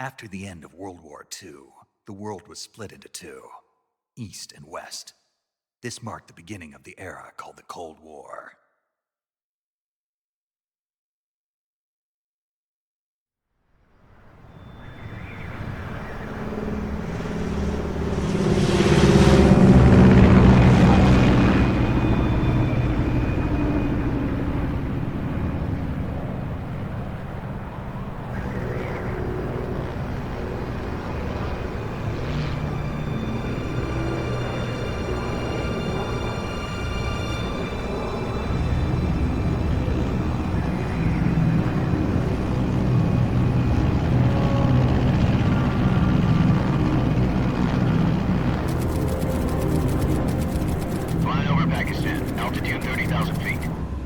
After the end of World War II, the world was split into two, East and West. This marked the beginning of the era called the Cold War.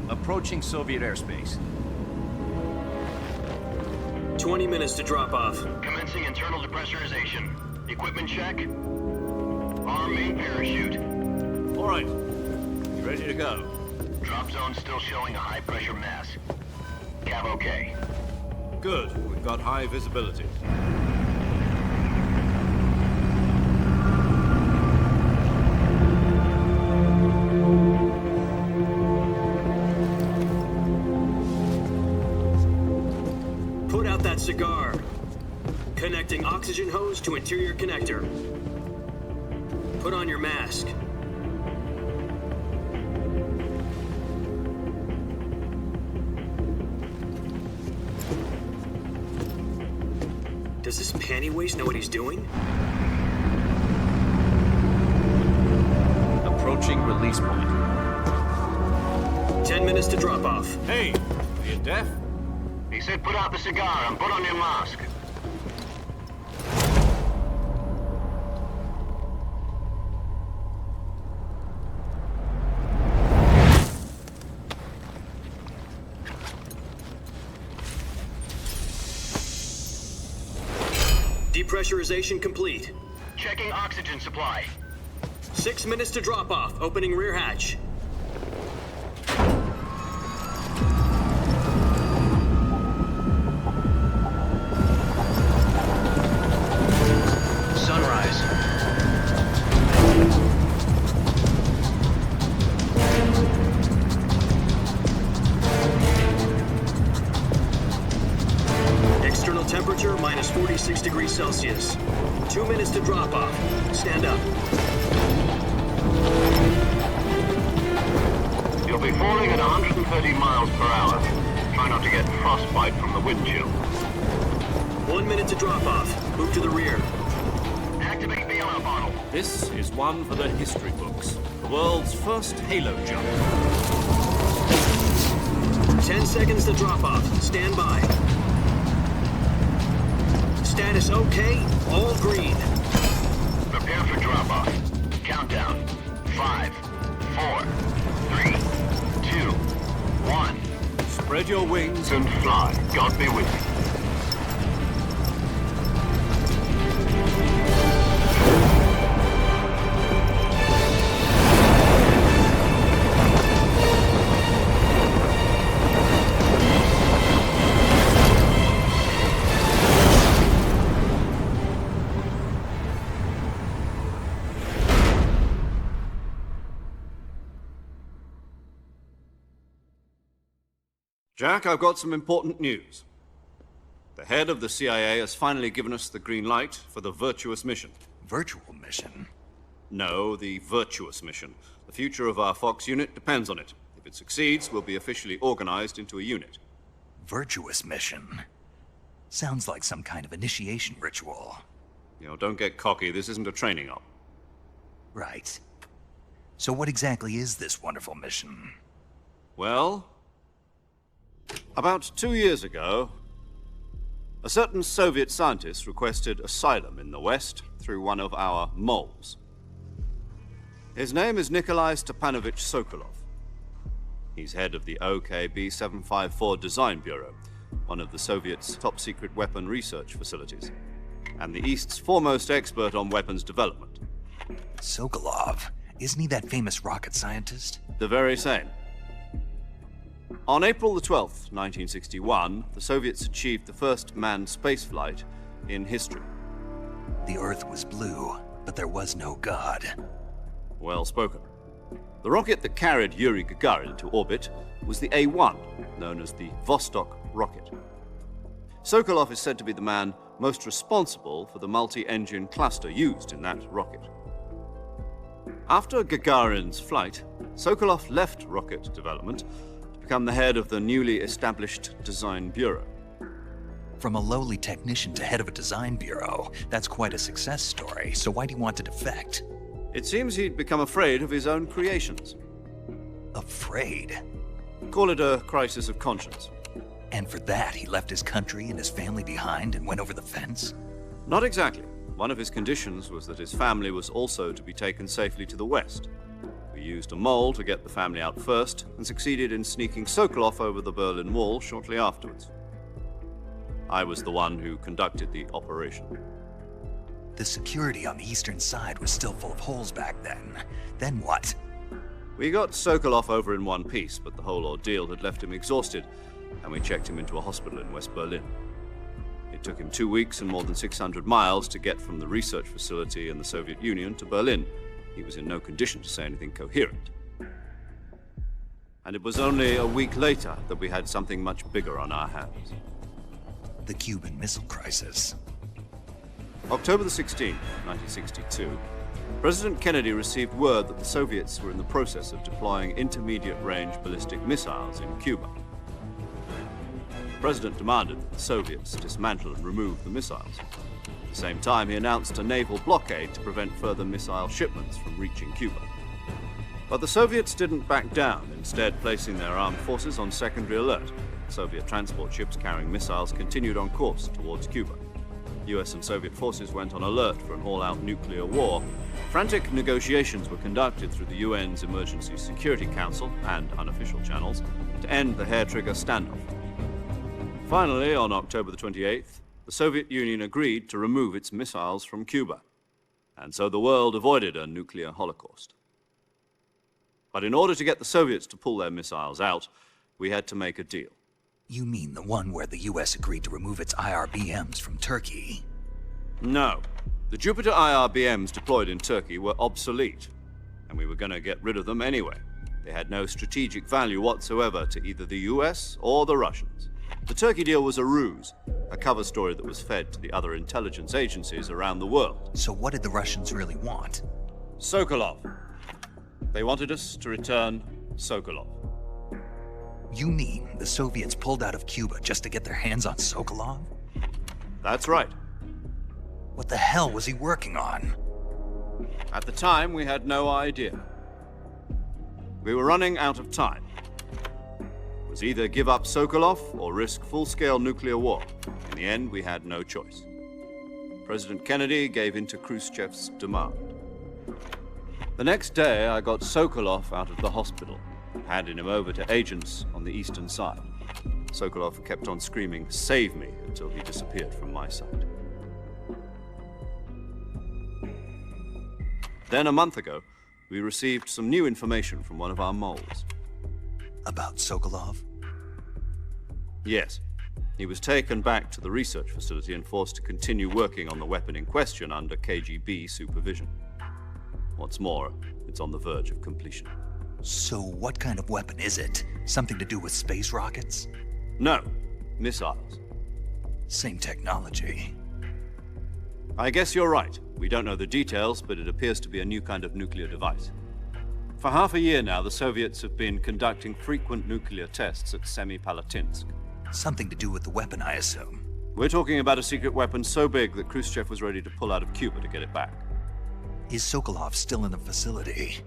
Approaching Soviet airspace. 20 minutes to drop off. Commencing internal depressurization. Equipment check. Arm main parachute. All right. You ready to go? Drop zone still showing a high pressure mass. Cav okay. Good. We've got high visibility. Cigar. Connecting oxygen hose to interior connector. Put on your mask. Does this panty waste know what he's doing? Approaching release point. 10 minutes to drop off. Hey, are you deaf? He said put out the cigar and put on your mask. Depressurization complete. Checking oxygen supply. 6 minutes to drop off. Opening rear hatch. Temperature minus 46 degrees Celsius. 2 minutes to drop off. Stand up. You'll be falling at 130 miles per hour. Try not to get frostbite from the wind chill. 1 minute to drop off. Move to the rear. Activate bailout bottle. This is one for the history books. The world's first halo jump. 10 seconds to drop off. Stand by. Status okay, all green. Prepare for drop-off. Countdown. 5, 4, 3, 2, 1. Spread your wings And fly. God be with you. Jack, I've got some important news. The head of the CIA has finally given us the green light for the virtuous mission. Virtual mission? No, the virtuous mission. The future of our Fox unit depends on it. If it succeeds, we'll be officially organized into a unit. Virtuous mission? Sounds like some kind of initiation ritual. You know, don't get cocky. This isn't a training op. Right. So what exactly is this wonderful mission? Well, about 2 years ago, a certain Soviet scientist requested asylum in the West through one of our moles. His name is Nikolai Stepanovich Sokolov. He's head of the OKB-754 Design Bureau, one of the Soviets' top-secret weapon research facilities, and the East's foremost expert on weapons development. Sokolov? Isn't he that famous rocket scientist? The very same. On April the 12th, 1961, the Soviets achieved the first manned spaceflight in history. The Earth was blue, but there was no God. Well spoken. The rocket that carried Yuri Gagarin into orbit was the A-1, known as the Vostok rocket. Sokolov is said to be the man most responsible for the multi-engine cluster used in that rocket. After Gagarin's flight, Sokolov left rocket development to become the head of the newly established Design Bureau. From a lowly technician to head of a design bureau, that's quite a success story, so why do you want to defect? It seems he'd become afraid of his own creations. Afraid? Call it a crisis of conscience. And for that, he left his country and his family behind and went over the fence? Not exactly. One of his conditions was that his family was also to be taken safely to the west. We used a mole to get the family out first and succeeded in sneaking Sokolov over the Berlin Wall shortly afterwards. I was the one who conducted the operation. The security on the eastern side was still full of holes back then. Then what? We got Sokolov over in one piece, but the whole ordeal had left him exhausted, and we checked him into a hospital in West Berlin. It took him 2 weeks and more than 600 miles to get from the research facility in the Soviet Union to Berlin. He was in no condition to say anything coherent. And it was only a week later that we had something much bigger on our hands. The Cuban Missile Crisis. October the 16th, 1962, President Kennedy received word that the Soviets were in the process of deploying intermediate-range ballistic missiles in Cuba. The President demanded that the Soviets dismantle and remove the missiles. At the same time, he announced a naval blockade to prevent further missile shipments from reaching Cuba. But the Soviets didn't back down, instead placing their armed forces on secondary alert. Soviet transport ships carrying missiles continued on course towards Cuba. US and Soviet forces went on alert for an all-out nuclear war. Frantic negotiations were conducted through the UN's Emergency Security Council and unofficial channels to end the hair-trigger standoff. Finally, on October the 28th, the Soviet Union agreed to remove its missiles from Cuba. And so the world avoided a nuclear holocaust. But in order to get the Soviets to pull their missiles out, we had to make a deal. You mean the one where the US agreed to remove its IRBMs from Turkey? No. The Jupiter IRBMs deployed in Turkey were obsolete, and we were going to get rid of them anyway. They had no strategic value whatsoever to either the US or the Russians. The Turkey deal was a ruse, a cover story that was fed to the other intelligence agencies around the world. So what did the Russians really want? Sokolov. They wanted us to return Sokolov. You mean the Soviets pulled out of Cuba just to get their hands on Sokolov? That's right. What the hell was he working on? At the time, we had no idea. We were running out of time. It was either give up Sokolov or risk full-scale nuclear war. In the end, we had no choice. President Kennedy gave in to Khrushchev's demand. The next day, I got Sokolov out of the hospital, handing him over to agents on the eastern side. Sokolov kept on screaming, "Save me," until he disappeared from my sight. Then a month ago, we received some new information from one of our moles. About Sokolov? Yes. He was taken back to the research facility and forced to continue working on the weapon in question under KGB supervision. What's more, it's on the verge of completion. So what kind of weapon is it? Something to do with space rockets? No, missiles. Same technology. I guess you're right. We don't know the details, but it appears to be a new kind of nuclear device. For half a year now, the Soviets have been conducting frequent nuclear tests at Semipalatinsk. Something to do with the weapon, I assume. We're talking about a secret weapon so big that Khrushchev was ready to pull out of Cuba to get it back. Is Sokolov still in the facility?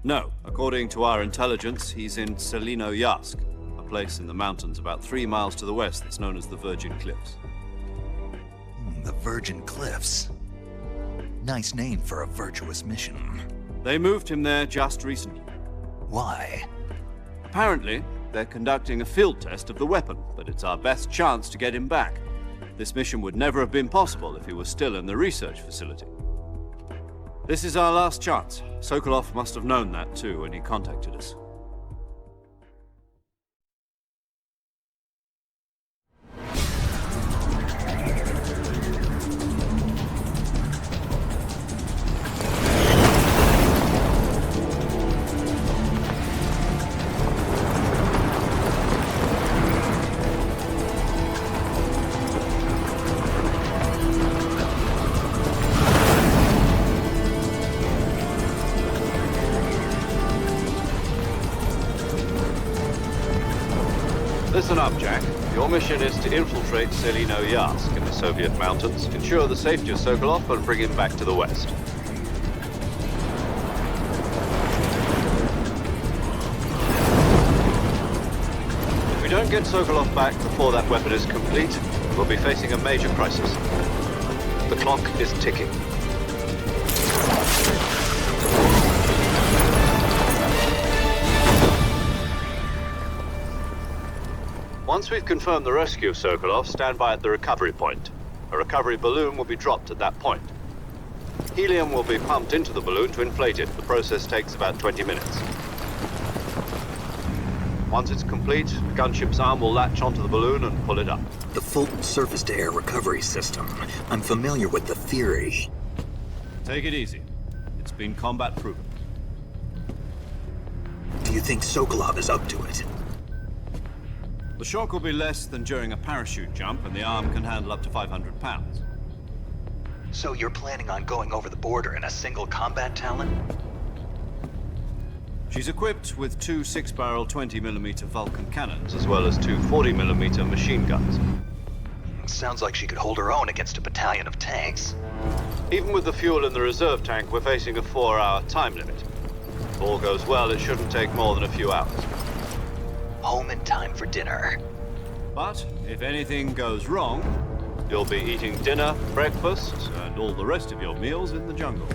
No. According to our intelligence, he's in Selino-Yarsk, a place in the mountains about 3 miles to the west that's known as the Virgin Cliffs. The Virgin Cliffs. Nice name for a virtuous mission. They moved him there just recently. Why? Apparently, they're conducting a field test of the weapon, but it's our best chance to get him back. This mission would never have been possible if he was still in the research facility. This is our last chance. Sokolov must have known that too when he contacted us. Listen up, Jack. Your mission is to infiltrate Selino-Yarsk in the Soviet mountains, ensure the safety of Sokolov, and bring him back to the west. If we don't get Sokolov back before that weapon is complete, we'll be facing a major crisis. The clock is ticking. Once we've confirmed the rescue of Sokolov, stand by at the recovery point. A recovery balloon will be dropped at that point. Helium will be pumped into the balloon to inflate it. The process takes about 20 minutes. Once it's complete, the gunship's arm will latch onto the balloon and pull it up. The Fulton surface-to-air recovery system. I'm familiar with the theory. Take it easy. It's been combat-proven. Do you think Sokolov is up to it? The shock will be less than during a parachute jump, and the arm can handle up to 500 pounds. So you're planning on going over the border in a single combat Talon? She's equipped with two 6-barrel 20mm Vulcan cannons, as well as two 40mm machine guns. Sounds like she could hold her own against a battalion of tanks. Even with the fuel in the reserve tank, we're facing a 4-hour time limit. If all goes well, it shouldn't take more than a few hours. Home in time for dinner. But if anything goes wrong, you'll be eating dinner, breakfast, and all the rest of your meals in the jungle.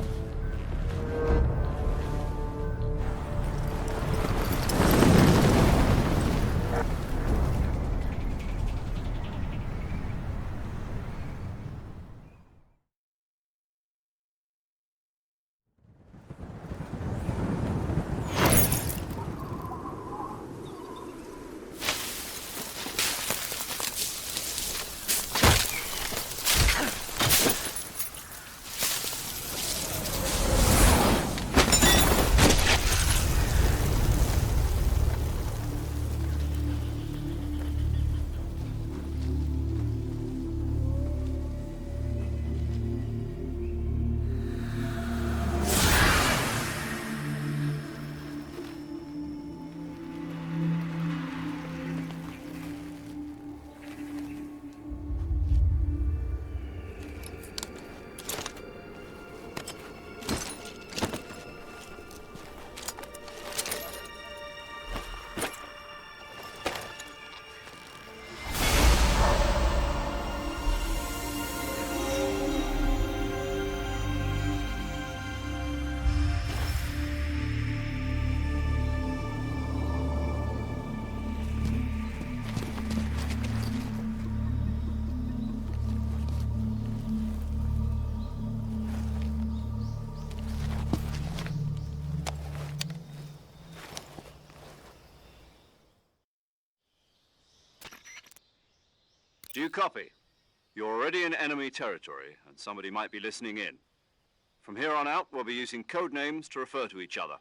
Do you copy? You're already in enemy territory, and somebody might be listening in. From here on out, we'll be using code names to refer to each other.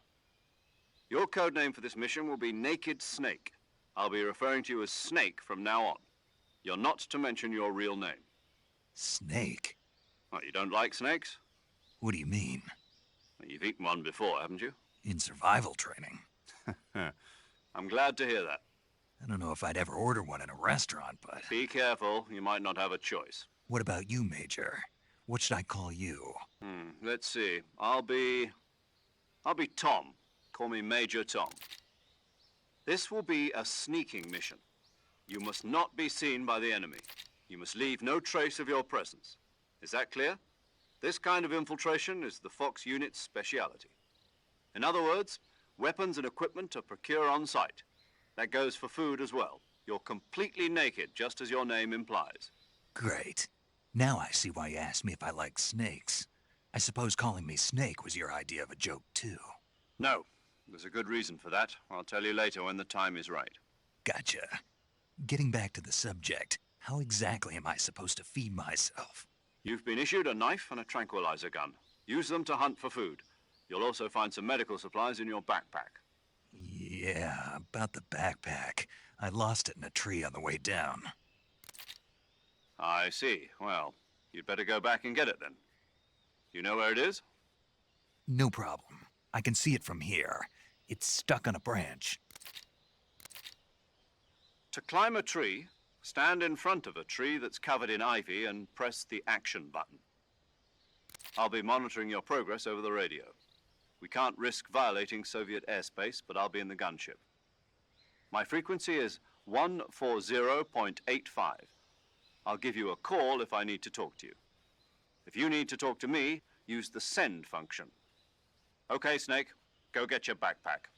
Your code name for this mission will be Naked Snake. I'll be referring to you as Snake from now on. You're not to mention your real name. Snake? What, you don't like snakes? What do you mean? Well, you've eaten one before, haven't you? In survival training. I'm glad to hear that. I don't know if I'd ever order one in a restaurant, but... Be careful, you might not have a choice. What about you, Major? What should I call you? Let's see. I'll be Tom. Call me Major Tom. This will be a sneaking mission. You must not be seen by the enemy. You must leave no trace of your presence. Is that clear? This kind of infiltration is the Fox unit's speciality. In other words, weapons and equipment are procured on site. That goes for food as well. You're completely naked, just as your name implies. Great. Now I see why you asked me if I like snakes. I suppose calling me Snake was your idea of a joke, too. No. There's a good reason for that. I'll tell you later when the time is right. Gotcha. Getting back to the subject, how exactly am I supposed to feed myself? You've been issued a knife and a tranquilizer gun. Use them to hunt for food. You'll also find some medical supplies in your backpack. Yeah, about the backpack. I lost it in a tree on the way down. I see. Well, you'd better go back and get it then. You know where it is? No problem. I can see it from here. It's stuck on a branch. To climb a tree, stand in front of a tree that's covered in ivy and press the action button. I'll be monitoring your progress over the radio. We can't risk violating Soviet airspace, but I'll be in the gunship. My frequency is 140.85. I'll give you a call if I need to talk to you. If you need to talk to me, use the send function. Okay, Snake, go get your backpack.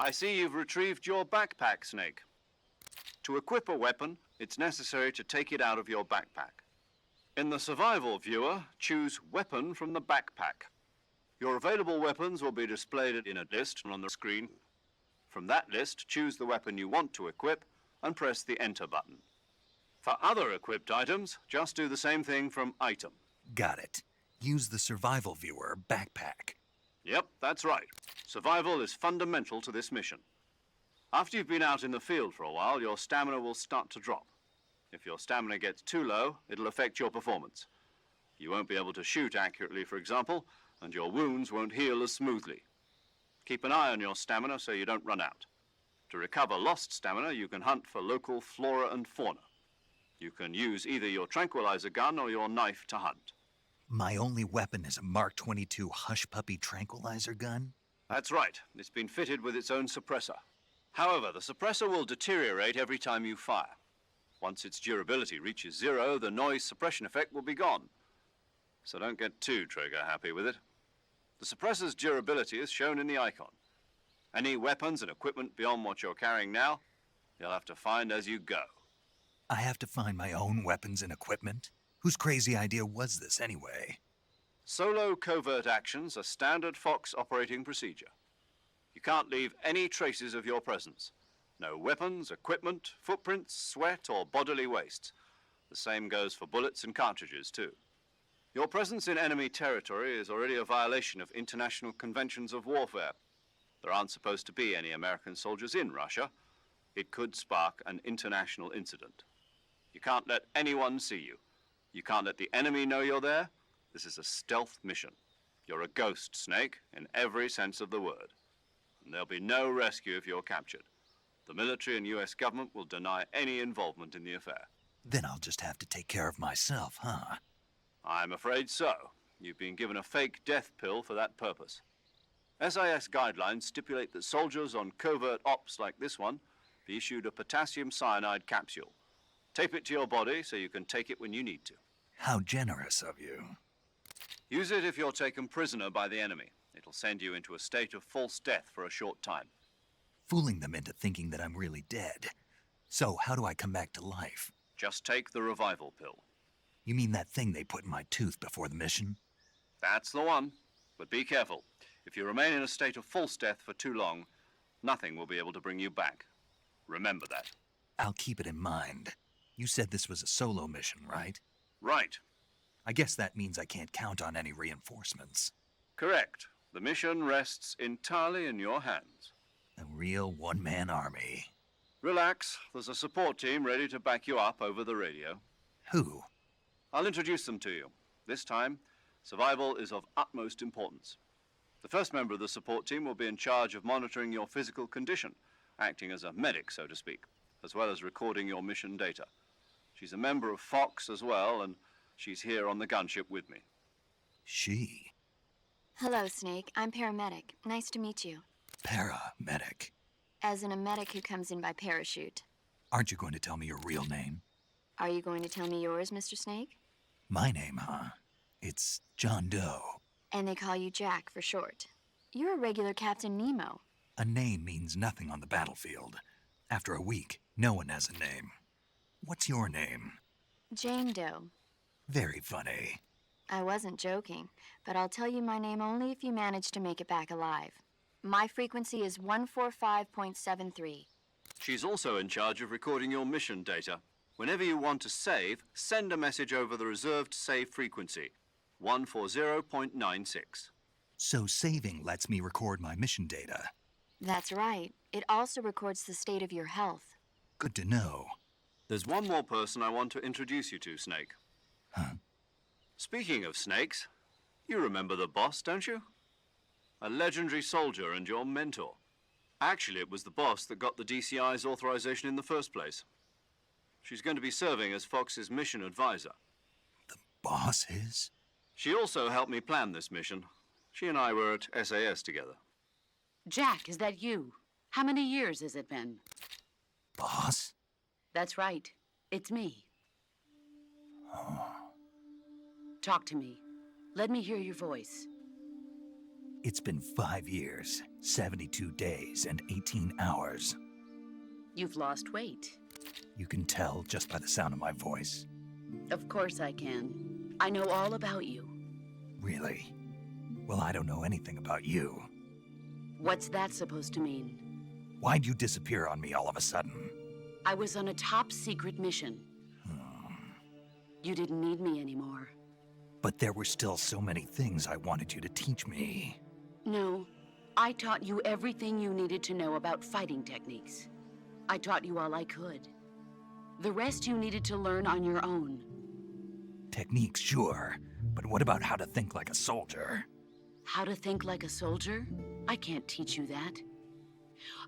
I see you've retrieved your backpack, Snake. To equip a weapon, it's necessary to take it out of your backpack. In the survival viewer, choose Weapon from the backpack. Your available weapons will be displayed in a list on the screen. From that list, choose the weapon you want to equip and press the Enter button. For other equipped items, just do the same thing from Item. Got it. Use the survival viewer backpack. Yep, that's right. Survival is fundamental to this mission. After you've been out in the field for a while, your stamina will start to drop. If your stamina gets too low, it'll affect your performance. You won't be able to shoot accurately, for example, and your wounds won't heal as smoothly. Keep an eye on your stamina so you don't run out. To recover lost stamina, you can hunt for local flora and fauna. You can use either your tranquilizer gun or your knife to hunt. My only weapon is a Mark 22 Hush Puppy tranquilizer gun? That's right. It's been fitted with its own suppressor. However, the suppressor will deteriorate every time you fire. Once its durability reaches 0, the noise suppression effect will be gone. So don't get too trigger happy with it. The suppressor's durability is shown in the icon. Any weapons and equipment beyond what you're carrying now, you'll have to find as you go. I have to find my own weapons and equipment? Whose crazy idea was this anyway? Solo covert actions are standard Fox operating procedure. You can't leave any traces of your presence. No weapons, equipment, footprints, sweat, or bodily waste. The same goes for bullets and cartridges, too. Your presence in enemy territory is already a violation of international conventions of warfare. There aren't supposed to be any American soldiers in Russia. It could spark an international incident. You can't let anyone see you. You can't let the enemy know you're there. This is a stealth mission. You're a ghost, Snake, in every sense of the word. And there'll be no rescue if you're captured. The military and US government will deny any involvement in the affair. Then I'll just have to take care of myself, huh? I'm afraid so. You've been given a fake death pill for that purpose. SIS guidelines stipulate that soldiers on covert ops like this one be issued a potassium cyanide capsule. Tape it to your body so you can take it when you need to. How generous of you. Use it if you're taken prisoner by the enemy. It'll send you into a state of false death for a short time. Fooling them into thinking that I'm really dead. So how do I come back to life? Just take the revival pill. You mean that thing they put in my tooth before the mission? That's the one. But be careful. If you remain in a state of false death for too long, nothing will be able to bring you back. Remember that. I'll keep it in mind. You said this was a solo mission, right? Right. I guess that means I can't count on any reinforcements. Correct. The mission rests entirely in your hands. A real one-man army. Relax. There's a support team ready to back you up over the radio. Who? I'll introduce them to you. This time, survival is of utmost importance. The first member of the support team will be in charge of monitoring your physical condition, acting as a medic, so to speak, as well as recording your mission data. She's a member of Fox as well, and she's here on the gunship with me. She? Hello, Snake. I'm paramedic. Nice to meet you. Paramedic. As in a medic who comes in by parachute. Aren't you going to tell me your real name? Are you going to tell me yours, Mr. Snake? My name, huh? It's John Doe. And they call you Jack for short. You're a regular Captain Nemo. A name means nothing on the battlefield. After a week, no one has a name. What's your name? Jane Doe. Very funny. I wasn't joking, but I'll tell you my name only if you manage to make it back alive. My frequency is 145.73. She's also in charge of recording your mission data. Whenever you want to save, send a message over the reserved save frequency, 140.96. So saving lets me record my mission data. That's right. It also records the state of your health. Good to know. There's one more person I want to introduce you to, Snake. Huh? Speaking of snakes, you remember the boss, don't you? A legendary soldier and your mentor. Actually, it was the boss that got the DCI's authorization in the first place. She's going to be serving as Fox's mission advisor. The boss is? She also helped me plan this mission. She and I were at SAS together. Jack, is that you? How many years has it been? Boss? That's right. It's me. Talk to me. Let me hear your voice. It's been 5 years, 72 days, and 18 hours. You've lost weight. You can tell just by the sound of my voice. Of course I can. I know all about you. Really? Well, I don't know anything about you. What's that supposed to mean? Why'd you disappear on me all of a sudden? I was on a top-secret mission. You didn't need me anymore. But there were still so many things I wanted you to teach me. No, I taught you everything you needed to know about fighting techniques. I taught you all I could. The rest you needed to learn on your own. Techniques, sure. But what about how to think like a soldier? How to think like a soldier? I can't teach you that.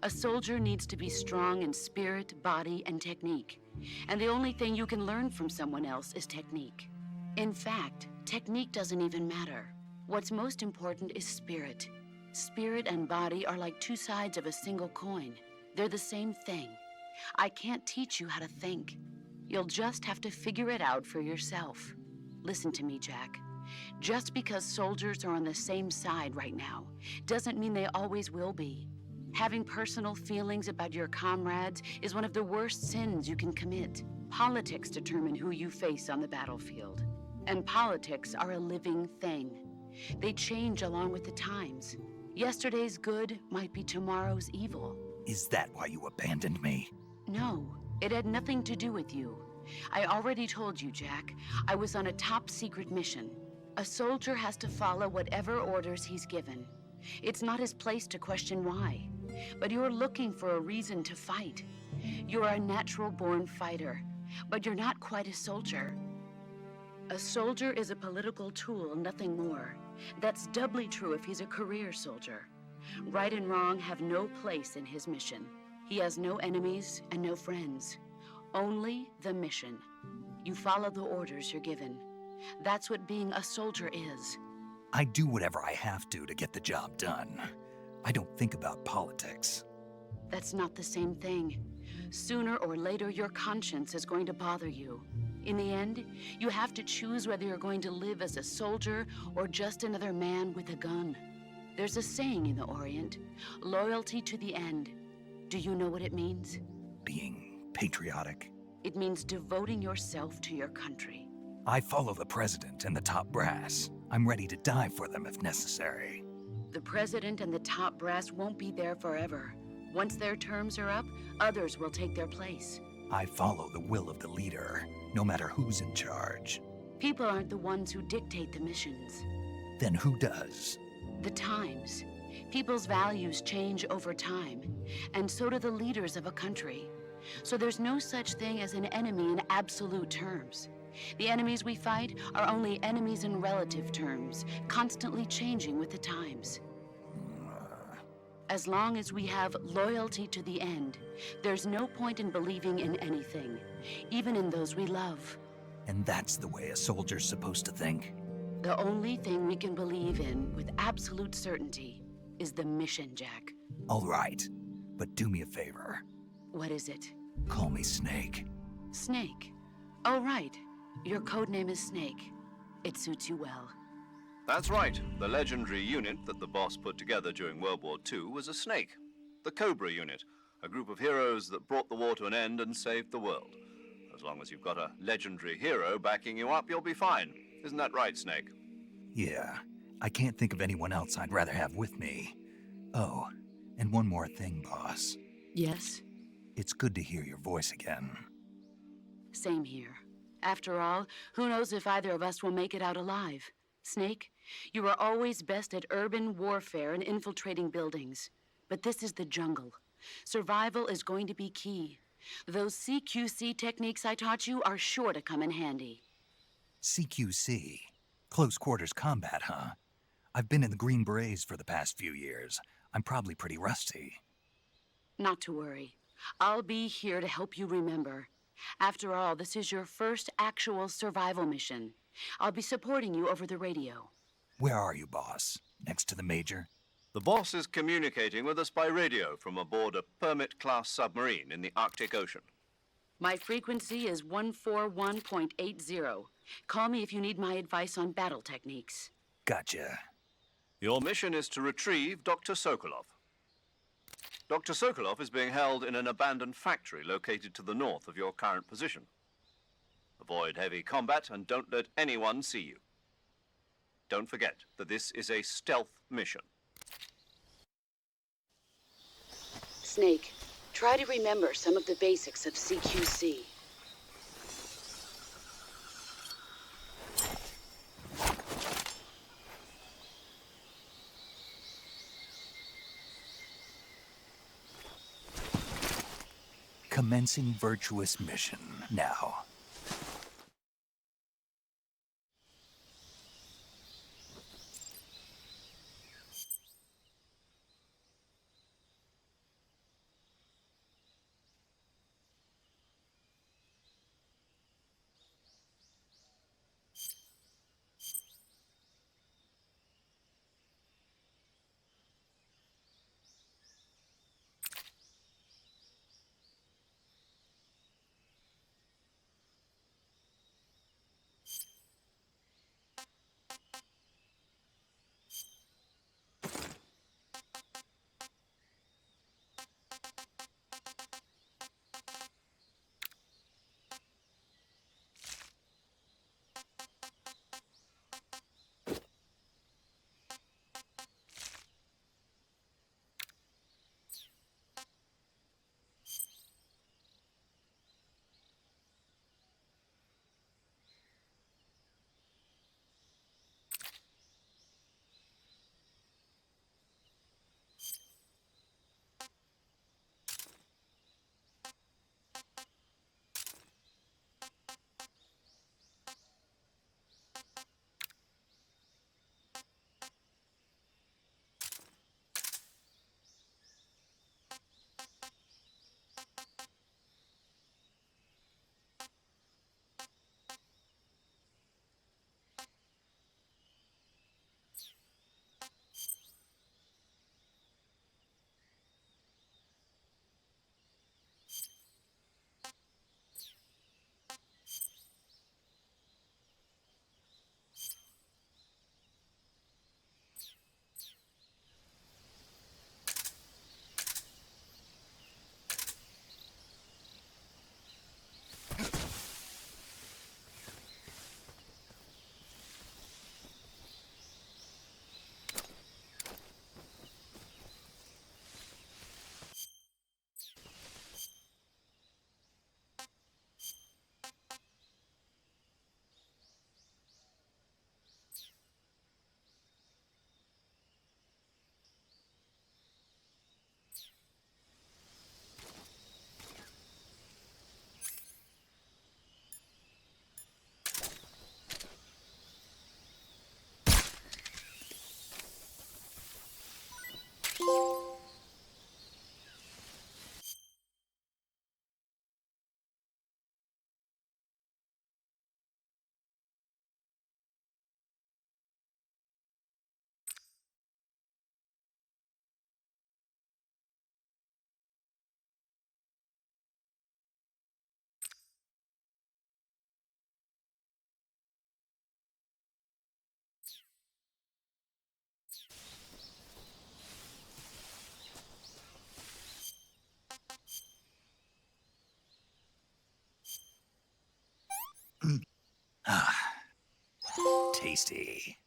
A soldier needs to be strong in spirit, body, and technique. And the only thing you can learn from someone else is technique. In fact, technique doesn't even matter. What's most important is spirit. Spirit and body are like two sides of a single coin. They're the same thing. I can't teach you how to think. You'll just have to figure it out for yourself. Listen to me, Jack. Just because soldiers are on the same side right now doesn't mean they always will be. Having personal feelings about your comrades is one of the worst sins you can commit. Politics determine who you face on the battlefield. And politics are a living thing. They change along with the times. Yesterday's good might be tomorrow's evil. Is that why you abandoned me? No, it had nothing to do with you. I already told you, Jack. I was on a top-secret mission. A soldier has to follow whatever orders he's given. It's not his place to question why. But you're looking for a reason to fight. You're a natural-born fighter, but you're not quite a soldier. A soldier is a political tool, nothing more. That's doubly true if he's a career soldier. Right and wrong have no place in his mission. He has no enemies and no friends. Only the mission. You follow the orders you're given. That's what being a soldier is. I do whatever I have to get the job done. I don't think about politics. That's not the same thing. Sooner or later, your conscience is going to bother you. In the end, you have to choose whether you're going to live as a soldier or just another man with a gun. There's a saying in the Orient, loyalty to the end. Do you know what it means? Being patriotic. It means devoting yourself to your country. I follow the president and the top brass. I'm ready to die for them if necessary. The president and the top brass won't be there forever. Once their terms are up, others will take their place. I follow the will of the leader, no matter who's in charge. People aren't the ones who dictate the missions. Then who does? The times. People's values change over time, and so do the leaders of a country. So there's no such thing as an enemy in absolute terms. The enemies we fight are only enemies in relative terms, constantly changing with the times. As long as we have loyalty to the end, there's no point in believing in anything, even in those we love. And that's the way a soldier's supposed to think? The only thing we can believe in with absolute certainty is the mission, Jack. All right, but do me a favor. What is it? Call me Snake. Snake. Oh, right. Your codename is Snake. It suits you well. That's right. The legendary unit that the boss put together during World War II was a snake. The Cobra unit, a group of heroes that brought the war to an end and saved the world. A As long as you've got a legendary hero backing you up, you'll be fine. Isn't that right, Snake? Yeah, I can't think of anyone else I'd rather have with me. Oh, and one more thing, boss. Yes? It's good to hear your voice again. Same here. After all, who knows if either of us will make it out alive? Snake, you are always best at urban warfare and infiltrating buildings. But this is the jungle. Survival is going to be key. Those CQC techniques I taught you are sure to come in handy. CQC? Close quarters combat, huh? I've been in the Green Berets for the past few years. I'm probably pretty rusty. Not to worry. I'll be here to help you remember. After all, this is your first actual survival mission. I'll be supporting you over the radio. Where are you, boss? Next to the Major? The boss is communicating with us by radio from aboard a Permit-class submarine in the Arctic Ocean. My frequency is 141.80. Call me if you need my advice on battle techniques. Gotcha. Your mission is to retrieve Dr. Sokolov. Dr. Sokolov is being held in an abandoned factory located to the north of your current position. Avoid heavy combat and don't let anyone see you. Don't forget that this is a stealth mission. Snake, try to remember some of the basics of CQC. Commencing virtuous mission now. tasty.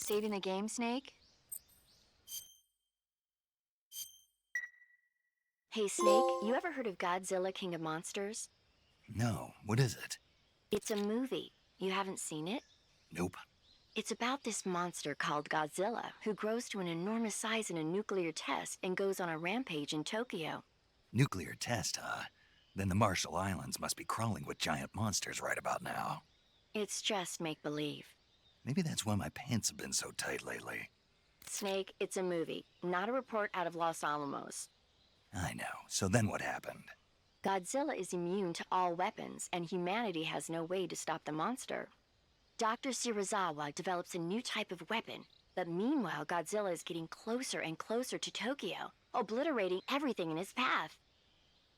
saving the game, Snake? Hey, Snake, you ever heard of Godzilla, King of Monsters? No, what is it? It's a movie. You haven't seen it? Nope. It's about this monster called Godzilla, who grows to an enormous size in a nuclear test and goes on a rampage in Tokyo. Nuclear test, huh? Then the Marshall Islands must be crawling with giant monsters right about now. It's just make-believe. Maybe that's why my pants have been so tight lately. Snake, it's a movie, not a report out of Los Alamos. I know. So then what happened? Godzilla is immune to all weapons, and humanity has no way to stop the monster. Dr. Shirazawa develops a new type of weapon, but meanwhile Godzilla is getting closer and closer to Tokyo, obliterating everything in its path.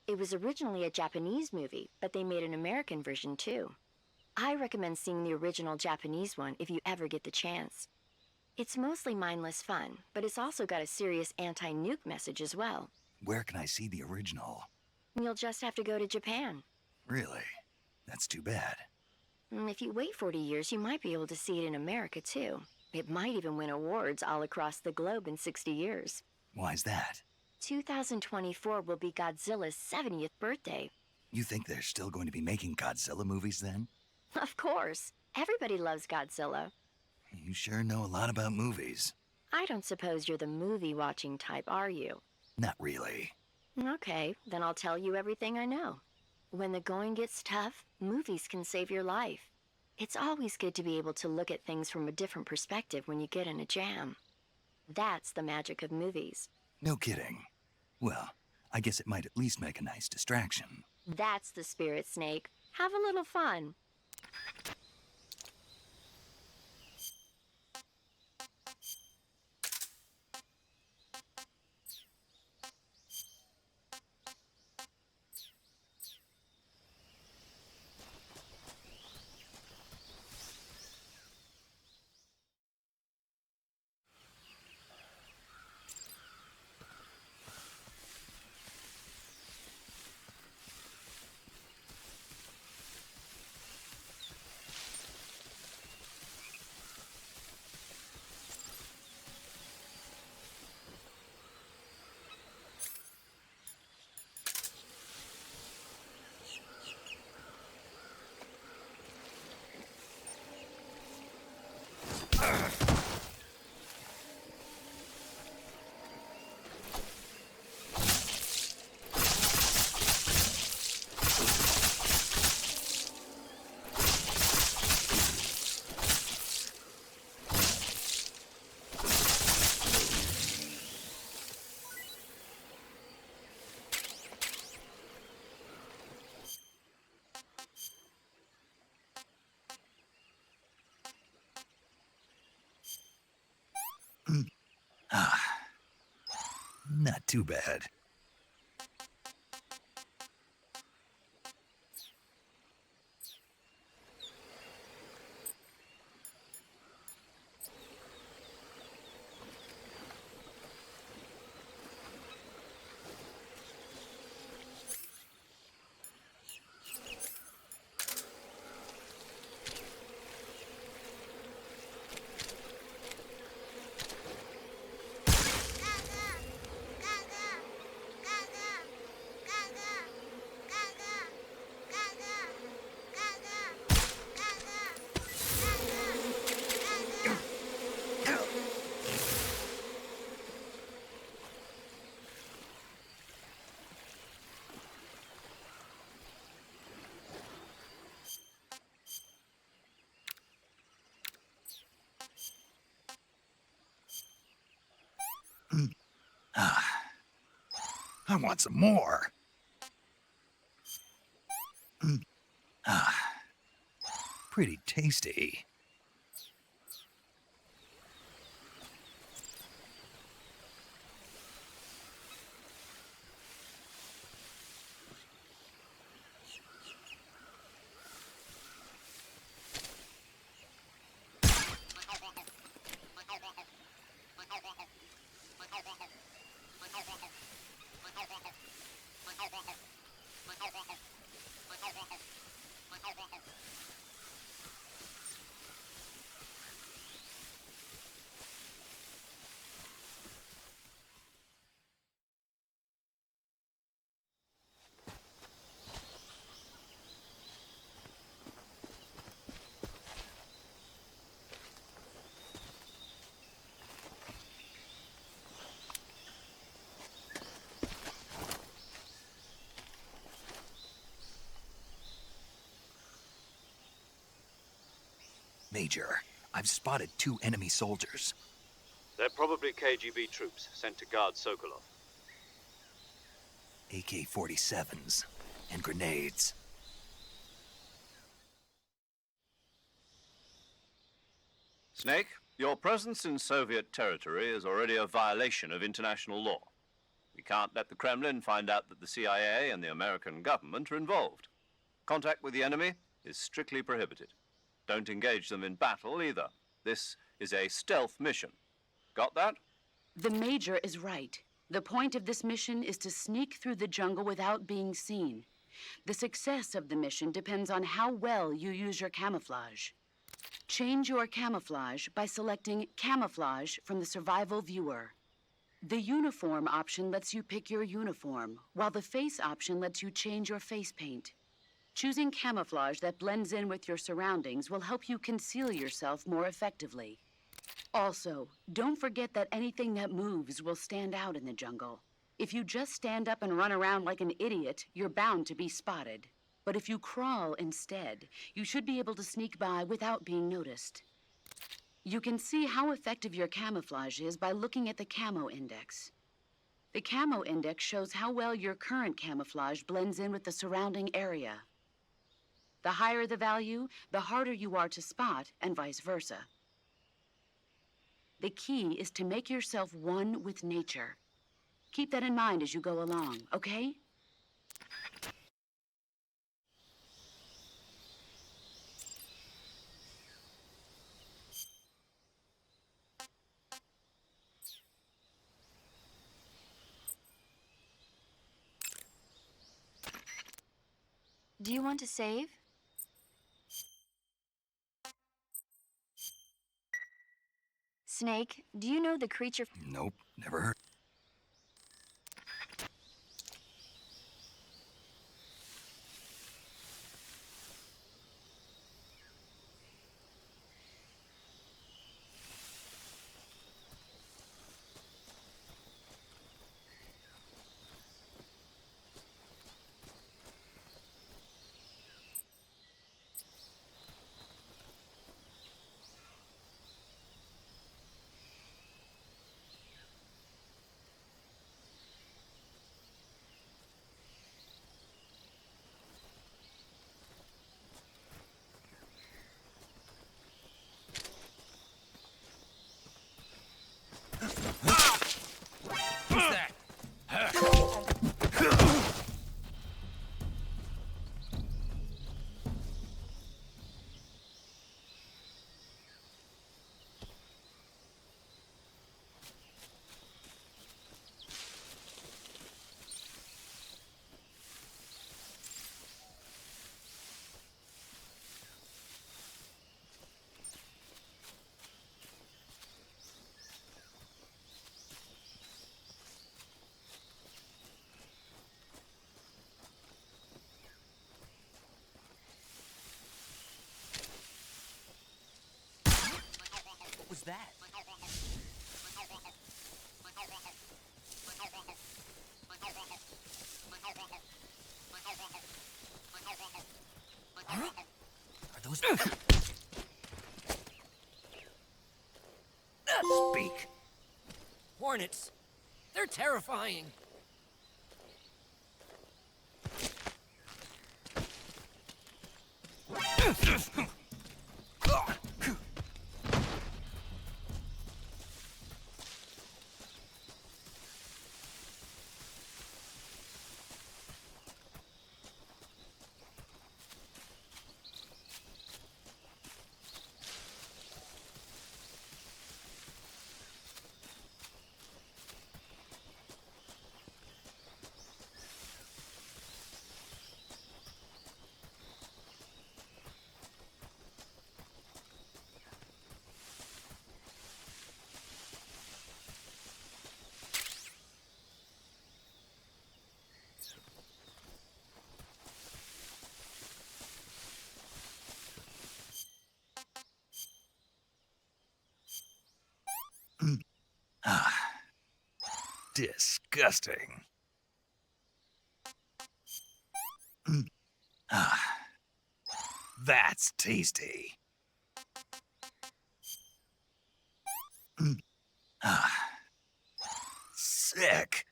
It was originally a Japanese movie, but they made an American version too. I recommend seeing the original Japanese one if you ever get the chance. It's mostly mindless fun, but it's also got a serious anti-nuke message as well. Where can I see the original? You'll just have to go to Japan. Really? That's too bad. If you wait 40 years, you might be able to see it in America too. It might even win awards all across the globe in 60 years. Why's that? 2024 will be Godzilla's 70th birthday. You think they're still going to be making Godzilla movies then? Of course. Everybody loves Godzilla. You sure know a lot about movies. I don't suppose you're the movie-watching type, are you? Not really. Okay, then I'll tell you everything I know. When the going gets tough, movies can save your life. It's always good to be able to look at things from a different perspective when you get in a jam. That's the magic of movies. No kidding. Well, I guess it might at least make a nice distraction. That's the spirit, Snake. Have a little fun. Not too bad. I want some more. Pretty tasty. Major, I've spotted 2 enemy soldiers. They're probably KGB troops sent to guard Sokolov. AK-47s and grenades. Snake, your presence in Soviet territory is already a violation of international law. We can't let the Kremlin find out that the CIA and the American government are involved. Contact with the enemy is strictly prohibited. Don't engage them in battle either. This is a stealth mission. Got that? The Major is right. The point of this mission is to sneak through the jungle without being seen. The success of the mission depends on how well you use your camouflage. Change your camouflage by selecting Camouflage from the Survival Viewer. The Uniform option lets you pick your uniform, while the Face option lets you change your face paint. Choosing camouflage that blends in with your surroundings will help you conceal yourself more effectively. Also, don't forget that anything that moves will stand out in the jungle. If you just stand up and run around like an idiot, you're bound to be spotted. But if you crawl instead, you should be able to sneak by without being noticed. You can see how effective your camouflage is by looking at the Camo Index. The Camo Index shows how well your current camouflage blends in with the surrounding area. The higher the value, the harder you are to spot, and vice versa. The key is to make yourself one with nature. Keep that in mind as you go along, okay? Do you want to save? Snake, do you know the creature? Nope, never heard. What was that? Huh? Are those... Speak. Hornets? They're terrifying. Disgusting. That's tasty. Sick.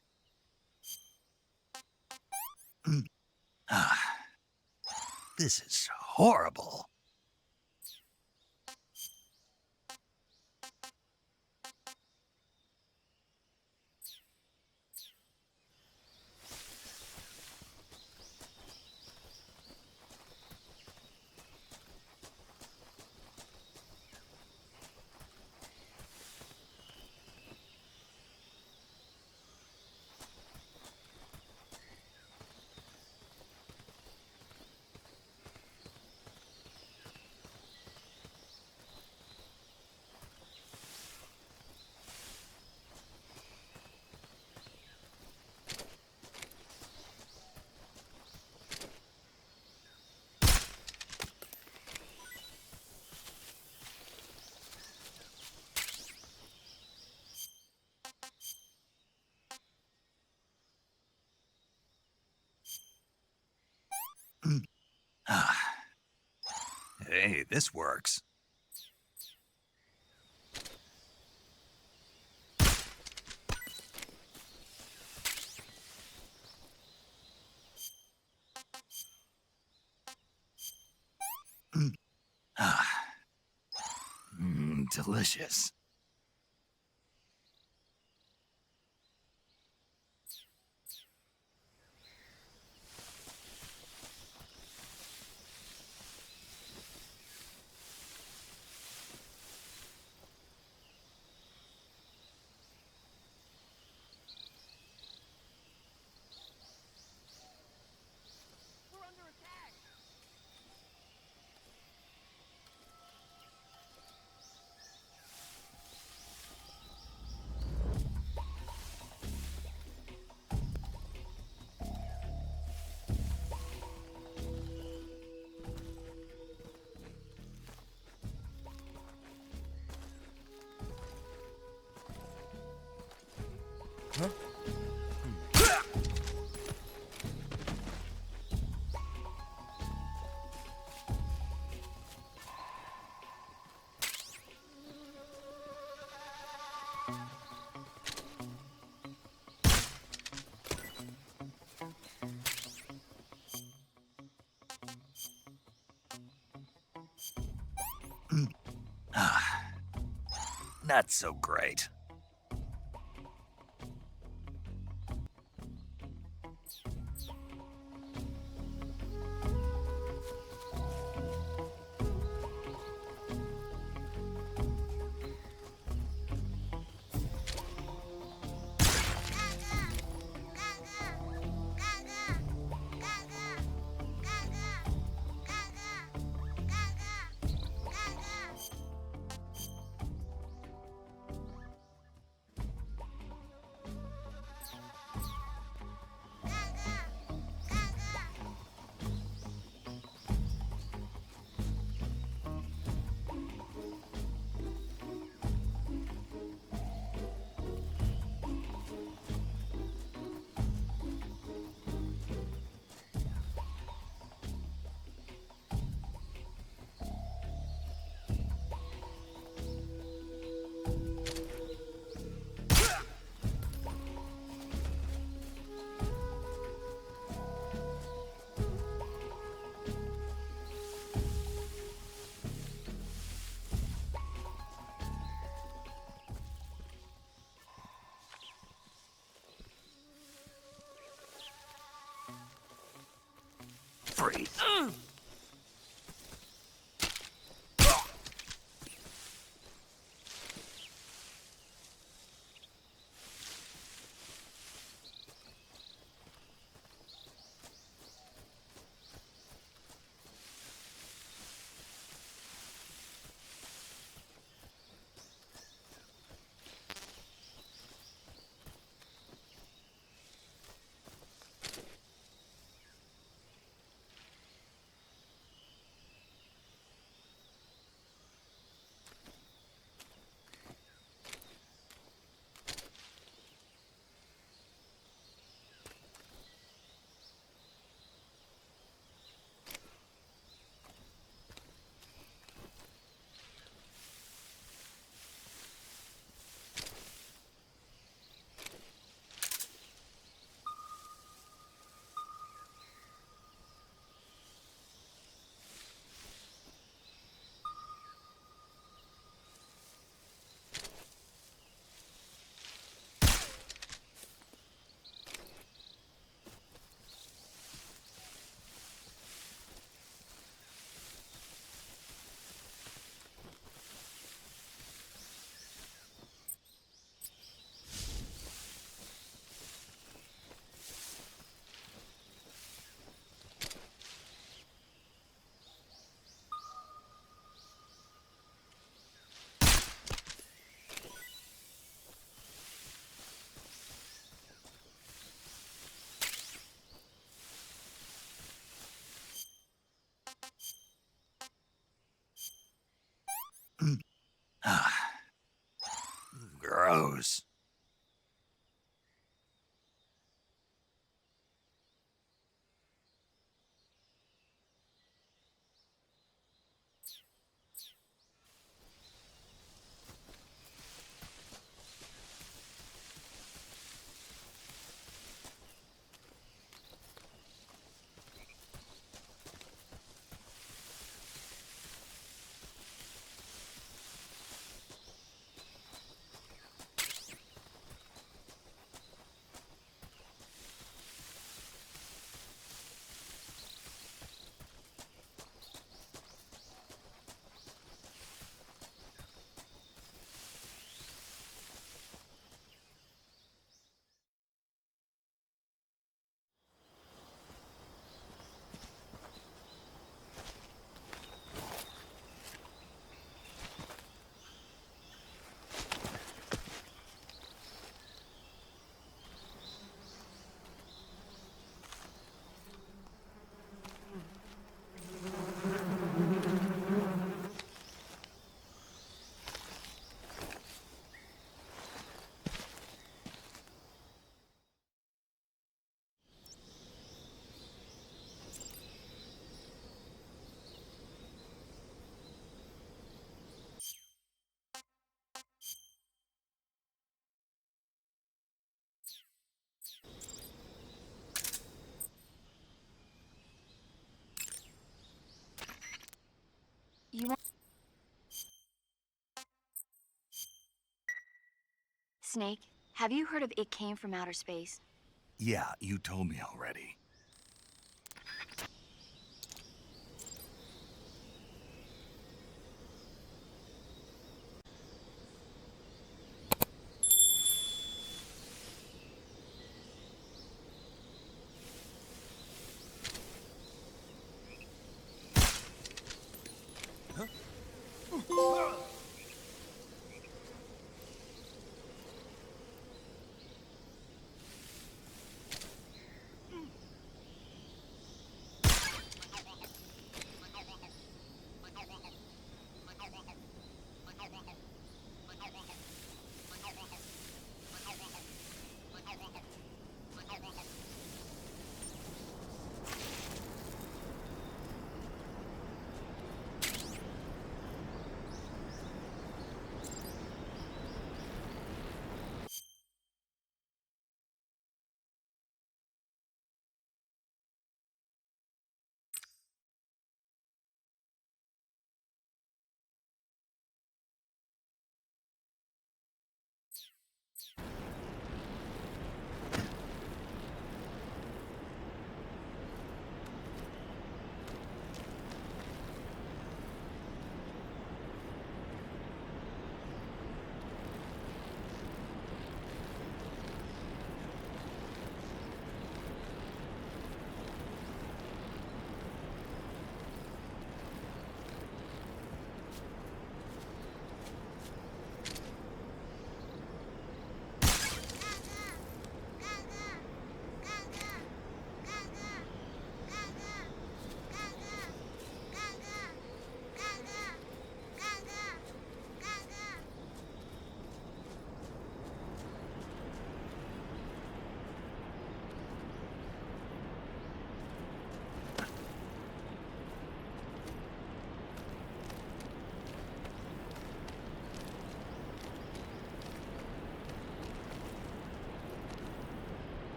This is horrible. Hey, this works. Delicious. Not so great. Freeze. Gross. You want... Snake, have you heard of It Came from Outer Space? Yeah, you told me already.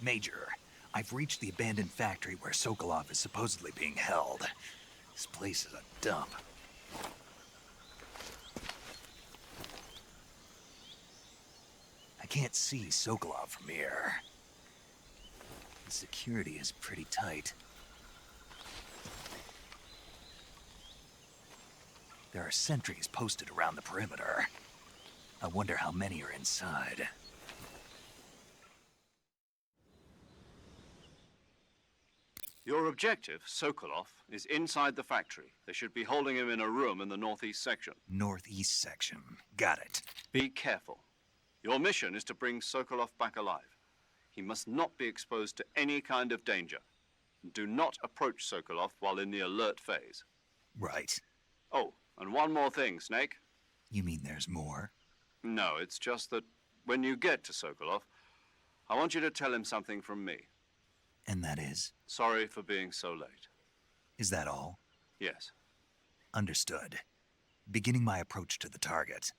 Major, I've reached the abandoned factory where Sokolov is supposedly being held. This place is a dump. I can't see Sokolov from here. The security is pretty tight. There are sentries posted around the perimeter. I wonder how many are inside. Your objective, Sokolov, is inside the factory. They should be holding him in a room in the northeast section. Northeast section. Got it. Be careful. Your mission is to bring Sokolov back alive. He must not be exposed to any kind of danger. Do not approach Sokolov while in the alert phase. Right. Oh, and one more thing, Snake. You mean there's more? No, it's just that when you get to Sokolov, I want you to tell him something from me. And that is? Sorry for being so late. Is that all? Yes. Understood. Beginning my approach to the target.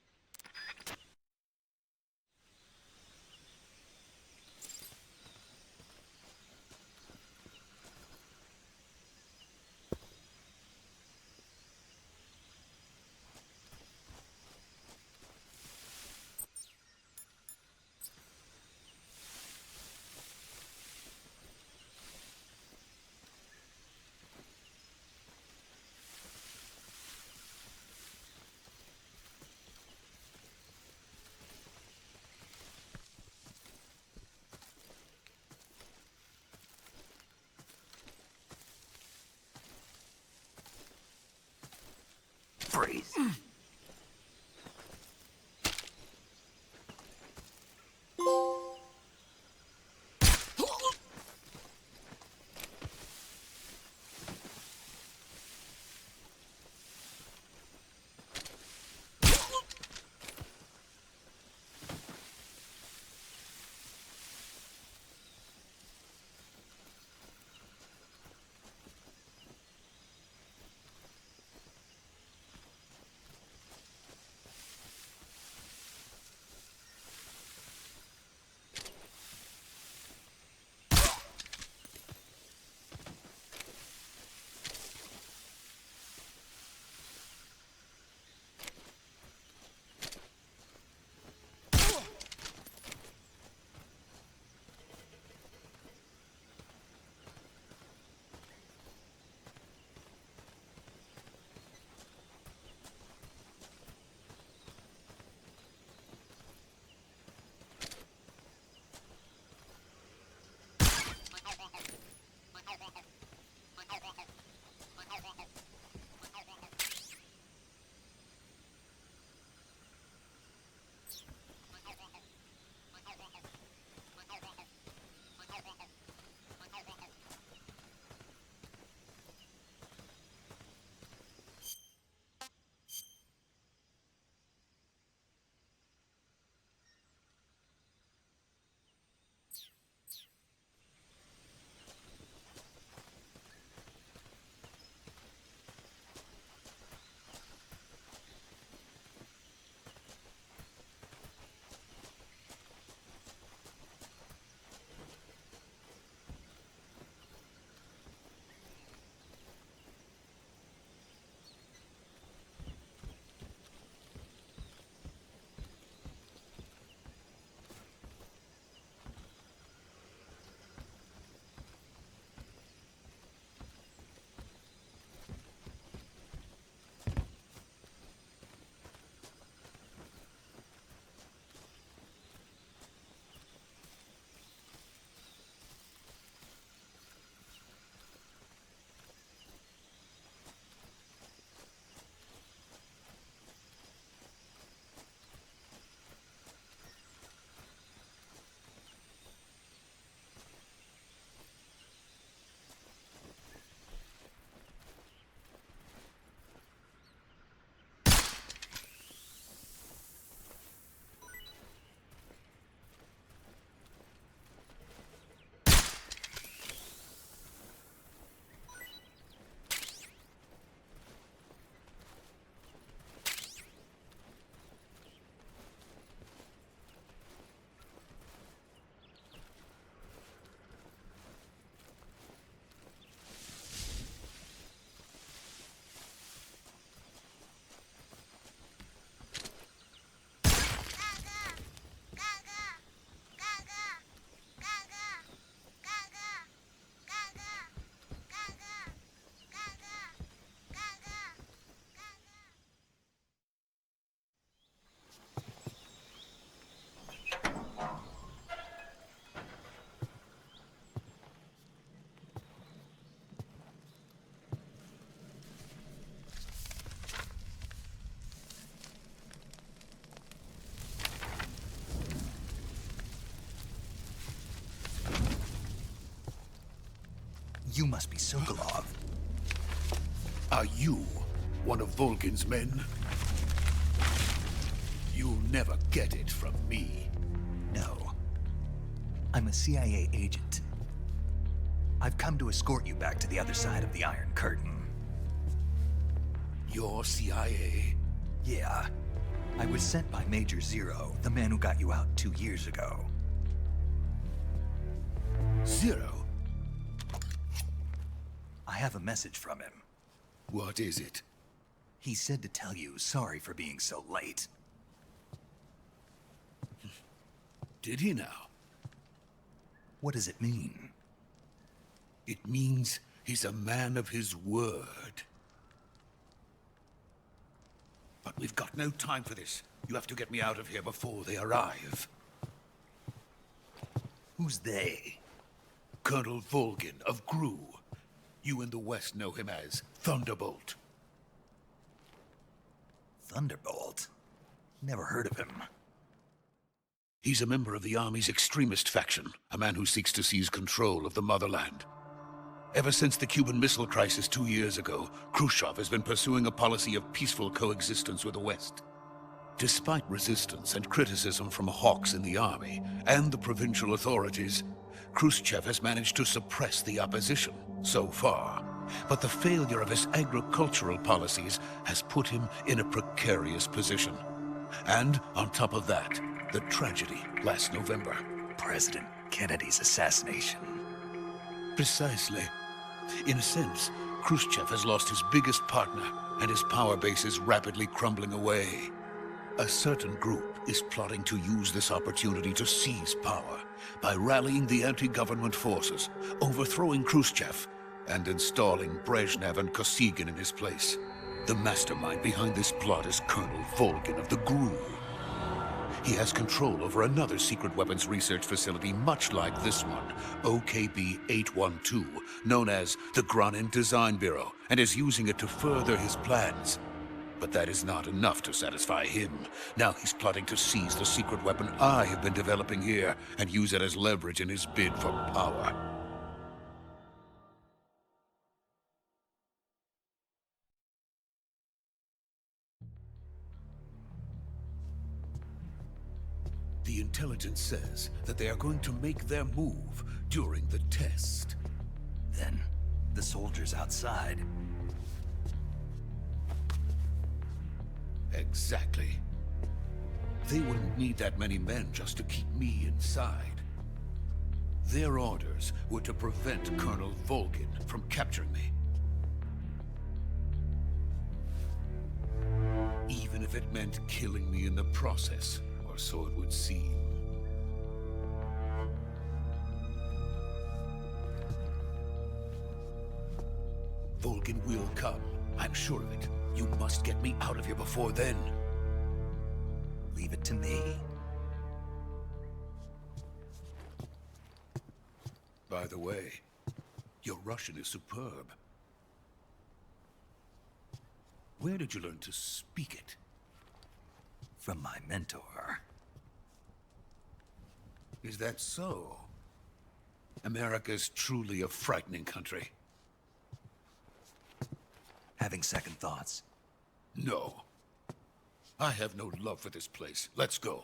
Freeze. You must be Sokolov. Are you one of Volgin's men? You'll never get it from me. No. I'm a CIA agent. I've come to escort you back to the other side of the Iron Curtain. You're CIA? Yeah. I was sent by Major Zero, the man who got you out 2 years ago. Zero? I have a message from him. What is it? He said to tell you sorry for being so late. Did he now? What does it mean? It means he's a man of his word. But we've got no time for this. You have to get me out of here before they arrive. Who's they? Colonel Volgin of GRU. You in the West know him as Thunderbolt. Thunderbolt? Never heard of him. He's a member of the Army's extremist faction, a man who seeks to seize control of the motherland. Ever since the Cuban Missile Crisis 2 years ago, Khrushchev has been pursuing a policy of peaceful coexistence with the West. Despite resistance and criticism from hawks in the army and the provincial authorities, Khrushchev has managed to suppress the opposition so far. But the failure of his agricultural policies has put him in a precarious position. And on top of that, the tragedy last November. President Kennedy's assassination. Precisely. In a sense, Khrushchev has lost his biggest partner, and his power base is rapidly crumbling away. A certain group is plotting to use this opportunity to seize power by rallying the anti-government forces, overthrowing Khrushchev, and installing Brezhnev and Kosygin in his place. The mastermind behind this plot is Colonel Volgin of the GRU. He has control over another secret weapons research facility much like this one, OKB-812, known as the Granin Design Bureau, and is using it to further his plans. But that is not enough to satisfy him. Now he's plotting to seize the secret weapon I have been developing here and use it as leverage in his bid for power. The intelligence says that they are going to make their move during the test. Then, the soldiers outside. Exactly. They wouldn't need that many men just to keep me inside. Their orders were to prevent Colonel Volgin from capturing me. Even if it meant killing me in the process, or so it would seem. Volgin will come. I'm sure of it. You must get me out of here before then. Leave it to me. By the way, your Russian is superb. Where did you learn to speak it? From my mentor. Is that so? America's truly a frightening country. Having second thoughts. No. I have no love for this place. Let's go.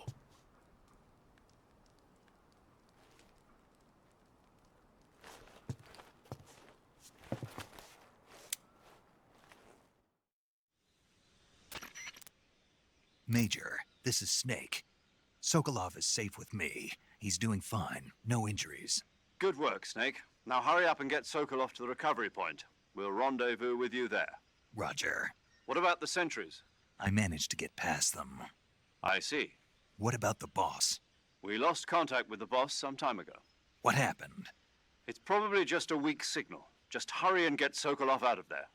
Major, this is Snake. Sokolov is safe with me. He's doing fine. No injuries. Good work, Snake. Now hurry up and get Sokolov to the recovery point. We'll rendezvous with you there. Roger. What about the sentries? I managed to get past them. I see. What about the boss? We lost contact with the boss some time ago. What happened? It's probably just a weak signal. Just hurry and get Sokolov out of there.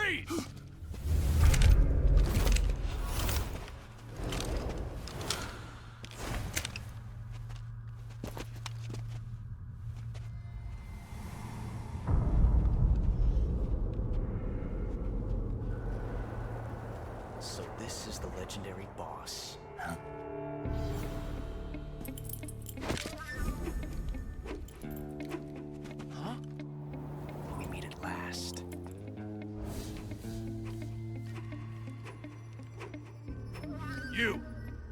Freeze! So this is the legendary boss. Huh? Huh? We meet at last.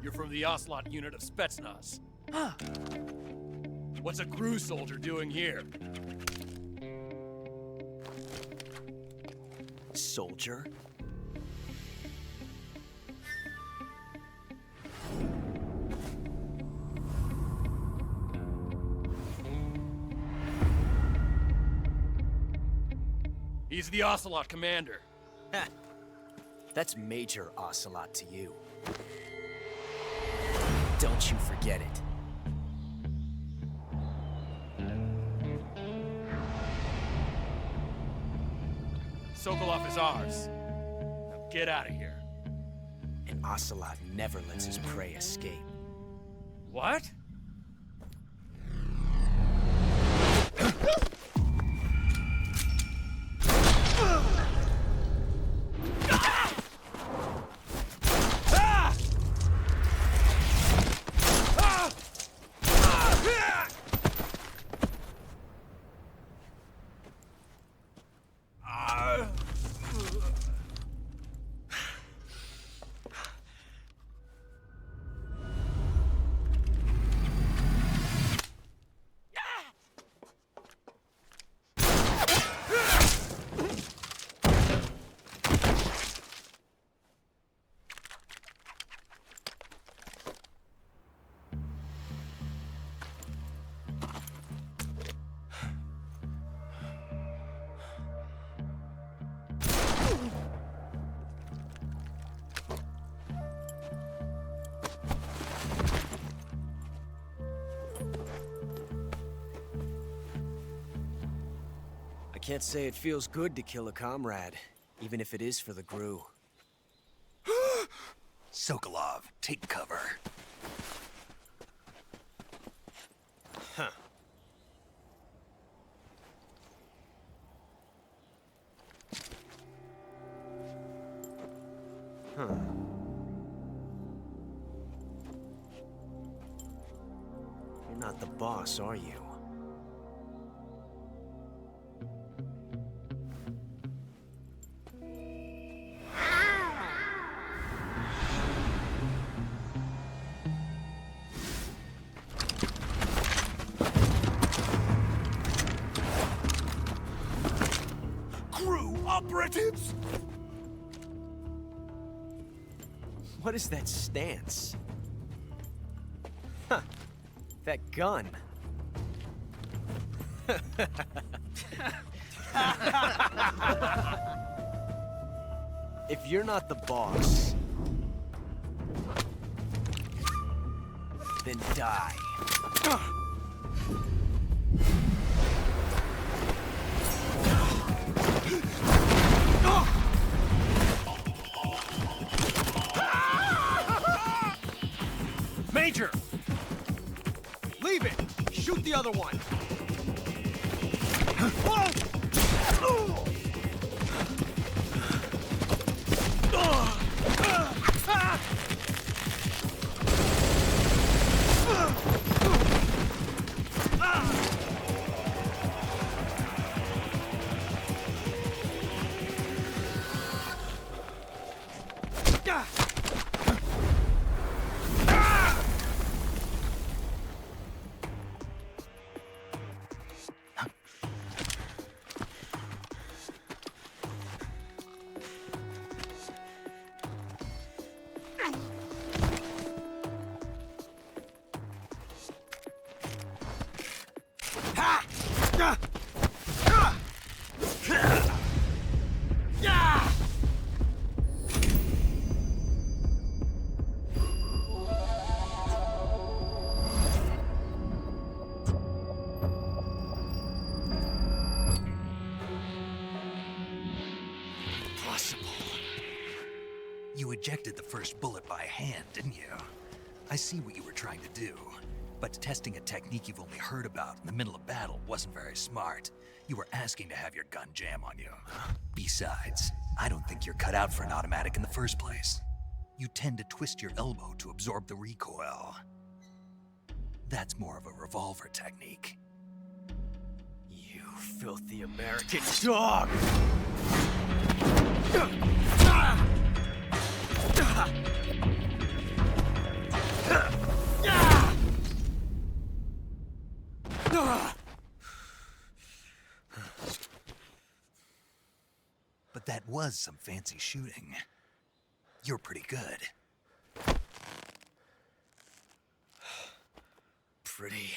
You're from the Ocelot unit of Spetsnaz. Huh. What's a crew soldier doing here? Soldier? He's the Ocelot commander. That's Major Ocelot to you. Don't you forget it. Sokolov is ours. Now get out of here. And Ocelot never lets his prey escape. What? I can't say it feels good to kill a comrade, even if it is for the GRU. Sokolov, take cover. Huh. Huh. You're not the boss, are you? Operatives? What is that stance? Huh. That gun. If you're not the boss, then die. Major! Leave it! Shoot the other one! ejected the first bullet by hand, didn't you? I see what you were trying to do. But testing a technique you've only heard about in the middle of battle wasn't very smart. You were asking to have your gun jam on you. Besides, I don't think you're cut out for an automatic in the first place. You tend to twist your elbow to absorb the recoil. That's more of a revolver technique. You filthy American dog! But that was some fancy shooting. You're pretty good. Pretty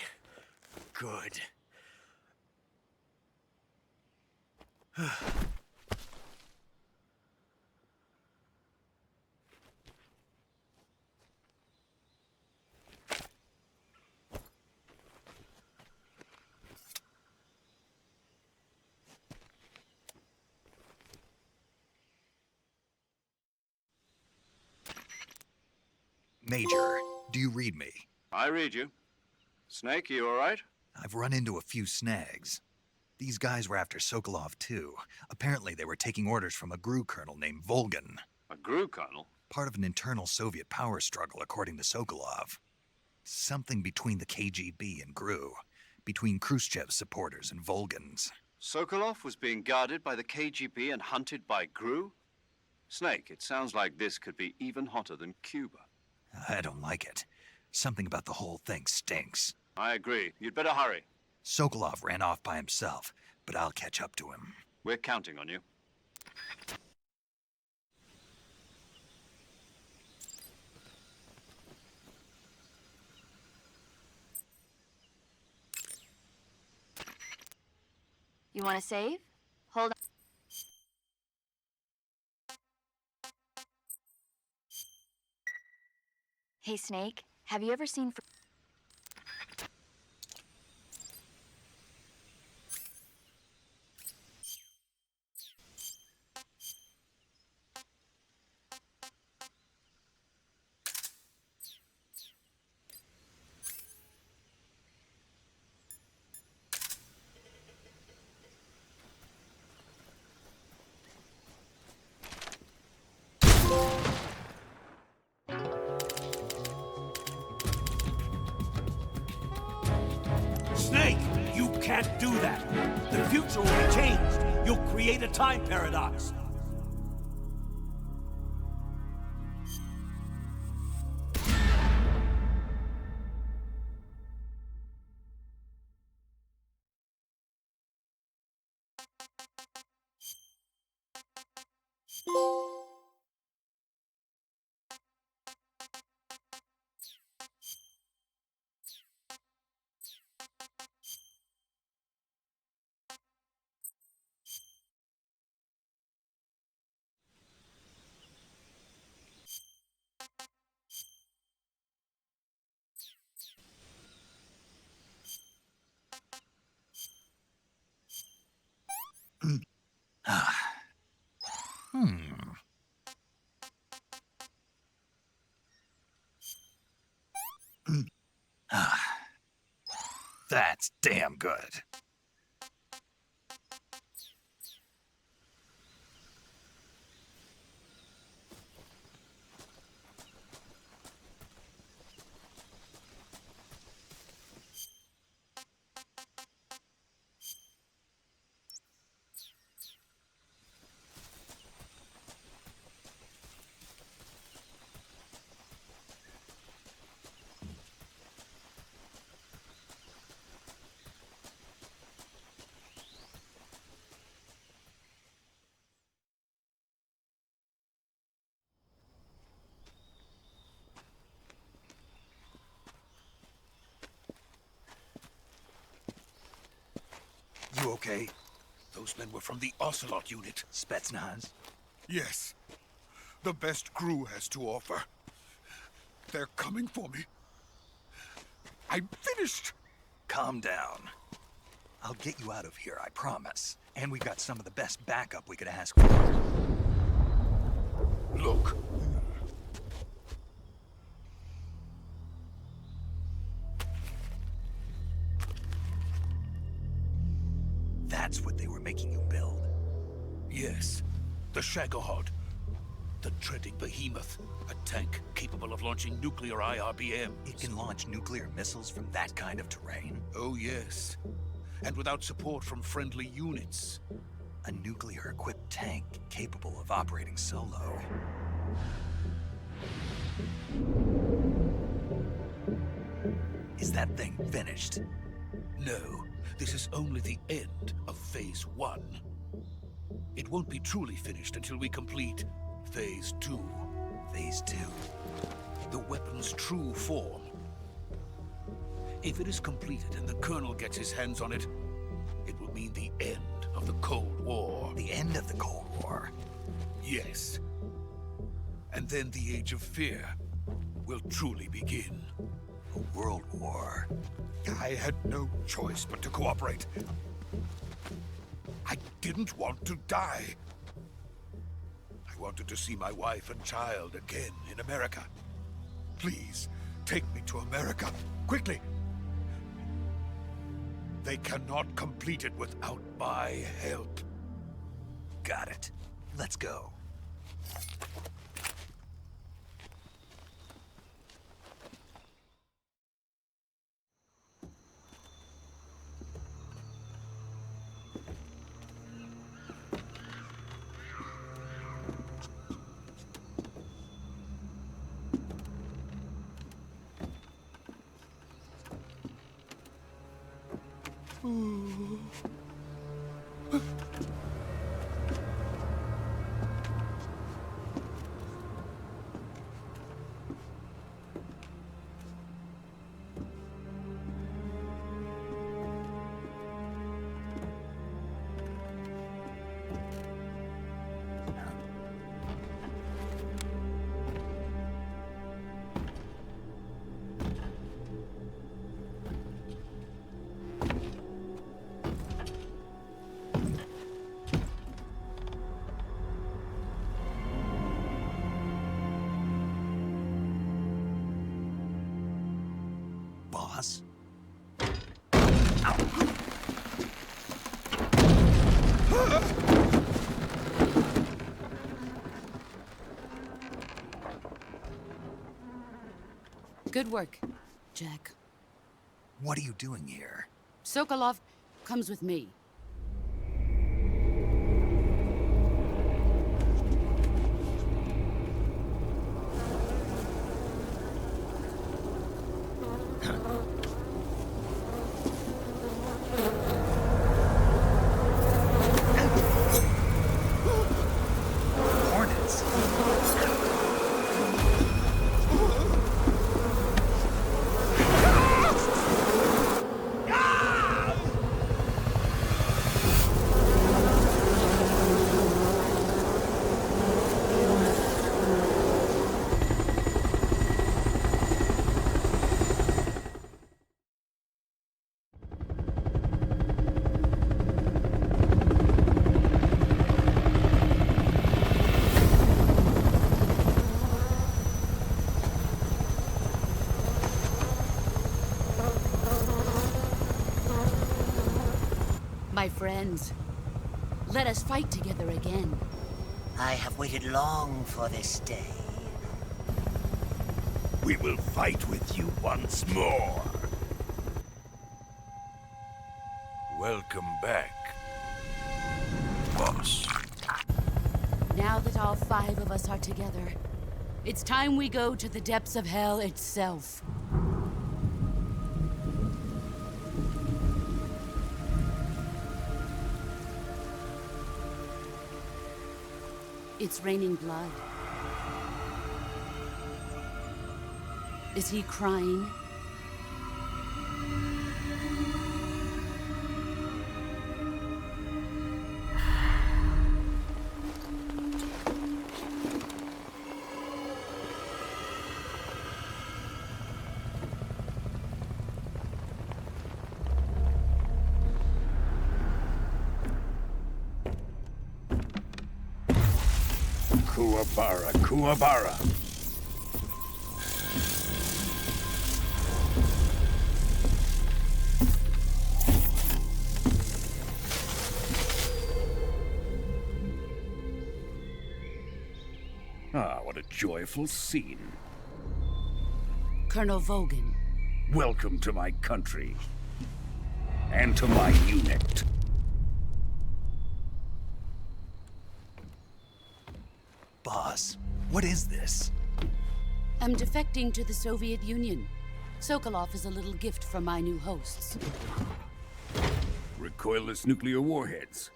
good. Major, do you read me? I read you. Snake, you all right? I've run into a few snags. These guys were after Sokolov too. Apparently they were taking orders from a GRU colonel named Volgan. A GRU colonel? Part of an internal Soviet power struggle, according to Sokolov. Something between the KGB and GRU. Between Khrushchev's supporters and Volgan's. Sokolov was being guarded by the KGB and hunted by GRU? Snake, it sounds like this could be even hotter than Cuba. I don't like it. Something about the whole thing stinks. I agree. You'd better hurry. Sokolov ran off by himself, but I'll catch up to him. We're counting on you. You want to save? Hold on. Hey, Snake, have you ever seen... Snake, you can't do that. The future will be changed. You'll create a time paradox. That's damn good. You okay? Those men were from the Ocelot unit. Spetsnaz? Yes. The best GRU has to offer. They're coming for me. I'm finished. Calm down. I'll get you out of here, I promise. And we've got some of the best backup we could ask for. Look, That's what they were making you build. Yes, the Shagohod. The dreading behemoth. A tank capable of launching nuclear IRBMs. It can launch nuclear missiles from that kind of terrain? Oh yes. And without support from friendly units. A nuclear-equipped tank capable of operating solo. Is that thing finished? No, this is only the end of Phase 1. It won't be truly finished until we complete Phase 2. Phase 2? The weapon's true form. If it is completed and the Colonel gets his hands on it, it will mean the end of the Cold War. The end of the Cold War? Yes. And then the Age of Fear will truly begin. A world war. I had no choice but to cooperate. I didn't want to die. I wanted to see my wife and child again in America. Please, take me to America, quickly. They cannot complete it without my help. Got it. Let's go. Boss? Good work, Jack. What are you doing here? Sokolov comes with me. Hornets. My friends, let us fight together again. I have waited long for this day. We will fight with you once more. Welcome back, boss. Now that all 5 of us are together, it's time we go to the depths of hell itself. It's raining blood. Is he crying? Kuwabara, Kuwabara. Ah, what a joyful scene. Colonel Vogan. Welcome to my country. And to my unit. Boss, what is this? I'm defecting to the Soviet Union. Sokolov is a little gift from my new hosts. Recoilless nuclear warheads.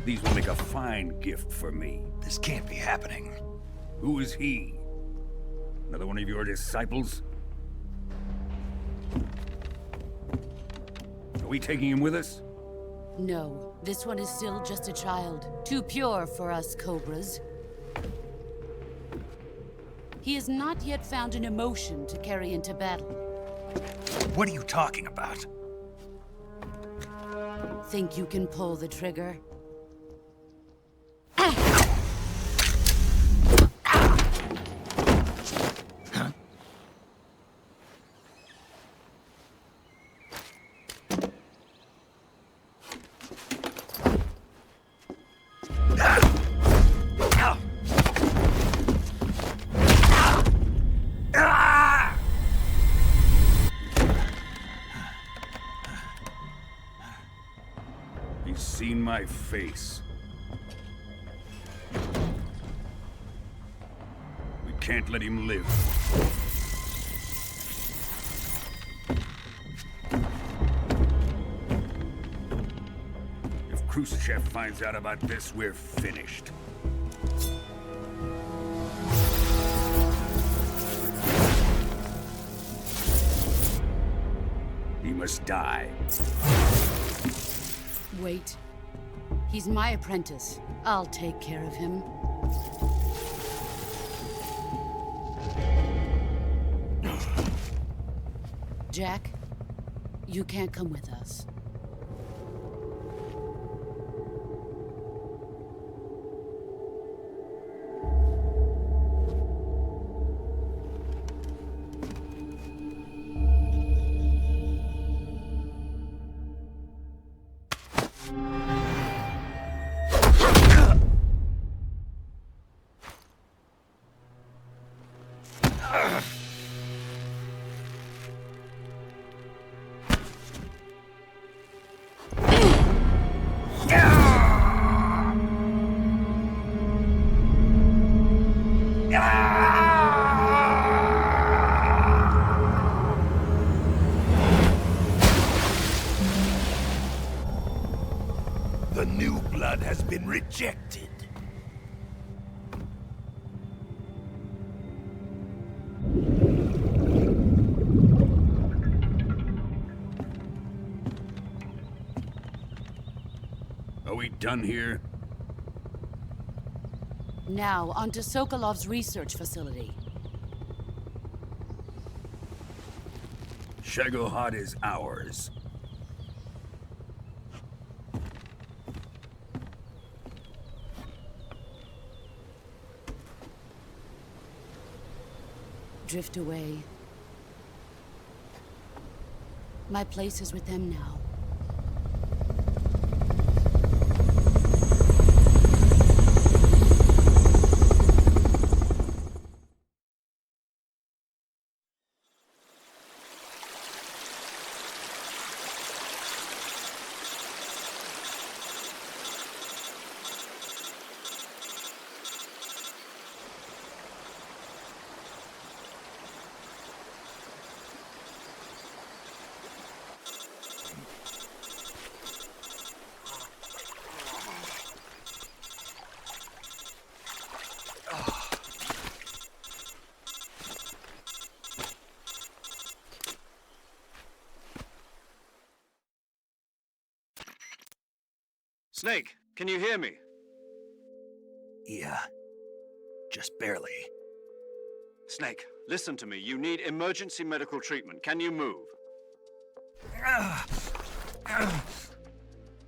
These will make a fine gift for me. This can't be happening. Who is he? Another one of your disciples? Are we taking him with us? No, this one is still just a child. Too pure for us Cobras. He has not yet found an emotion to carry into battle. What are you talking about? Think you can pull the trigger? He's seen my face. We can't let him live. If Khrushchev finds out about this, we're finished. He must die. Wait. He's my apprentice. I'll take care of him. Jack, you can't come with us. The new blood has been rejected. Are we done here? Now, onto Sokolov's research facility. Shagohod is ours. Drift away. My place is with them now. Snake, can you hear me? Yeah. Just barely. Snake, listen to me. You need emergency medical treatment. Can you move?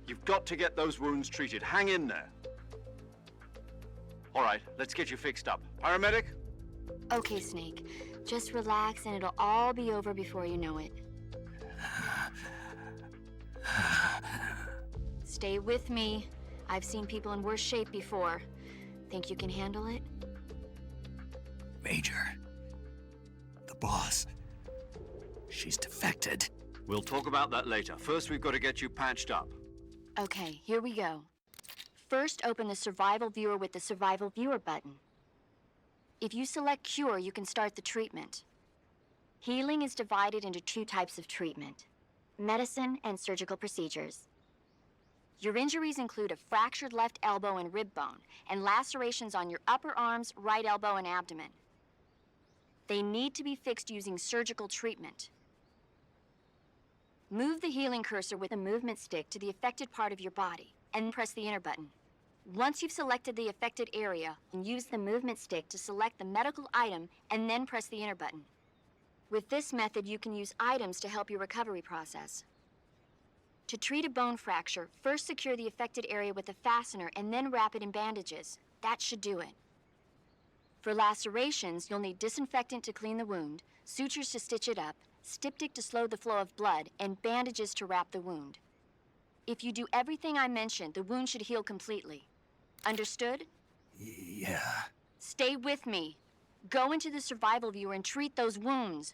You've got to get those wounds treated. Hang in there. All right, let's get you fixed up. Paramedic? Okay, Snake. Just relax and it'll all be over before you know it. Stay with me. I've seen people in worse shape before. Think you can handle it? Major. The boss. She's defected. We'll talk about that later. First, we've got to get you patched up. Okay, here we go. First, open the Survival Viewer with the Survival Viewer button. If you select Cure, you can start the treatment. Healing is divided into 2 types of treatment: medicine and surgical procedures. Your injuries include a fractured left elbow and rib bone, and lacerations on your upper arms, right elbow, and abdomen. They need to be fixed using surgical treatment. Move the healing cursor with a movement stick to the affected part of your body, and press the enter button. Once you've selected the affected area, use the movement stick to select the medical item, and then press the enter button. With this method, you can use items to help your recovery process. To treat a bone fracture, first secure the affected area with a fastener and then wrap it in bandages. That should do it. For lacerations, you'll need disinfectant to clean the wound, sutures to stitch it up, styptic to slow the flow of blood, and bandages to wrap the wound. If you do everything I mentioned, the wound should heal completely. Understood? Yeah. Stay with me. Go into the Survival Viewer and treat those wounds.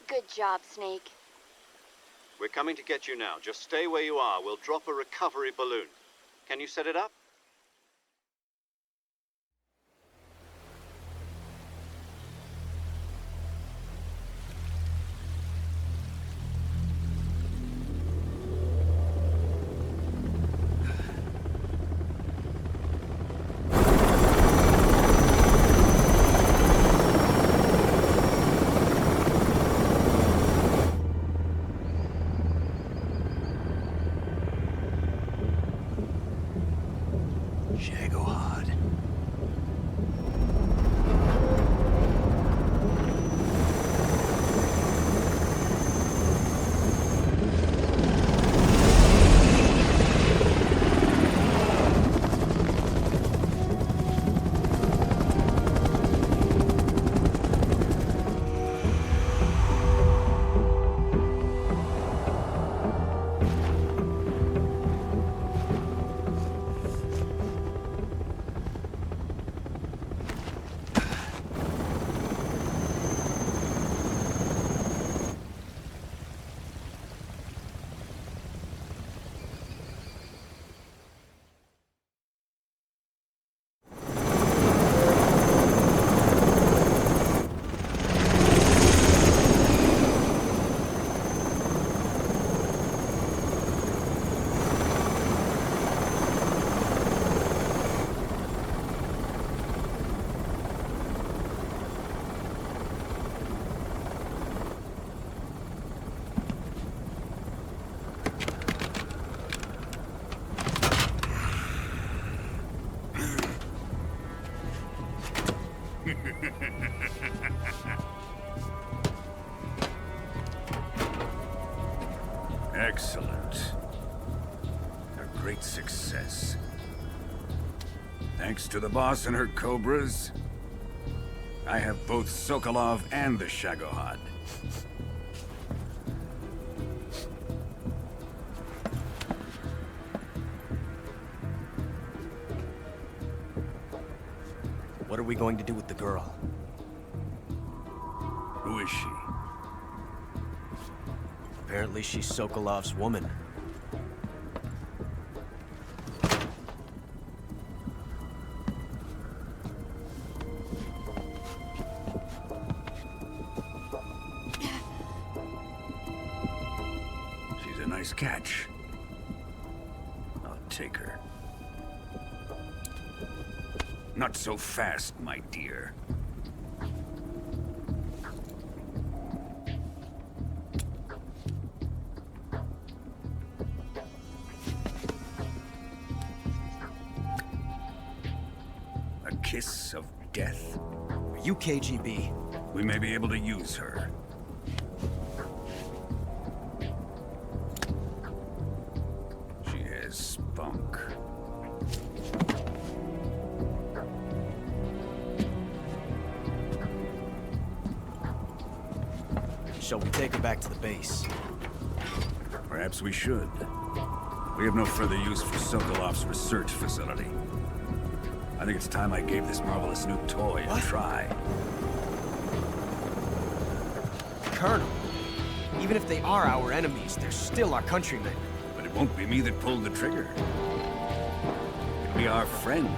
Good job, Snake. We're coming to get you now. Just stay where you are. We'll drop a recovery balloon. Can you set it up? Excellent. A great success. Thanks to the boss and her cobras, I have both Sokolov and the Shagohod. What are we going to do with the girl? Who is she? Apparently she's Sokolov's woman. She's a nice catch. I'll take her. Not so fast, my dear. A kiss of death? Are you KGB? We may be able to use her. She has spunk. Shall we take her back to the base? Perhaps we should. We have no further use for Sokolov's research facility. I think it's time I gave this marvelous new toy a try. Colonel, even if they are our enemies, they're still our countrymen. But it won't be me that pulled the trigger. It'll be our friend,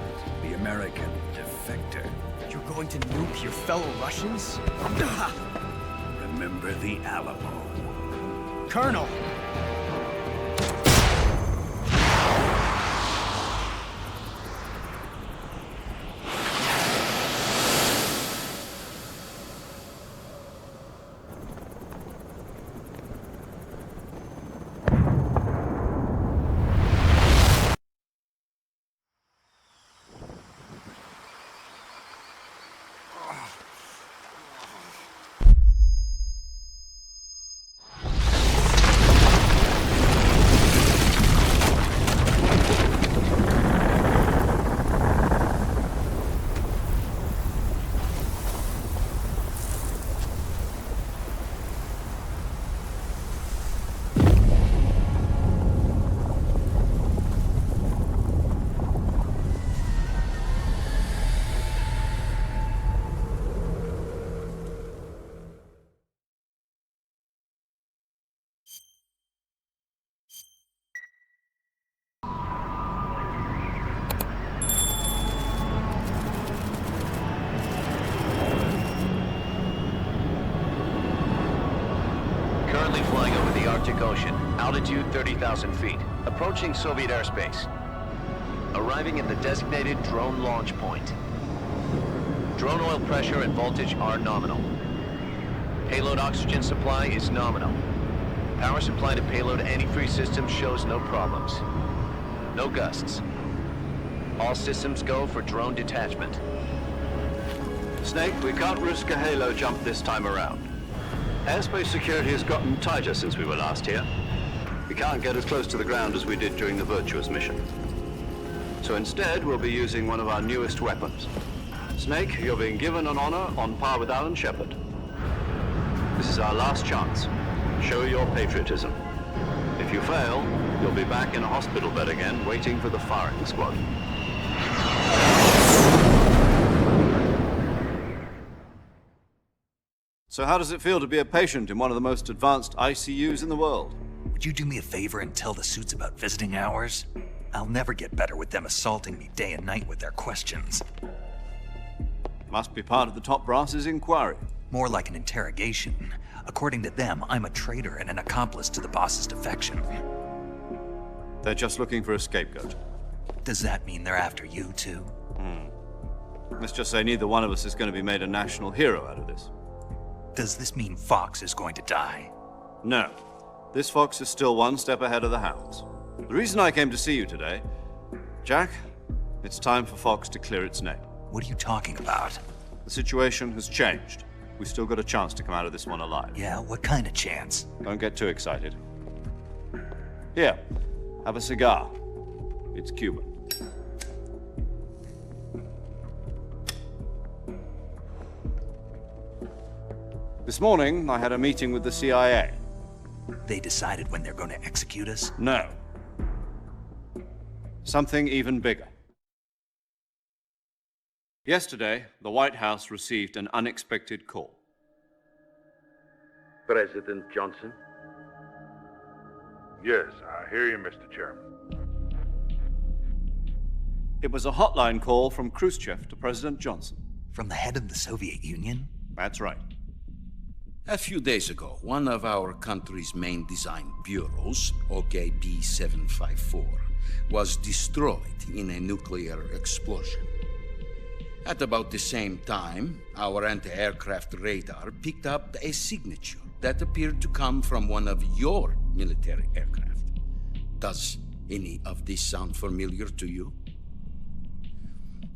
the American defector. You're going to nuke your fellow Russians? Remember the Alamo. Colonel! Currently flying over the Arctic Ocean, altitude 30,000 feet, approaching Soviet airspace. Arriving at the designated drone launch point. Drone oil pressure and voltage are nominal. Payload oxygen supply is nominal. Power supply to payload antifreeze system shows no problems. No gusts. All systems go for drone detachment. Snake, we can't risk a halo jump this time around. Airspace security has gotten tighter since we were last here. We can't get as close to the ground as we did during the Virtuous mission. So instead, we'll be using one of our newest weapons. Snake, you're being given an honor on par with Alan Shepard. This is our last chance. Show your patriotism. If you fail, you'll be back in a hospital bed again, waiting for the firing squad. So how does it feel to be a patient in one of the most advanced ICUs in the world? Would you do me a favor and tell the suits about visiting hours? I'll never get better with them assaulting me day and night with their questions. Must be part of the top brass's inquiry. More like an interrogation. According to them, I'm a traitor and an accomplice to the boss's defection. They're just looking for a scapegoat. Does that mean they're after you, too? Let's just say neither one of us is going to be made a national hero out of this. Does this mean Fox is going to die? No. This Fox is still one step ahead of the hounds. The reason I came to see you today, Jack, it's time for Fox to clear its name. What are you talking about? The situation has changed. We've still got a chance to come out of this one alive. Yeah, what kind of chance? Don't get too excited. Here, have a cigar. It's Cuban. This morning, I had a meeting with the CIA. They decided when they're going to execute us? No. Something even bigger. Yesterday, the White House received an unexpected call. President Johnson? Yes, I hear you, Mr. Chairman. It was a hotline call from Khrushchev to President Johnson. From the head of the Soviet Union? That's right. A few days ago, one of our country's main design bureaus, OKB-754, was destroyed in a nuclear explosion. At about the same time, our anti-aircraft radar picked up a signature that appeared to come from one of your military aircraft. Does any of this sound familiar to you?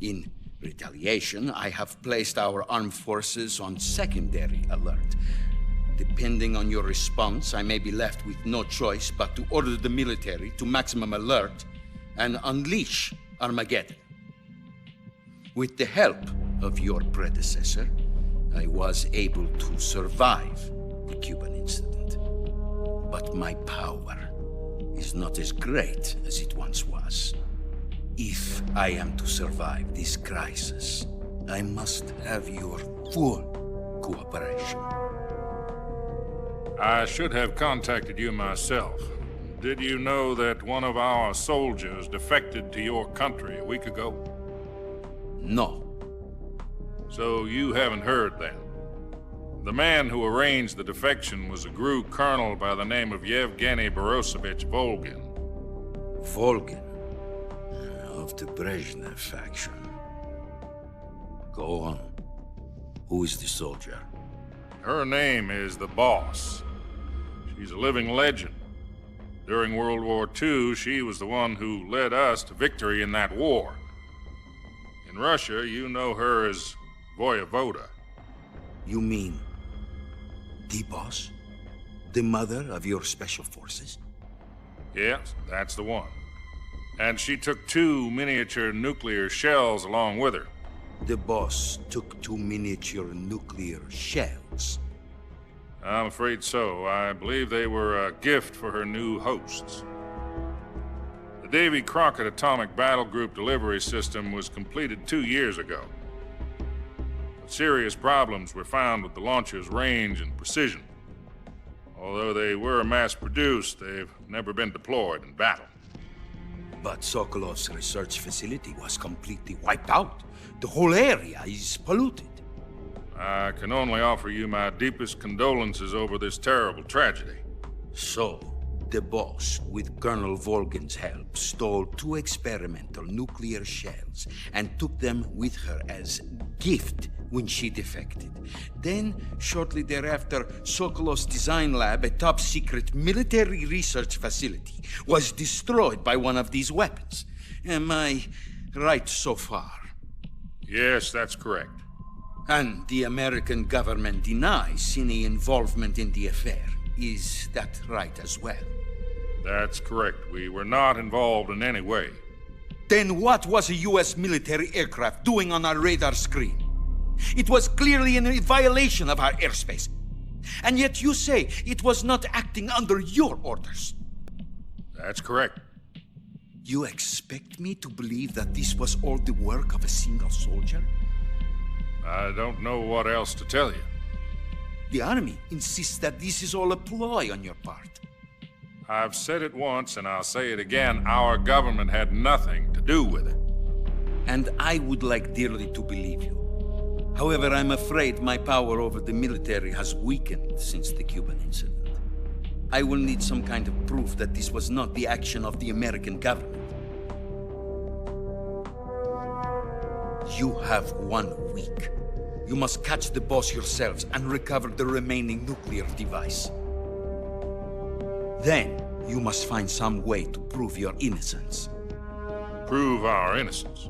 In retaliation, I have placed our armed forces on secondary alert. Depending on your response, I may be left with no choice but to order the military to maximum alert and unleash Armageddon. With the help of your predecessor, I was able to survive the Cuban incident. But my power is not as great as it once was. If I am to survive this crisis, I must have your full cooperation. I should have contacted you myself. Did you know that one of our soldiers defected to your country a week ago? No. So you haven't heard then? The man who arranged the defection was a GRU colonel by the name of Yevgeny Borisovich Volgin. Volgin? Of the Brezhnev faction. Go on. Who is the soldier? Her name is the Boss. She's a living legend. During World War II, she was the one who led us to victory in that war. In Russia, you know her as Voyevoda. You mean the Boss? The mother of your special forces? Yes, that's the one. And she took 2 miniature nuclear shells along with her. The Boss took 2 miniature nuclear shells? I'm afraid so. I believe they were a gift for her new hosts. The Davy Crockett Atomic Battle Group delivery system was completed 2 years ago. But serious problems were found with the launcher's range and precision. Although they were mass-produced, they've never been deployed in battle. But Sokolov's research facility was completely wiped out. The whole area is polluted. I can only offer you my deepest condolences over this terrible tragedy. So, the Boss, with Colonel Volgin's help, stole 2 experimental nuclear shells and took them with her as gift when she defected. Then, shortly thereafter, Sokolov's design lab, a top-secret military research facility, was destroyed by one of these weapons. Am I right so far? Yes, that's correct. And the American government denies any involvement in the affair. Is that right as well? That's correct. We were not involved in any way. Then what was a U.S. military aircraft doing on our radar screen? It was clearly in violation of our airspace. And yet you say it was not acting under your orders. That's correct. You expect me to believe that this was all the work of a single soldier? I don't know what else to tell you. The Army insists that this is all a ploy on your part. I've said it once, and I'll say it again. Our government had nothing to do with it. And I would like dearly to believe you. However, I'm afraid my power over the military has weakened since the Cuban incident. I will need some kind of proof that this was not the action of the American government. You have 1 week. You must catch the Boss yourselves and recover the remaining nuclear device. Then, you must find some way to prove your innocence. Prove our innocence?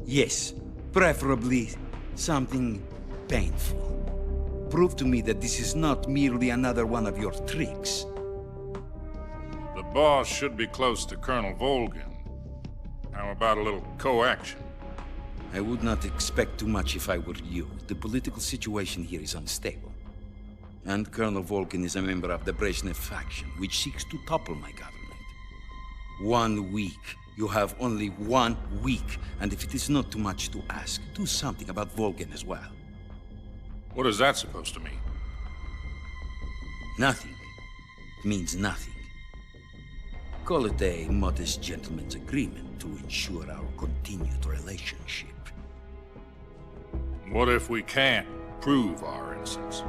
Yes, preferably Something painful. Prove to me that this is not merely another one of your tricks. The boss should be close to Colonel Volgin. How about a little co-action? I would not expect too much if I were you. The political situation here is unstable. And Colonel Volgin is a member of the Brezhnev faction, which seeks to topple my government. 1 week. You have only 1 week. And if it is not too much to ask, do something about Volgin as well. What is that supposed to mean? Nothing. It means nothing. Call it a modest gentleman's agreement to ensure our continued relationship. What if we can't prove our innocence?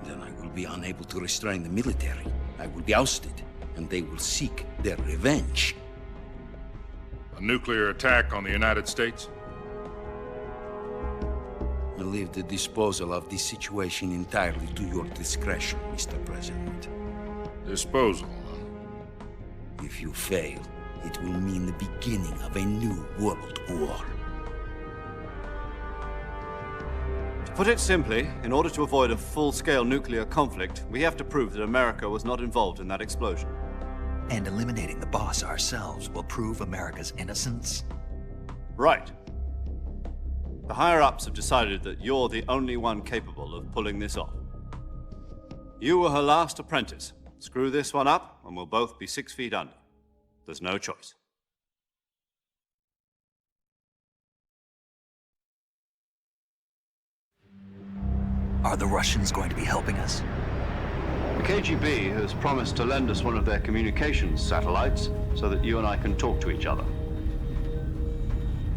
Then I will be unable to restrain the military. I will be ousted, and they will seek their revenge. A nuclear attack on the United States? I leave the disposal of this situation entirely to your discretion, Mr. President. Disposal? If you fail, it will mean the beginning of a new world war. To put it simply, in order to avoid a full-scale nuclear conflict, we have to prove that America was not involved in that explosion. And eliminating the boss ourselves will prove America's innocence? Right. The higher-ups have decided that you're the only one capable of pulling this off. You were her last apprentice. Screw this one up, and we'll both be 6 feet under. There's no choice. Are the Russians going to be helping us? The KGB has promised to lend us one of their communications satellites so that you and I can talk to each other.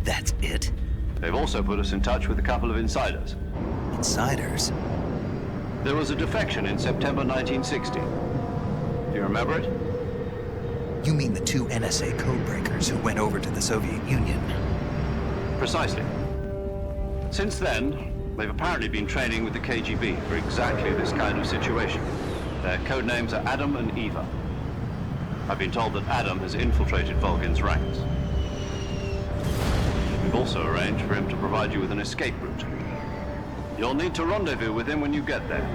That's it? They've also put us in touch with a couple of insiders. Insiders? There was a defection in September 1960. Do you remember it? You mean the 2 NSA codebreakers who went over to the Soviet Union? Precisely. Since then, they've apparently been training with the KGB for exactly this kind of situation. Their code names are Adam and Eva. I've been told that Adam has infiltrated Volgin's ranks. We've also arranged for him to provide you with an escape route. You'll need to rendezvous with him when you get there.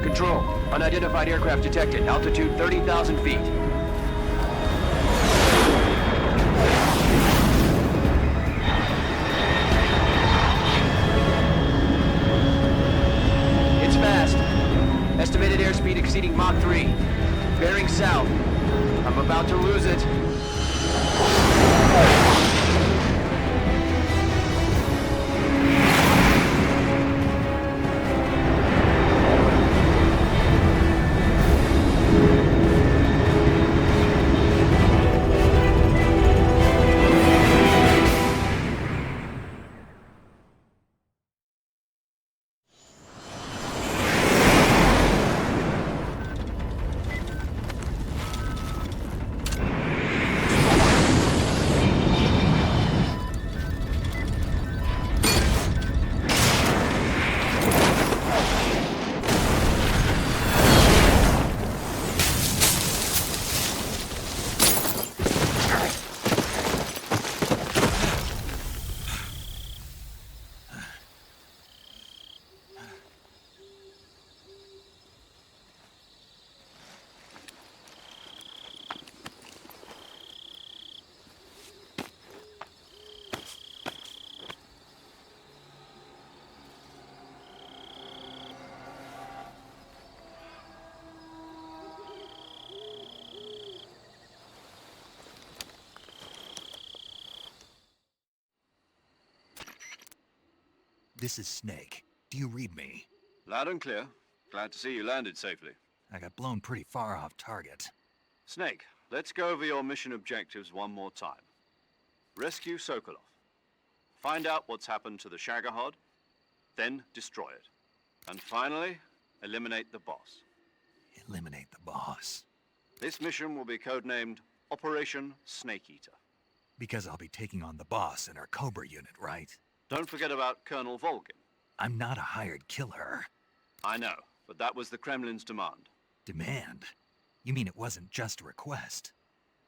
Control, unidentified aircraft detected. Altitude 30,000 feet. It's fast. Estimated airspeed exceeding Mach 3. Bearing south. I'm about to lose it. This is Snake. Do you read me? Loud and clear. Glad to see you landed safely. I got blown pretty far off target. Snake, let's go over your mission objectives one more time. Rescue Sokolov. Find out what's happened to the Shagohod, then destroy it. And finally, eliminate the boss. Eliminate the boss. This mission will be codenamed Operation Snake Eater. Because I'll be taking on the boss in our Cobra unit, right? Don't forget about Colonel Volgin. I'm not a hired killer. I know, but that was the Kremlin's demand. Demand? You mean it wasn't just a request?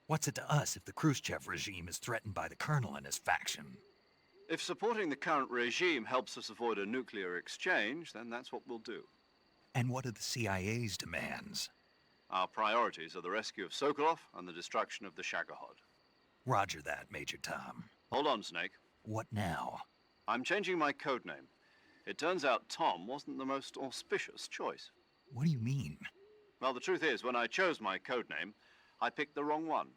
What's it to us if the Khrushchev regime is threatened by the Colonel and his faction? If supporting the current regime helps us avoid a nuclear exchange, then that's what we'll do. And what are the CIA's demands? Our priorities are the rescue of Sokolov and the destruction of the Shagohod. Roger that, Major Tom. Hold on, Snake. What now? I'm changing my codename. It turns out Tom wasn't the most auspicious choice. What do you mean? Well, the truth is, when I chose my codename, I picked the wrong one.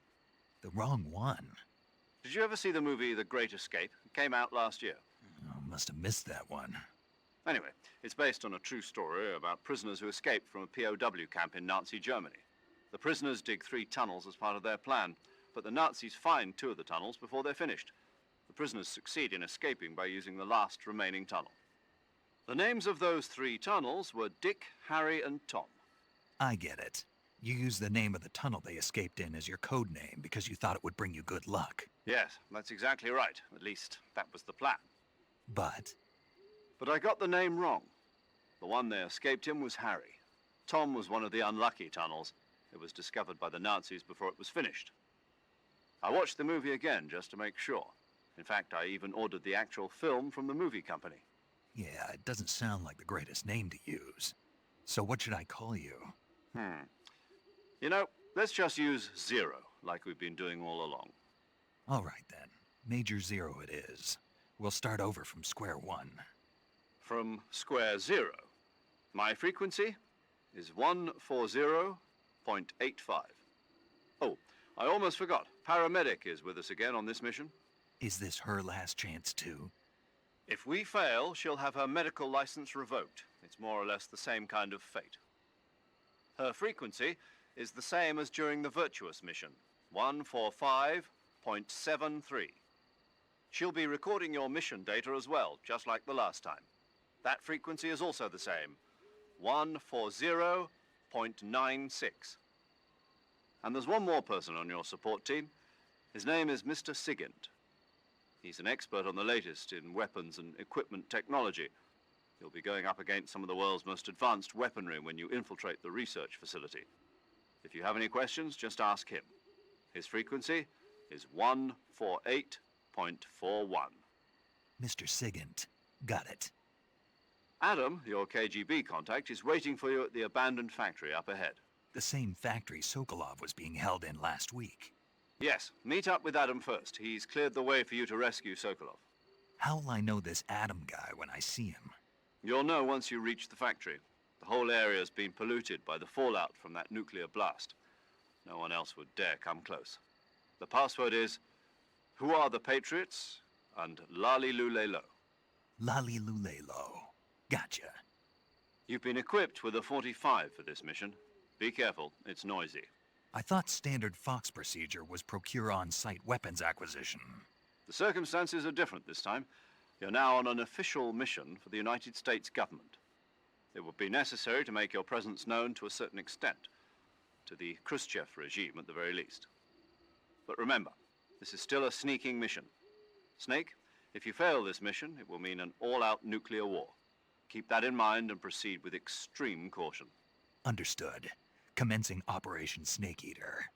The wrong one? Did you ever see the movie The Great Escape? It came out last year. Oh, must have missed that one. Anyway, it's based on a true story about prisoners who escaped from a POW camp in Nazi Germany. The prisoners dig 3 tunnels as part of their plan, but the Nazis find 2 of the tunnels before they're finished. The prisoners succeed in escaping by using the last remaining tunnel. The names of those 3 tunnels were Dick, Harry, and Tom. I get it. You used the name of the tunnel they escaped in as your code name because you thought it would bring you good luck. Yes, that's exactly right. At least, that was the plan. But I got the name wrong. The one they escaped in was Harry. Tom was one of the unlucky tunnels. It was discovered by the Nazis before it was finished. I watched the movie again just to make sure. In fact, I even ordered the actual film from the movie company. yeah, it doesn't sound like the greatest name to use. So what should I call you? You know, let's just use Zero, like we've been doing all along. All right then. Major Zero it is. We'll start over from square one. From square 0. My frequency is 140.85. Oh, I almost forgot. Paramedic is with us again on this mission. Is this her last chance too? If we fail, she'll have her medical license revoked. It's more or less the same kind of fate. Her frequency is the same as during the Virtuous mission, 145.73. She'll be recording your mission data as well, just like the last time. That frequency is also the same, 140.96. And there's one more person on your support team. His name is Mr. Sigint. He's an expert on the latest in weapons and equipment technology. You'll be going up against some of the world's most advanced weaponry when you infiltrate the research facility. If you have any questions, just ask him. His frequency is 148.41. Mr. Sigint. Got it. Adam, your KGB contact, is waiting for you at the abandoned factory up ahead. The same factory Sokolov was being held in last week. Yes, meet up with Adam first. He's cleared the way for you to rescue Sokolov. How will I know this Adam guy when I see him? You'll know once you reach the factory. The whole area's been polluted by the fallout from that nuclear blast. No one else would dare come close. The password is, "Who are the Patriots?" and Lali Lule Lo. Lali Lule Lo. Gotcha. You've been equipped with a 45 for this mission. Be careful, it's noisy. I thought standard Fox procedure was procure on-site weapons acquisition. The circumstances are different this time. You're now on an official mission for the United States government. It would be necessary to make your presence known to a certain extent, to the Khrushchev regime at the very least. But remember, this is still a sneaking mission. Snake, if you fail this mission, it will mean an all-out nuclear war. Keep that in mind and proceed with extreme caution. Understood. Commencing Operation Snake Eater.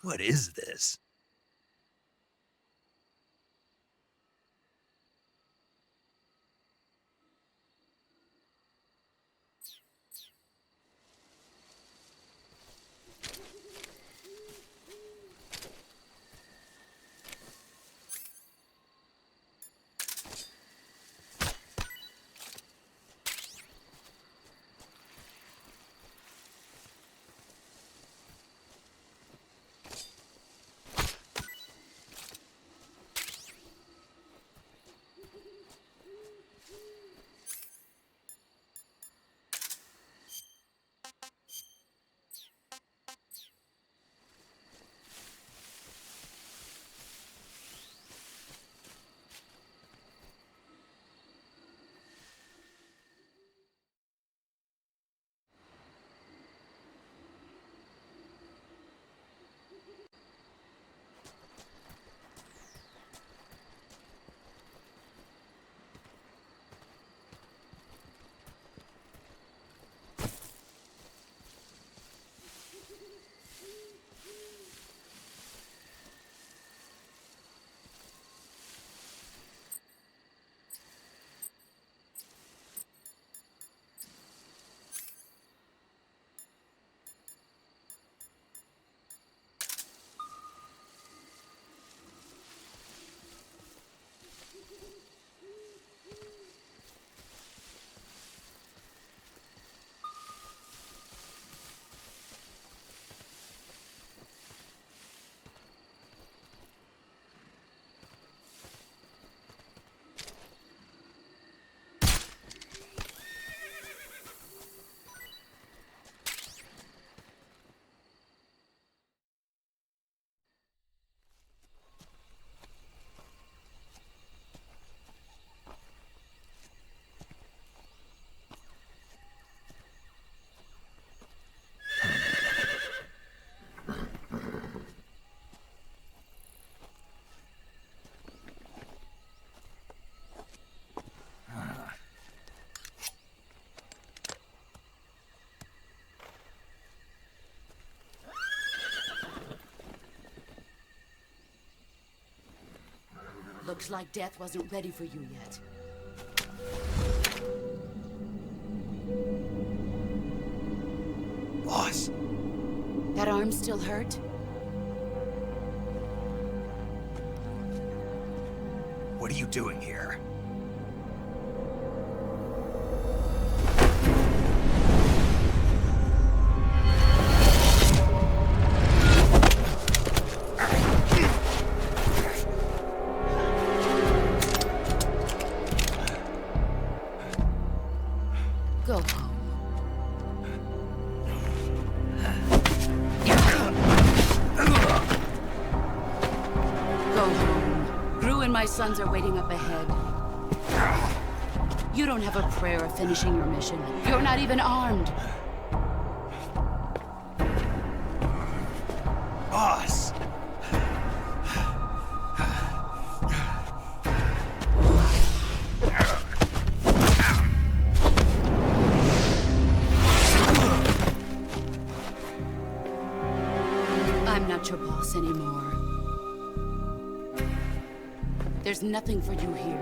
What is this? Looks like death wasn't ready for you yet. Boss. That arm still hurt? What are you doing here? Go home. Go home. Gru and my sons are waiting up ahead. You don't have a prayer of finishing your mission. You're not even armed. Boss! I'm not your boss anymore. There's nothing for you here.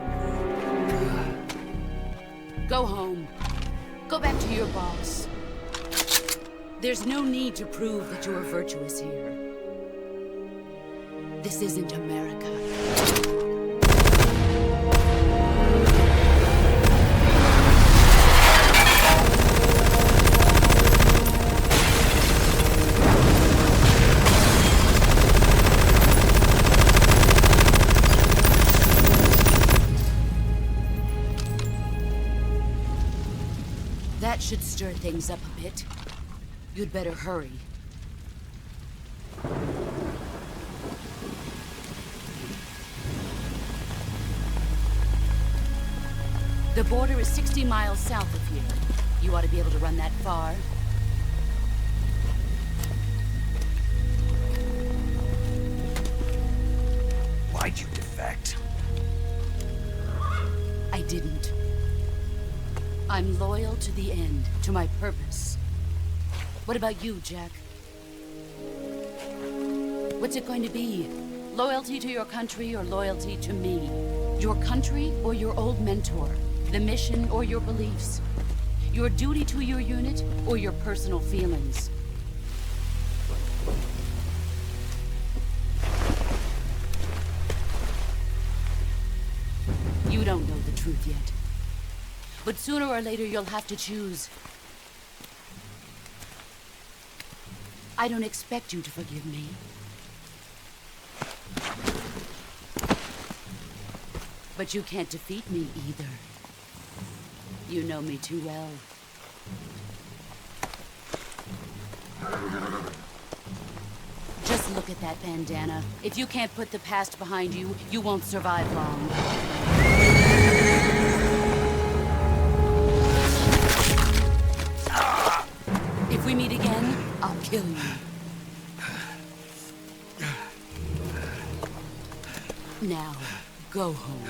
Go home. Go back to your boss. There's no need to prove that you are virtuous here. This isn't America. That should stir things up a bit. You'd better hurry. The border is 60 miles south of here. You ought to be able to run that far. Why'd you defect? I didn't. I'm loyal to the end, to my purpose. What about you, Jack? What's it going to be? Loyalty to your country or loyalty to me? Your country or your old mentor? The mission or your beliefs? Your duty to your unit or your personal feelings? You don't know the truth yet. But sooner or later you'll have to choose. I don't expect you to forgive me. But you can't defeat me either. You know me too well. Just look at that bandana. If you can't put the past behind you, you won't survive long. If we meet again, I'll kill you. Now, go home.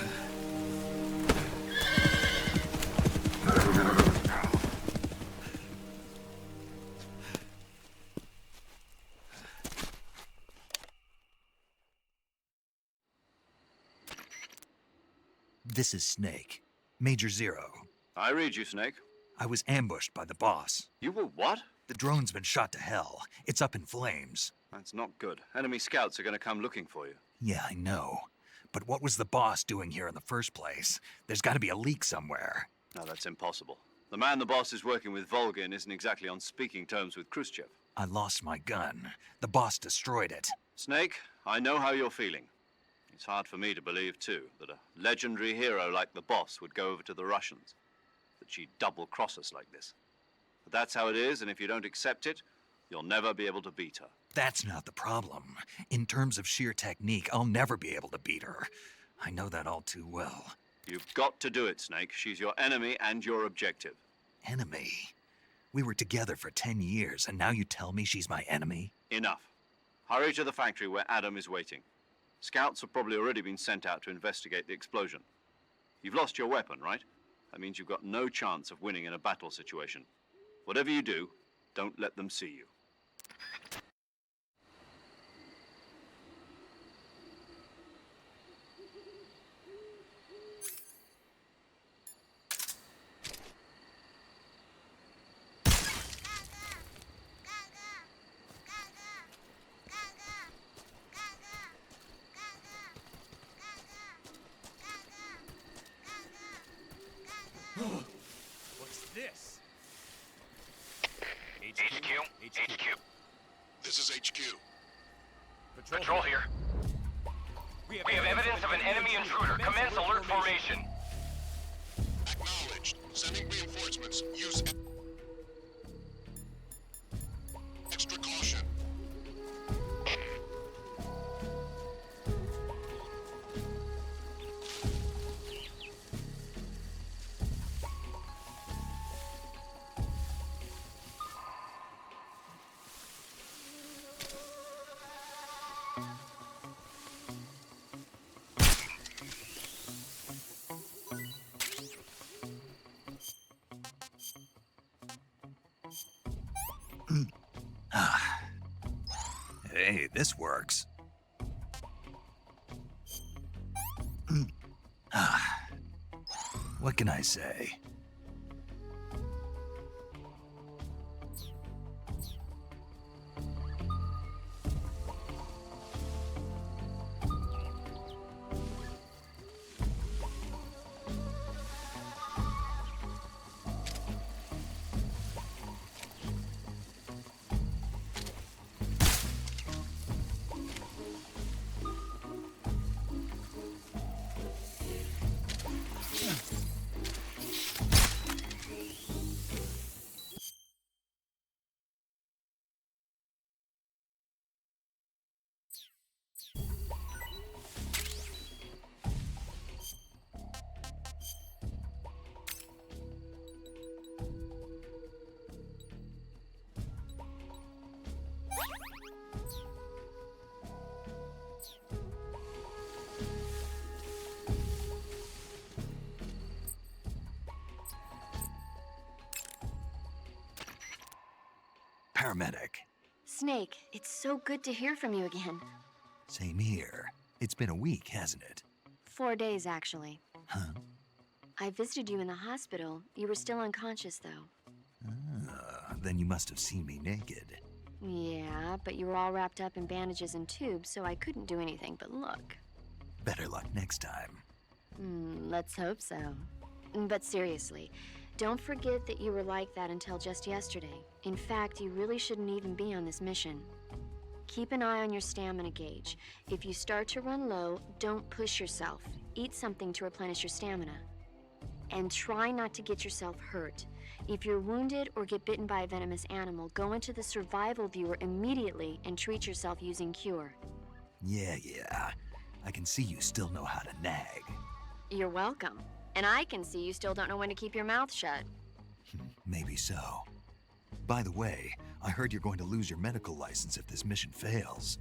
This is Snake. Major Zero. I read you, Snake. I was ambushed by the boss. You were what? The drone's been shot to hell. It's up in flames. That's not good. Enemy scouts are going to come looking for you. Yeah, I know. But what was the boss doing here in the first place? There's got to be a leak somewhere. No, that's impossible. The man the boss is working with, Volgin, isn't exactly on speaking terms with Khrushchev. I lost my gun. The boss destroyed it. Snake, I know how you're feeling. It's hard for me to believe, too, that a legendary hero like the boss would go over to the Russians. That she'd double-cross us like this. But that's how it is, and if you don't accept it, you'll never be able to beat her. That's not the problem. In terms of sheer technique, I'll never be able to beat her. I know that all too well. You've got to do it, Snake. She's your enemy and your objective. Enemy? We were together for 10 years, and now you tell me she's my enemy? Enough. Hurry to the factory where Adam is waiting. Scouts have probably already been sent out to investigate the explosion. You've lost your weapon, right? That means you've got no chance of winning in a battle situation. Whatever you do, don't let them see you. What's this? HQ. This is HQ. Patrol here. We have evidence of an enemy intruder. Commence alert formation. Acknowledged. Sending reinforcements. Use extra caution. Hey, this works. What can I say? Paramedic. Snake, it's so good to hear from you again. Same here. It's been a week, hasn't it? 4 days, actually. Huh? I visited you in the hospital. You were still unconscious, though. Then you must have seen me naked. Yeah, but you were all wrapped up in bandages and tubes, so I couldn't do anything but look. Better luck next time. Let's hope so. But seriously, don't forget that you were like that until just yesterday. In fact, you really shouldn't even be on this mission. Keep an eye on your stamina gauge. If you start to run low, don't push yourself. Eat something to replenish your stamina. And try not to get yourself hurt. If you're wounded or get bitten by a venomous animal, go into the survival viewer immediately and treat yourself using Cure. Yeah. I can see you still know how to nag. You're welcome. And I can see you still don't know when to keep your mouth shut. Maybe so. By the way, I heard you're going to lose your medical license if this mission fails.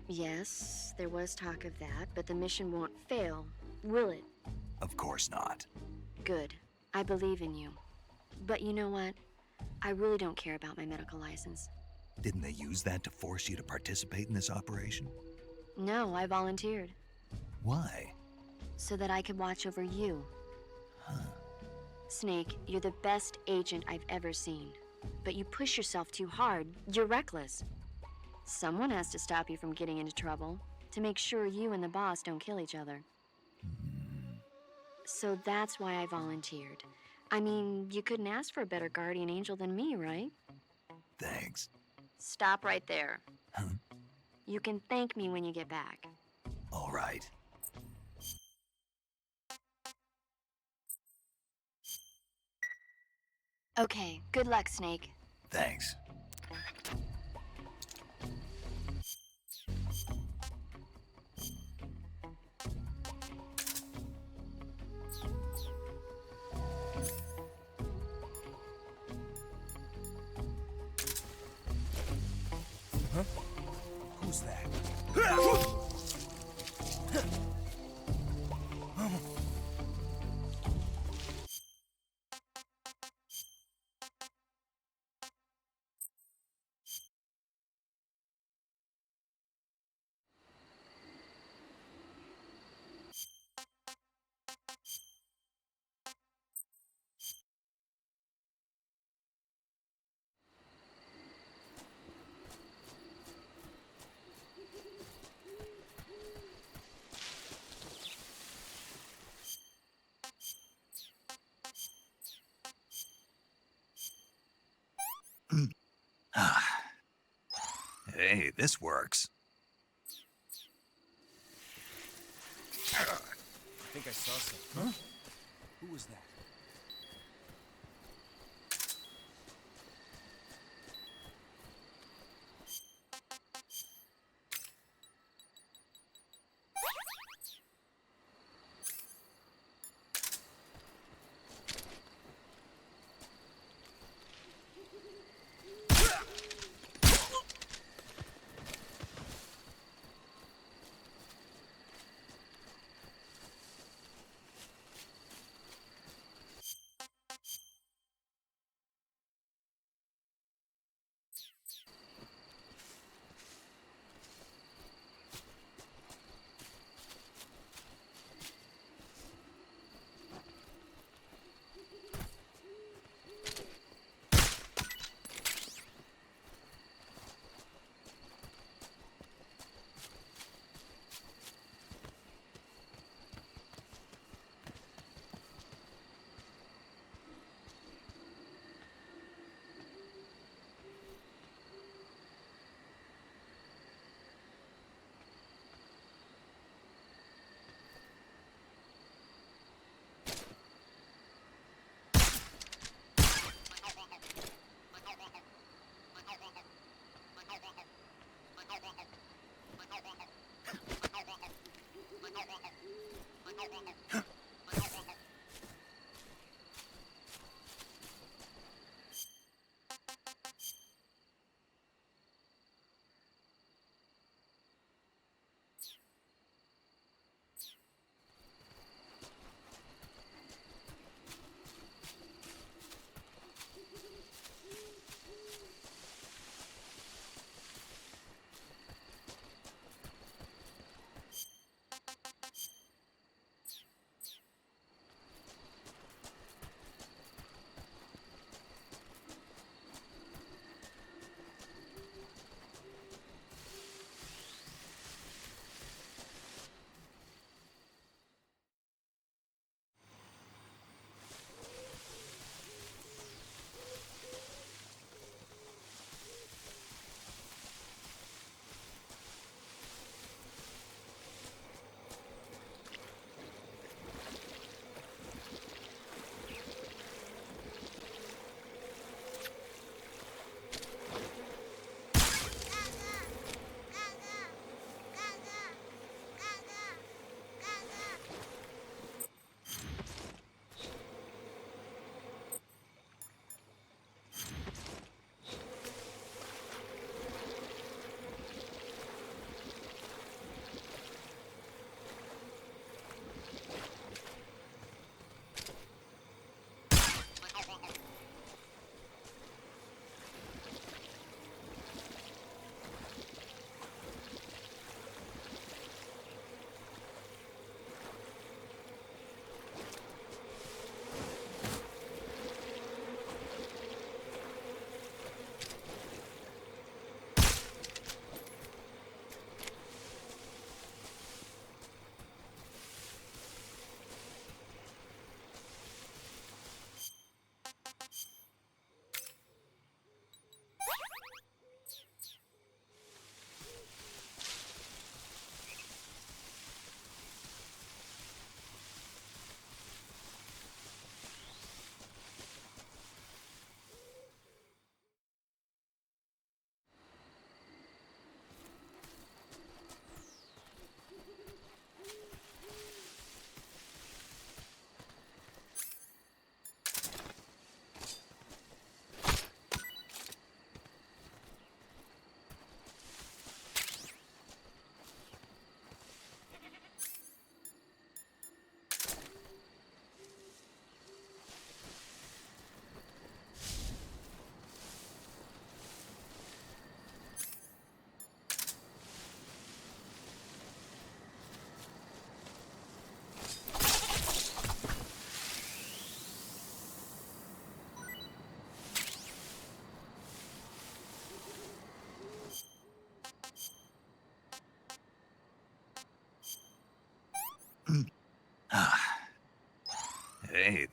Yes, there was talk of that, but the mission won't fail, will it? Of course not. Good. I believe in you. But you know what? I really don't care about my medical license. Didn't they use that to force you to participate in this operation? No, I volunteered. Why? So that I could watch over you. Snake, you're the best agent I've ever seen. But you push yourself too hard. You're reckless. Someone has to stop you from getting into trouble, to make sure you and the boss don't kill each other. So that's why I volunteered. I mean, you couldn't ask for a better guardian angel than me, right? Thanks. Stop right there. You can thank me when you get back. All right. Okay, good luck, Snake. Thanks. Huh? Who's that? Hey, this works. I think I saw something. Huh? Who was that?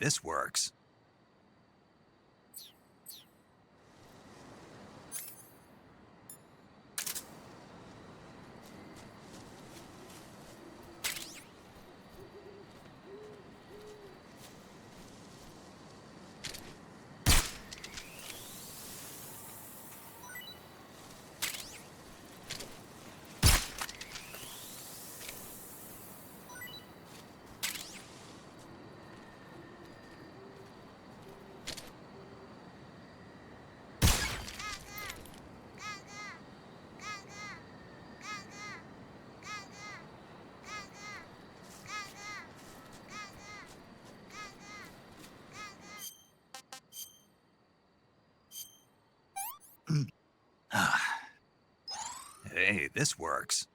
this works. Hey, this works.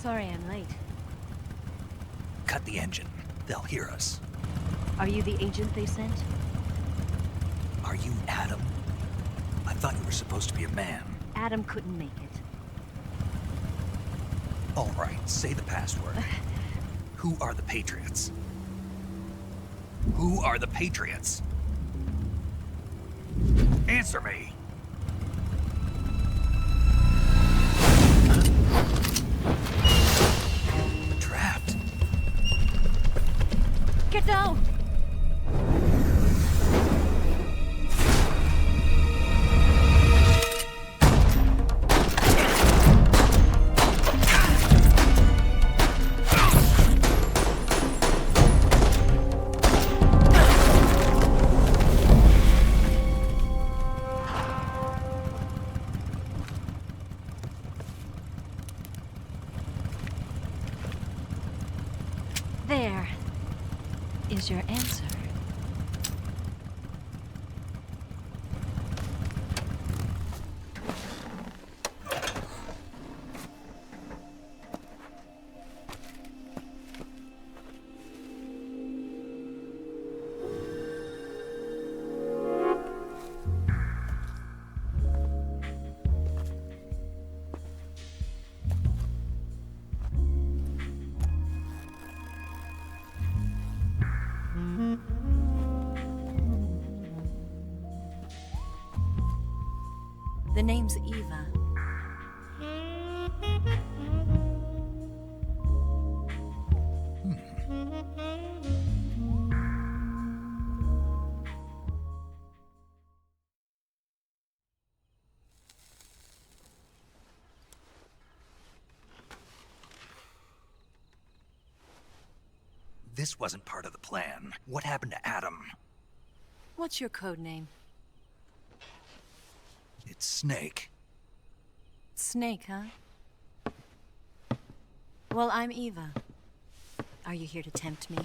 Sorry I'm late. Cut the engine. They'll hear us. Are you the agent they sent? Are you Adam? I thought you were supposed to be a man. Adam couldn't make it. All right, say the password. Who are the Patriots? Who are the Patriots? Answer me! Trapped. Get down! There is your answer. The name's Eva. This wasn't part of the plan. What happened to Adam? What's your code name? It's Snake. Snake, huh? Well, I'm Eva. Are you here to tempt me?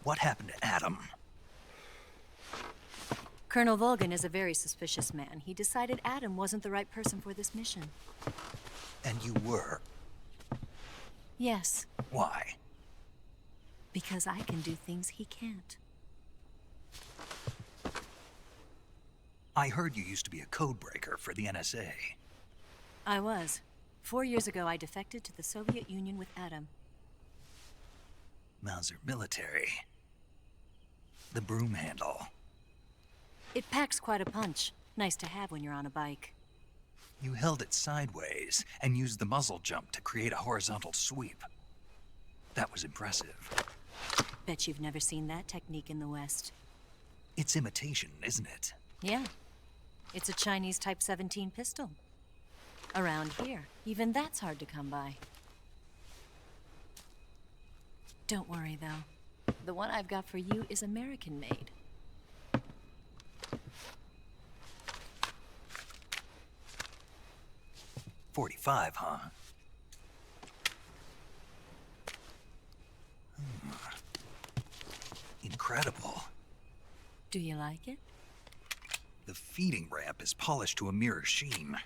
What happened to Adam? Colonel Volgan is a very suspicious man. He decided Adam wasn't the right person for this mission. And you were? Yes. Why? Because I can do things he can't. I heard you used to be a code breaker for the NSA. I was. 4 years ago, I defected to the Soviet Union with Adam. Mauser military. The broom handle. It packs quite a punch. Nice to have when you're on a bike. You held it sideways and used the muzzle jump to create a horizontal sweep. That was impressive. Bet you've never seen that technique in the West. It's imitation, isn't it? Yeah. It's a Chinese Type 17 pistol. Around here, even that's hard to come by. Don't worry, though. The one I've got for you is American-made. .45, huh? Incredible. Do you like it? The feeding ramp is polished to a mirror sheen.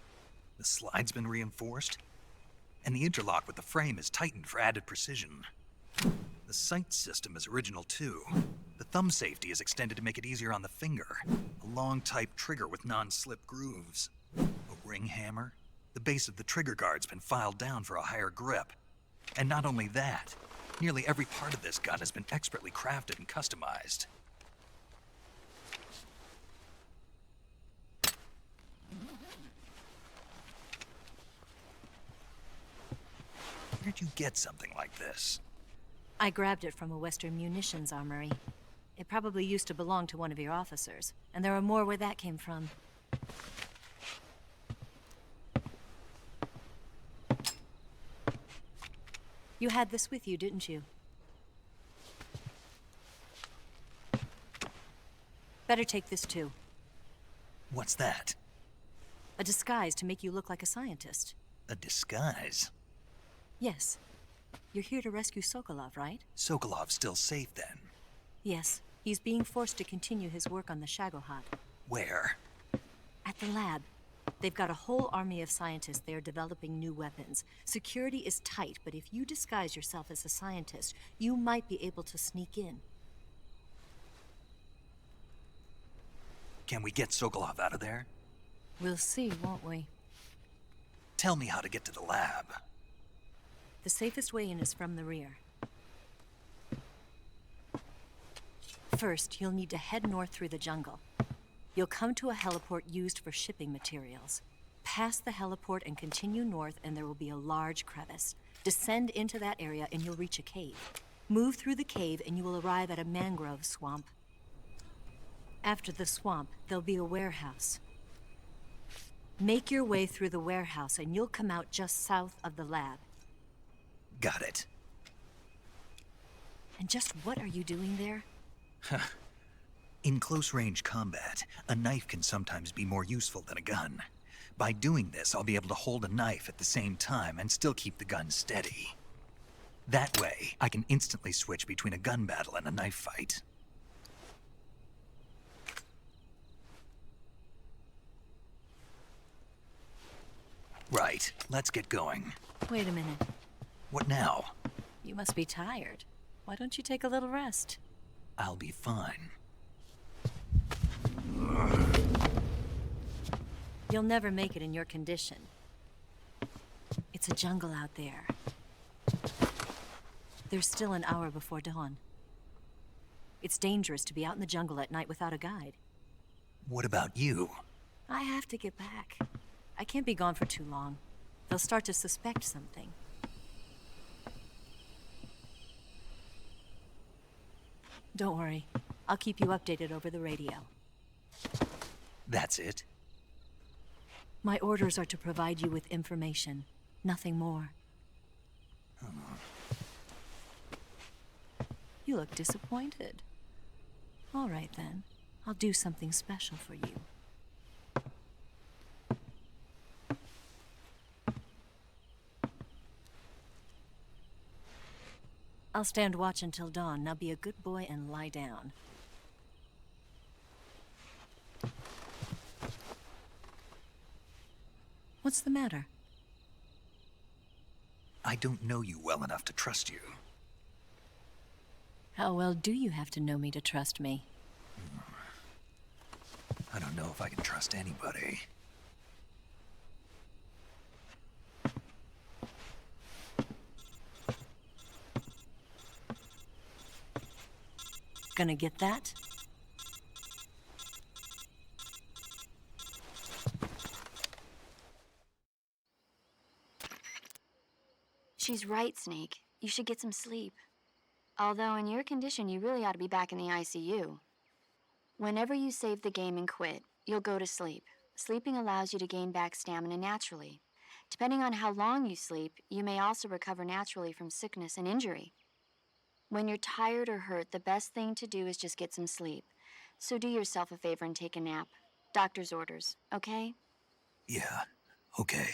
The slide's been reinforced, and the interlock with the frame is tightened for added precision. The sight system is original too. The thumb safety is extended to make it easier on the finger. A long type trigger with non-slip grooves. A ring hammer. The base of the trigger guard's been filed down for a higher grip. And not only that, nearly every part of this gun has been expertly crafted and customized. Where'd you get something like this? I grabbed it from a Western munitions armory. It probably used to belong to one of your officers, and there are more where that came from. You had this with you, didn't you? Better take this too. What's that? A disguise to make you look like a scientist. A disguise? Yes. You're here to rescue Sokolov, right? Sokolov's still safe then? Yes. He's being forced to continue his work on the Shagohod. Where? At the lab. They've got a whole army of scientists there developing new weapons. Security is tight, but if you disguise yourself as a scientist, you might be able to sneak in. Can we get Sokolov out of there? We'll see, won't we? Tell me how to get to the lab. The safest way in is from the rear. First, you'll need to head north through the jungle. You'll come to a heliport used for shipping materials. Pass the heliport and continue north, and there will be a large crevice. Descend into that area and you'll reach a cave. Move through the cave and you will arrive at a mangrove swamp. After the swamp, there'll be a warehouse. Make your way through the warehouse and you'll come out just south of the lab. Got it. And just what are you doing there? In close-range combat, a knife can sometimes be more useful than a gun. By doing this, I'll be able to hold a knife at the same time and still keep the gun steady. That way, I can instantly switch between a gun battle and a knife fight. Right, let's get going. Wait a minute. What now? You must be tired. Why don't you take a little rest? I'll be fine. You'll never make it in your condition. It's a jungle out there. There's still an hour before dawn. It's dangerous to be out in the jungle at night without a guide. What about you? I have to get back. I can't be gone for too long. They'll start to suspect something. Don't worry. I'll keep you updated over the radio. That's it? My orders are to provide you with information. Nothing more. You look disappointed. All right, then. I'll do something special for you. I'll stand watch until dawn. Now be a good boy and lie down. What's the matter? I don't know you well enough to trust you. How well do you have to know me to trust me? I don't know if I can trust anybody. Gonna get that? She's right, Snake. You should get some sleep. Although in your condition, you really ought to be back in the ICU. Whenever you save the game and quit, you'll go to sleep. Sleeping allows you to gain back stamina naturally. Depending on how long you sleep, you may also recover naturally from sickness and injury. When you're tired or hurt, the best thing to do is just get some sleep. So do yourself a favor and take a nap. Doctor's orders, okay? Yeah, okay.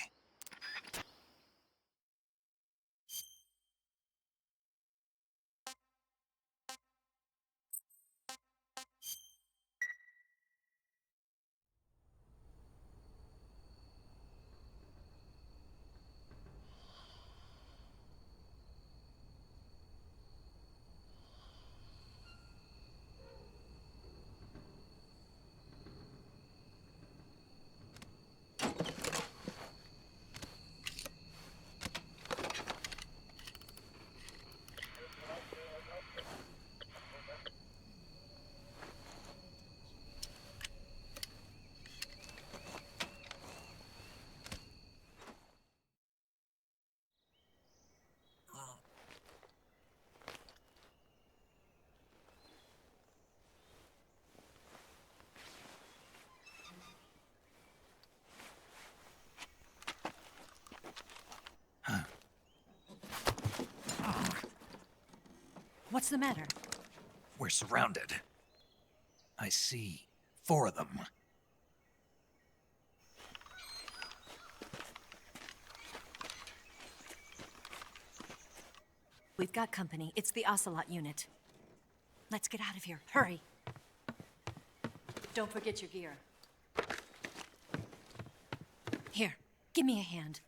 What's the matter? We're surrounded. I see 4 of them. We've got company. It's the Ocelot unit. Let's get out of here. Hurry. Don't forget your gear. Give me a hand.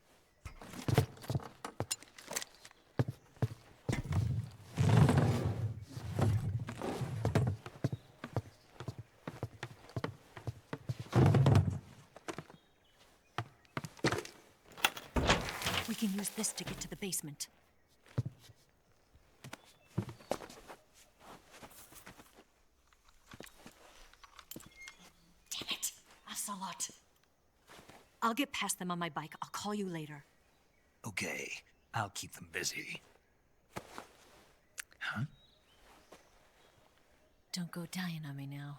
We can use this to get to the basement. Damn it! Ocelot. I'll get past them on my bike. I'll call you later. Okay, I'll keep them busy. Huh? Don't go dying on me now.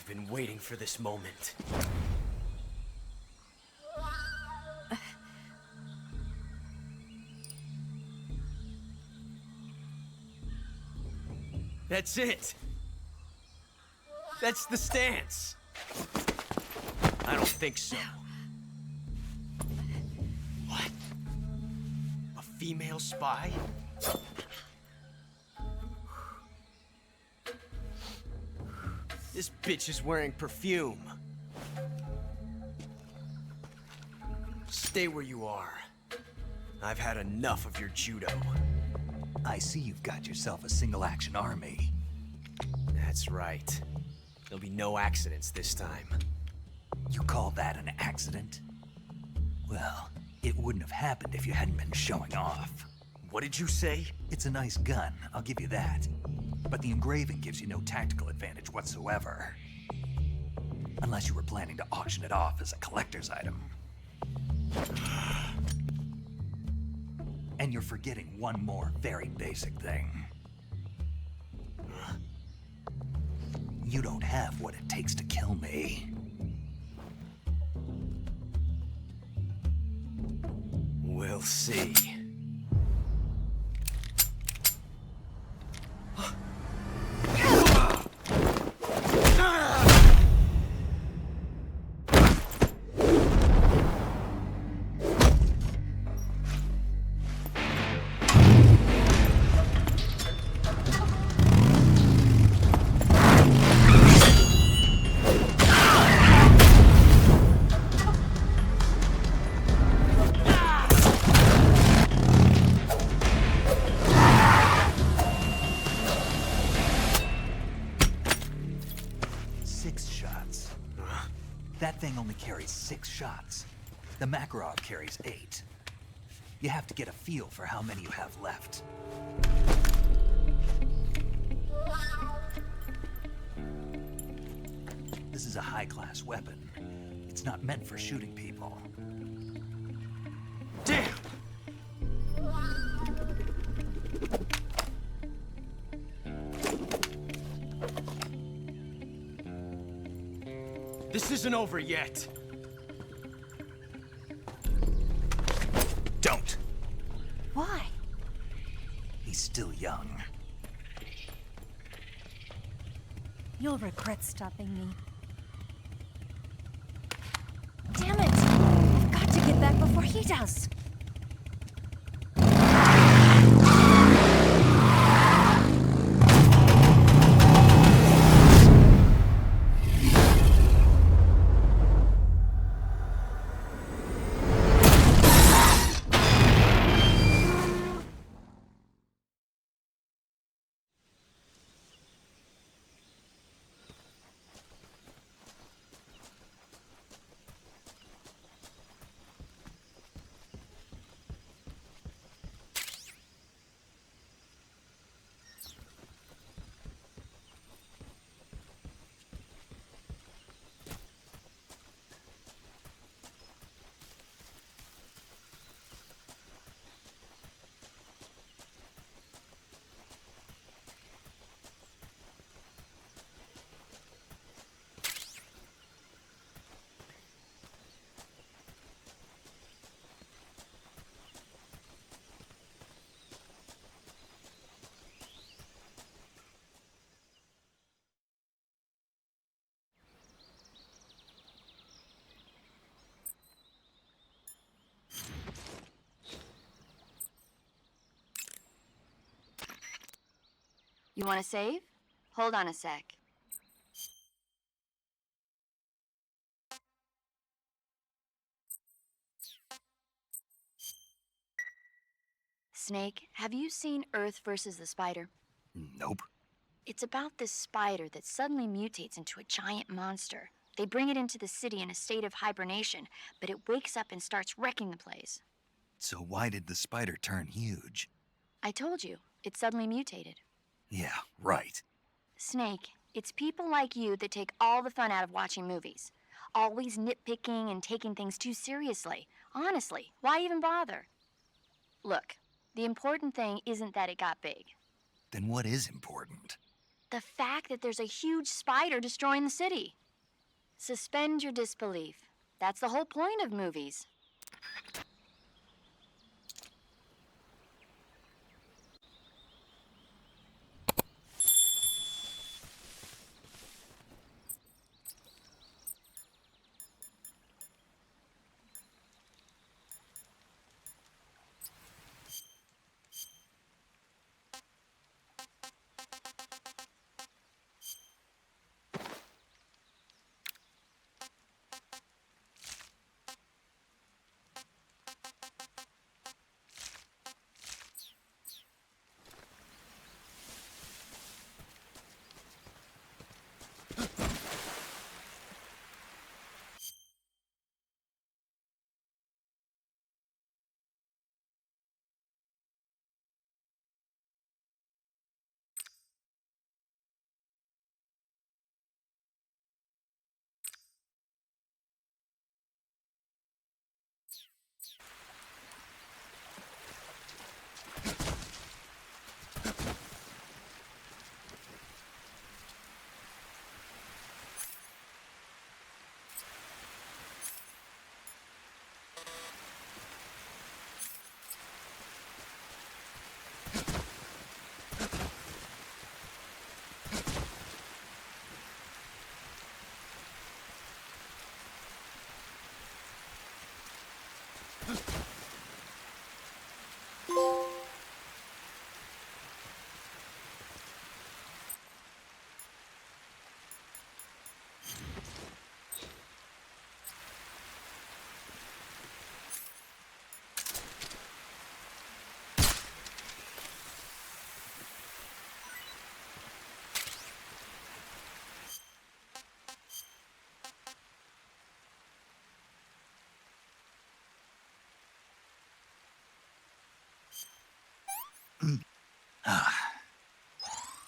been waiting for this moment. That's it. That's the stance. I don't think so. What? A female spy? This bitch is wearing perfume. Stay where you are. I've had enough of your judo. I see you've got yourself a single-action army. That's right. There'll be no accidents this time. You call that an accident? Well, it wouldn't have happened if you hadn't been showing off. What did you say? It's a nice gun, I'll give you that. But the engraving gives you no tactical advantage whatsoever. Unless you were planning to auction it off as a collector's item. And you're forgetting one more very basic thing. You don't have what it takes to kill me. We'll see. That thing only carries 6 shots. The Makarov carries 8. You have to get a feel for how many you have left. This is a high-class weapon. It's not meant for shooting people. Damn! This isn't over yet. Don't. Why? He's still young. You'll regret stopping me. Damn it! I've got to get back before he does. You want to save? Hold on a sec. Snake, have you seen Earth versus the Spider? Nope. It's about this spider that suddenly mutates into a giant monster. They bring it into the city in a state of hibernation, but it wakes up and starts wrecking the place. So why did the spider turn huge? I told you, it suddenly mutated. Yeah, right. Snake, it's people like you that take all the fun out of watching movies. Always nitpicking and taking things too seriously. Honestly, why even bother? Look, the important thing isn't that it got big. Then what is important? The fact that there's a huge spider destroying the city. Suspend your disbelief. That's the whole point of movies.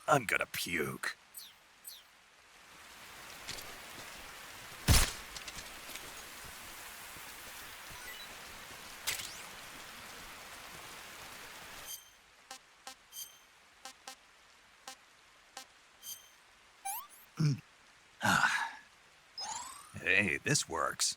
I'm gonna puke. Hey, this works.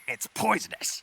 It's poisonous.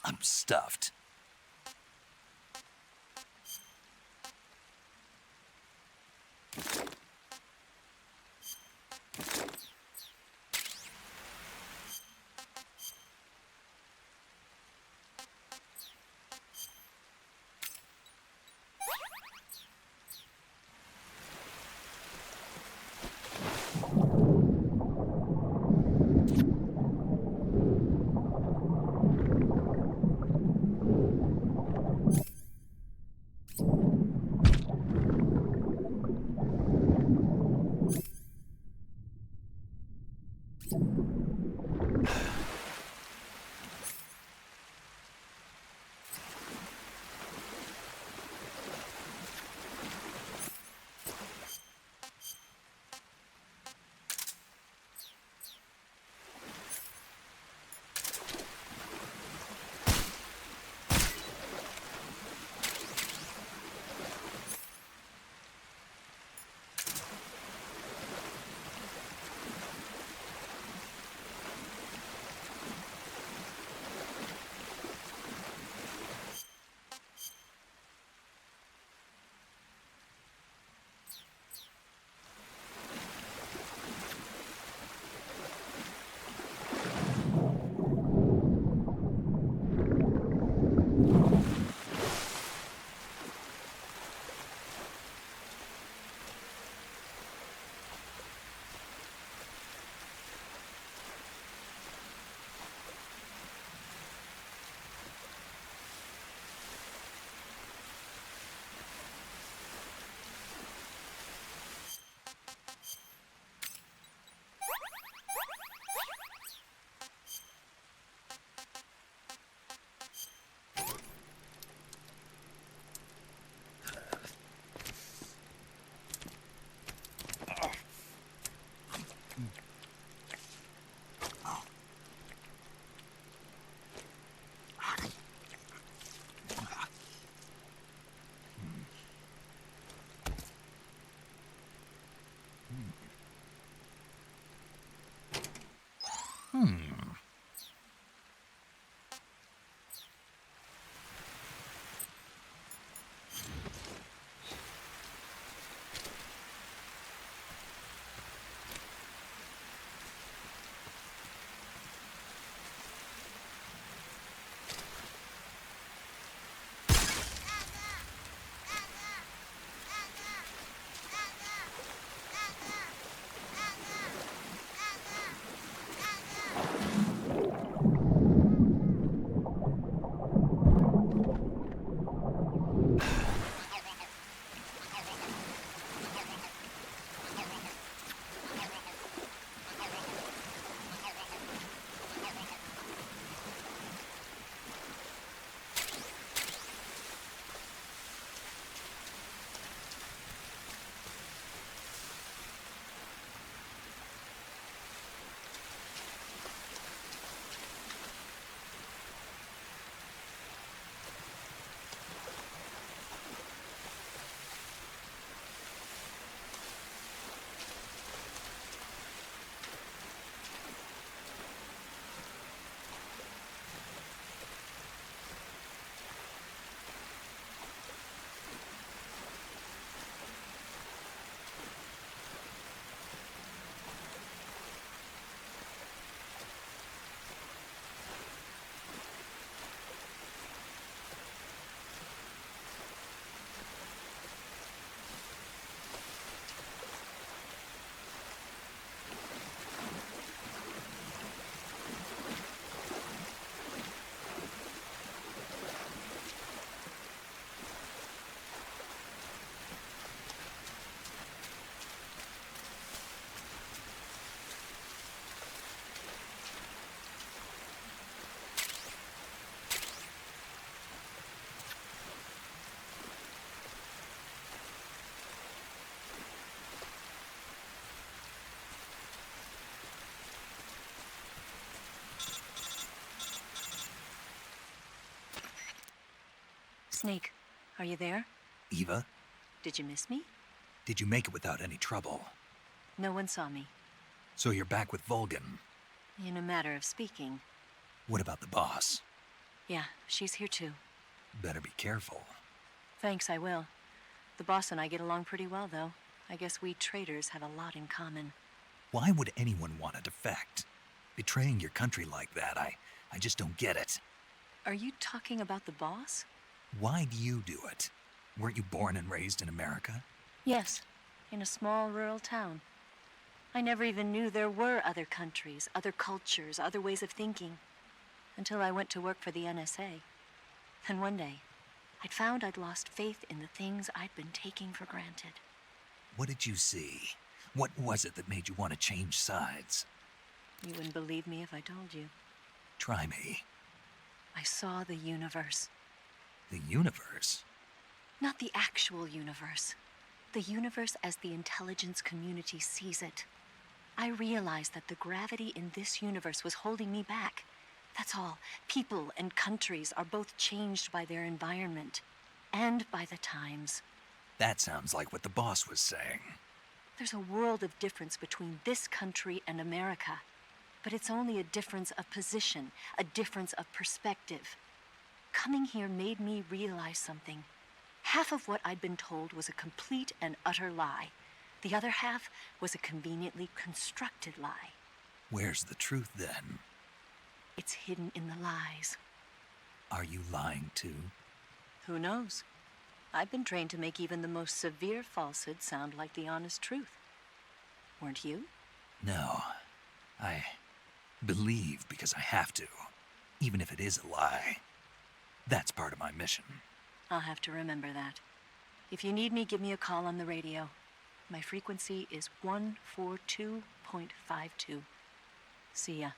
I'm stuffed. Snake, are you there? Eva, Did you miss me? did you make it without any trouble? No one saw me. So you're back with Vulcan. In a matter of speaking. What about the boss? Yeah, she's here too. Better be careful. Thanks, I will. The boss and I get along pretty well, though. I guess we traitors have a lot in common. Why would anyone want to defect? Betraying your country like that, I just don't get it. Are you talking about the boss? Why do you do it? Weren't you born and raised in America? Yes, in a small rural town. I never even knew there were other countries, other cultures, other ways of thinking. Until I went to work for the NSA. And one day, I'd found I'd lost faith in the things I'd been taking for granted. What did you see? What was it that made you want to change sides? You wouldn't believe me if I told you. Try me. I saw the universe. The universe? Not the actual universe. The universe as the intelligence community sees it. I realized that the gravity in this universe was holding me back. That's all. People and countries are both changed by their environment. And by the times. That sounds like what the boss was saying. There's a world of difference between this country and America. But it's only a difference of position, a difference of perspective. Coming here made me realize something. Half of what I'd been told was a complete and utter lie. The other half was a conveniently constructed lie. Where's the truth then? It's hidden in the lies. Are you lying too? Who knows? I've been trained to make even the most severe falsehood sound like the honest truth. Weren't you? No. I believe because I have to, even if it is a lie. That's part of my mission. I'll have to remember that. If you need me, give me a call on the radio. My frequency is 142.52. See ya.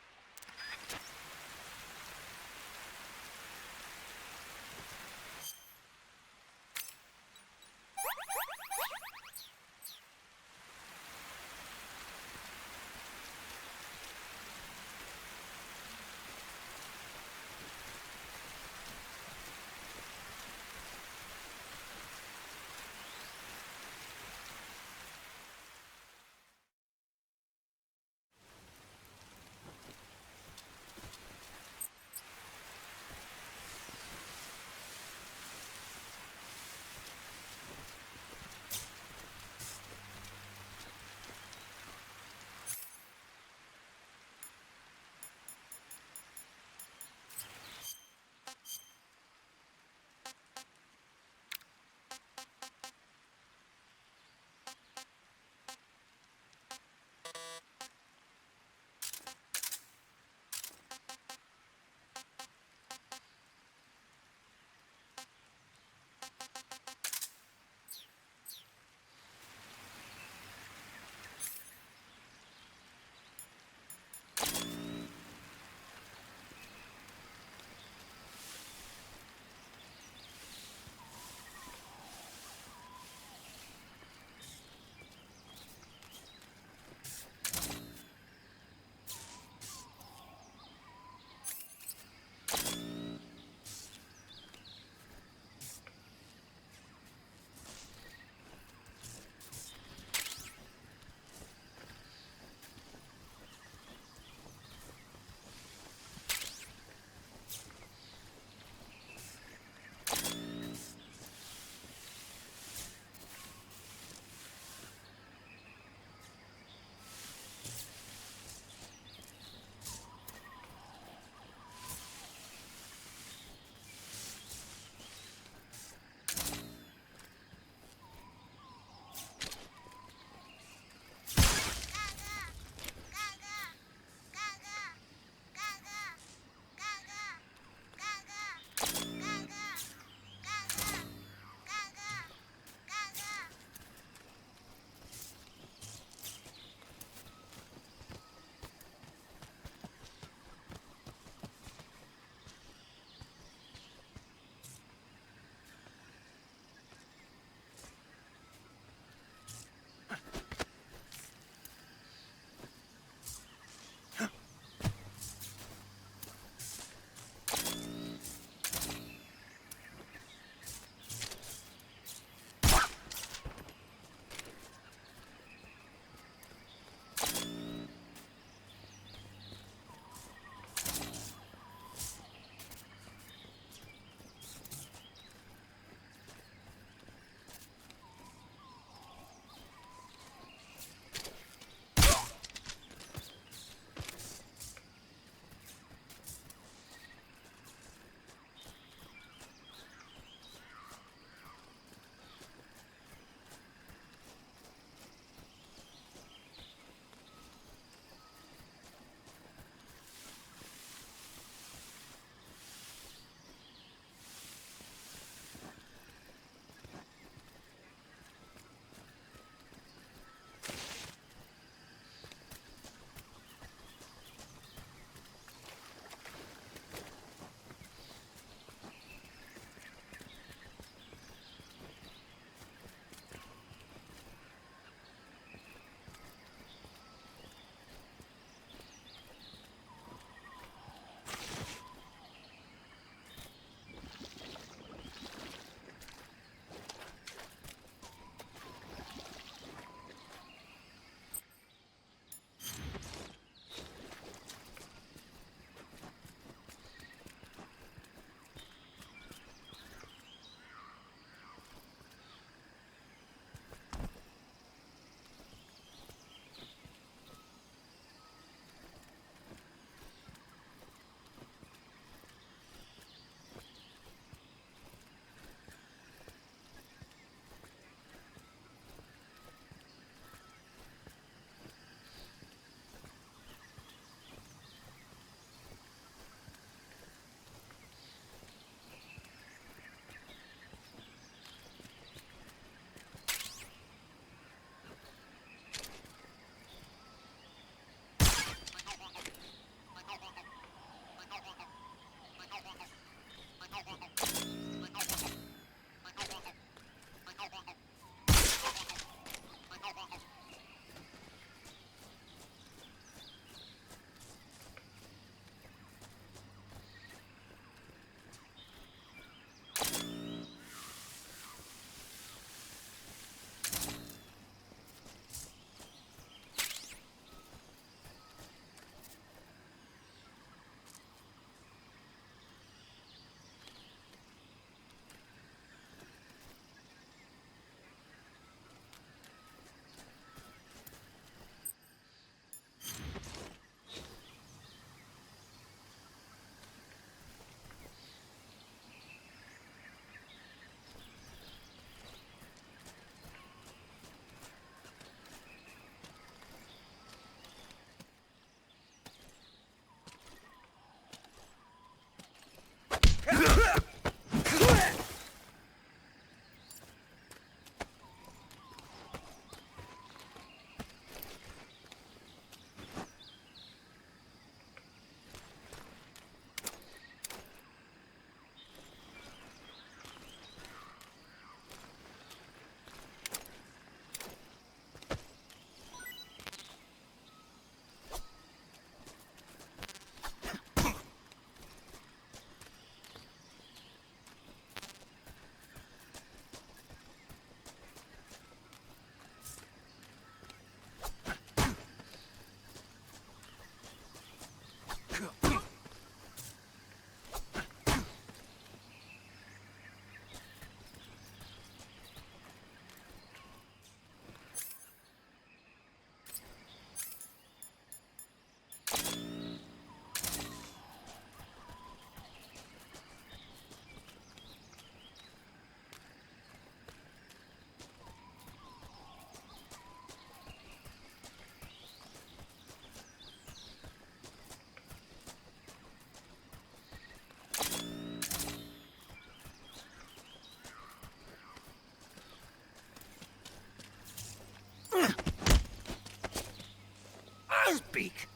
Speak.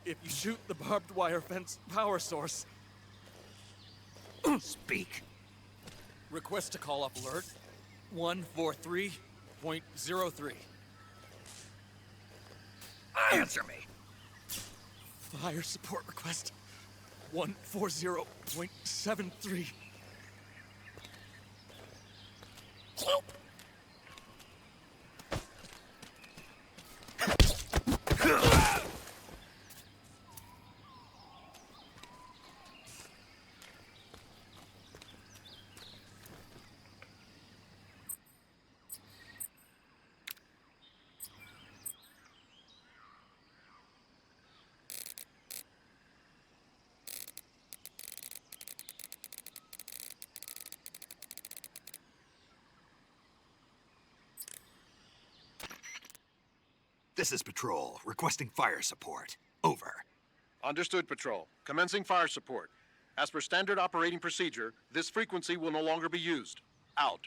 If you shoot the barbed wire fence power source... Speak. Request to call up alert 143.03. Answer me. Fire support request 140.73. This is Patrol, requesting fire support. Over. Understood, Patrol. Commencing fire support. As per standard operating procedure, this frequency will no longer be used. Out.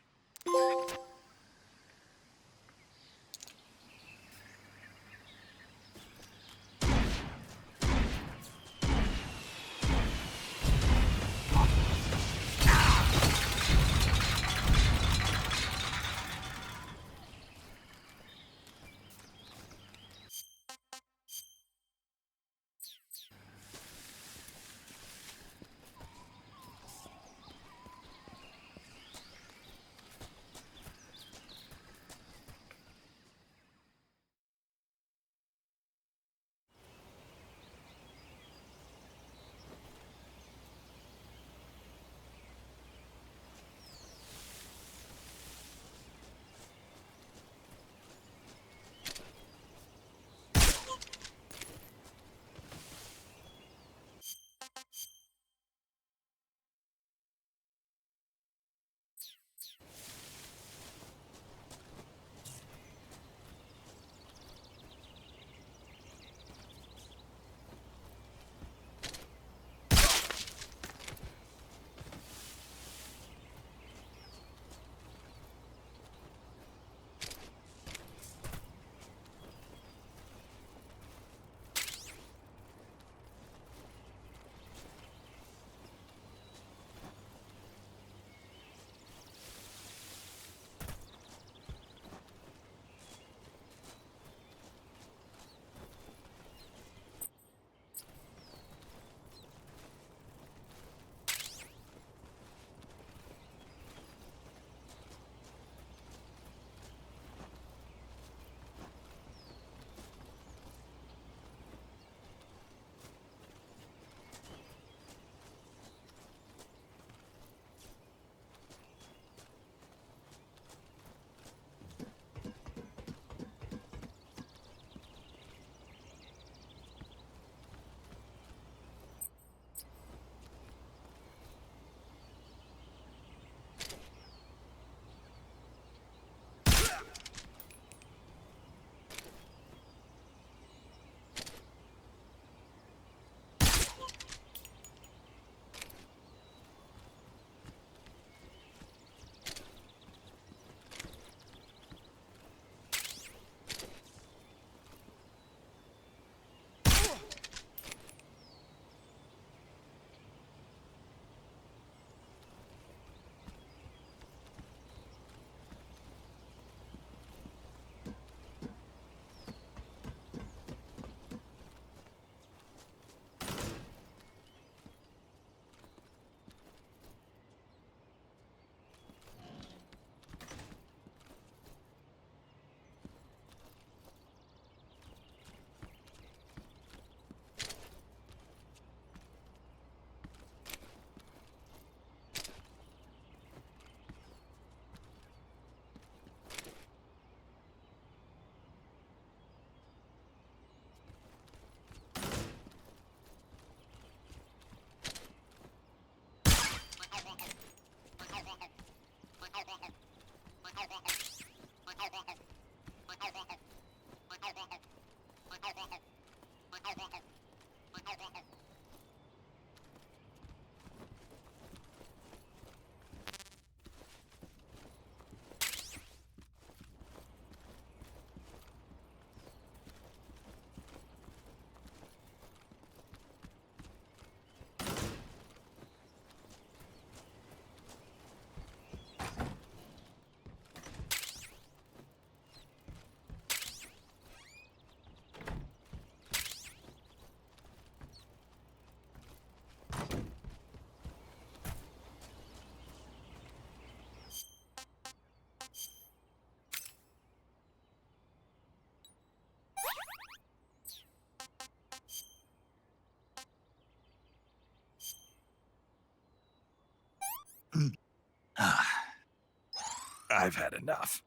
I've had enough.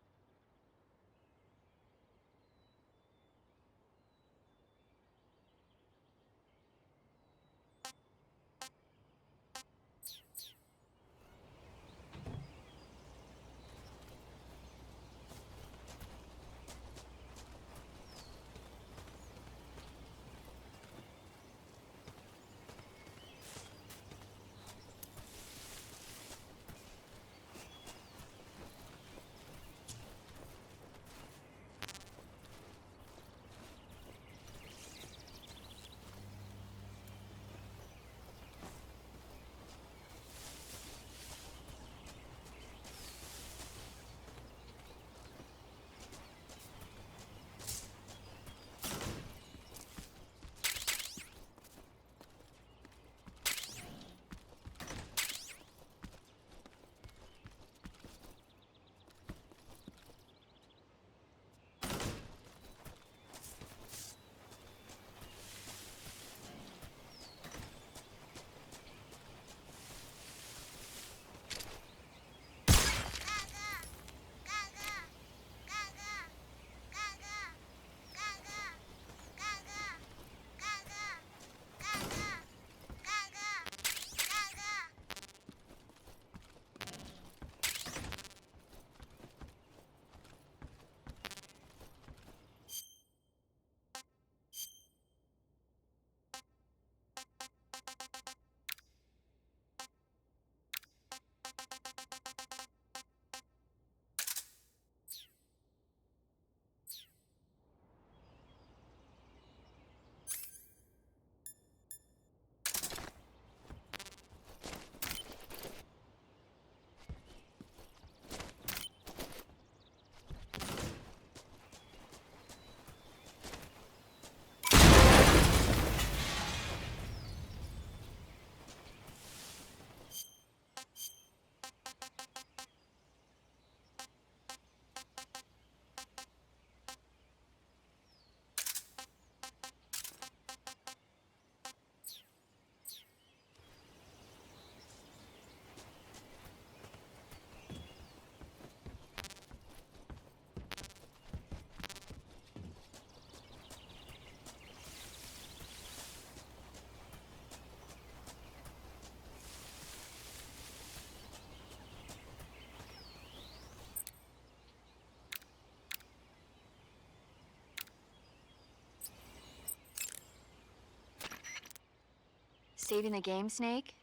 Saving the game, Snake?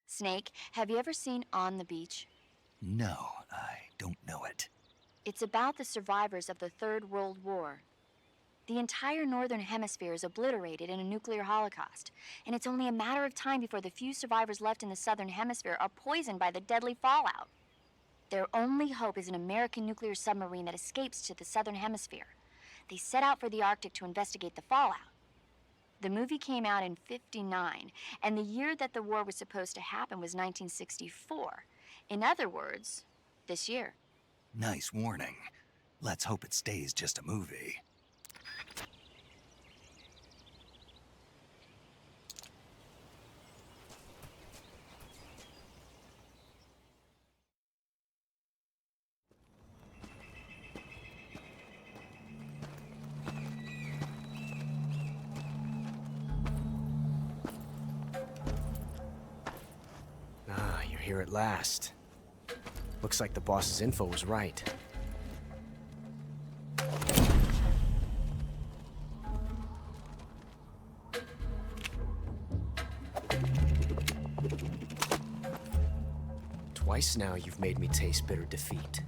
Snake, have you ever seen On the Beach? No, I don't know it. It's about the survivors of the Third World War. The entire Northern Hemisphere is obliterated in a nuclear holocaust, and it's only a matter of time before the few survivors left in the Southern Hemisphere are poisoned by the deadly fallout. Their only hope is an American nuclear submarine that escapes to the Southern Hemisphere. They set out for the Arctic to investigate the fallout. The movie came out in '59, and the year that the war was supposed to happen was 1964. In other words, this year. Nice warning. Let's hope it stays just a movie. You're here at last. Looks like the boss's info was right. Twice now you've made me taste bitter defeat.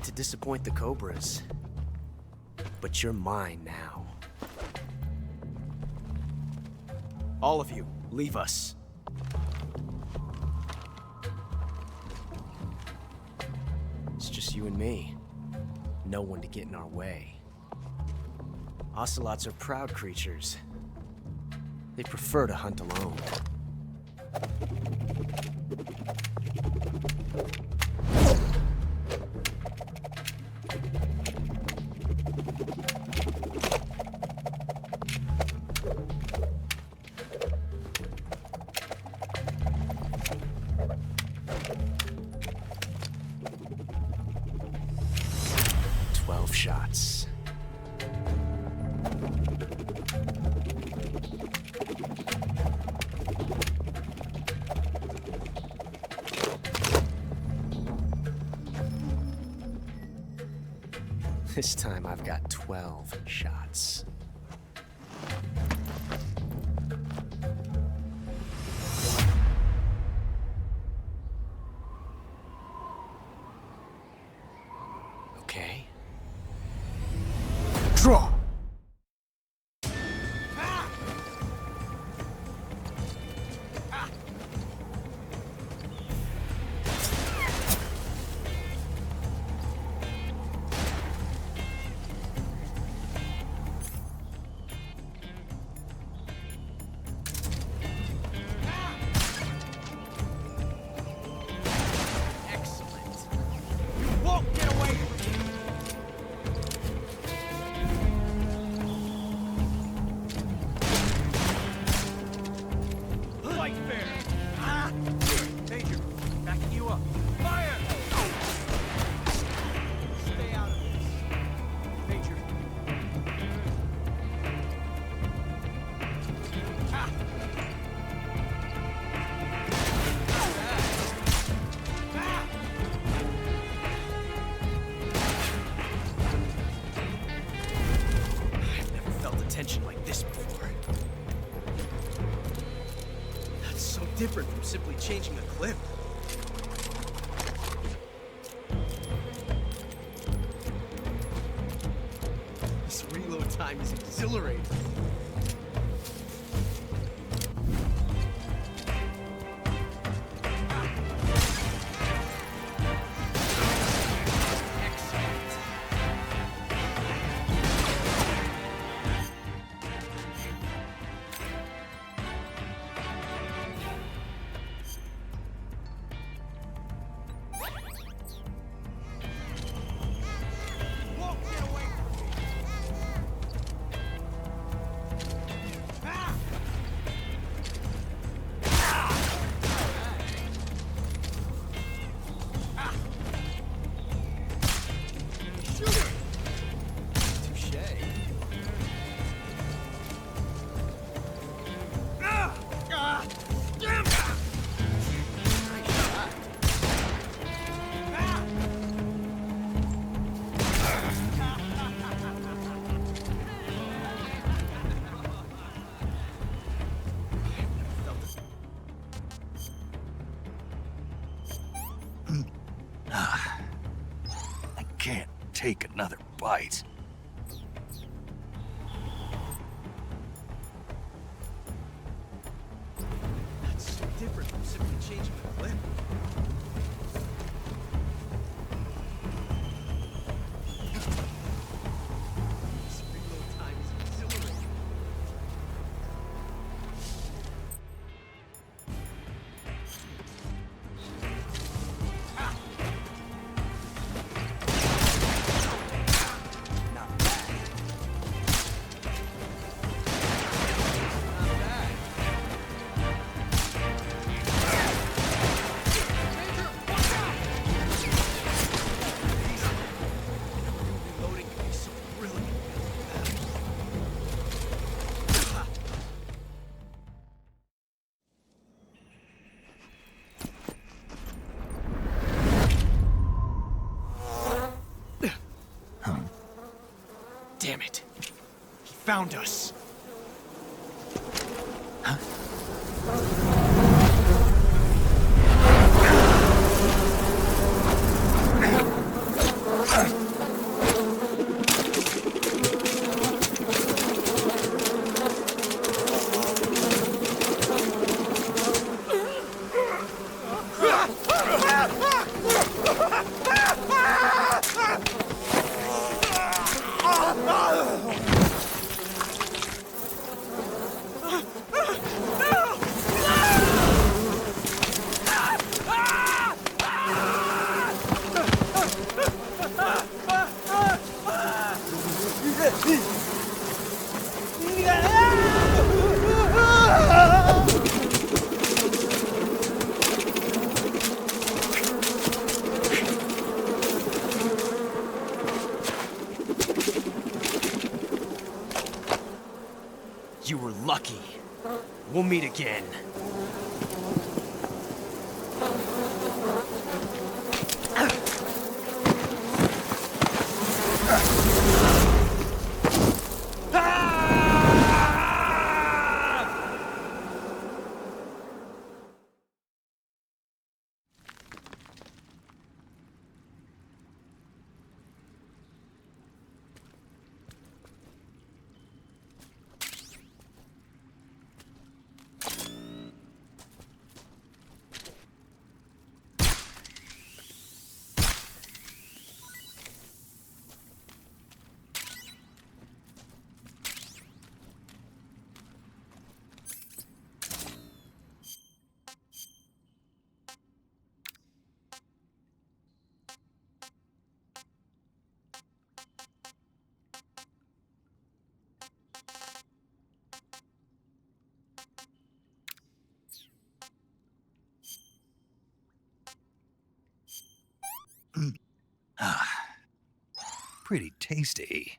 To disappoint the Cobras, but you're mine now. All of you, leave us. It's just you and me. No one to get in our way. Ocelots are proud creatures. They prefer to hunt alone. Shots. This time I've got 12 shots. Okay. Draw! Different from simply changing a clip. This reload time is exhilarating. Take another bite. That's so different from simply changing the clip. This reload time is exhilarating. Damn it. He found us. Huh? lucky. We'll meet again. Pretty tasty.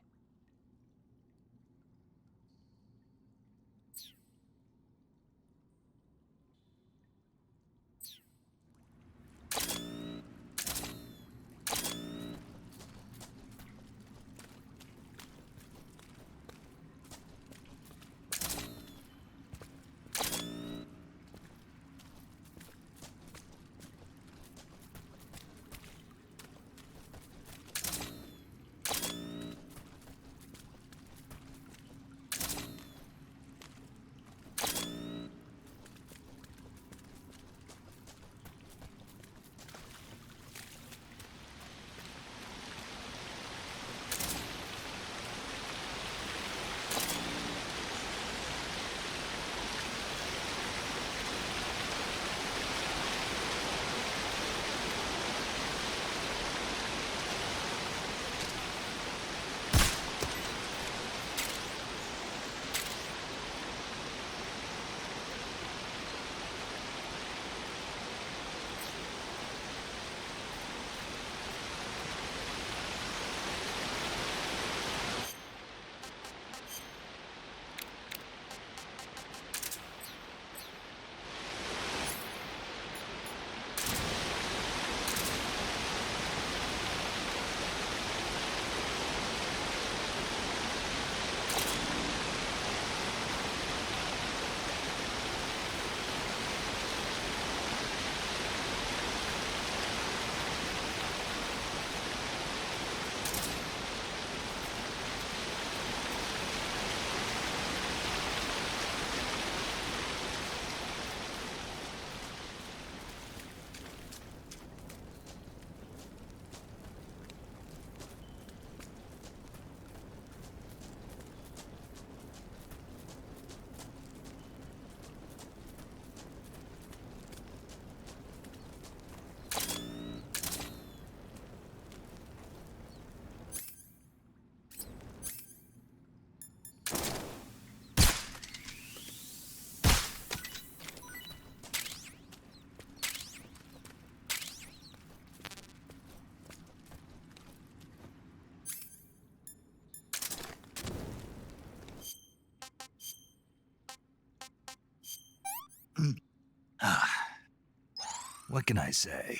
What can I say?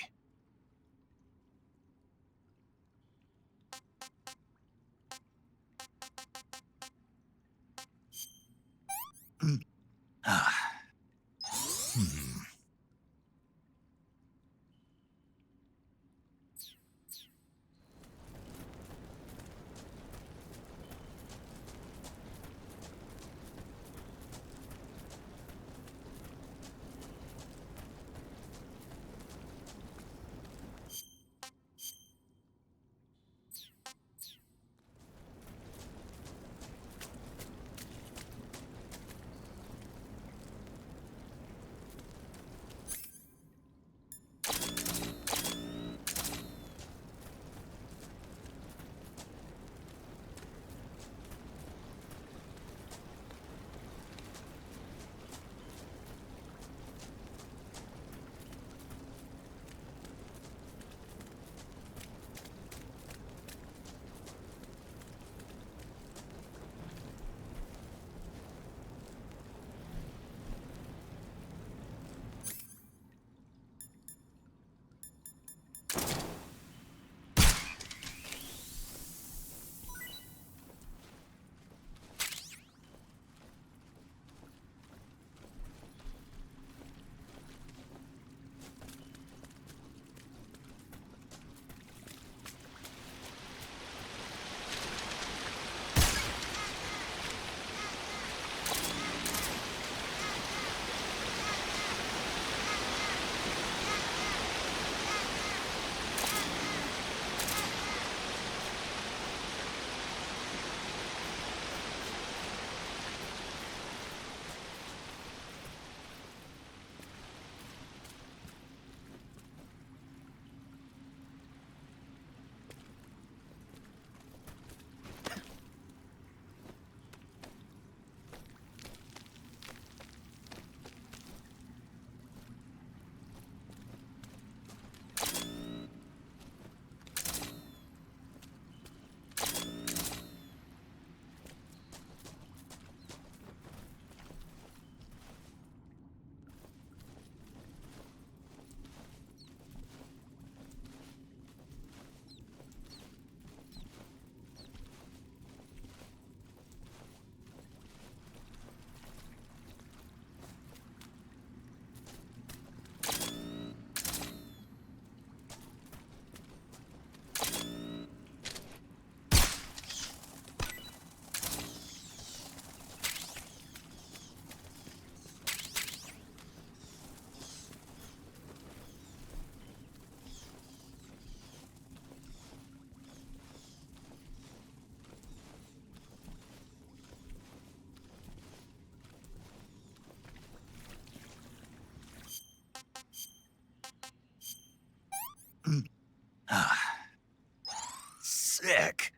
Sick.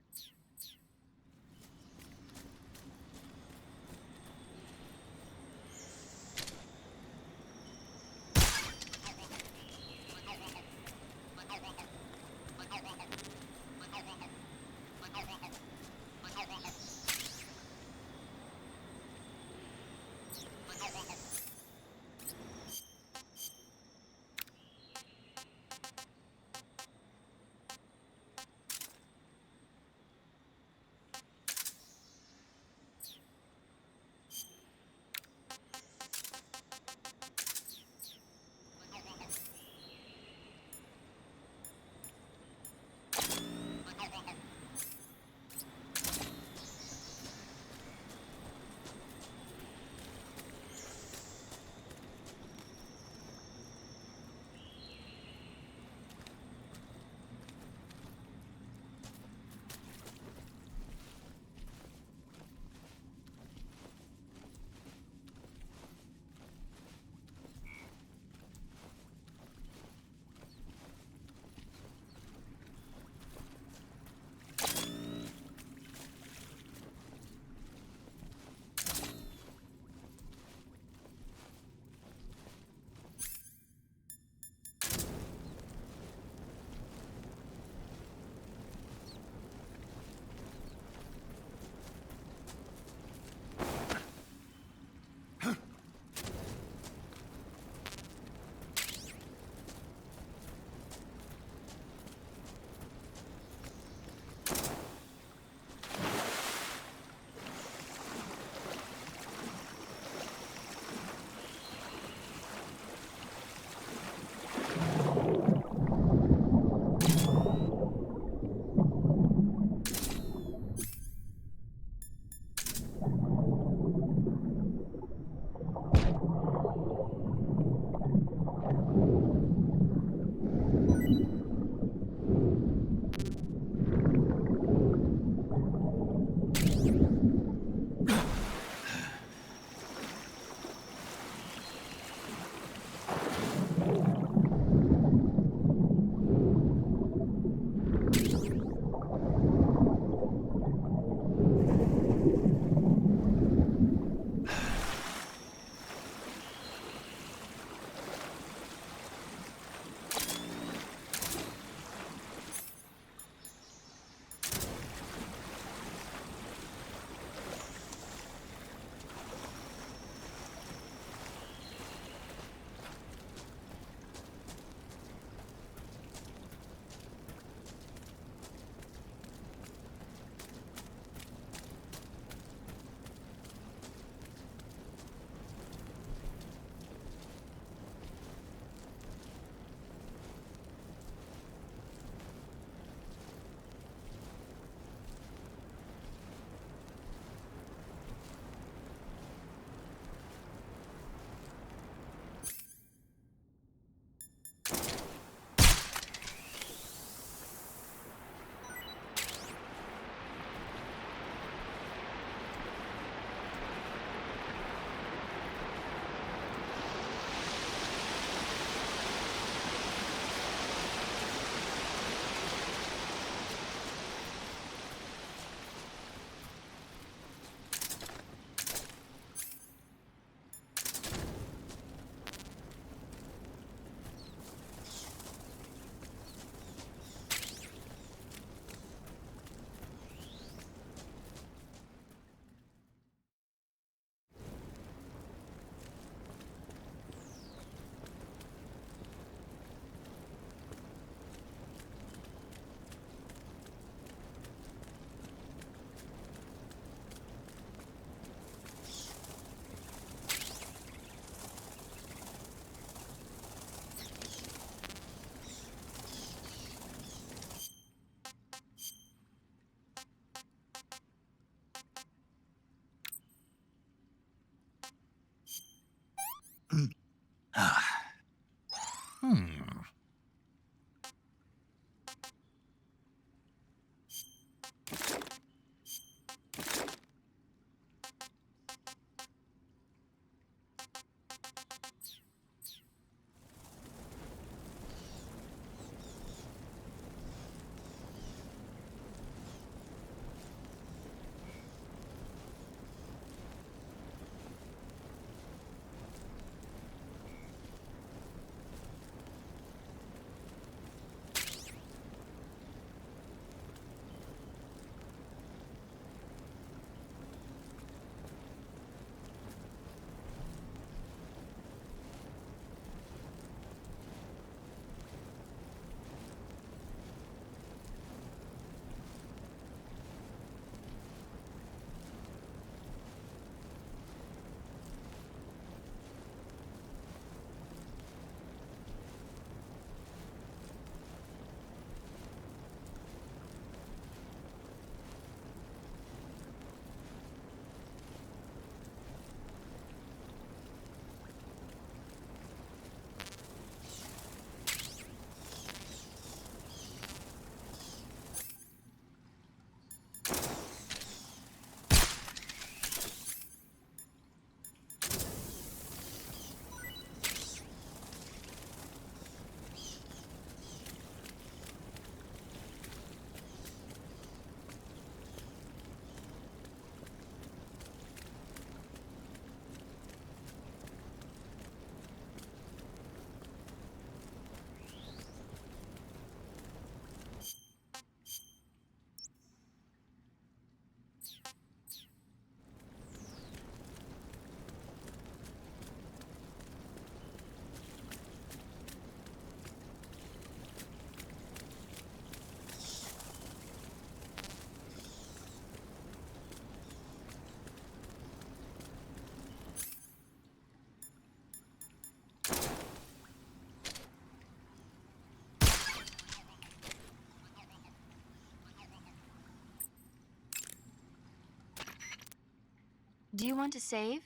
Do you want to save?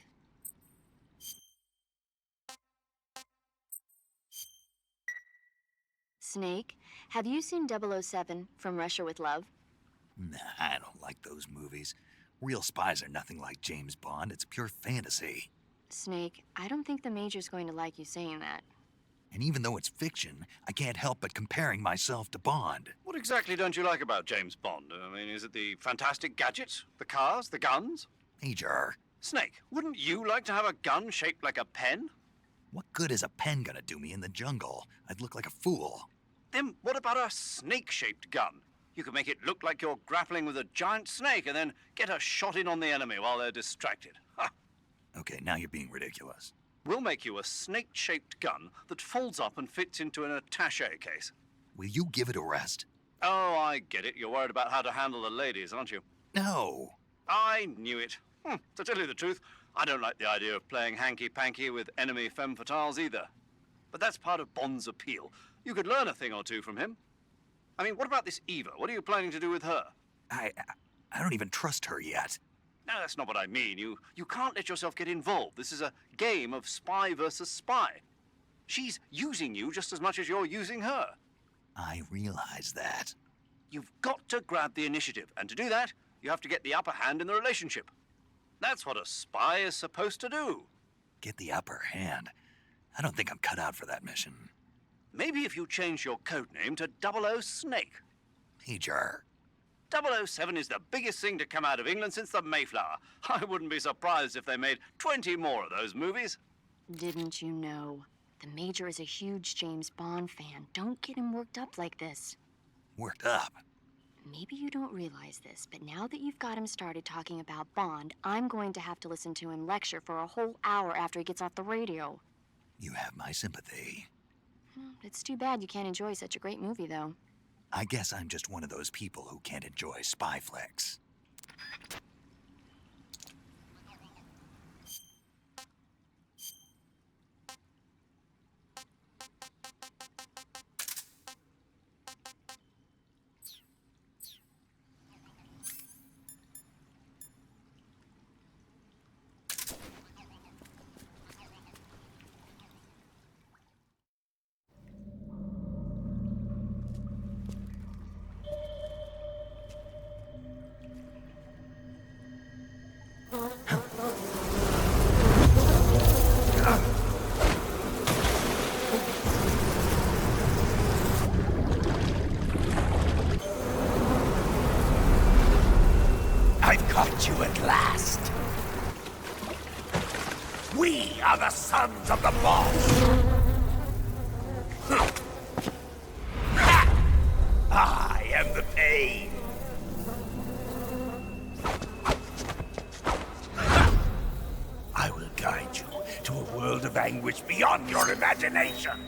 Snake, have you seen 007 From Russia with Love? Nah, I don't like those movies. Real spies are nothing like James Bond. It's pure fantasy. Snake, I don't think the Major's going to like you saying that. And even though it's fiction, I can't help but comparing myself to Bond. What exactly don't you like about James Bond? I mean, is it the fantastic gadgets, the cars, the guns? Major. Snake, wouldn't you like to have a gun shaped like a pen? What good is a pen gonna do me in the jungle? I'd look like a fool. Then what about a snake-shaped gun? You could make it look like you're grappling with a giant snake and then get a shot in on the enemy while they're distracted. Ha! Okay, now you're being ridiculous. We'll make you a snake-shaped gun that folds up and fits into an attaché case. Will you give it a rest? Oh, I get it. You're worried about how to handle the ladies, aren't you? No. I knew it. To tell you the truth, I don't like the idea of playing hanky-panky with enemy femme fatales either. But that's part of Bond's appeal. You could learn a thing or two from him. I mean, what about this Eva? What are you planning to do with her? I don't even trust her yet. No, that's not what I mean. You can't let yourself get involved. This is a game of spy versus spy. She's using you just as much as you're using her. I realize that. You've got to grab the initiative, and to do that, you have to get the upper hand in the relationship. That's what a spy is supposed to do. Get the upper hand? I don't think I'm cut out for that mission. Maybe if you change your codename to 00 Snake. Major. 007 is the biggest thing to come out of England since the Mayflower. I wouldn't be surprised if they made 20 more of those movies. Didn't you know? The Major is a huge James Bond fan. Don't get him worked up like this. Worked up? Maybe you don't realize this, but now that you've got him started talking about Bond, I'm going to have to listen to him lecture for a whole hour after he gets off the radio. You have my sympathy. It's too bad you can't enjoy such a great movie, though. I guess I'm just one of those people who can't enjoy spy flicks. I've caught you at last. We are the sons of the boss. I am the pain. I will guide you to a world of anguish beyond your imagination.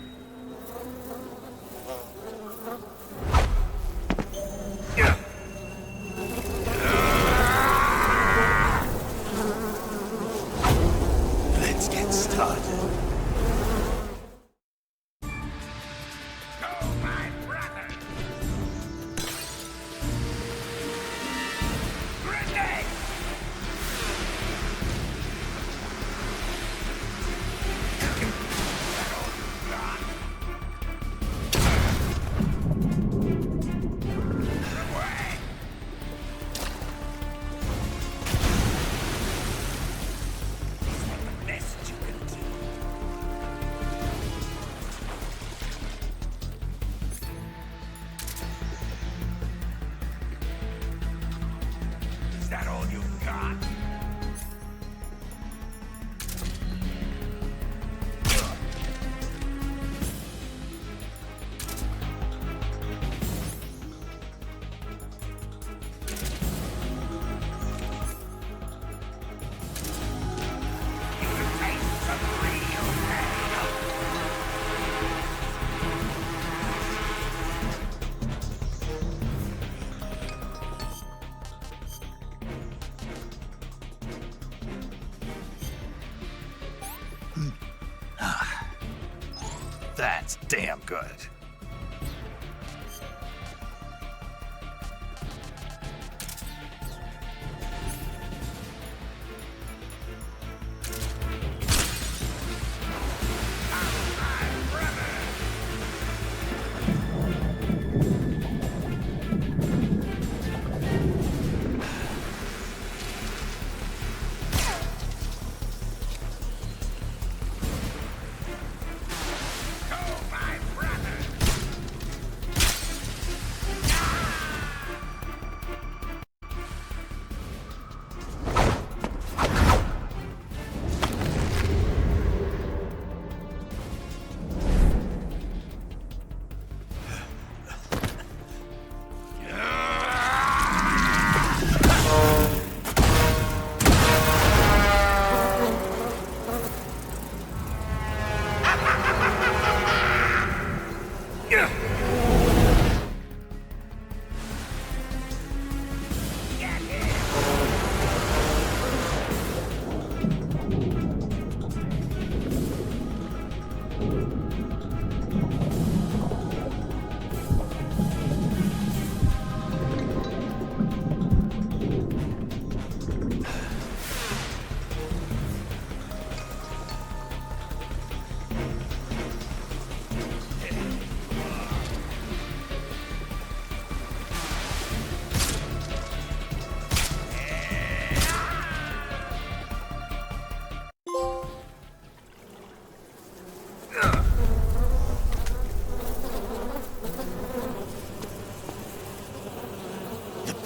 Let's get started. Go, my brother! Grenade! Is that all you've got? That's damn good.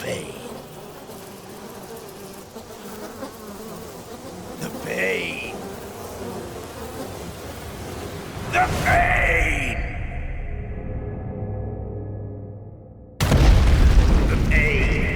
pain. The pain. The pain! The pain!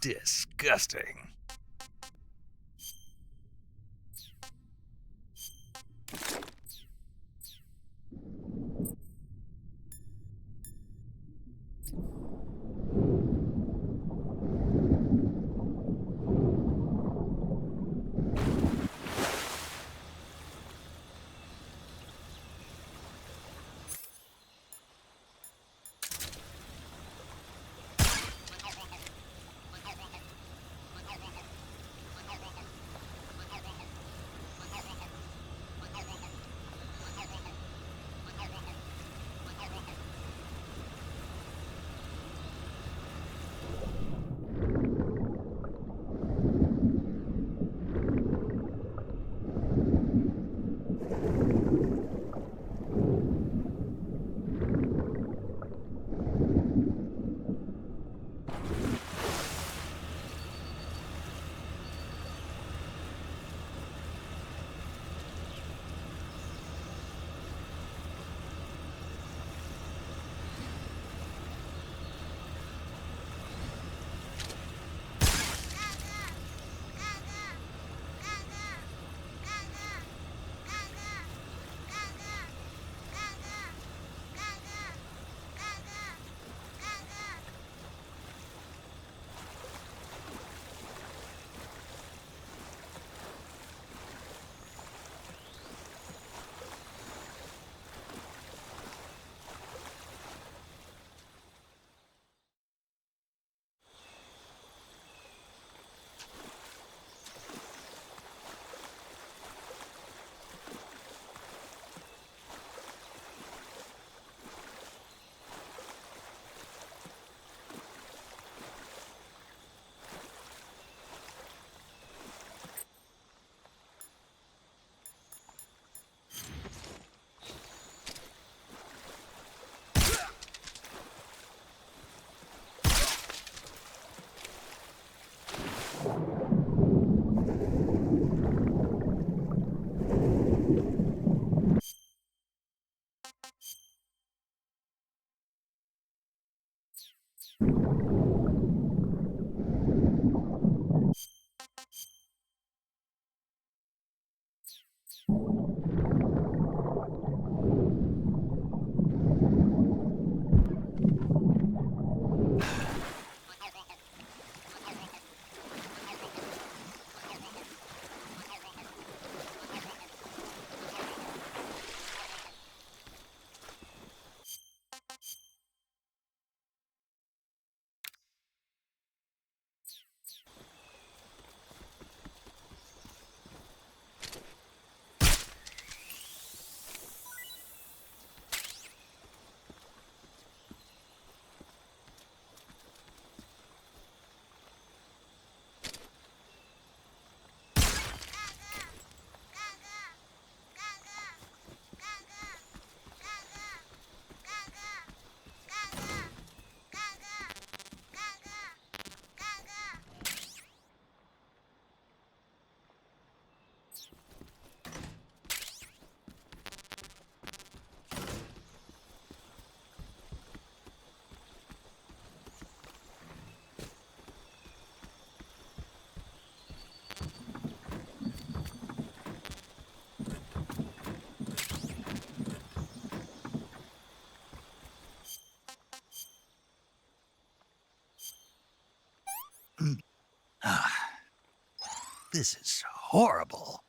Disgusting. This is horrible.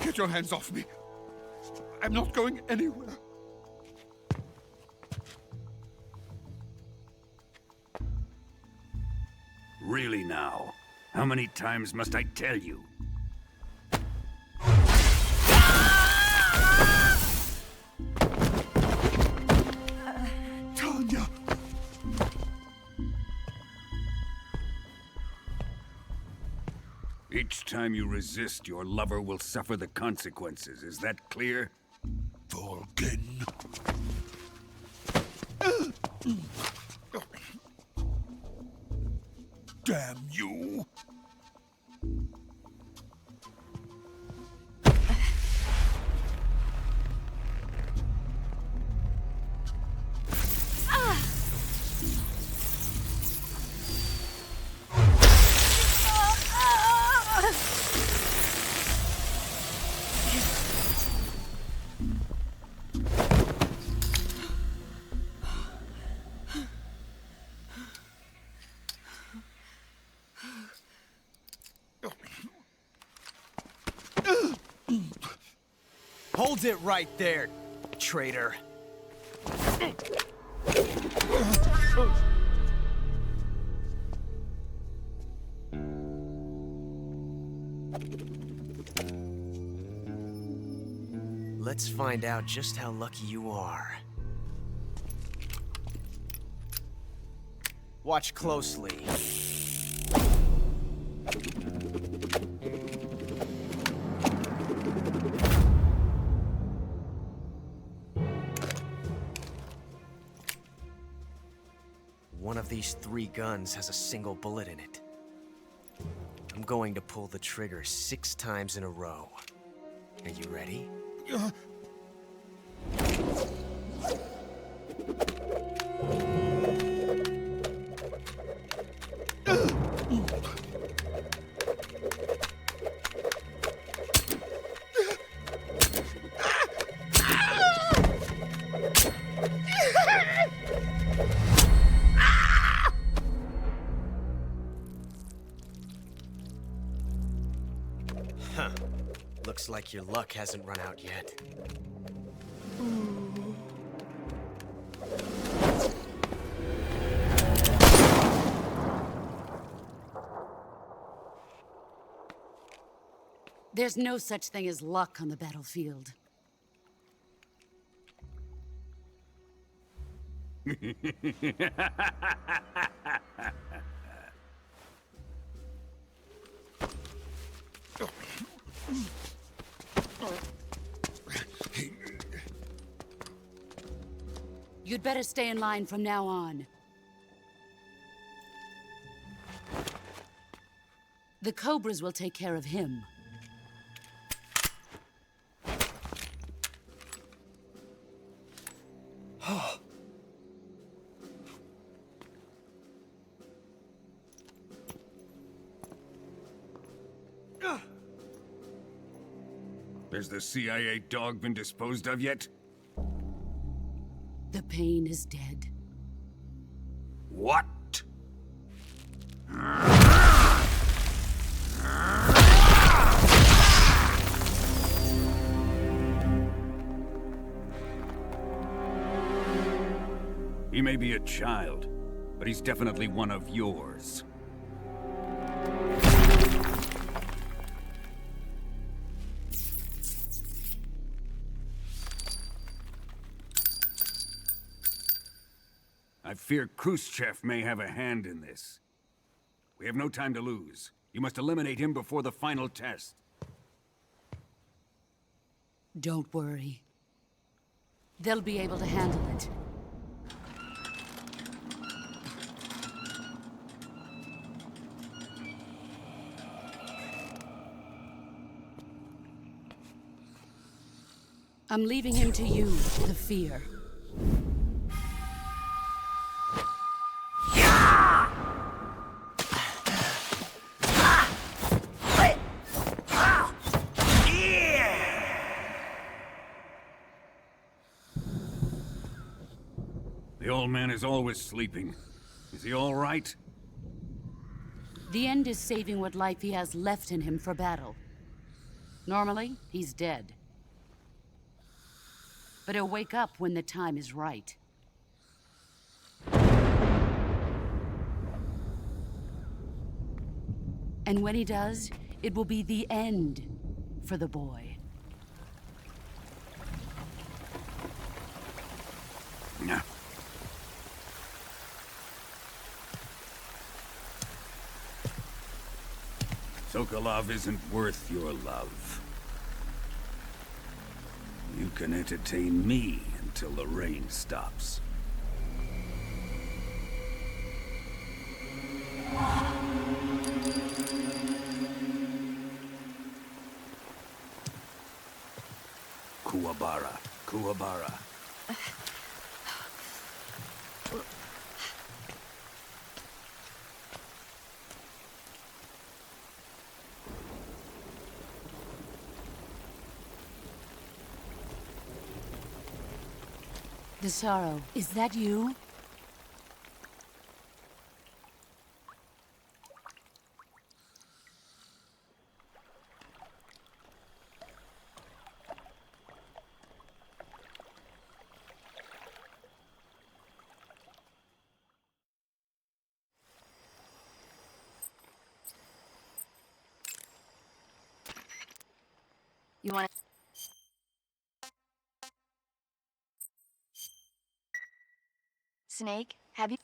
Get your hands off me. I'm not going anywhere. Really now? How many times must I tell you? Tanya! Each time you resist, your lover will suffer the consequences. Is that clear? Volgin. Damn you! Hold it right there, traitor. Let's find out just how lucky you are. Watch closely. One of these 3 guns has a single bullet in it. I'm going to pull the trigger 6 times in a row. Are you ready? Huh. Looks like your luck hasn't run out yet. There's no such thing as luck on the battlefield. You'd better stay in line from now on. The Cobras will take care of him. Has the CIA dog been disposed of yet? The pain is dead. What? He may be a child, but he's definitely one of yours. I fear Khrushchev may have a hand in this. We have no time to lose. You must eliminate him before the final test. Don't worry. They'll be able to handle it. I'm leaving him to you, the fear. The old man is always sleeping. Is he all right? The end is saving what life he has left in him for battle. Normally, he's dead. But he'll wake up when the time is right. And when he does, it will be the end for the boy. No. Sokolov isn't worth your love. You can entertain me until the rain stops. Kuwabara, Kuwabara. Desaro, is that you? You want to... Snake, have you...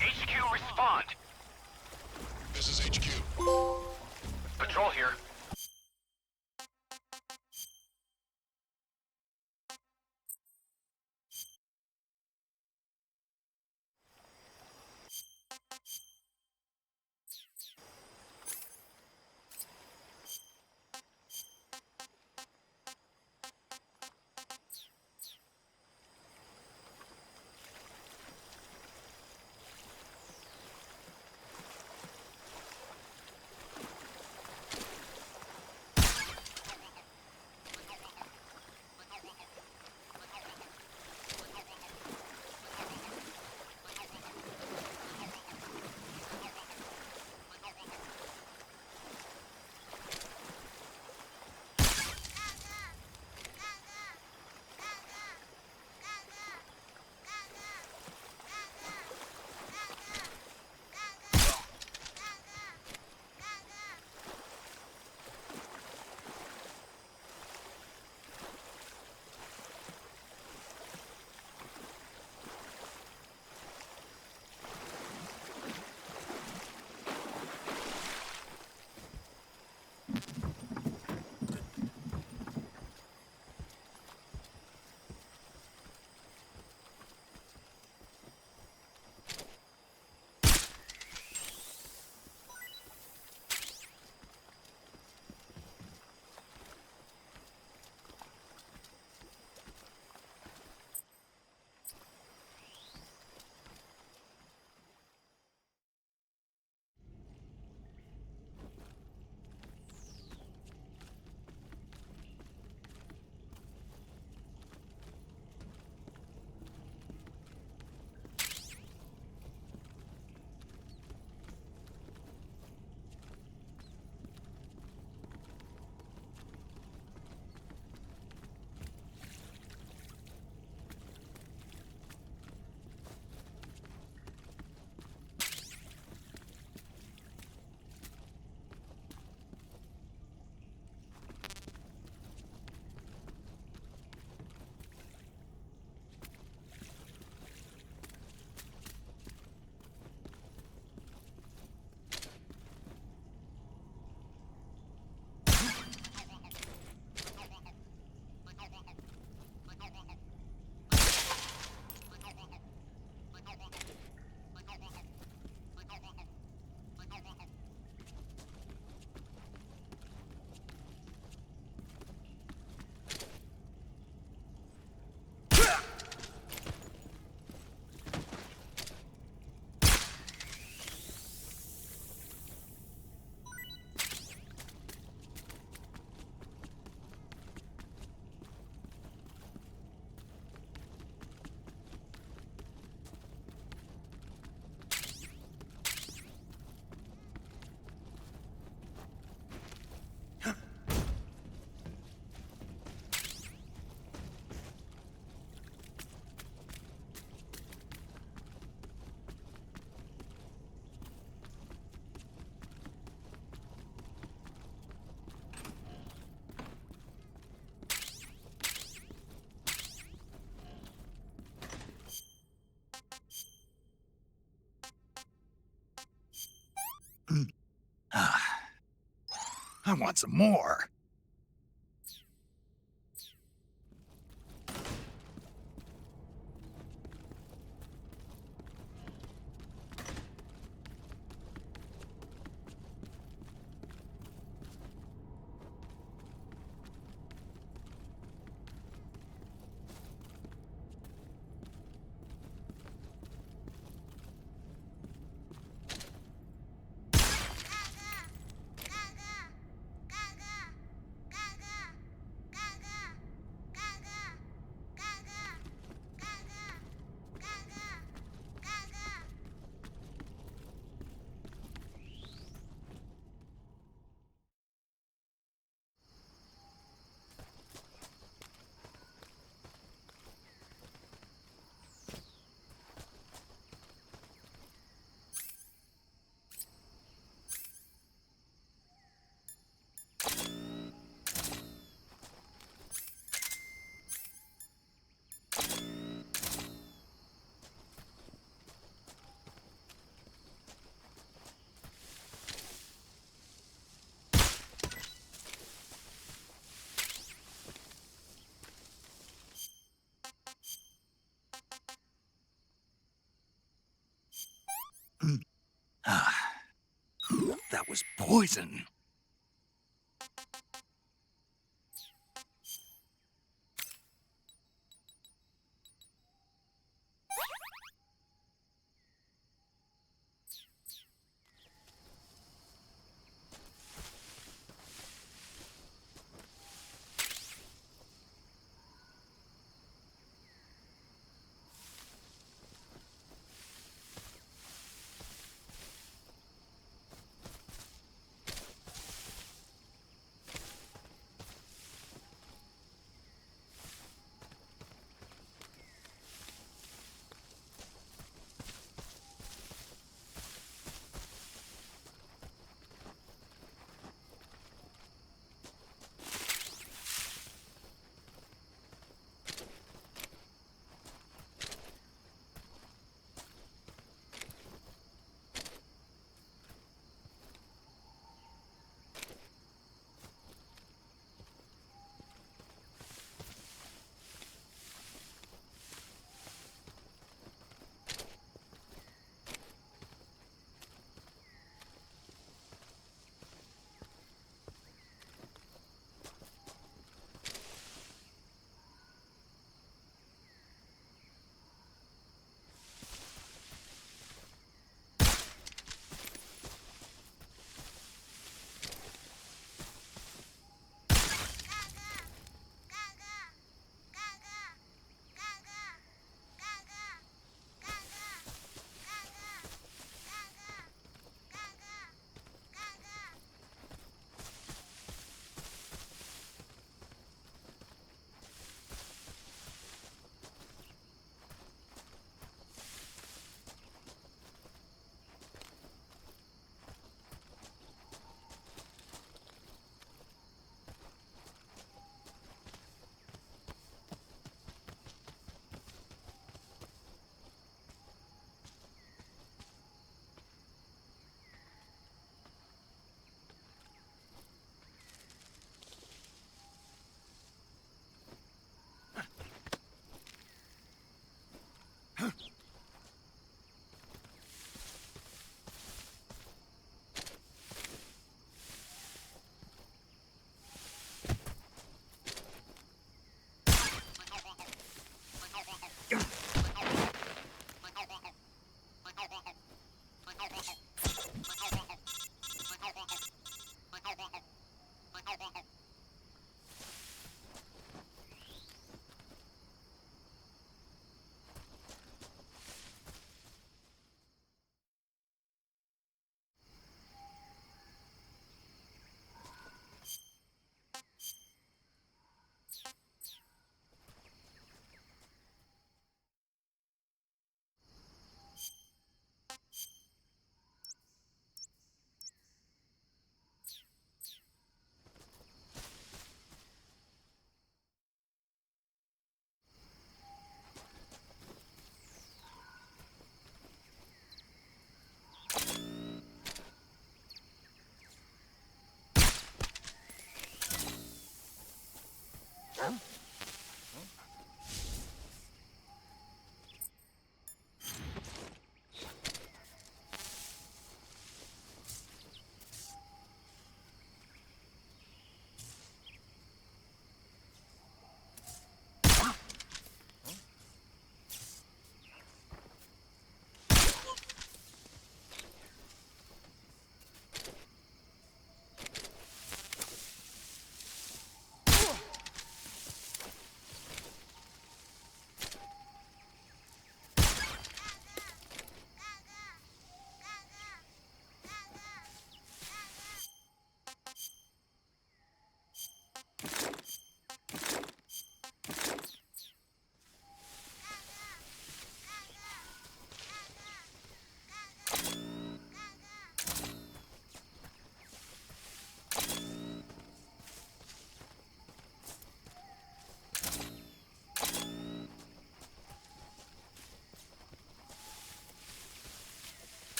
HQ, respond. This is HQ. Patrol I want some more. That was poison.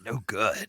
No good.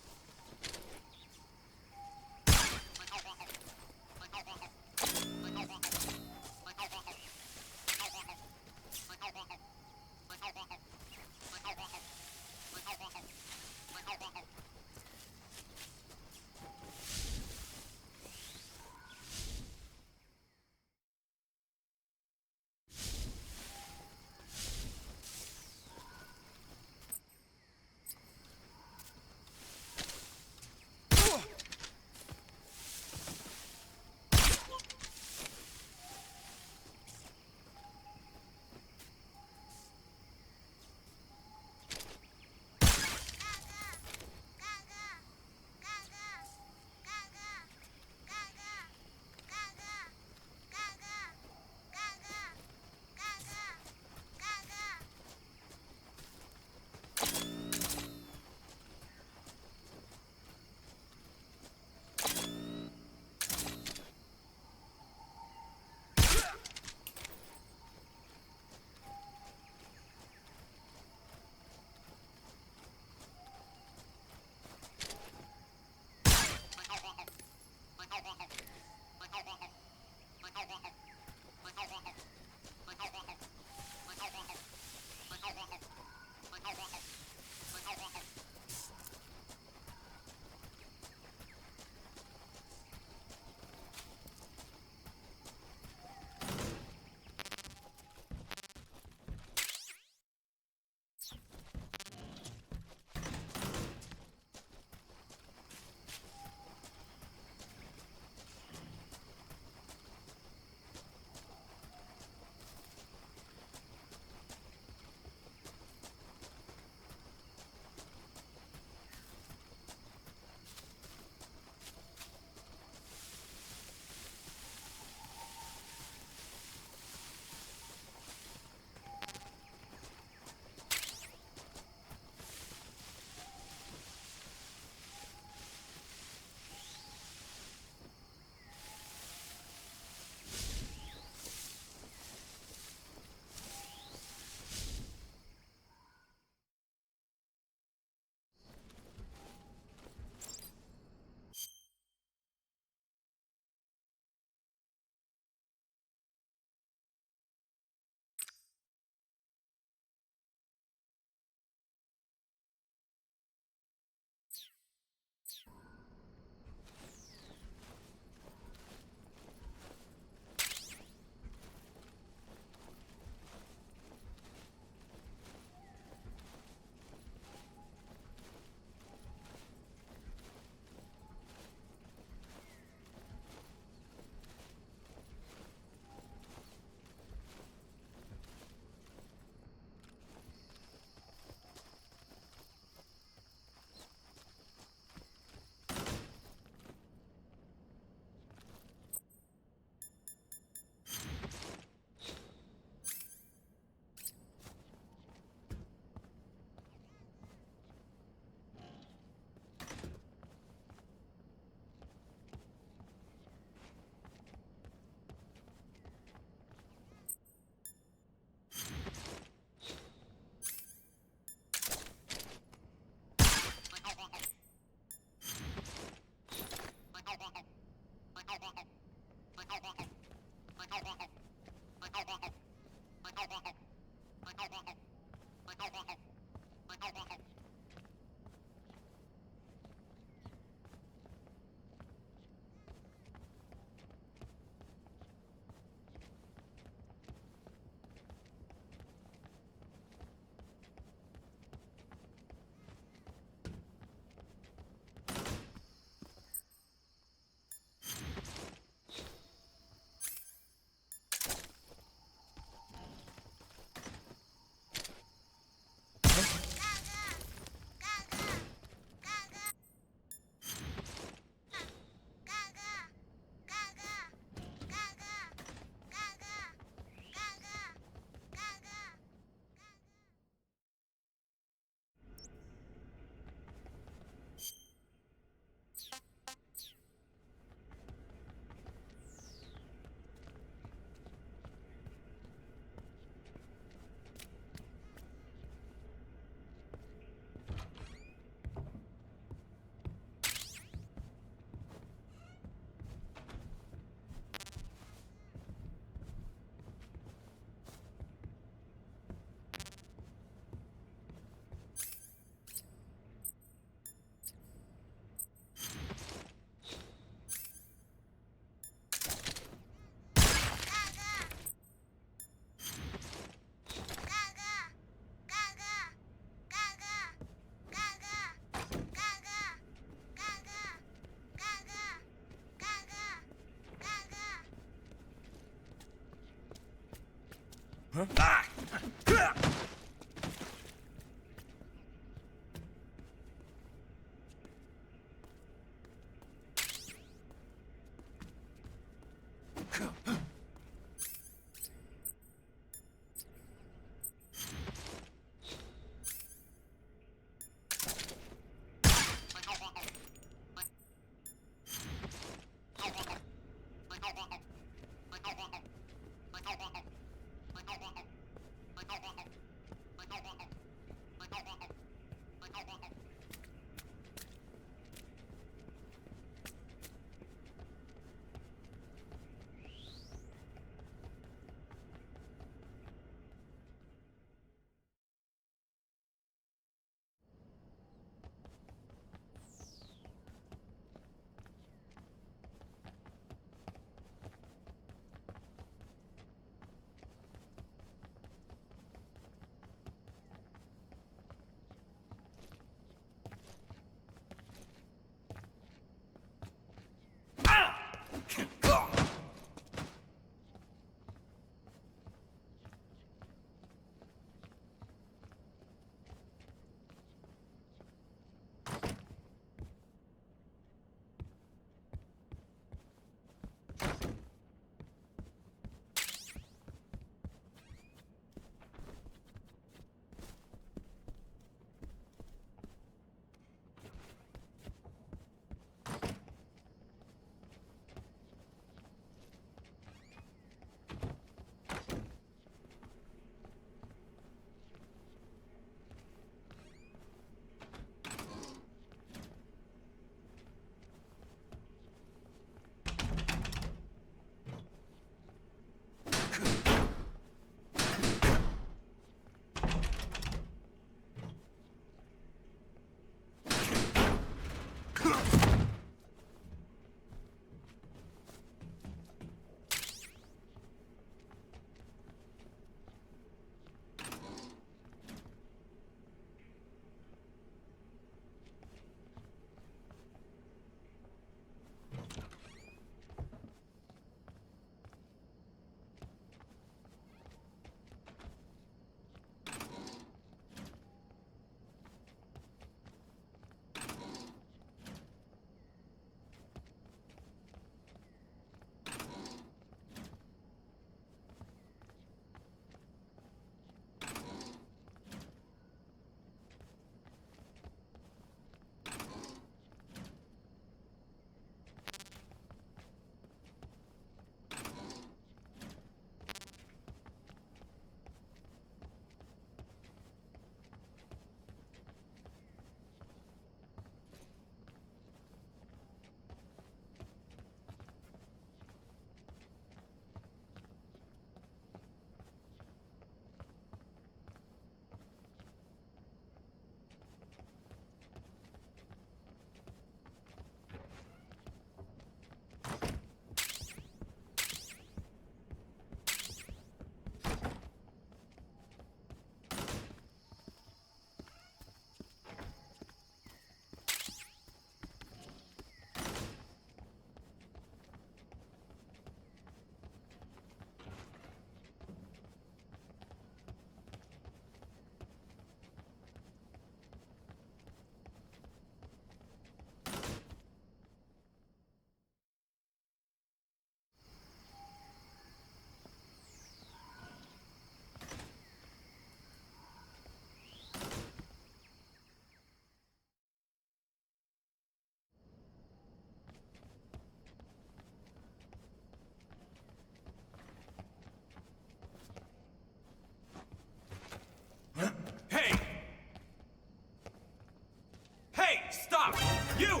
You!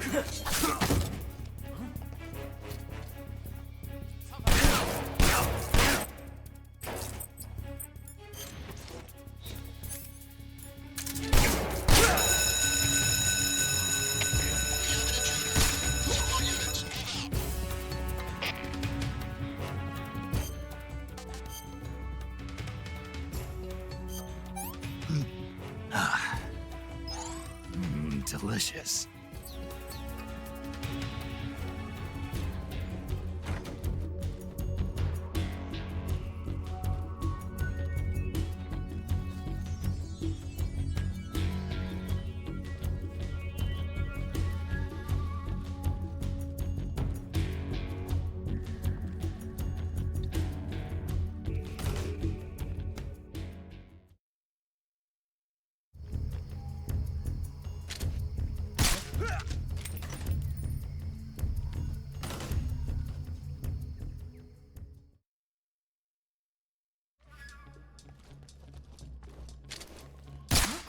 Delicious.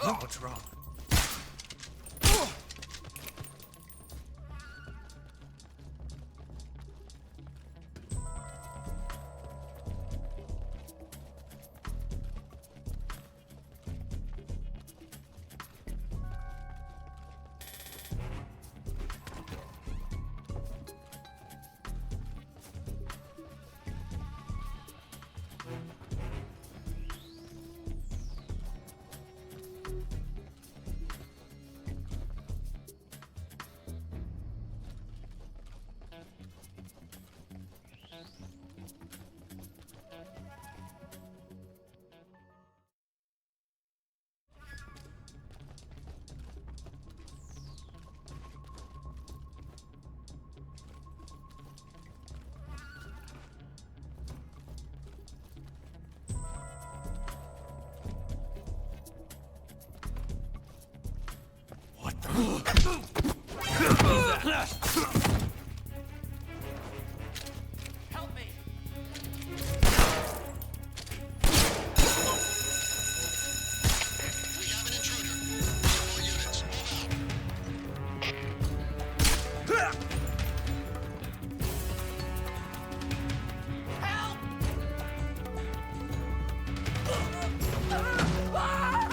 What's wrong? Help me! We have an intruder. All units, move out.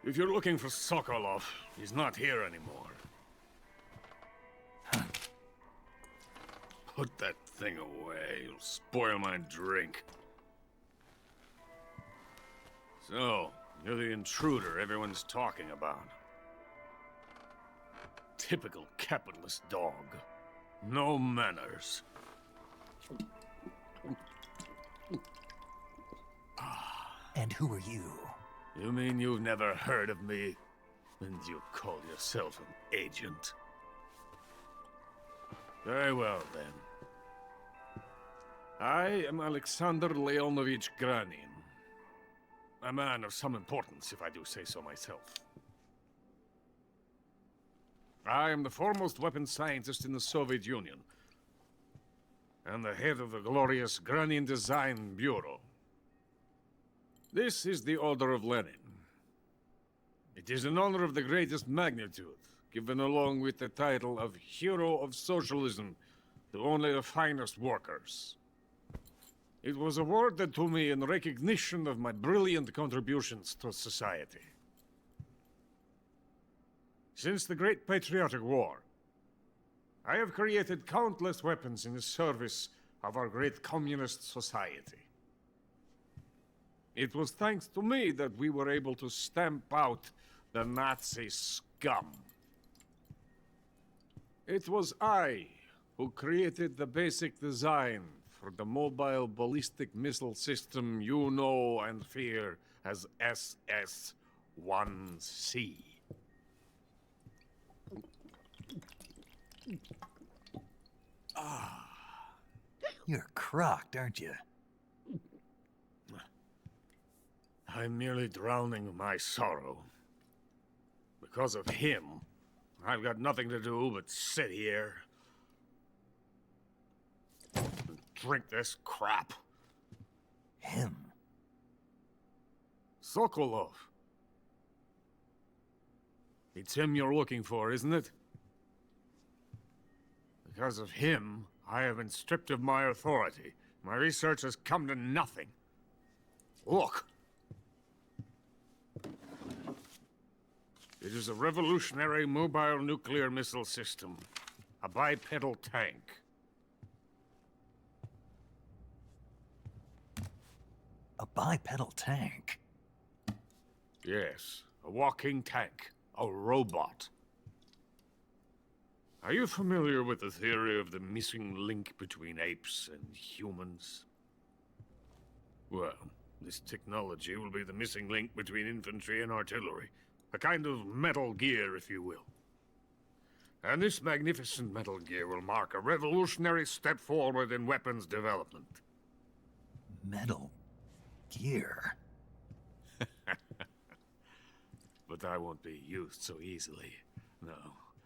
If you're looking for Sokolov, he's not here anymore. Put that thing away. You'll spoil my drink. So, you're the intruder everyone's talking about. Typical capitalist dog. No manners. And who are you? You mean you've never heard of me? And you call yourself an agent? Very well, then. I am Alexander Leonovich Granin. A man of some importance, if I do say so myself. I am the foremost weapons scientist in the Soviet Union, and the head of the glorious Granin Design Bureau. This is the Order of Lenin. It is an honor of the greatest magnitude, given along with the title of Hero of Socialism to only the finest workers. It was awarded to me in recognition of my brilliant contributions to society. Since the Great Patriotic War, I have created countless weapons in the service of our great communist society. It was thanks to me that we were able to stamp out the Nazi scum. It was I who created the basic design for the mobile ballistic missile system you know and fear as SS-1C. You're crocked, aren't you? I'm merely drowning my sorrow. Because of him, I've got nothing to do but sit here and drink this crap. Him? Sokolov. It's him you're looking for, isn't it? Because of him, I have been stripped of my authority. My research has come to nothing. Look. It is a revolutionary mobile nuclear missile system. A bipedal tank. A bipedal tank? Yes, a walking tank. A robot. Are you familiar with the theory of the missing link between apes and humans? Well, this technology will be the missing link between infantry and artillery. A kind of Metal Gear, if you will. And this magnificent Metal Gear will mark a revolutionary step forward in weapons development. Metal Gear? But I won't be used so easily.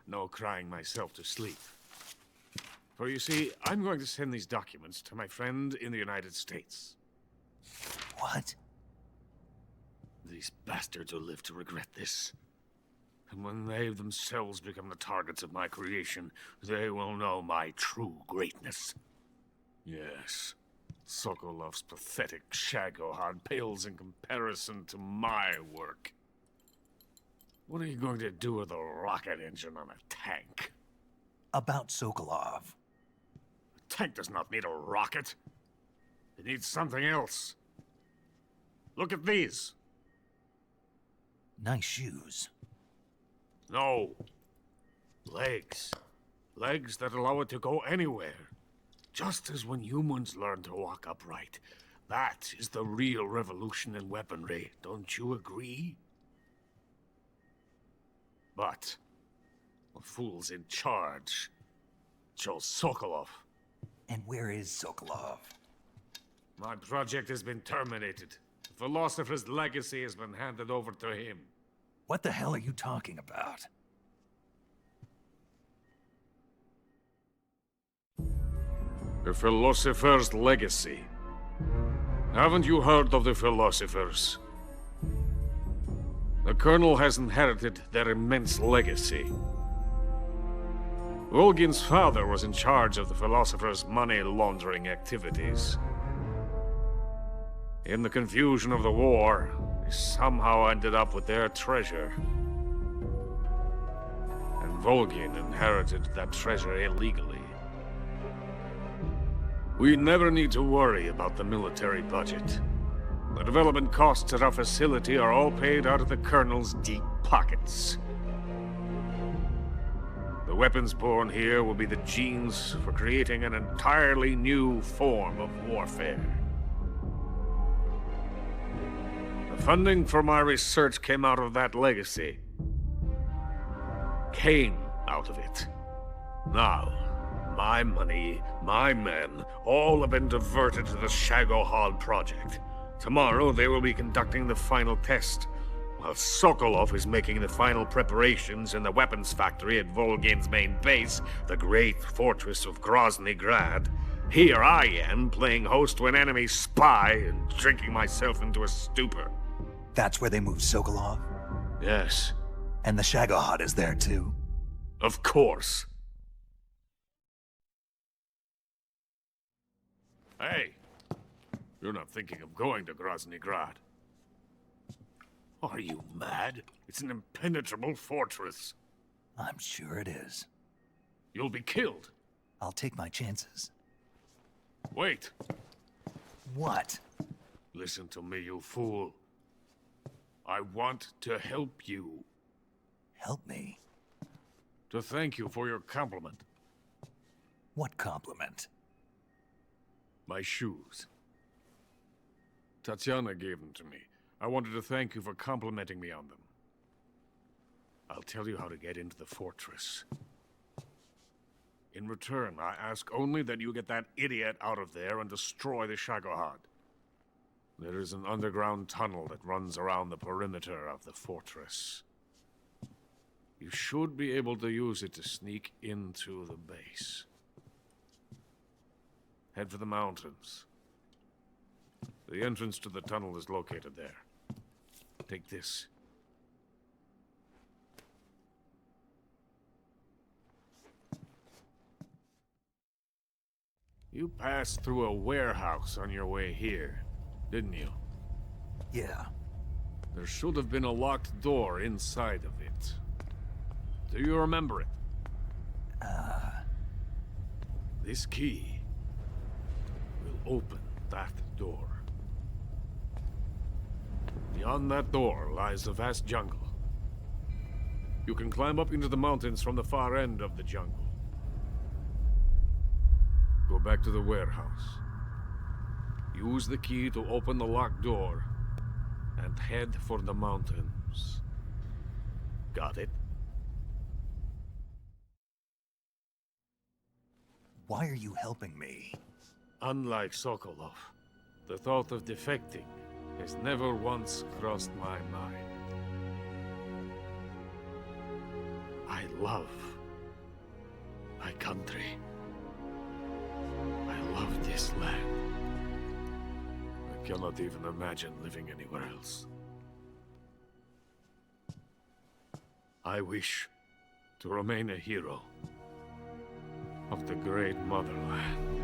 No crying myself to sleep. For you see, I'm going to send these documents to my friend in the United States. What? These bastards will live to regret this. And when they themselves become the targets of my creation, they will know my true greatness. Yes, Sokolov's pathetic Shagohod pales in comparison to my work. What are you going to do with a rocket engine on a tank? About Sokolov. A tank does not need a rocket. It needs something else. Look at these. Nice shoes. No. Legs. Legs that allow it to go anywhere. Just as when humans learn to walk upright. That is the real revolution in weaponry. Don't you agree? But the fool's in charge. Joe Sokolov. And where is Sokolov? My project has been terminated. The philosopher's legacy has been handed over to him. What the hell are you talking about? The philosopher's legacy. Haven't you heard of the philosophers? The Colonel has inherited their immense legacy. Volgin's father was in charge of the philosophers' money laundering activities. In the confusion of the war, they somehow ended up with their treasure. And Volgin inherited that treasure illegally. We never need to worry about the military budget. The development costs at our facility are all paid out of the Colonel's deep pockets. The weapons born here will be the genes for creating an entirely new form of warfare. The funding for my research came out of that legacy. Came out of it. Now, my money, my men, all have been diverted to the Shagohod project. Tomorrow, they will be conducting the final test, while Sokolov is making the final preparations in the weapons factory at Volgin's main base, the great fortress of Grozny Grad. Here I am, playing host to an enemy spy and drinking myself into a stupor. That's where they moved Sokolov? Yes. And the Shagohod is there too? Of course. Hey! You're not thinking of going to Grozny Grad. Are you mad? It's an impenetrable fortress. I'm sure it is. You'll be killed. I'll take my chances. Wait. What? Listen to me, you fool. I want to help you. Help me? To thank you for your compliment. What compliment? My shoes. Tatiana gave them to me. I wanted to thank you for complimenting me on them. I'll tell you how to get into the fortress. In return, I ask only that you get that idiot out of there and destroy the Shagohod. There is an underground tunnel that runs around the perimeter of the fortress. You should be able to use it to sneak into the base. Head for the mountains. The entrance to the tunnel is located there. Take this. You passed through a warehouse on your way here, didn't you? Yeah. There should have been a locked door inside of it. Do you remember it? This key will open that door. Beyond that door lies a vast jungle. You can climb up into the mountains from the far end of the jungle. Go back to the warehouse. Use the key to open the locked door, and head for the mountains. Got it? Why are you helping me? Unlike Sokolov, the thought of defecting has never once crossed my mind. I love my country. I love this land. I cannot even imagine living anywhere else. I wish to remain a hero of the great motherland.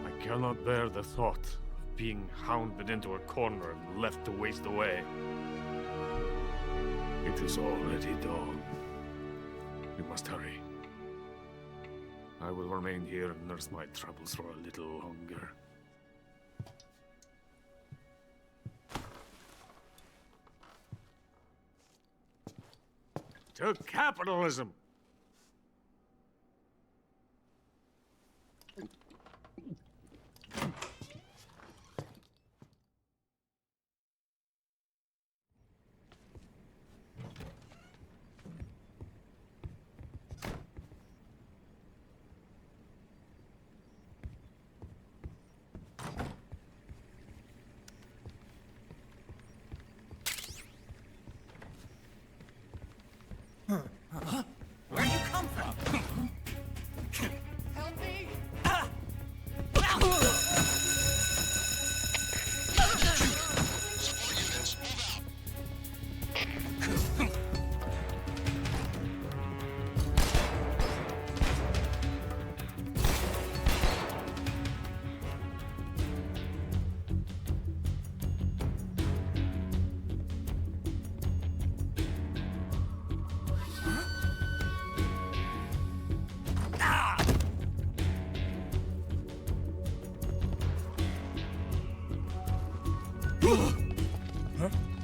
I cannot bear the thought of being hounded into a corner and left to waste away. It is already dawn. We must hurry. I will remain here and nurse my troubles for a little longer. To capitalism! Where'd you come from? Help me! Support units, move out.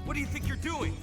What do you think you're doing?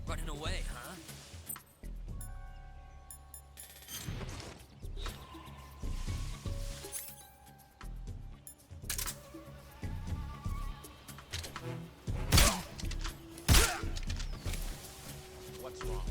Running away, huh? What's wrong?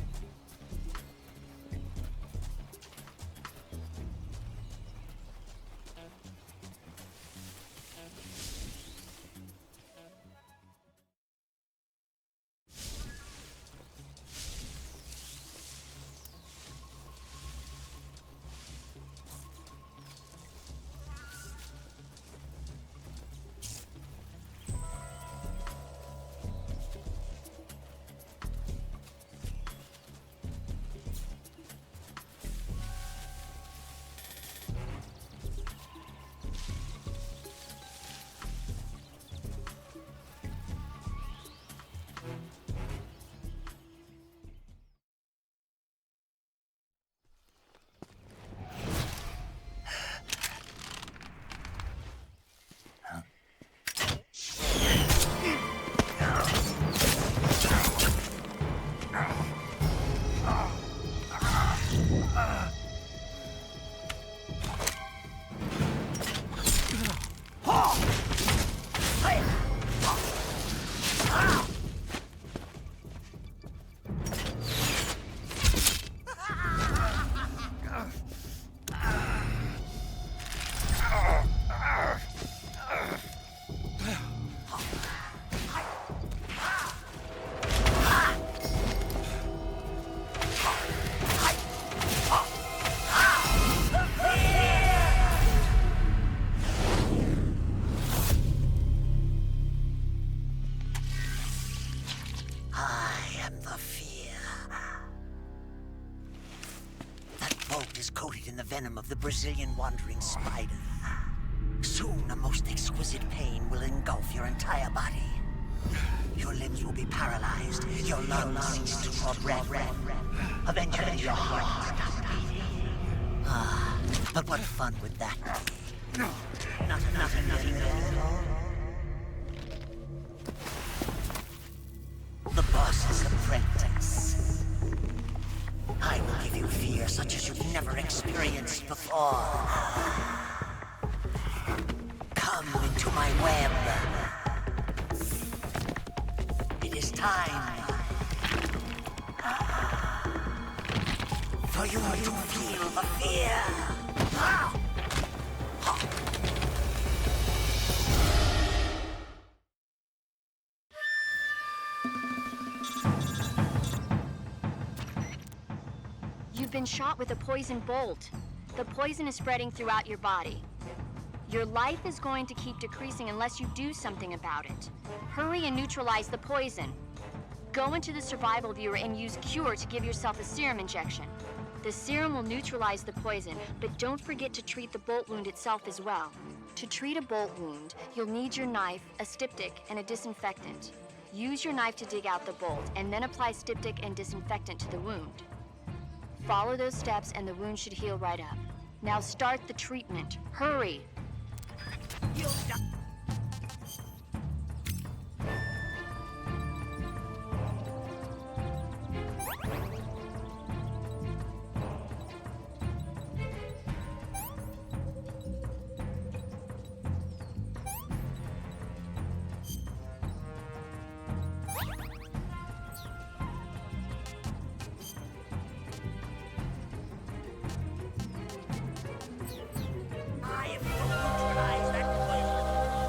venom of the Brazilian wandering spider. Soon, a most exquisite pain will engulf your entire body. Your limbs will be paralyzed, your lungs cease to draw breath. Eventually, your heart will stop beating. Ah, but what fun would that be? Nothing at all. The boss's apprentice. I will give you fear such as you've never experienced before. Come into my web. It is time for you to feel the fear. You've been shot with a poison bolt. The poison is spreading throughout your body. Your life is going to keep decreasing unless you do something about it. Hurry and neutralize the poison. Go into the survival viewer and use Cure to give yourself a serum injection. The serum will neutralize the poison, but don't forget to treat the bolt wound itself as well. To treat a bolt wound, you'll need your knife, a styptic, and a disinfectant. Use your knife to dig out the bolt, and then apply styptic and disinfectant to the wound. Follow those steps and the wound should heal right up. Now start the treatment. Hurry! I am going to neutralize that poison.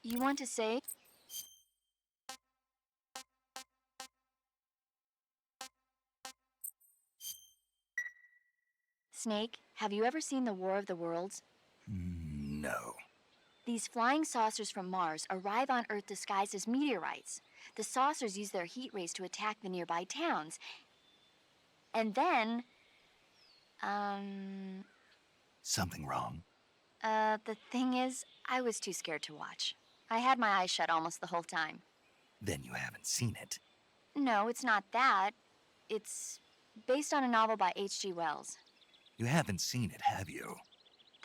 You want to say? Snake, have you ever seen the War of the Worlds? No. These flying saucers from Mars arrive on Earth disguised as meteorites. The saucers use their heat rays to attack the nearby towns. And then, Something wrong? the thing is, I was too scared to watch. I had my eyes shut almost the whole time. Then you haven't seen it. No, it's not that. It's based on a novel by H.G. Wells. You haven't seen it, have you?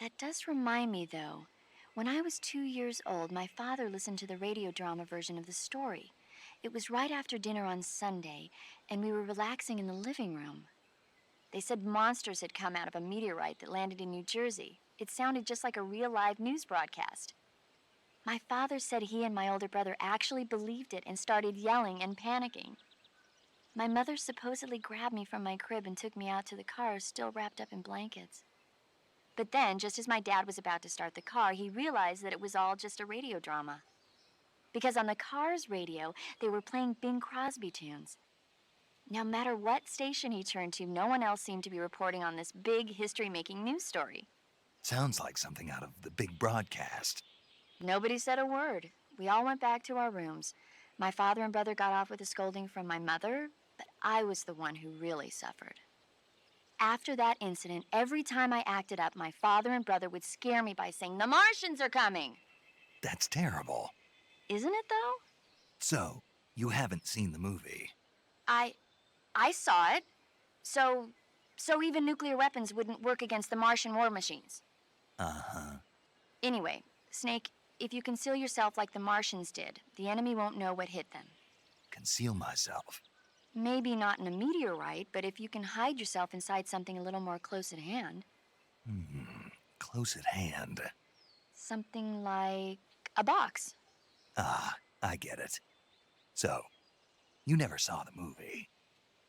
That does remind me, though. When I was 2 years old, my father listened to the radio drama version of the story. It was right after dinner on Sunday, and we were relaxing in the living room. They said monsters had come out of a meteorite that landed in New Jersey. It sounded just like a real live news broadcast. My father said he and my older brother actually believed it and started yelling and panicking. My mother supposedly grabbed me from my crib and took me out to the car, still wrapped up in blankets. But then, just as my dad was about to start the car, he realized that it was all just a radio drama. Because on the car's radio, they were playing Bing Crosby tunes. No matter what station he turned to, no one else seemed to be reporting on this big history-making news story. Sounds like something out of the big broadcast. Nobody said a word. We all went back to our rooms. My father and brother got off with a scolding from my mother, but I was the one who really suffered. After that incident, every time I acted up, my father and brother would scare me by saying, "The Martians are coming!" That's terrible. Isn't it, though? So, you haven't seen the movie? I saw it. So even nuclear weapons wouldn't work against the Martian war machines. Uh-huh. Anyway, Snake, if you conceal yourself like the Martians did, the enemy won't know what hit them. Conceal myself? Maybe not in a meteorite, but if you can hide yourself inside something a little more close at hand. Close at hand. Something like a box. Ah, I get it. So, you never saw the movie?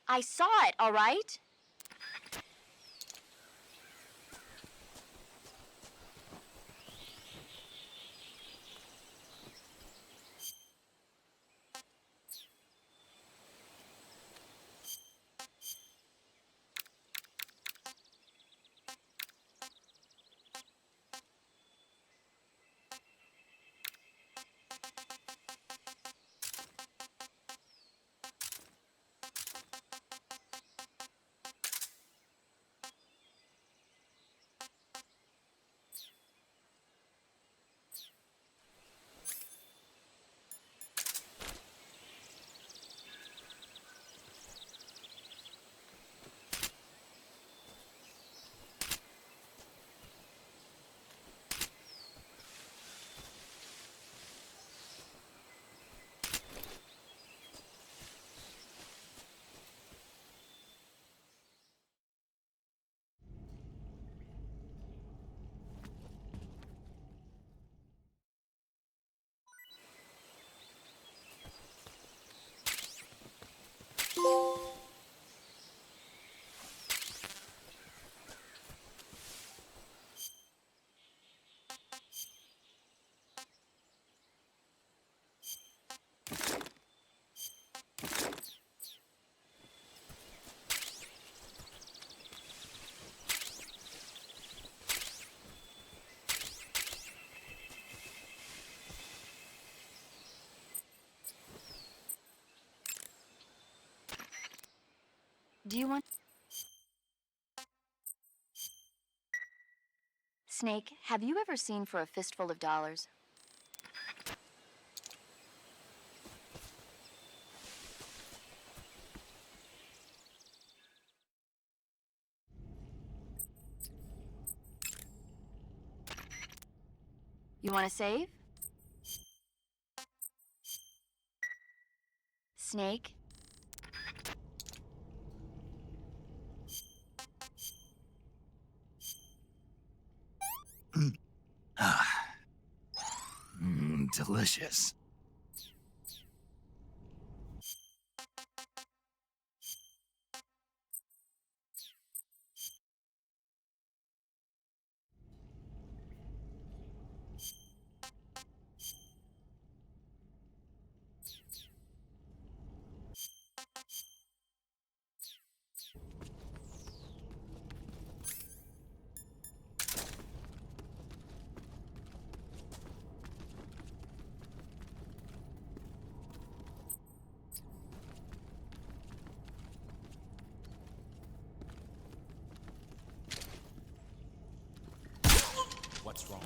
I saw it, all right? Do you want... Snake, have you ever seen For a Fistful of Dollars? You want to save? Snake? Delicious. What's wrong?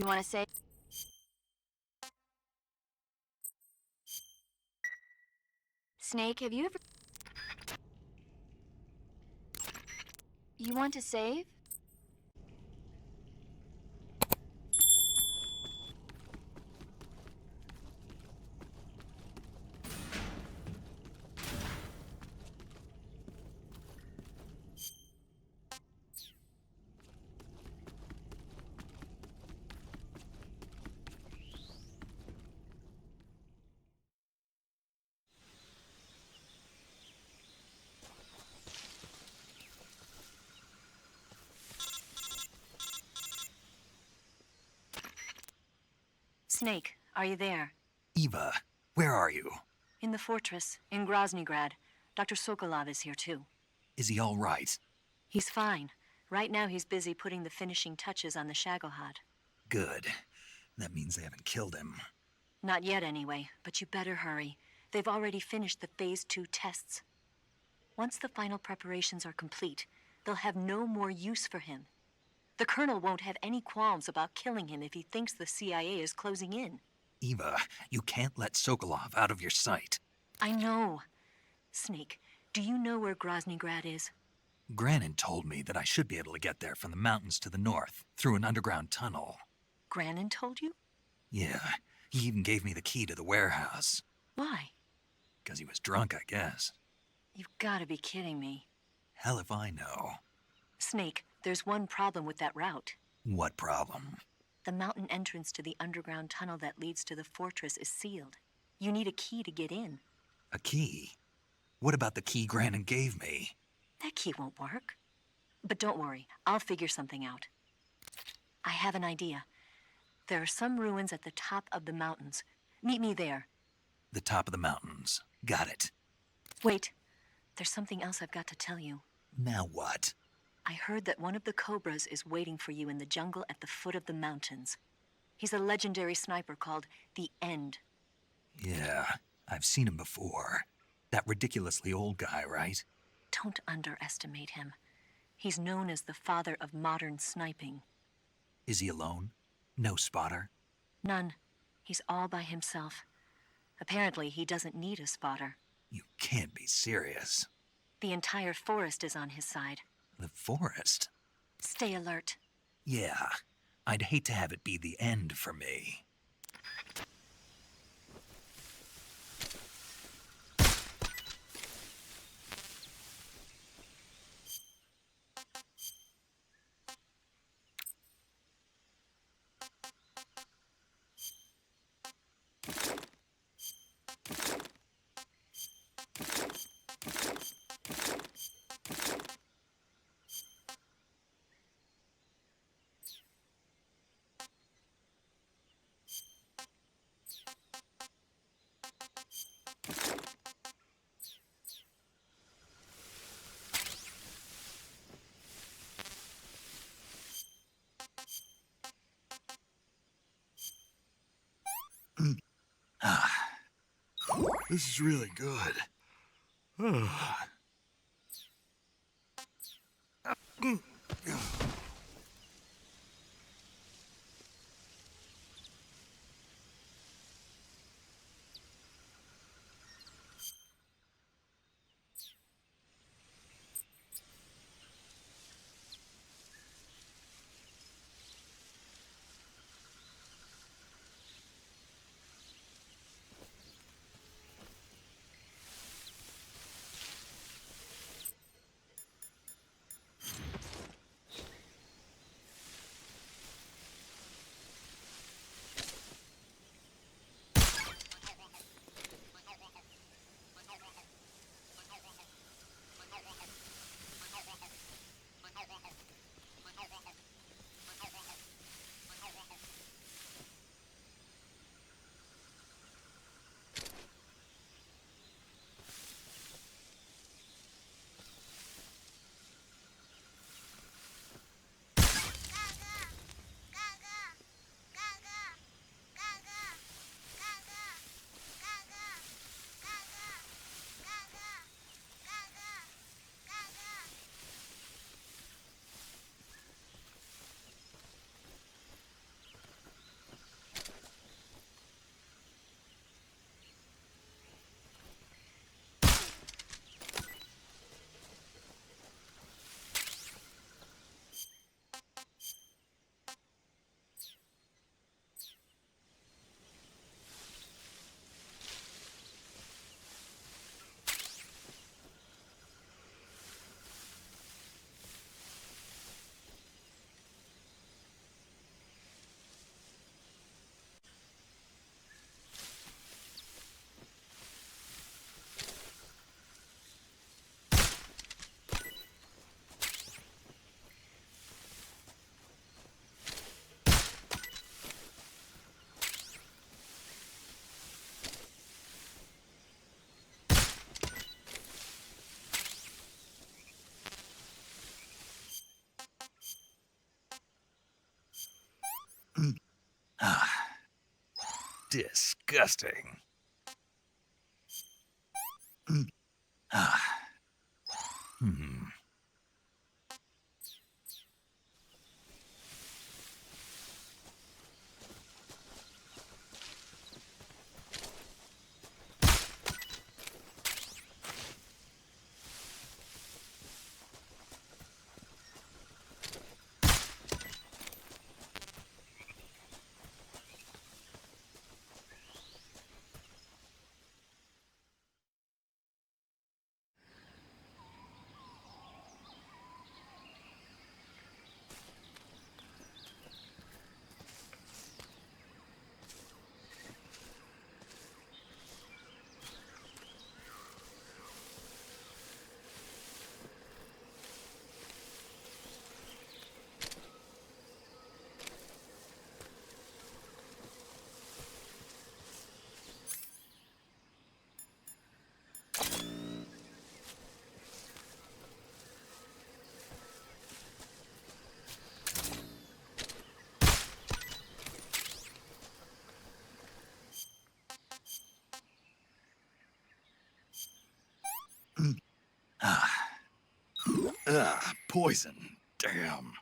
You want to say? Snake, have you ever... You want to save? Snake, are you there? Eva, where are you? In the fortress, in Groznygrad. Dr. Sokolov is here too. Is he all right? He's fine. Right now he's busy putting the finishing touches on the Shagohod. Good. That means they haven't killed him. Not yet anyway, but you better hurry. They've already finished the Phase 2 tests. Once the final preparations are complete, they'll have no more use for him. The Colonel won't have any qualms about killing him if he thinks the CIA is closing in. Eva, you can't let Sokolov out of your sight. I know. Snake, do you know where Groznygrad is? Granin told me that I should be able to get there from the mountains to the north, through an underground tunnel. Granin told you? Yeah, he even gave me the key to the warehouse. Why? Because he was drunk, I guess. You've got to be kidding me. Hell if I know. Snake, there's one problem with that route. What problem? The mountain entrance to the underground tunnel that leads to the fortress is sealed. You need a key to get in. A key? What about the key Granin gave me? That key won't work. But don't worry, I'll figure something out. I have an idea. There are some ruins at the top of the mountains. Meet me there. The top of the mountains. Got it. Wait, there's something else I've got to tell you. Now what? I heard that one of the Cobras is waiting for you in the jungle at the foot of the mountains. He's a legendary sniper called the End. Yeah, I've seen him before. That ridiculously old guy, right? Don't underestimate him. He's known as the father of modern sniping. Is he alone? No spotter? None. He's all by himself. Apparently, he doesn't need a spotter. You can't be serious. The entire forest is on his side. The forest? Stay alert. Yeah, I'd hate to have it be the end for me. This is really good. disgusting. Hmm. Poison. Damn.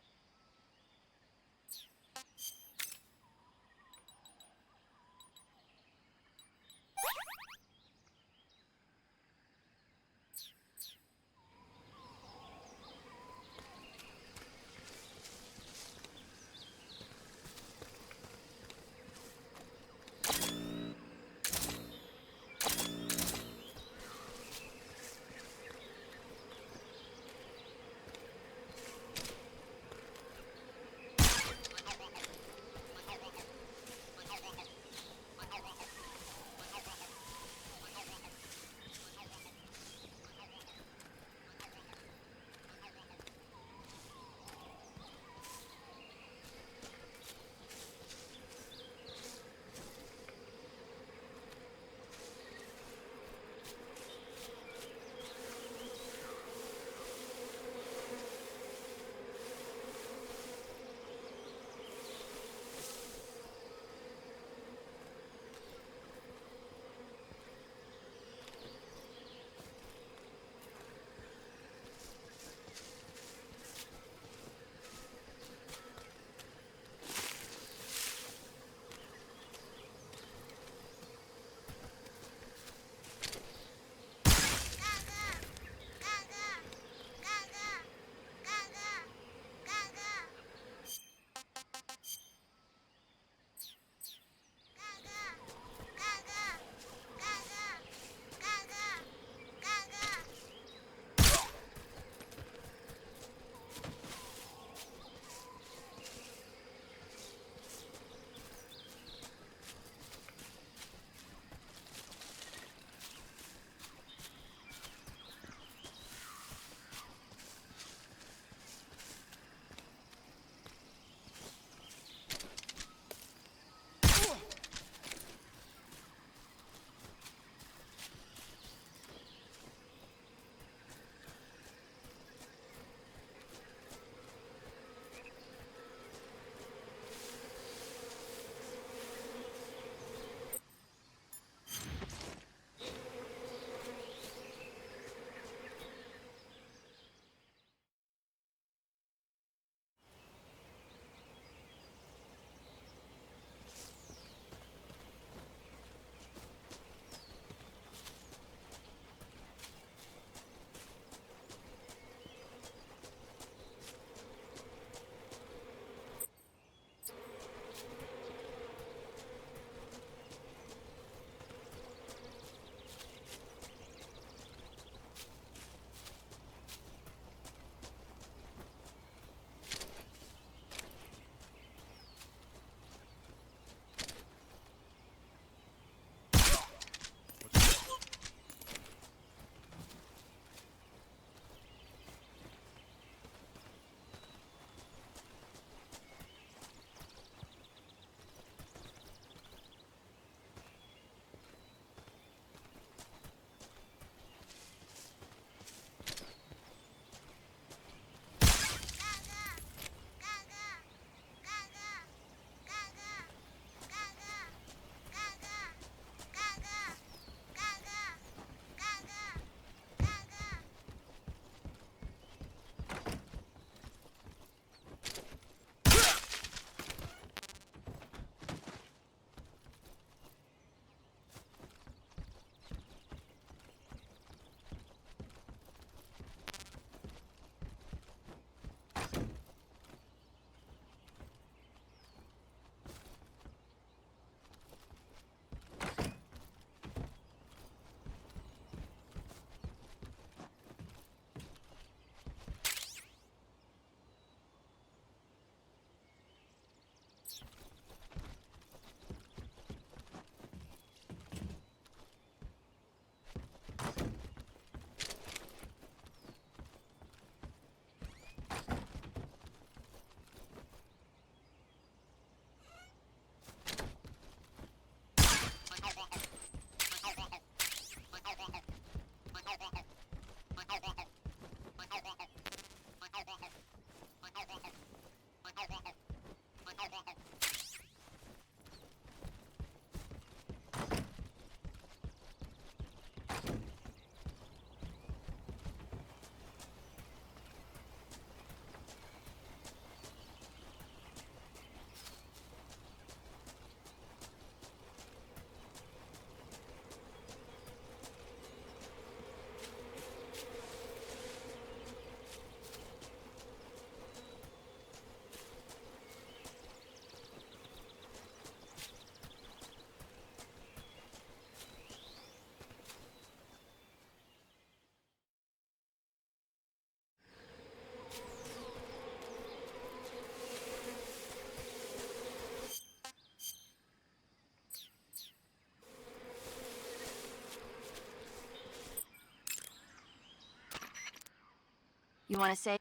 You want to say?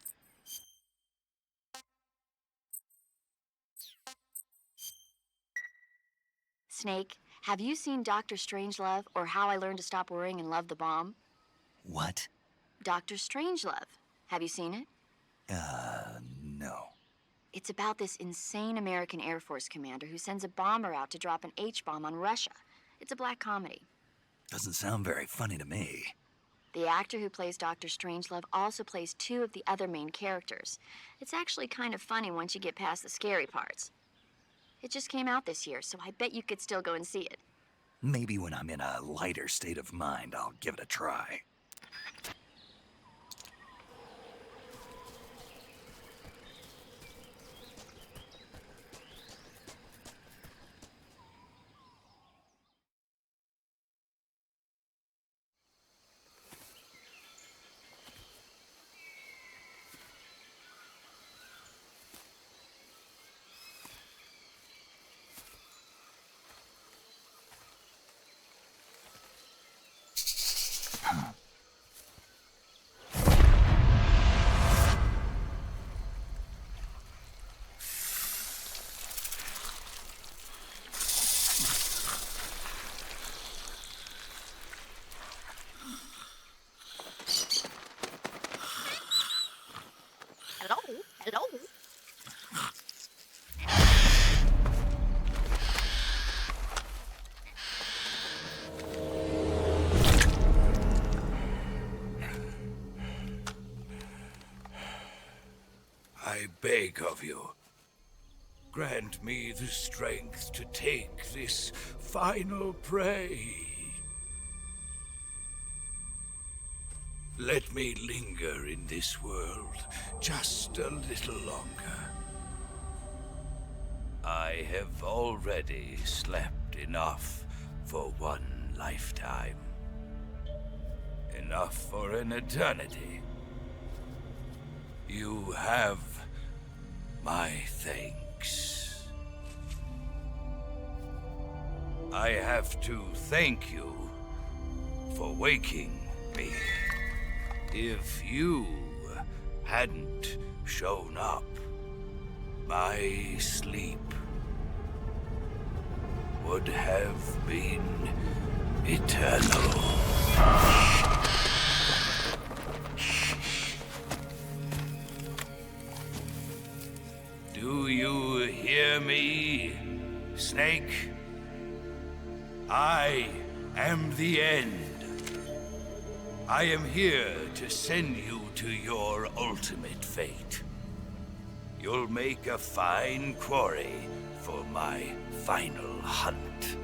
Snake, have you seen Dr. Strangelove or How I Learned to Stop Worrying and Love the Bomb? What? Dr. Strangelove. Have you seen it? No. It's about this insane American Air Force commander who sends a bomber out to drop an H-bomb on Russia. It's a black comedy. Doesn't sound very funny to me. The actor who plays Dr. Strangelove also plays two of the other main characters. It's actually kind of funny once you get past the scary parts. It just came out this year, so I bet you could still go and see it. Maybe when I'm in a lighter state of mind, I'll give it a try. Hello? I beg of you, grant me the strength to take this final prey. Let me linger in this world just a little longer. I have already slept enough for one lifetime. Enough for an eternity. You have my thanks. I have to thank you for waking me. If you hadn't shown up, my sleep would have been eternal. Do you hear me, Snake? I am the end. I am here to send you to your ultimate fate. You'll make a fine quarry for my final hunt.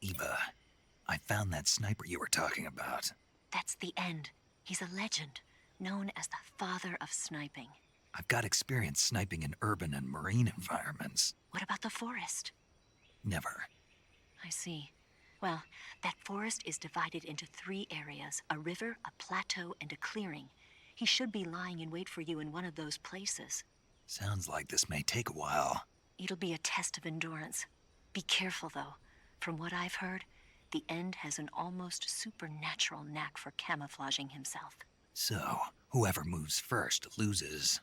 Eva, I found that sniper you were talking about. That's the end. He's a legend, known as the father of sniping. I've got experience sniping in urban and marine environments. What about the forest? Never. I see. Well, that forest is divided into 3 areas, a river, a plateau, and a clearing. He should be lying in wait for you in one of those places. Sounds like this may take a while. It'll be a test of endurance. Be careful, though. From what I've heard, the End has an almost supernatural knack for camouflaging himself. So, whoever moves first loses.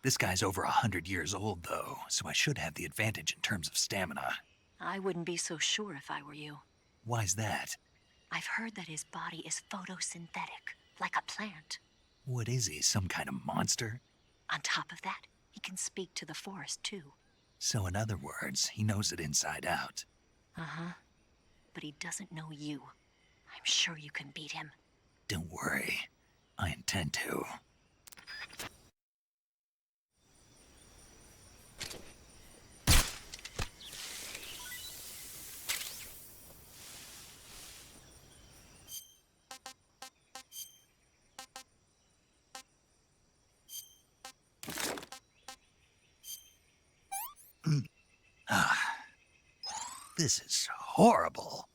This guy's over 100 years old, though, so I should have the advantage in terms of stamina. I wouldn't be so sure if I were you. Why's that? I've heard that his body is photosynthetic, like a plant. What is he, some kind of monster? On top of that, he can speak to the forest, too. So in other words, he knows it inside out. Uh-huh. But he doesn't know you. I'm sure you can beat him. Don't worry. I intend to. This is horrible.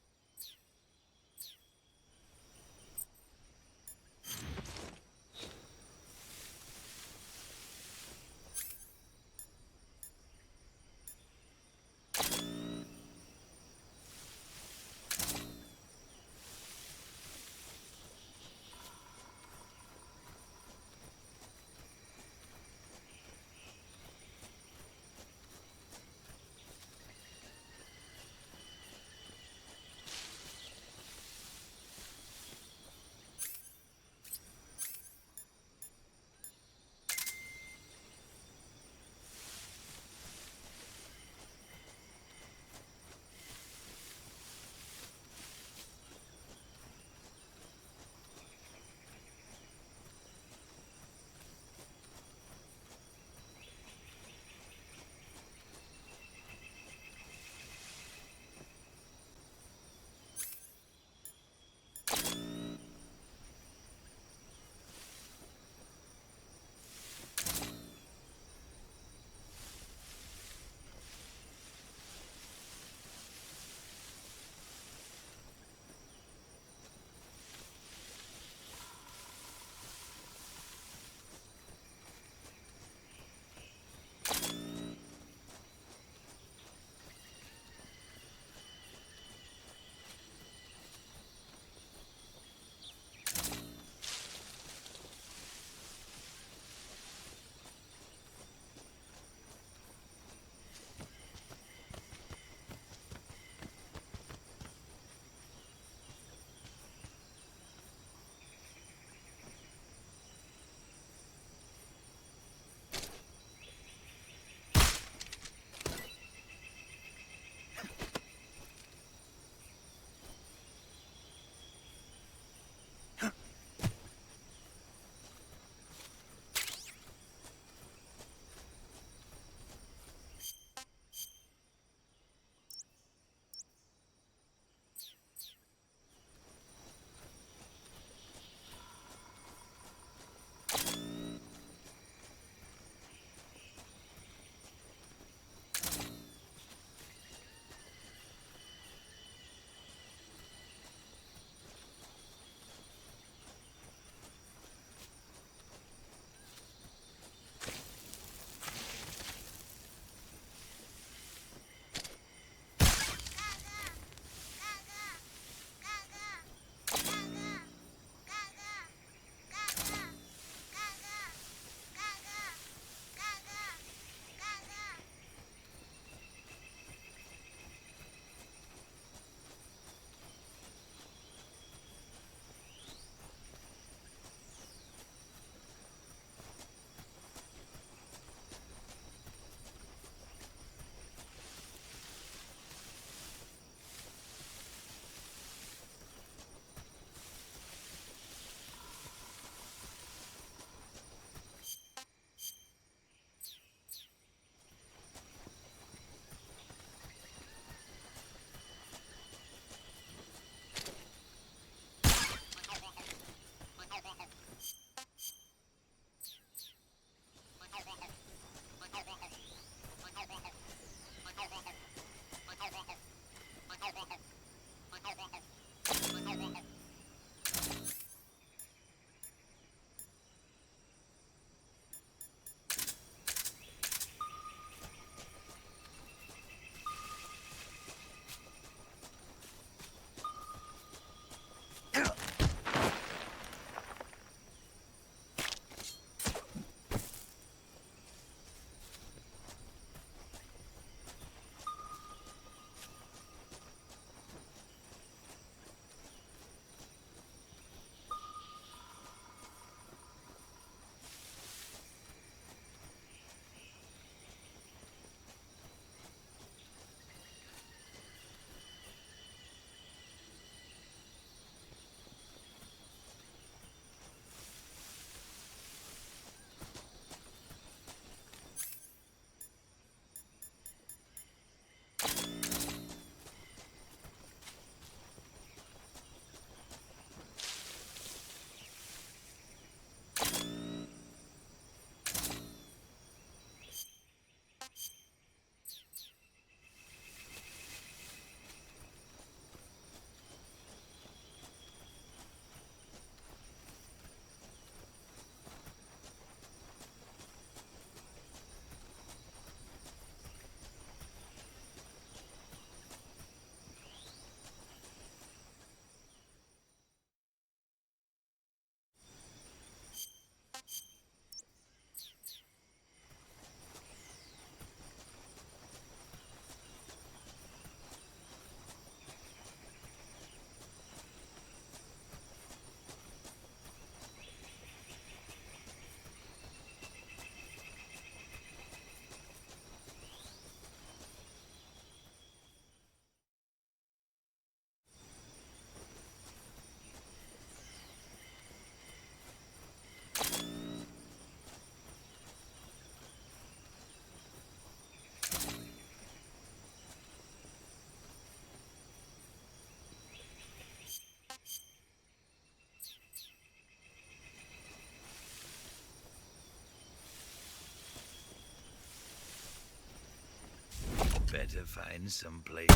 better find some place.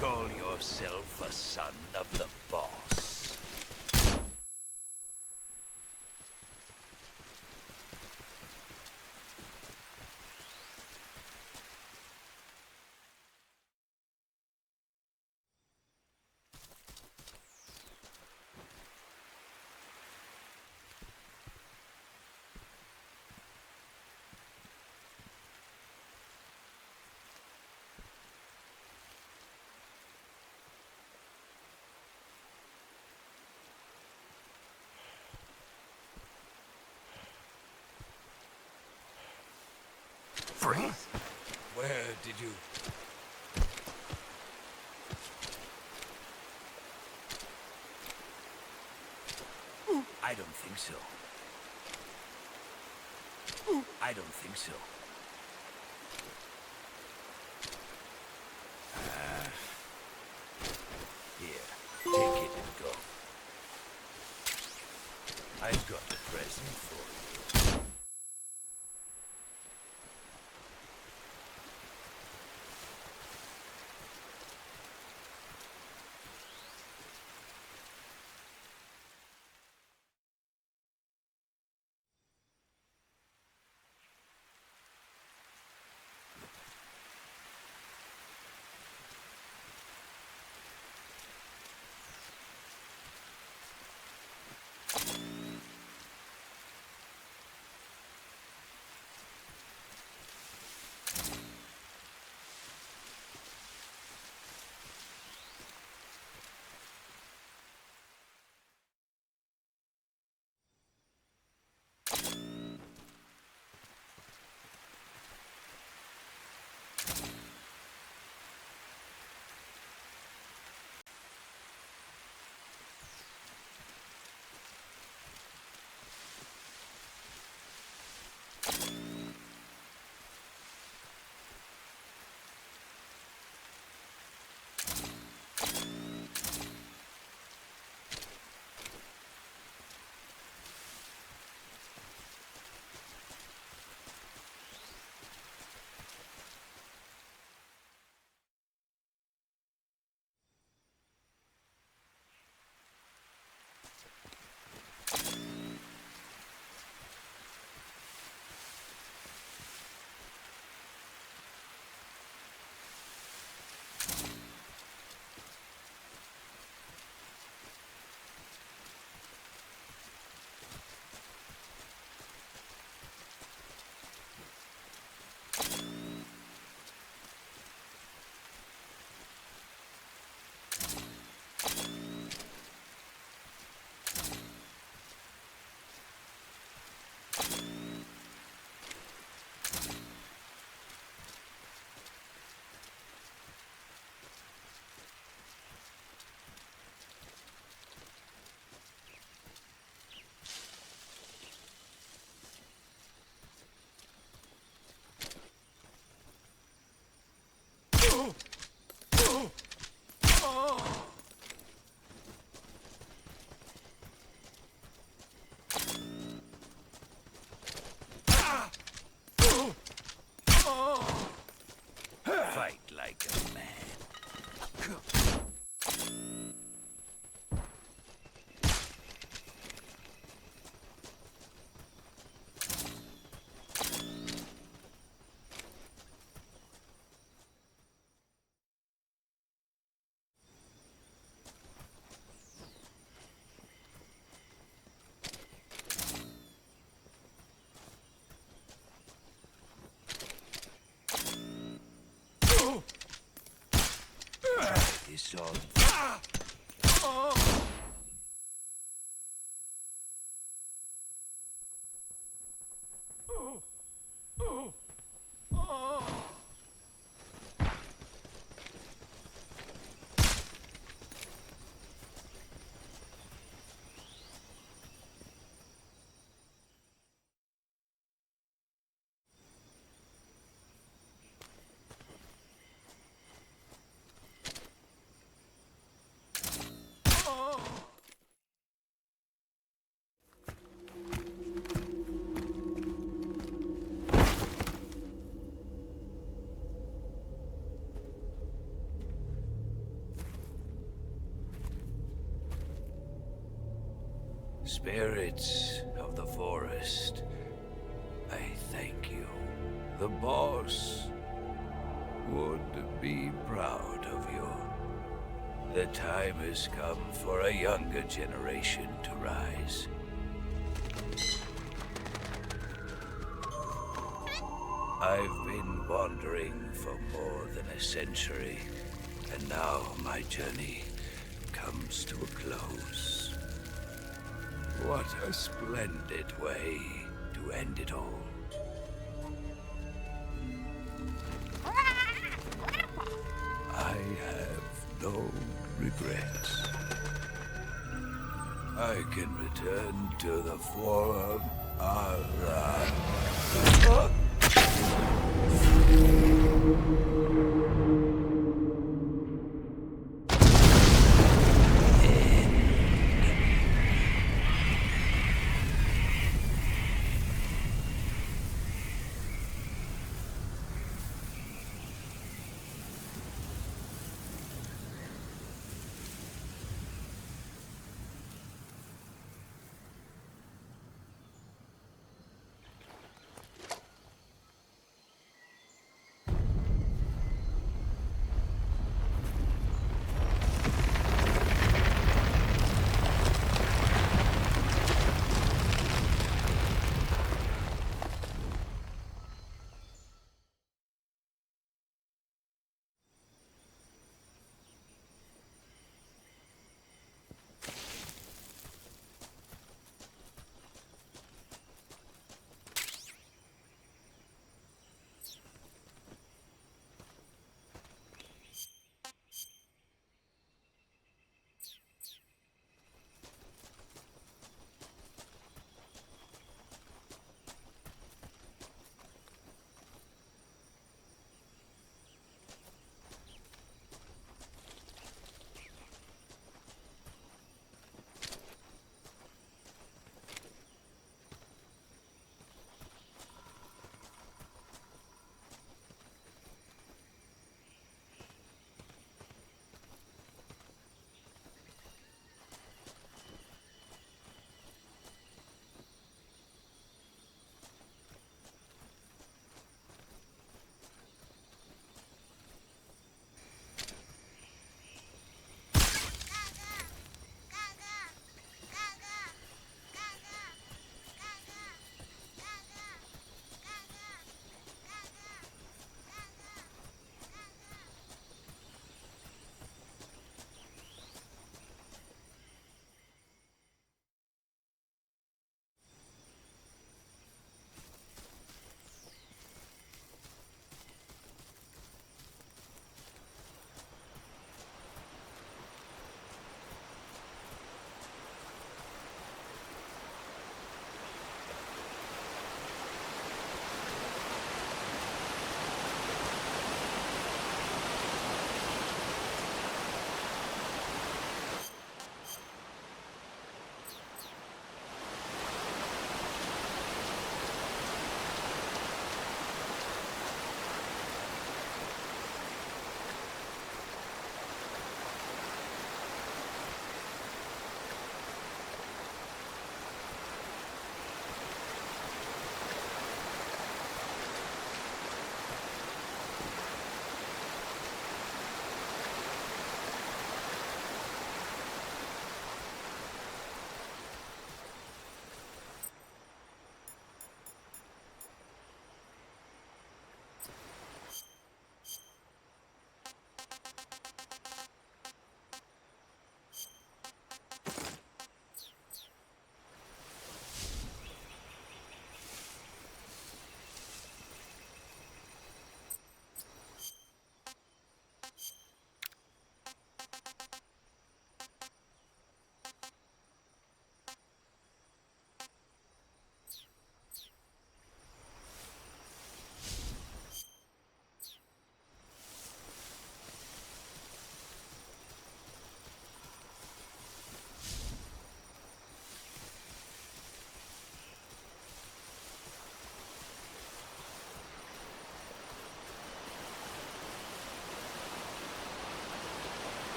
Call yourself a son of the boss. Freeze? Where did you... I don't think so. I don't think so. Here, take it and go. I've got a present for you. young man. This on. Spirits of the forest, I thank you. The boss would be proud of you. The time has come for a younger generation to rise. I've been wandering for more than a century, and now my journey comes to a close. What a splendid way to end it all. I have no regrets. I can return to the Forum Allah.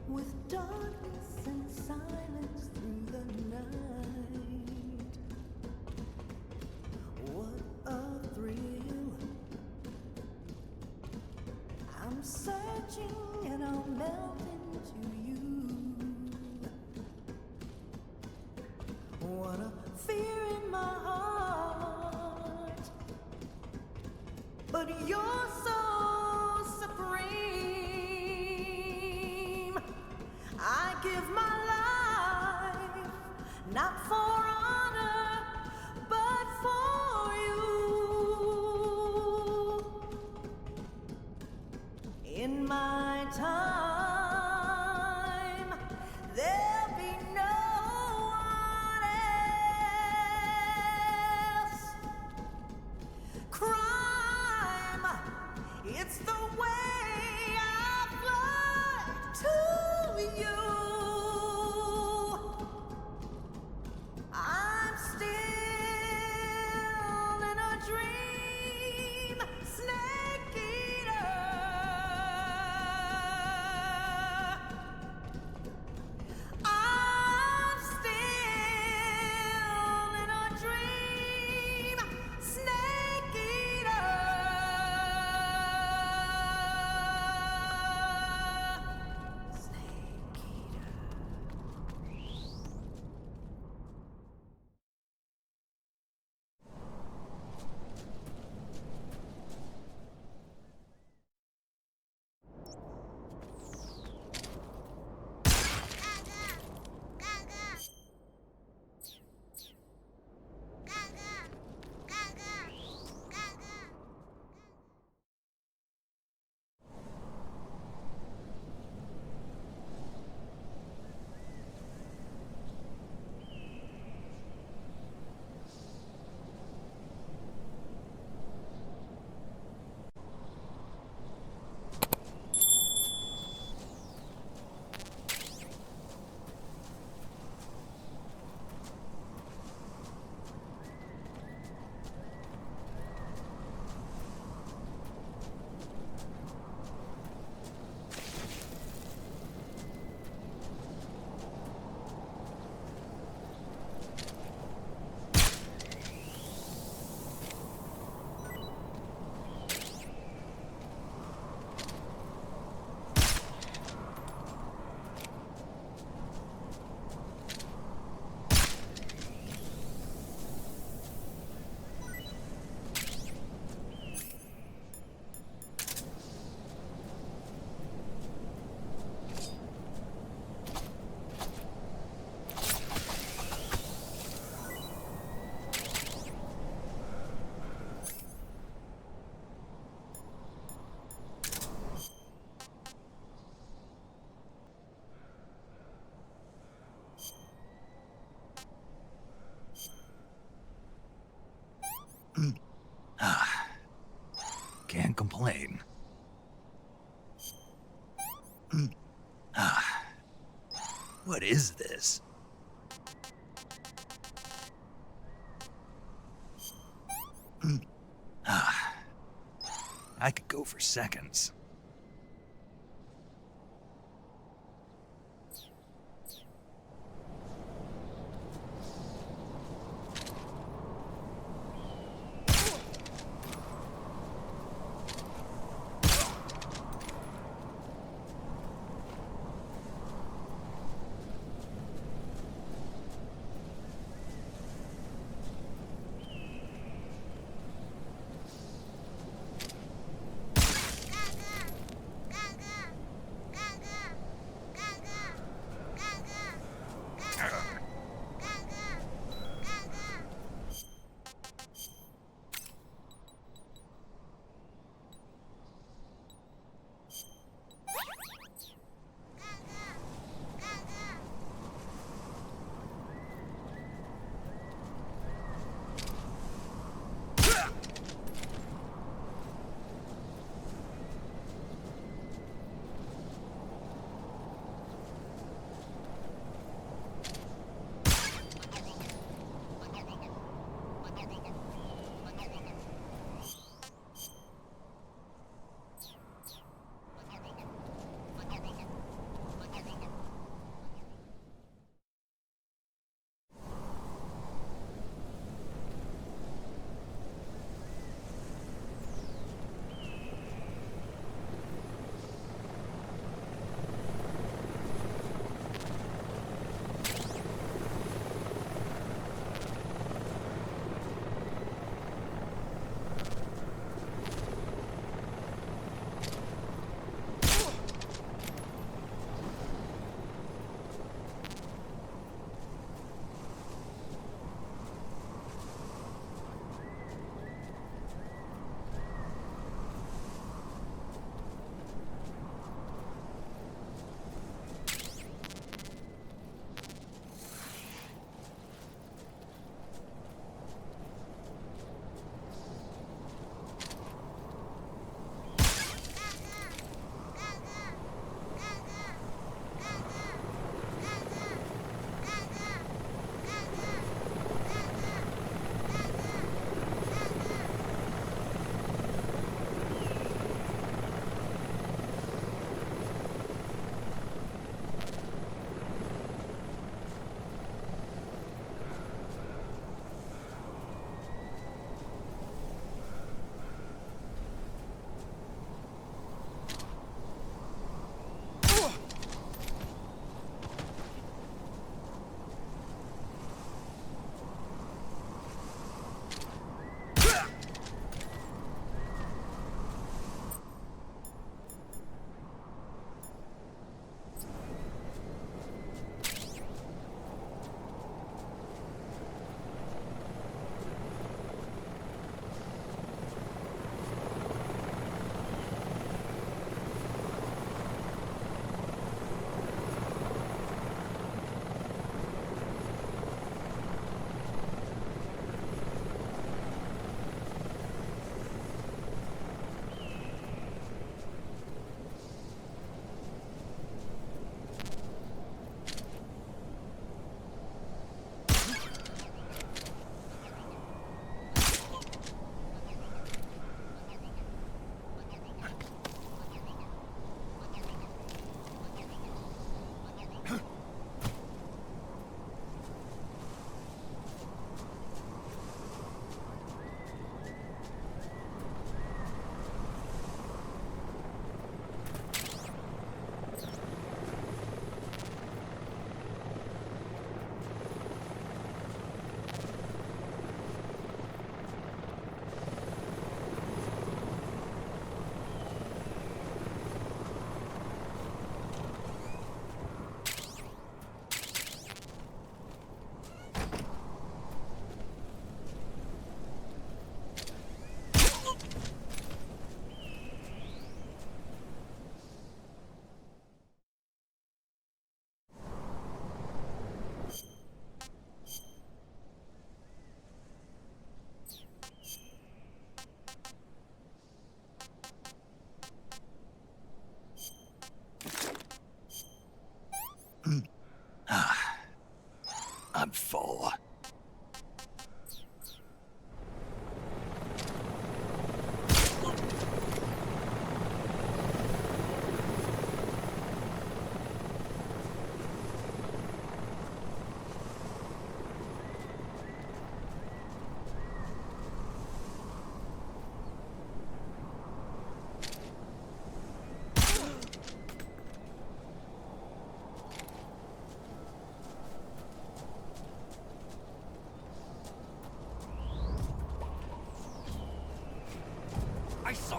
With darkness and silence through the night, what a thrill. I'm searching and I'll melt into you. What a fear in my heart, but you're so supreme. I give my life, not for honor, but for you. In my time, there'll be no one else. Crime, it's the way I fly to you. I'm still in a dream, snake eater. I'm still in a dream, snake eater. Can't complain. What is this? I could go for seconds.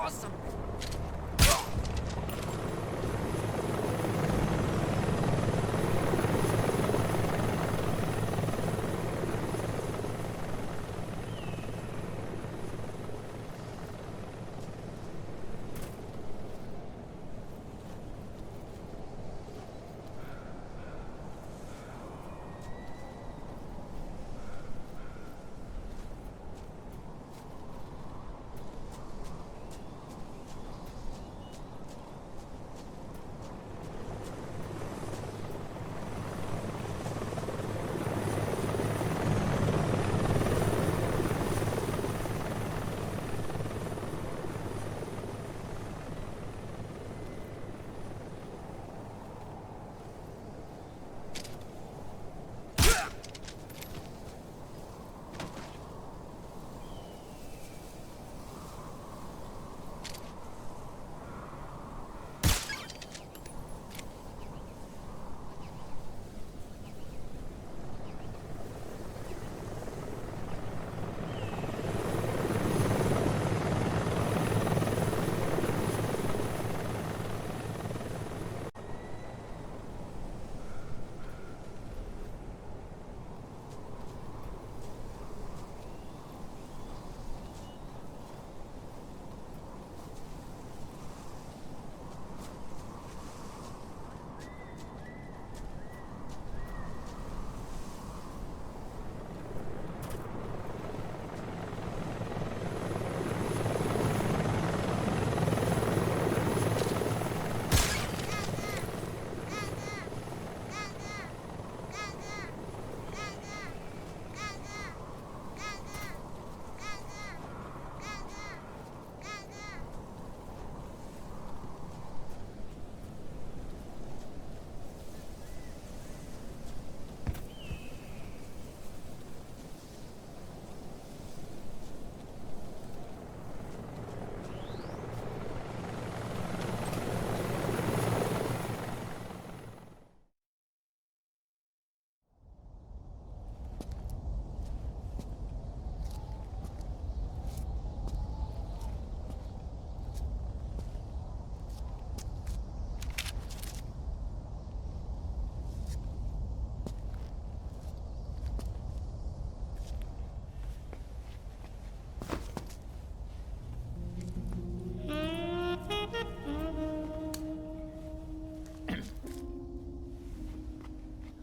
awesome!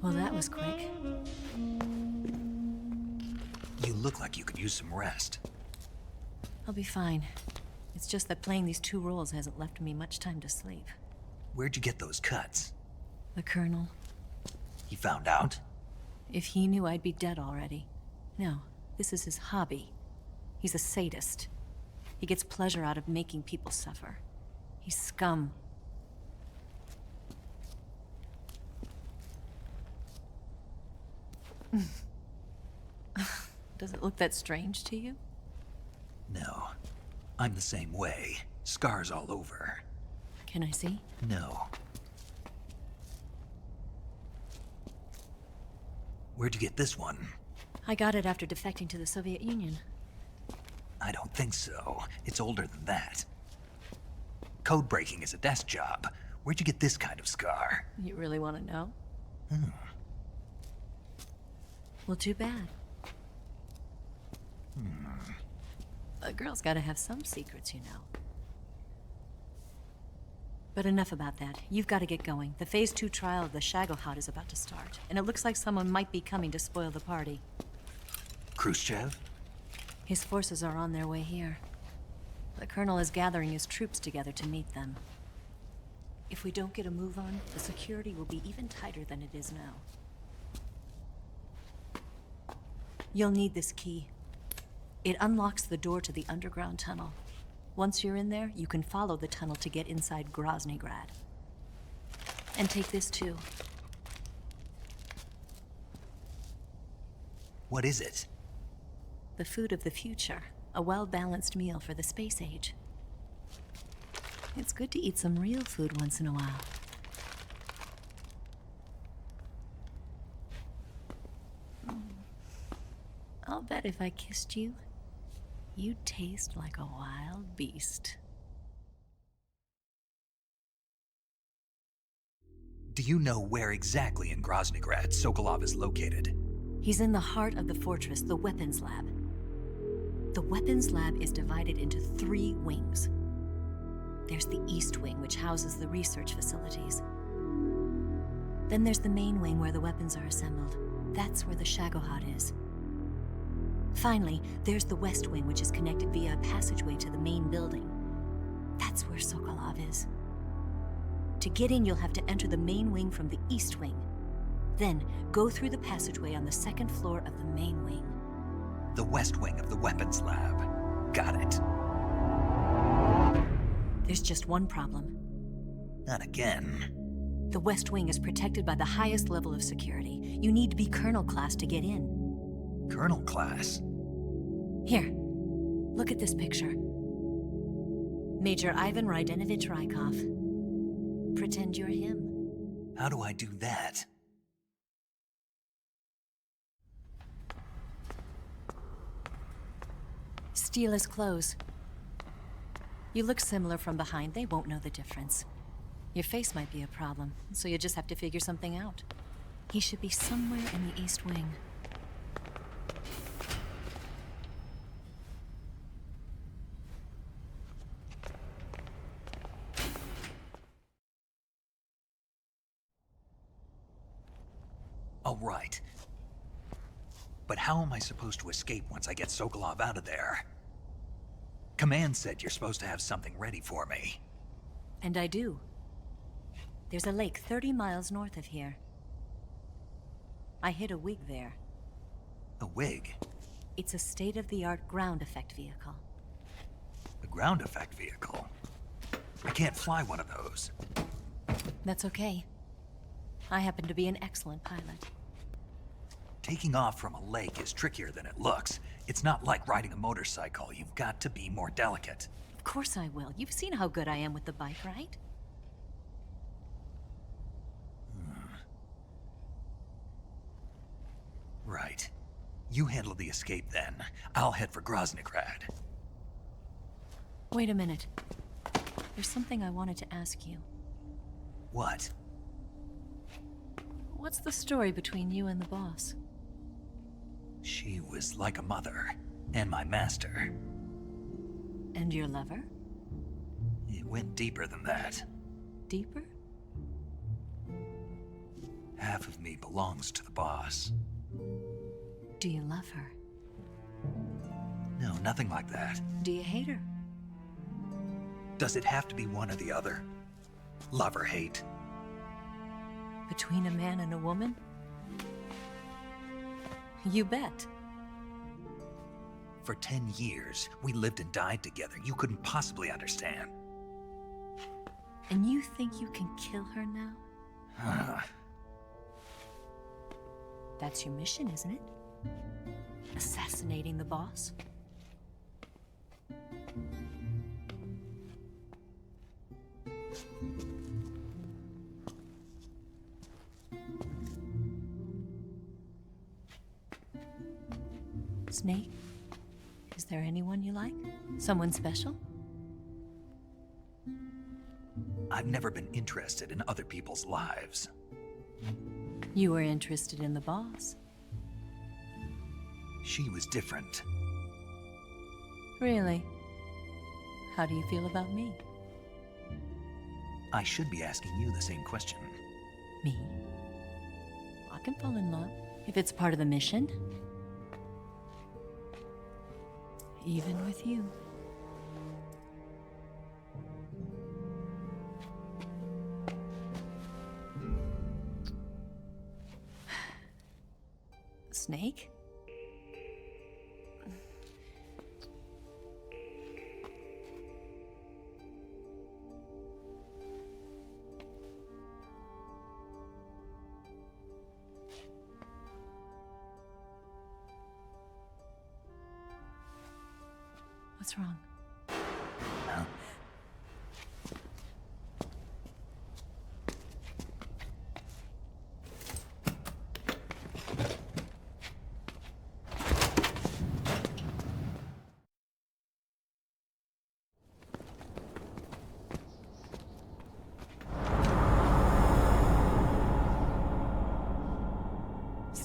Well, that was quick. You look like you could use some rest. I'll be fine. It's just that playing these two roles hasn't left me much time to sleep. Where'd you get those cuts? The Colonel. He found out? If he knew, I'd be dead already. No, this is his hobby. He's a sadist. He gets pleasure out of making people suffer. He's scum. Does it look that strange to you? No. I'm the same way. Scars all over. Can I see? No. Where'd you get this one? I got it after defecting to the Soviet Union. I don't think so. It's older than that. Code breaking is a desk job. Where'd you get this kind of scar? You really want to know? Hmm. Well, too bad. A girl's gotta have some secrets, you know. But enough about that. You've got to get going. The Phase 2 trial of the Shagohod is about to start, and it looks like someone might be coming to spoil the party. Khrushchev? His forces are on their way here. The Colonel is gathering his troops together to meet them. If we don't get a move on, the security will be even tighter than it is now. You'll need this key. It unlocks the door to the underground tunnel. Once you're in there, you can follow the tunnel to get inside Groznygrad. And take this too. What is it? The food of the future. A well-balanced meal for the space age. It's good to eat some real food once in a while. I'll bet if I kissed you, you'd taste like a wild beast. Do you know where exactly in Groznygrad Sokolov is located? He's in the heart of the fortress, the weapons lab. The weapons lab is divided into 3 wings. There's the East Wing, which houses the research facilities. Then there's the main wing where the weapons are assembled. That's where the Shagohod is. Finally, there's the West Wing, which is connected via a passageway to the main building. That's where Sokolov is. To get in, you'll have to enter the main wing from the East Wing. Then, go through the passageway on the 2nd floor of the main wing. The West Wing of the weapons lab. Got it. There's just one problem. Not again. The West Wing is protected by the highest level of security. You need to be Colonel class to get in. Colonel class? Here, look at this picture. Major Ivan Rydenovich Rykov. Pretend you're him. How do I do that? Steal his clothes. You look similar from behind. They won't know the difference. Your face might be a problem, so you just have to figure something out. He should be somewhere in the East Wing. All right. But how am I supposed to escape once I get Sokolov out of there? Command said you're supposed to have something ready for me. And I do. There's a lake 30 miles north of here. I hid a wig there. A wig? It's a state-of-the-art ground effect vehicle. A ground effect vehicle? I can't fly one of those. That's okay. I happen to be an excellent pilot. Taking off from a lake is trickier than it looks. It's not like riding a motorcycle. You've got to be more delicate. Of course I will. You've seen how good I am with the bike, right? Right. You handle the escape then. I'll head for Groznygrad. Wait a minute. There's something I wanted to ask you. What? What's the story between you and the boss? She was like a mother, and my master. And your lover? It went deeper than that. Deeper? Half of me belongs to the boss. Do you love her? No, nothing like that. Do you hate her? Does it have to be one or the other? Love or hate? Between a man and a woman? You bet. For 10 years, we lived and died together. You couldn't possibly understand. And you think you can kill her now? That's your mission, isn't it? Assassinating the boss? Snake, is there anyone you like? Someone special? I've never been interested in other people's lives. You were interested in the boss. She was different. Really? How do you feel about me? I should be asking you the same question. Me? I can fall in love if it's part of the mission. Even with you. Snake? What's wrong? Huh?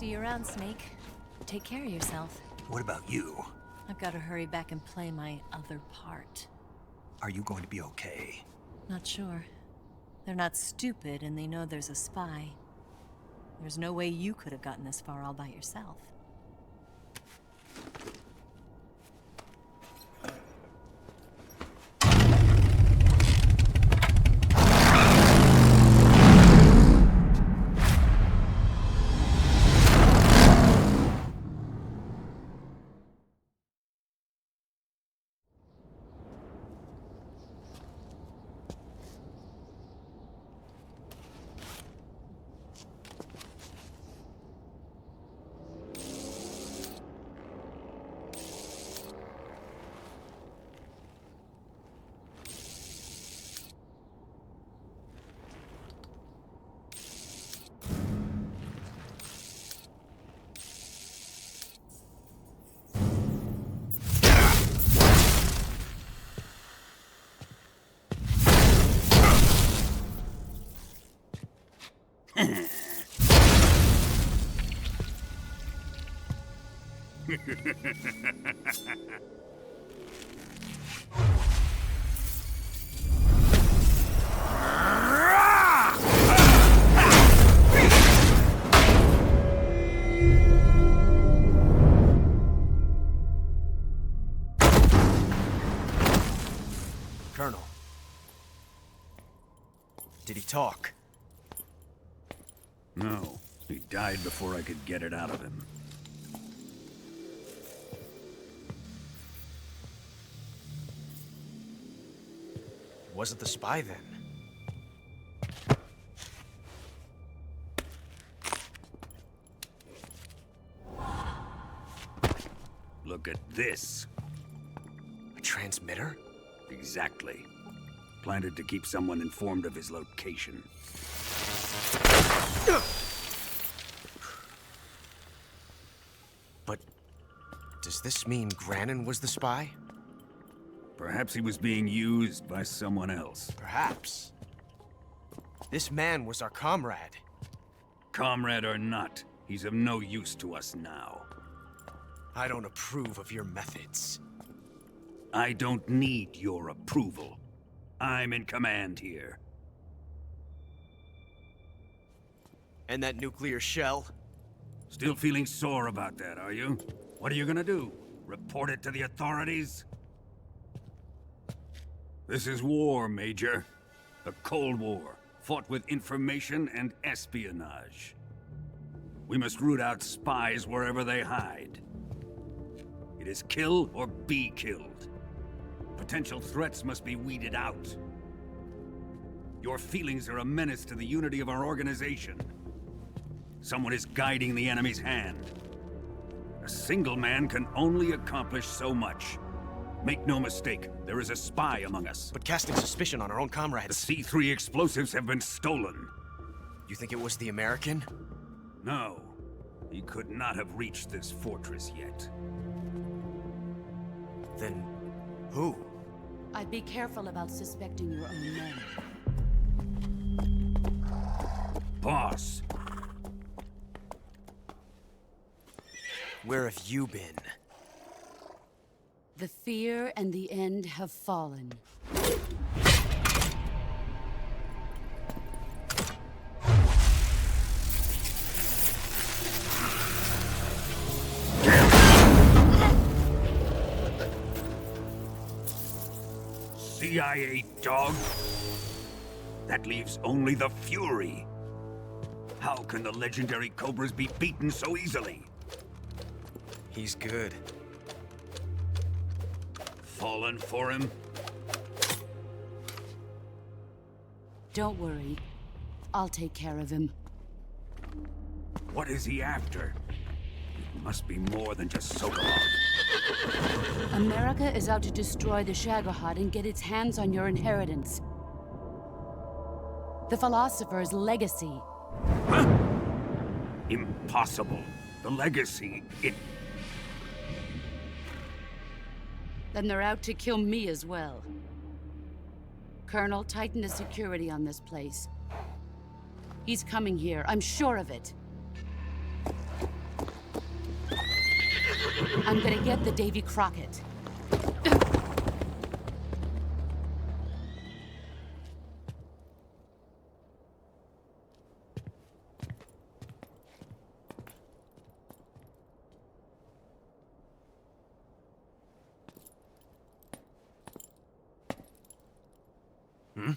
See you around, Snake. Take care of yourself. What about you? I've got to hurry back and play my other part. Are you going to be okay? Not sure. They're not stupid, and they know there's a spy. There's no way you could have gotten this far all by yourself. Colonel. Did he talk? No. He died before I could get it out of him. Was it the spy then? Look at this. A transmitter? Exactly. Planted to keep someone informed of his location. But does this mean Grannon was the spy? Perhaps he was being used by someone else. Perhaps. This man was our comrade. Comrade or not, he's of no use to us now. I don't approve of your methods. I don't need your approval. I'm in command here. And that nuclear shell? Still feeling sore about that, are you? What are you gonna do? Report it to the authorities? This is war, Major. A Cold War, fought with information and espionage. We must root out spies wherever they hide. It is kill or be killed. Potential threats must be weeded out. Your feelings are a menace to the unity of our organization. Someone is guiding the enemy's hand. A single man can only accomplish so much. Make no mistake, there is a spy among us. But casting suspicion on our own comrades... The C3 explosives have been stolen. You think it was the American? No. He could not have reached this fortress yet. Then... who? I'd be careful about suspecting your own men. Boss! Where have you been? The fear and the end have fallen. CIA dog? That leaves only the Fury. How can the legendary Cobras be beaten so easily? He's good. Fallen for him? Don't worry. I'll take care of him. What is he after? It must be more than just Sokolov. America is out to destroy the Shagohod and get its hands on your inheritance. The Philosopher's legacy. Huh? Impossible. The legacy, Then they're out to kill me as well. Colonel, tighten the security on this place. He's coming here, I'm sure of it. I'm gonna get the Davy Crockett. Hmm?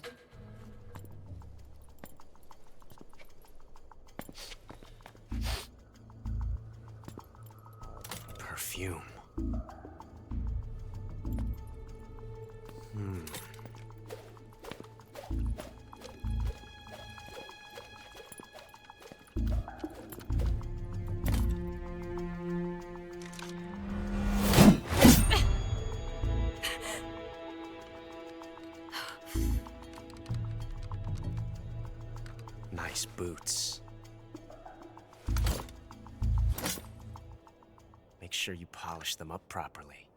Perfume. Nice boots. Make sure you polish them up properly.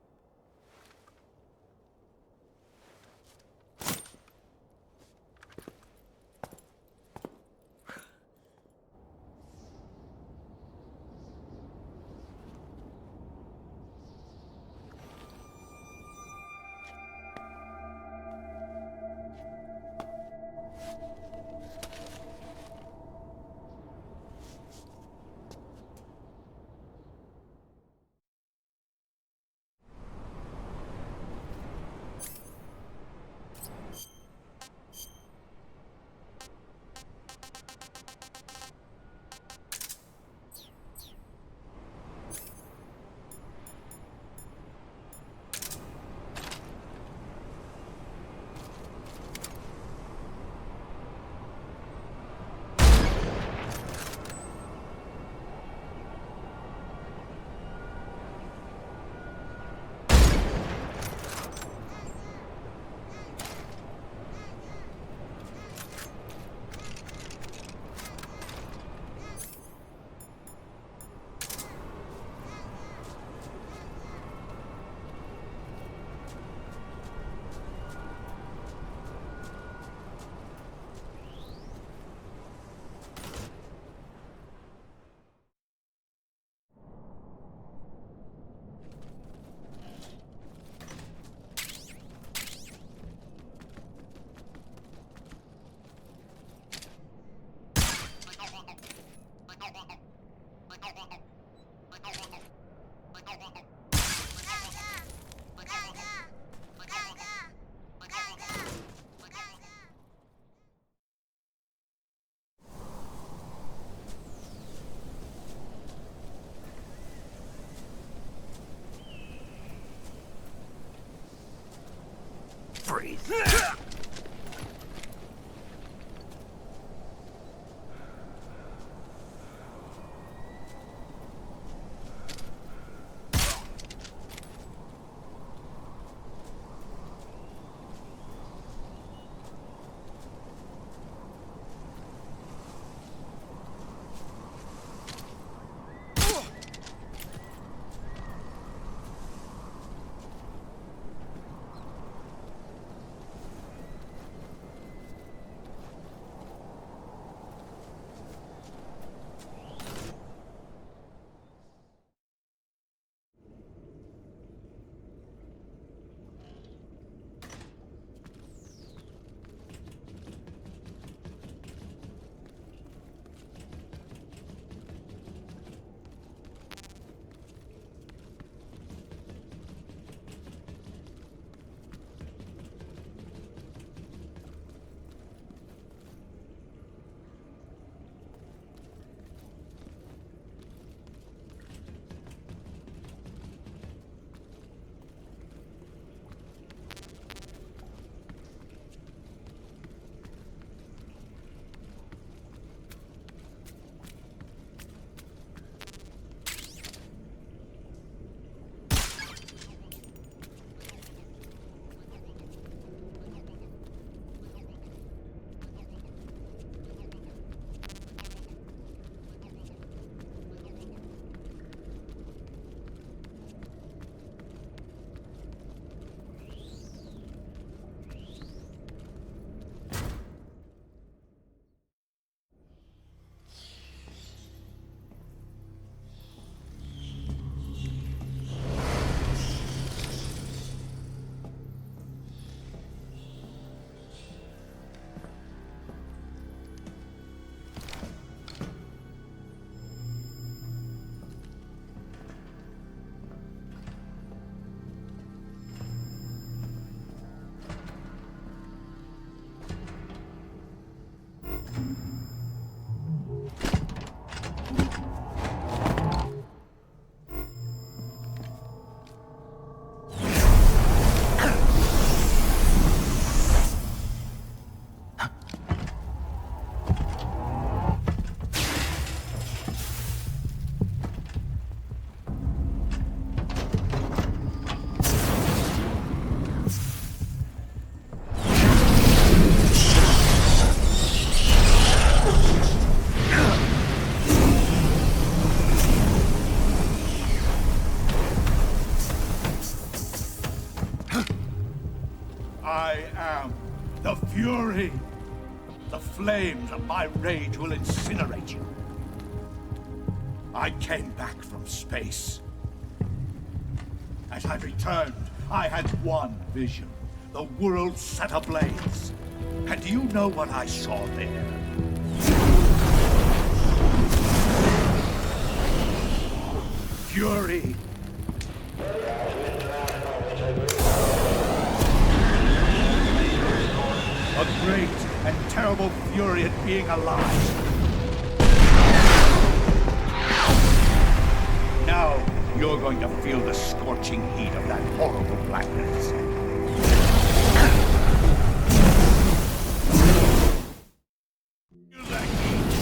Breathe. Fury! The flames of my rage will incinerate you. I came back from space. As I returned, I had one vision. The world set ablaze. And do you know what I saw there? Fury! A great and terrible fury at being alive. Now, you're going to feel the scorching heat of that horrible blackness. Feel that heat.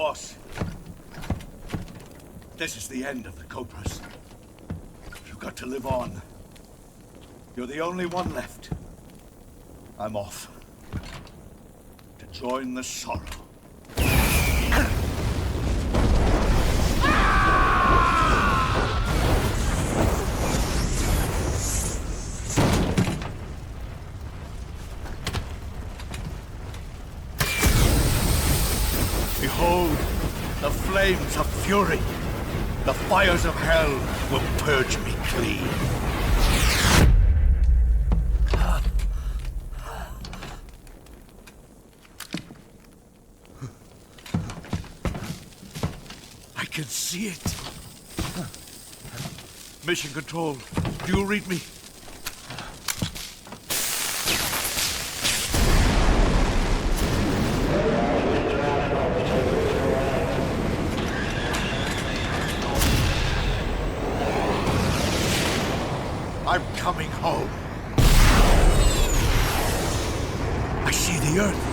Boss, this is the end of the Cobras. You've got to live on. You're the only one left. I'm off. To join the sorrow. Behold, the flames of fury. The fires of hell will purge me clean. I can see it. Mission Control, do you read me? I'm coming home. I see the Earth.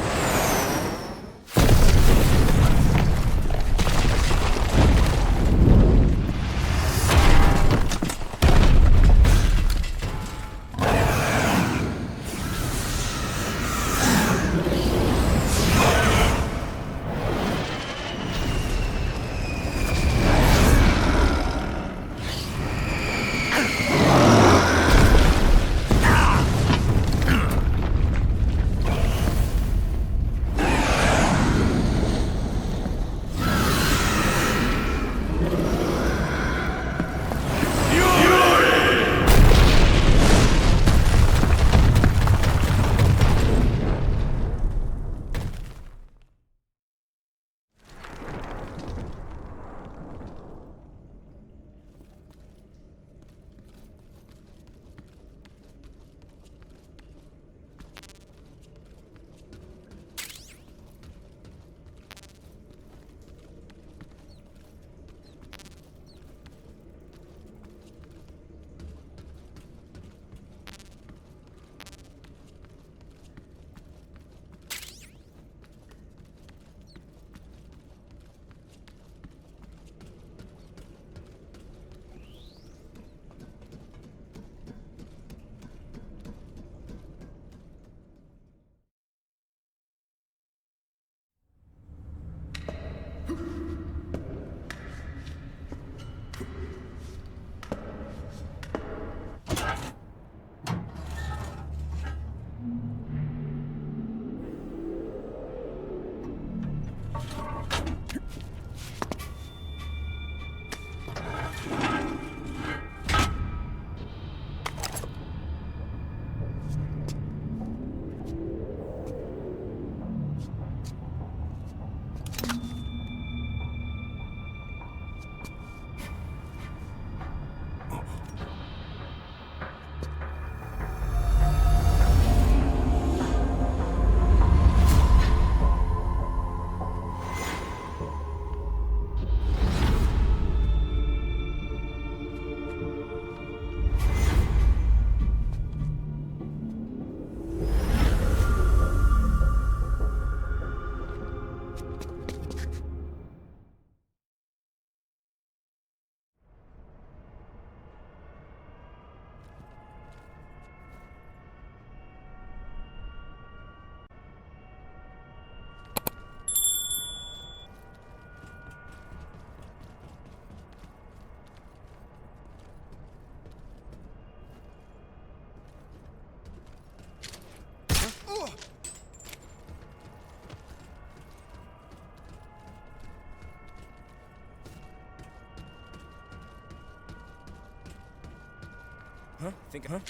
Huh? Huh?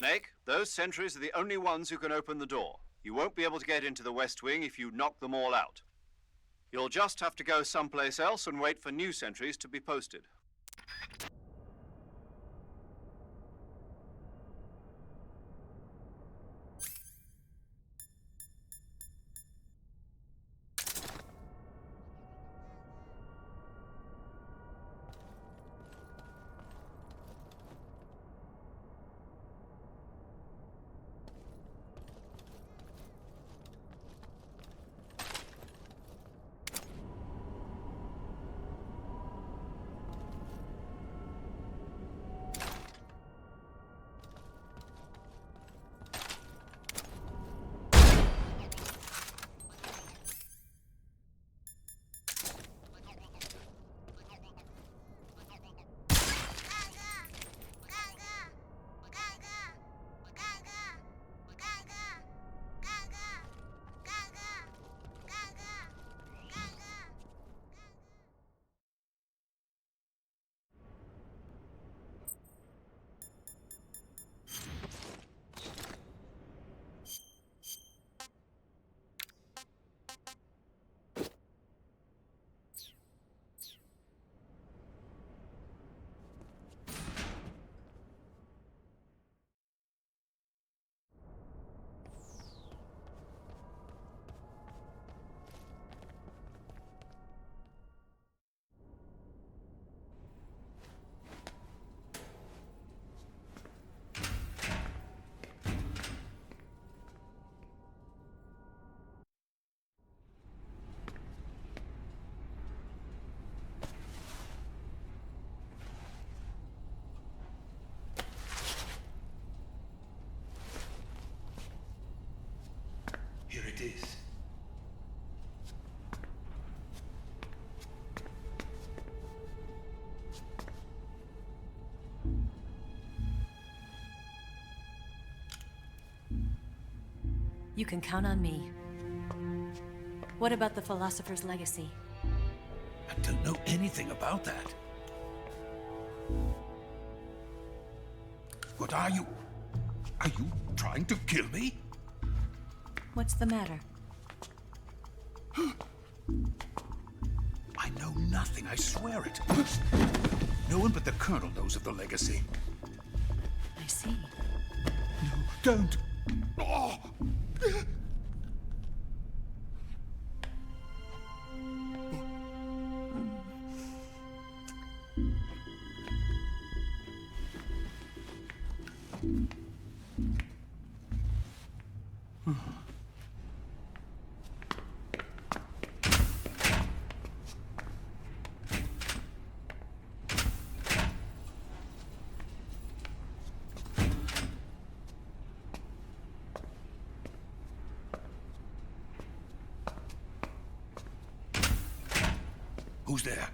Snake, those sentries are the only ones who can open the door. You won't be able to get into the West Wing if you knock them all out. You'll just have to go someplace else and wait for new sentries to be posted. Here it is. You can count on me. What about the Philosopher's Legacy? I don't know anything about that. What are you? Are you trying to kill me? What's the matter? I know nothing, I swear it. No one but the Colonel knows of the legacy. I see. No, don't! Oh. Who's there?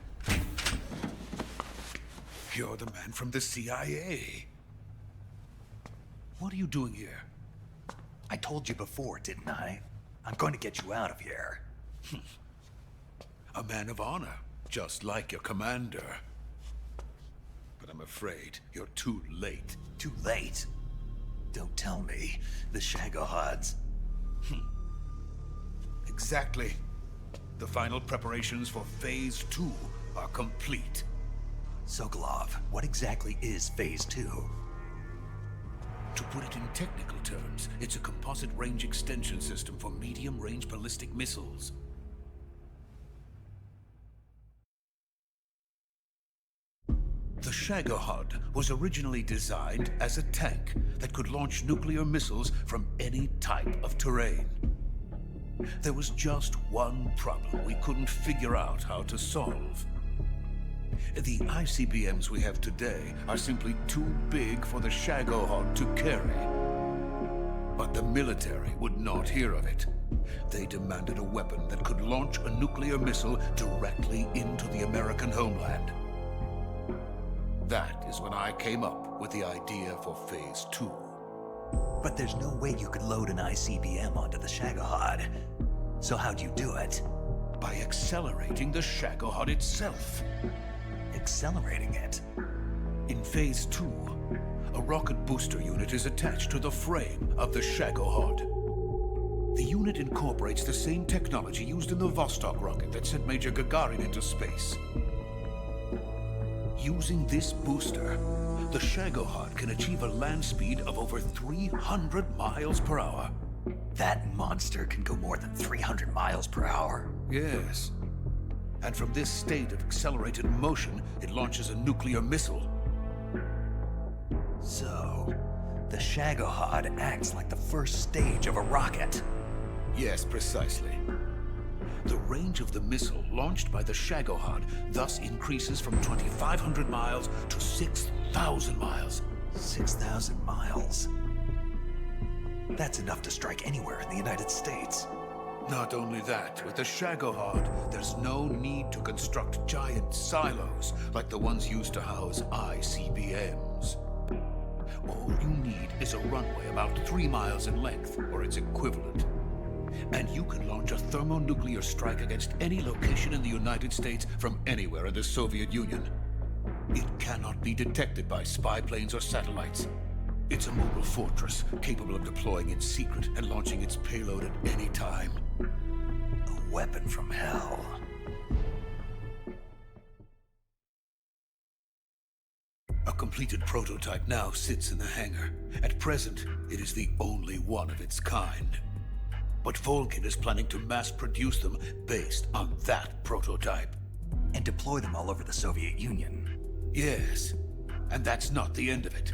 You're the man from the CIA. What are you doing here? I told you before, didn't I? I'm going to get you out of here. A man of honor, just like your commander. But I'm afraid you're too late. Too late? Don't tell me. The Shagohods. Exactly. The final preparations for Phase 2 are complete. Sokolov, what exactly is Phase 2? To put it in technical terms, it's a composite range extension system for medium-range ballistic missiles. The Shagohod was originally designed as a tank that could launch nuclear missiles from any type of terrain. There was just one problem we couldn't figure out how to solve. The ICBMs we have today are simply too big for the Shagohod to carry. But the military would not hear of it. They demanded a weapon that could launch a nuclear missile directly into the American homeland. That is when I came up with the idea for Phase 2. But there's no way you could load an ICBM onto the Shagohod. So how'd you do it? By accelerating the Shagohod itself. Accelerating it? In Phase 2, a rocket booster unit is attached to the frame of the GA-KOs. The unit incorporates the same technology used in the Vostok rocket that sent Major Gagarin into space. Using this booster, the GA-KOs can achieve a land speed of over 300 miles per hour. That monster can go more than 300 miles per hour? Yes. And from this state of accelerated motion, it launches a nuclear missile. So, the GA-KOs acts like the first stage of a rocket. Yes, precisely. The range of the missile launched by the GA-KOs thus increases from 2,500 miles to 6,000 miles. 6,000 miles? That's enough to strike anywhere in the United States. Not only that, with the GA-KOs, there's no need to construct giant silos like the ones used to house ICBMs. All you need is a runway about 3 miles in length, or its equivalent. And you can launch a thermonuclear strike against any location in the United States from anywhere in the Soviet Union. It cannot be detected by spy planes or satellites. It's a mobile fortress, capable of deploying in secret and launching its payload at any time. A weapon from hell. A completed prototype now sits in the hangar. At present, it is the only one of its kind. But Volgin is planning to mass-produce them based on that prototype. And deploy them all over the Soviet Union. Yes, and that's not the end of it.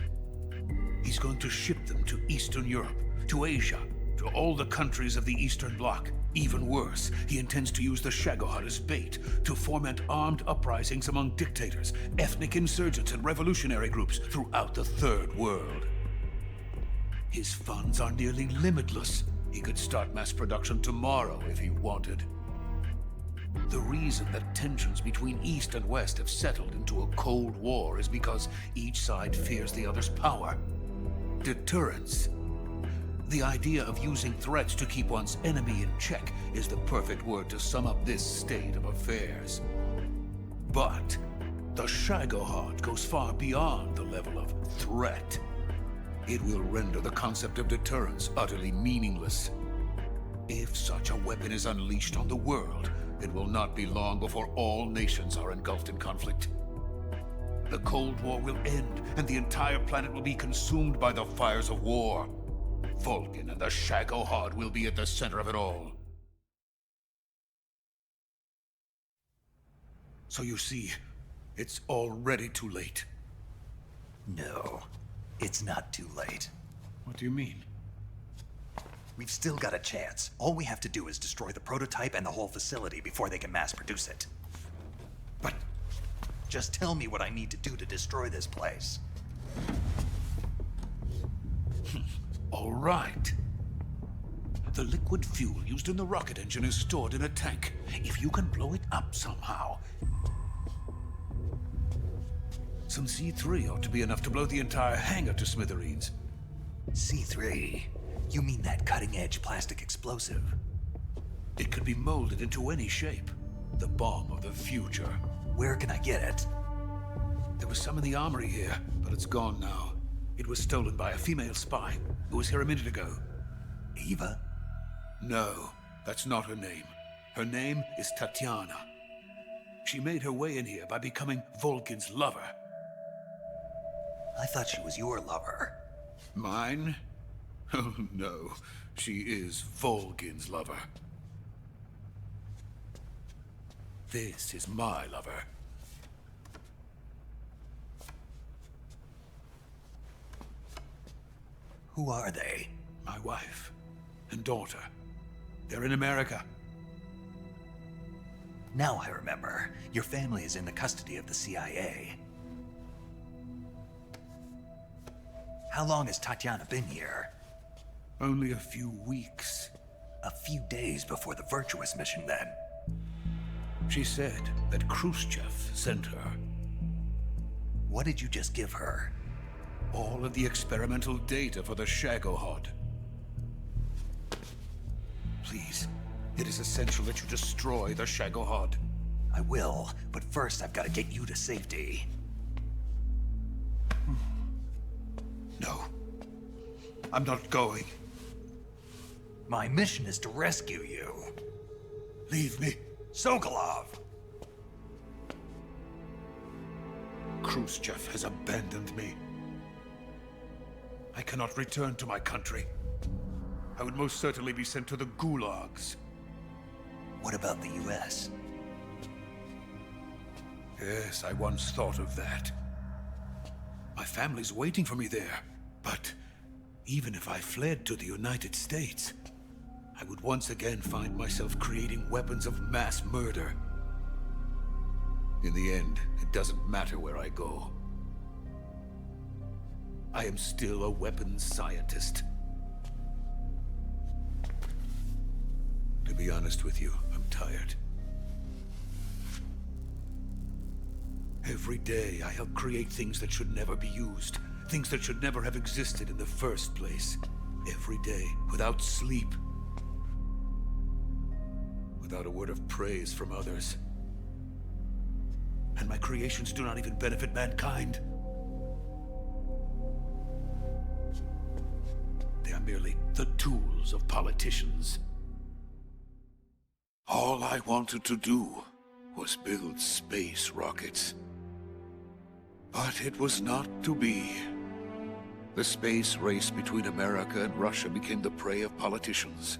He's going to ship them to Eastern Europe, to Asia, to all the countries of the Eastern Bloc. Even worse, he intends to use the GA-KOs as bait to foment armed uprisings among dictators, ethnic insurgents, and revolutionary groups throughout the Third World. His funds are nearly limitless. He could start mass production tomorrow if he wanted. The reason that tensions between East and West have settled into a Cold War is because each side fears the other's power. Deterrence. The idea of using threats to keep one's enemy in check is the perfect word to sum up this state of affairs. But the GA-KOs goes far beyond the level of threat. It will render the concept of deterrence utterly meaningless. If such a weapon is unleashed on the world, it will not be long before all nations are engulfed in conflict. The Cold War will end, and the entire planet will be consumed by the fires of war. Volgin and the GA-KOs will be at the center of it all. So you see, it's already too late. No, it's not too late. What do you mean? We've still got a chance. All we have to do is destroy the prototype and the whole facility before they can mass produce it. But just tell me what I need to do to destroy this place. All right. The liquid fuel used in the rocket engine is stored in a tank. If you can blow it up somehow. Some C3 ought to be enough to blow the entire hangar to smithereens. C3? You mean that cutting-edge plastic explosive? It could be molded into any shape. The bomb of the future. Where can I get it? There was some in the armory here, but it's gone now. It was stolen by a female spy who was here a minute ago. Eva? No, that's not her name. Her name is Tatiana. She made her way in here by becoming Volgin's lover. I thought she was your lover. Mine? Oh no, she is Volgin's lover. This is my lover. Who are they? My wife and daughter. They're in America. Now I remember. Your family is in the custody of the CIA. How long has Tatiana been here? Only a few weeks. A few days before the Virtuous mission, then. She said that Khrushchev sent her. What did you just give her? All of the experimental data for the GA-KOs. Please, it is essential that you destroy the GA-KOs. I will, but first I've got to get you to safety. No. I'm not going. My mission is to rescue you. Leave me. Sokolov! Khrushchev has abandoned me. I cannot return to my country. I would most certainly be sent to the gulags. What about the US? Yes, I once thought of that. My family's waiting for me there. But even if I fled to the United States, I would once again find myself creating weapons of mass murder. In the end, it doesn't matter where I go. I am still a weapons scientist. To be honest with you, I'm tired. Every day, I help create things that should never be used. Things that should never have existed in the first place. Every day, without sleep. Without a word of praise from others. And my creations do not even benefit mankind. They are merely the tools of politicians. All I wanted to do was build space rockets. But it was not to be. The space race between America and Russia became the prey of politicians.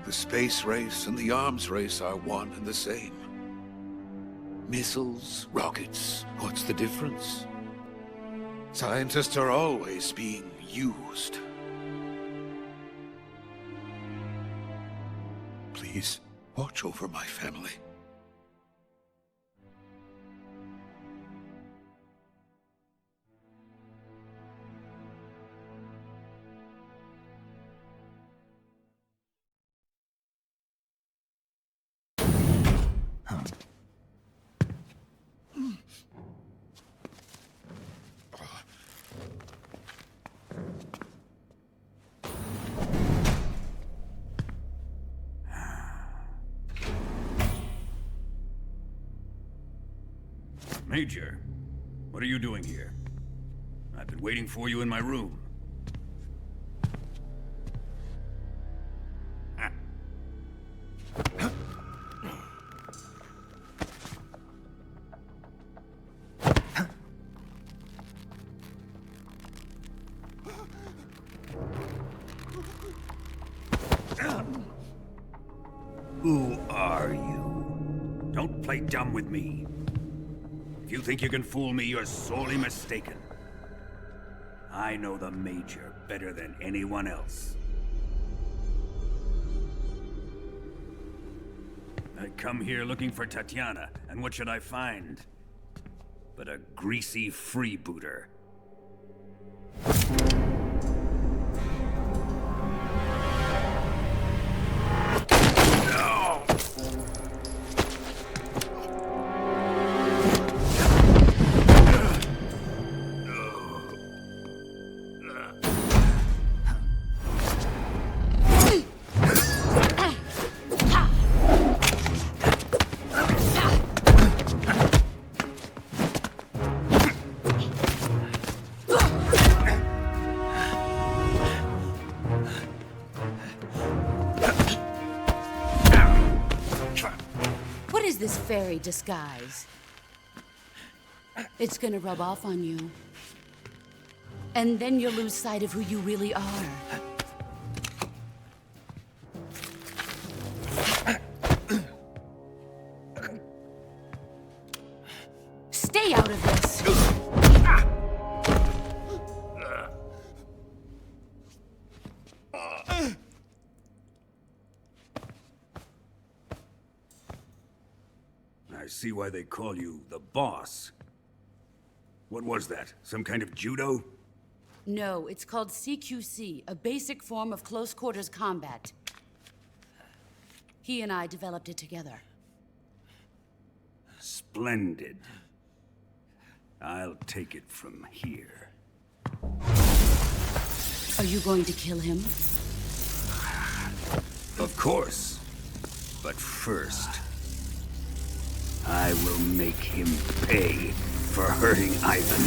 The space race and the arms race are one and the same. Missiles, rockets, what's the difference? Scientists are always being used. Please, watch over my family. Major, what are you doing here? I've been waiting for you in my room. Who are you? Don't play dumb with me. If you think you can fool me, you're sorely mistaken. I know the Major better than anyone else. I come here looking for Tatiana, and what should I find? But a greasy freebooter. This fairy disguise. It's gonna rub off on you. And then you'll lose sight of who you really are. Stay out of this! I see why they call you the boss. What was that? Some kind of judo? No, it's called CQC, a basic form of close quarters combat. He and I developed it together. Splendid. I'll take it from here. Are you going to kill him? Of course. But first, I will make him pay for hurting Ivan.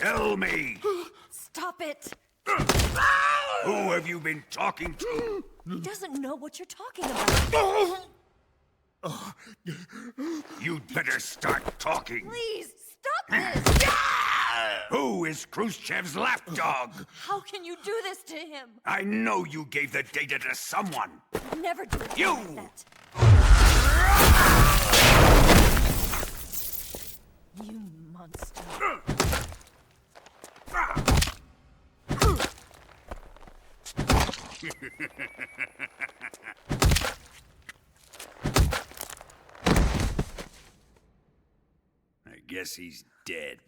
Tell me! Stop it! Who have you been talking to? He doesn't know what you're talking about. You'd better start talking. Please, stop this! Who is Khrushchev's lapdog? How can you do this to him? I know you gave the data to someone. Never do it You! like that. You monster. I guess he's dead.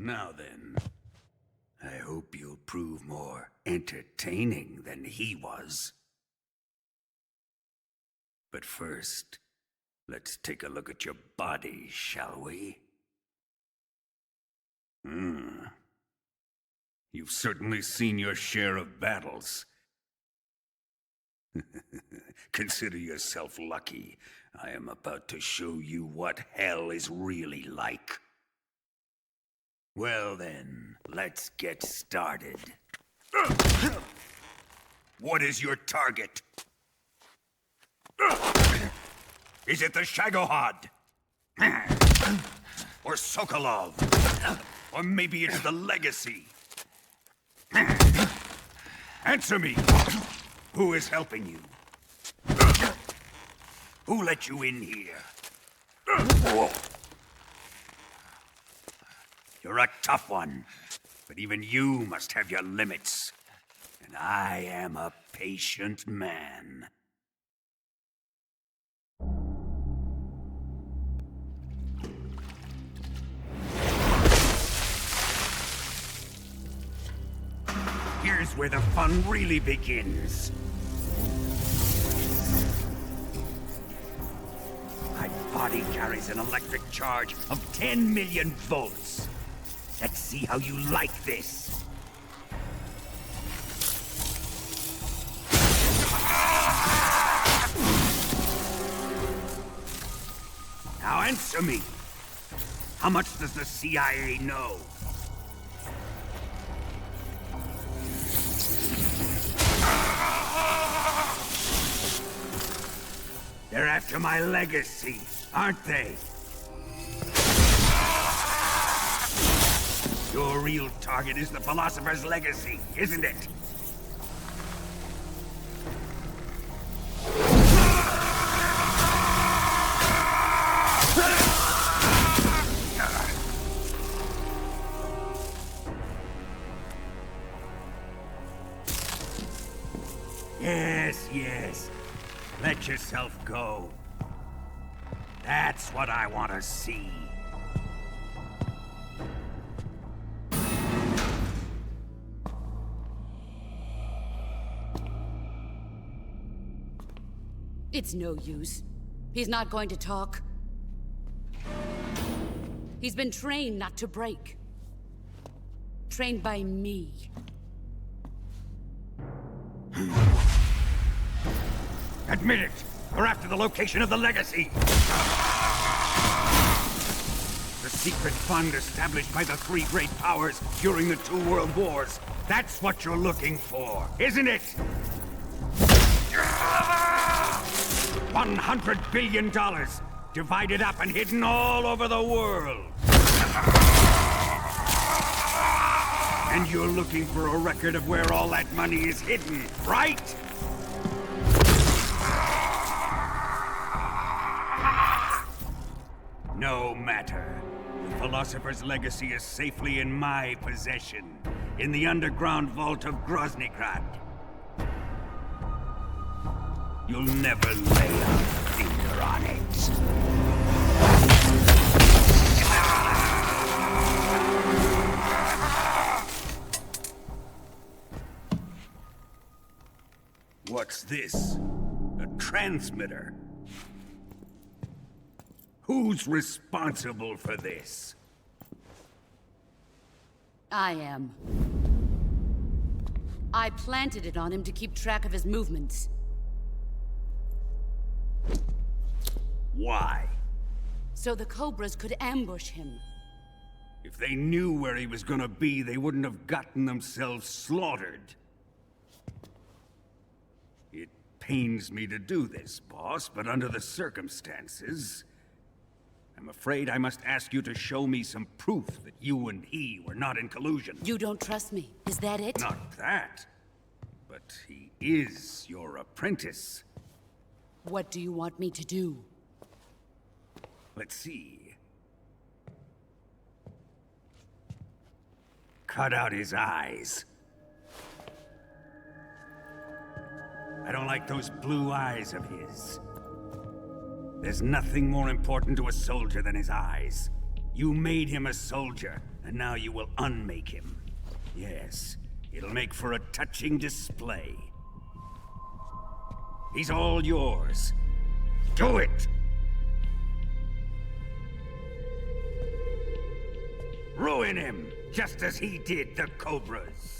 Now then, I hope you'll prove more entertaining than he was. But first, let's take a look at your body, shall we? You've certainly seen your share of battles. Consider yourself lucky. I am about to show you what hell is really like. Well then, let's get started. What is your target? Is it the Shagohod? Or Sokolov? Or maybe it's the Legacy? Answer me! Who is helping you? Who let you in here? You're a tough one, but even you must have your limits. And I am a patient man. Here's where the fun really begins. My body carries an electric charge of 10 million volts. Let's see how you like this. Now answer me. How much does the CIA know? They're after my legacy, aren't they? Your real target is the Philosopher's Legacy, isn't it? Yes. Let yourself go. That's what I want to see. It's no use. He's not going to talk. He's been trained not to break. Trained by me. Admit it! We're after the location of the Legacy! The secret fund established by the three great powers during the 2 world wars. That's what you're looking for, isn't it? $100 billion, divided up and hidden all over the world. And you're looking for a record of where all that money is hidden, right? No matter. The Philosopher's Legacy is safely in my possession, in the underground vault of Groznygrad. You'll never lay a finger on it. What's this? A transmitter? Who's responsible for this? I am. I planted it on him to keep track of his movements. Why? So the Cobras could ambush him. If they knew where he was gonna be, they wouldn't have gotten themselves slaughtered. It pains me to do this, boss, but under the circumstances, I'm afraid I must ask you to show me some proof that you and he were not in collusion. You don't trust me, is that it? Not that, but he is your apprentice. What do you want me to do? Let's see. Cut out his eyes. I don't like those blue eyes of his. There's nothing more important to a soldier than his eyes. You made him a soldier, and now you will unmake him. Yes, it'll make for a touching display. He's all yours. Do it! Ruin him, just as he did the Cobras.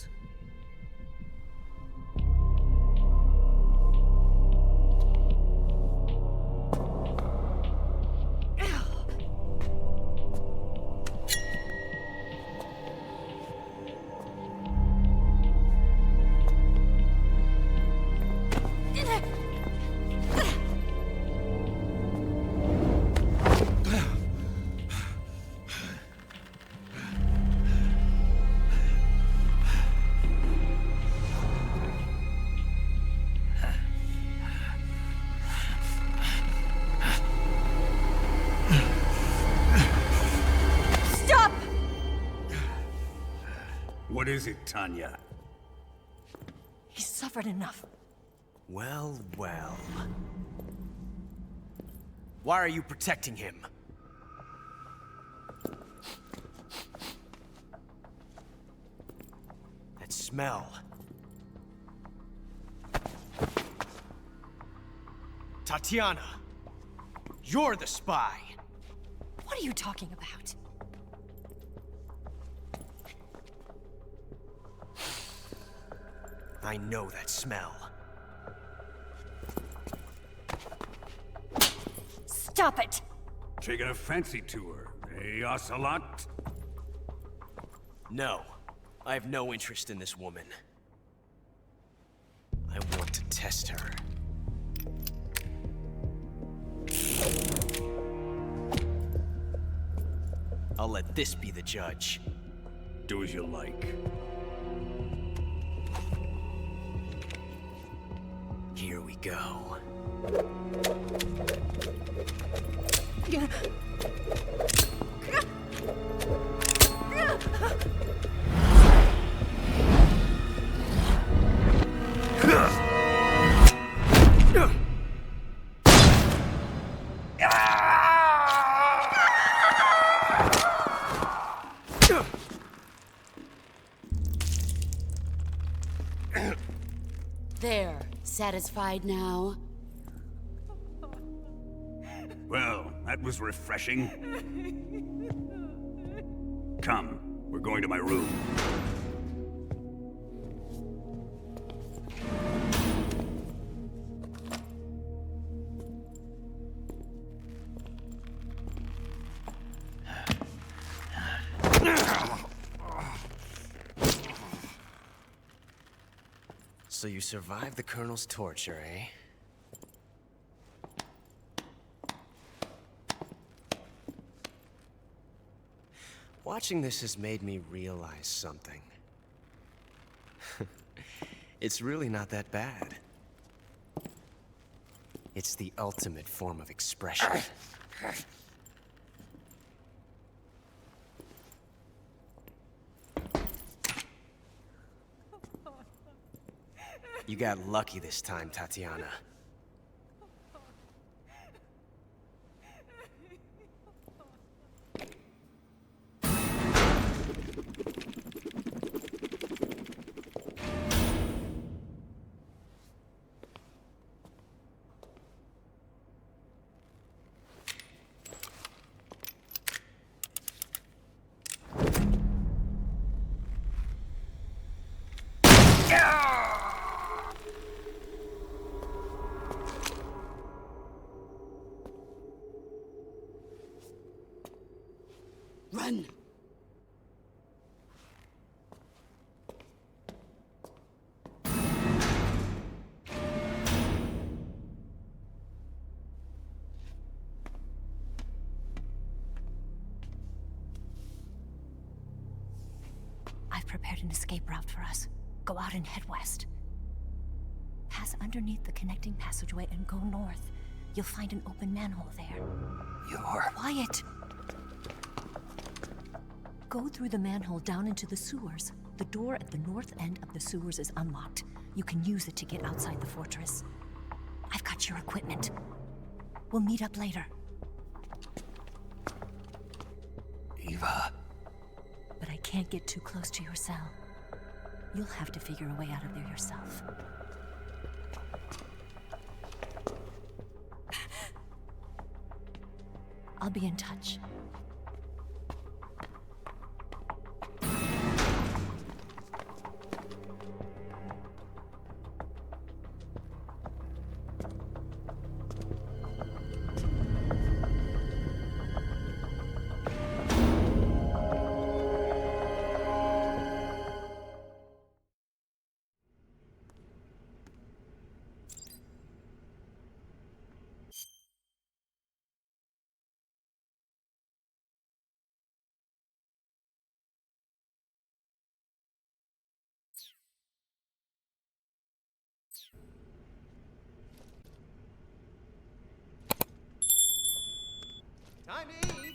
What is it, Tanya? He's suffered enough. Well, well. Why are you protecting him? That smell. Tatiana! You're the spy! What are you talking about? I know that smell. Stop it! Taking a fancy to her, eh, Ocelot? No. I have no interest in this woman. I want to test her. I'll let this be the judge. Do as you like. Here we go. There. Satisfied now? Well, that was refreshing. Come, we're going to my room. So you survived the Colonel's torture, eh? Watching this has made me realize something. It's really not that bad. It's the ultimate form of expression. You got lucky this time, Tatiana. Run! I've prepared an escape route for us. Go out and head west. Pass underneath the connecting passageway and go north. You'll find an open manhole there. You're... Quiet! Go through the manhole down into the sewers. The door at the north end of the sewers is unlocked. You can use it to get outside the fortress. I've got your equipment. We'll meet up later. Eva... But I can't get too close to your cell. You'll have to figure a way out of there yourself. I'll be in touch. Time to eat!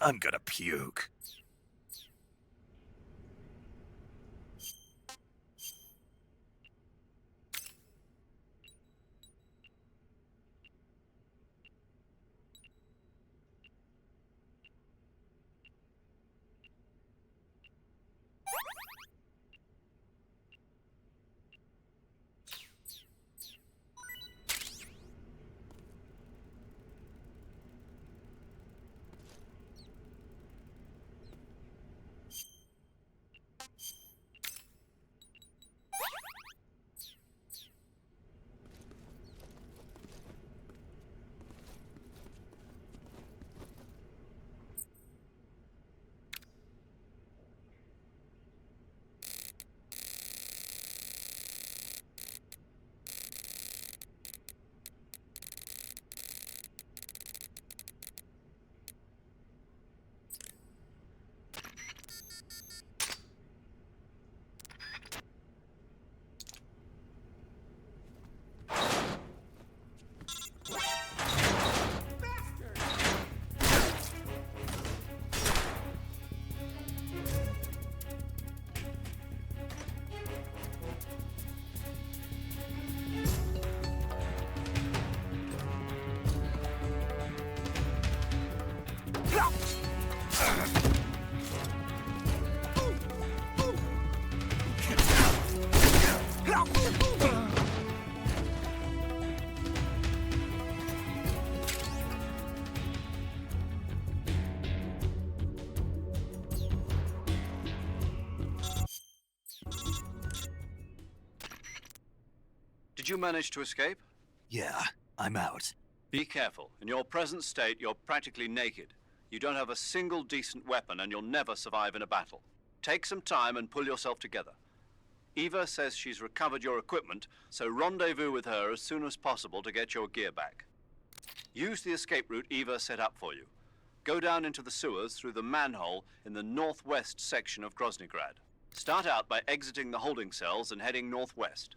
I'm gonna puke. Did you manage to escape? Yeah, I'm out. Be careful. In your present state, you're practically naked. You don't have a single decent weapon, and you'll never survive in a battle. Take some time and pull yourself together. Eva says she's recovered your equipment, so rendezvous with her as soon as possible to get your gear back. Use the escape route Eva set up for you. Go down into the sewers through the manhole in the northwest section of Groznygrad. Start out by exiting the holding cells and heading northwest.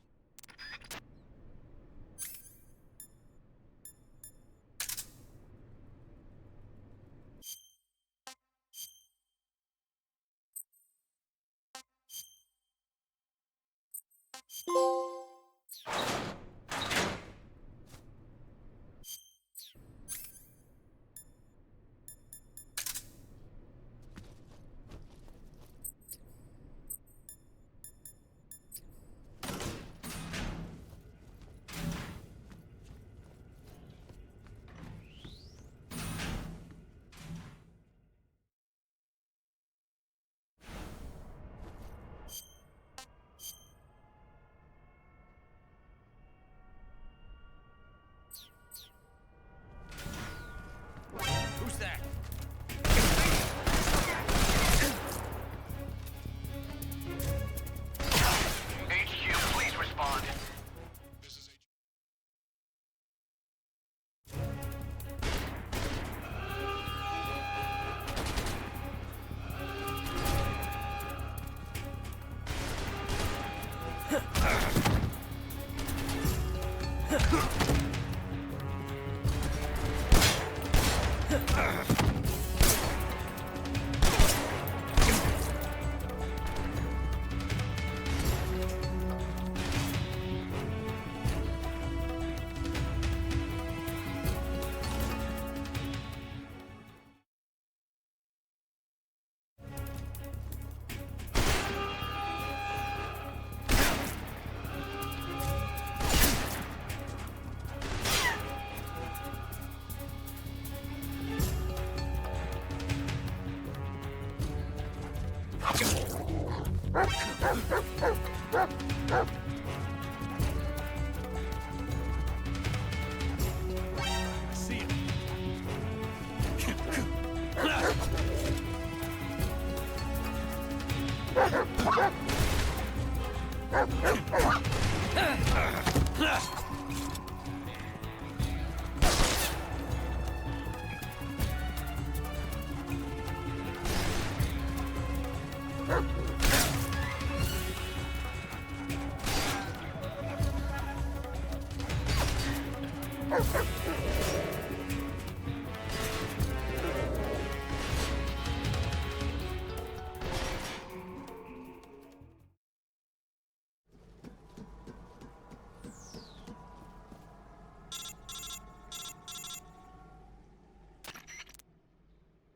See ya.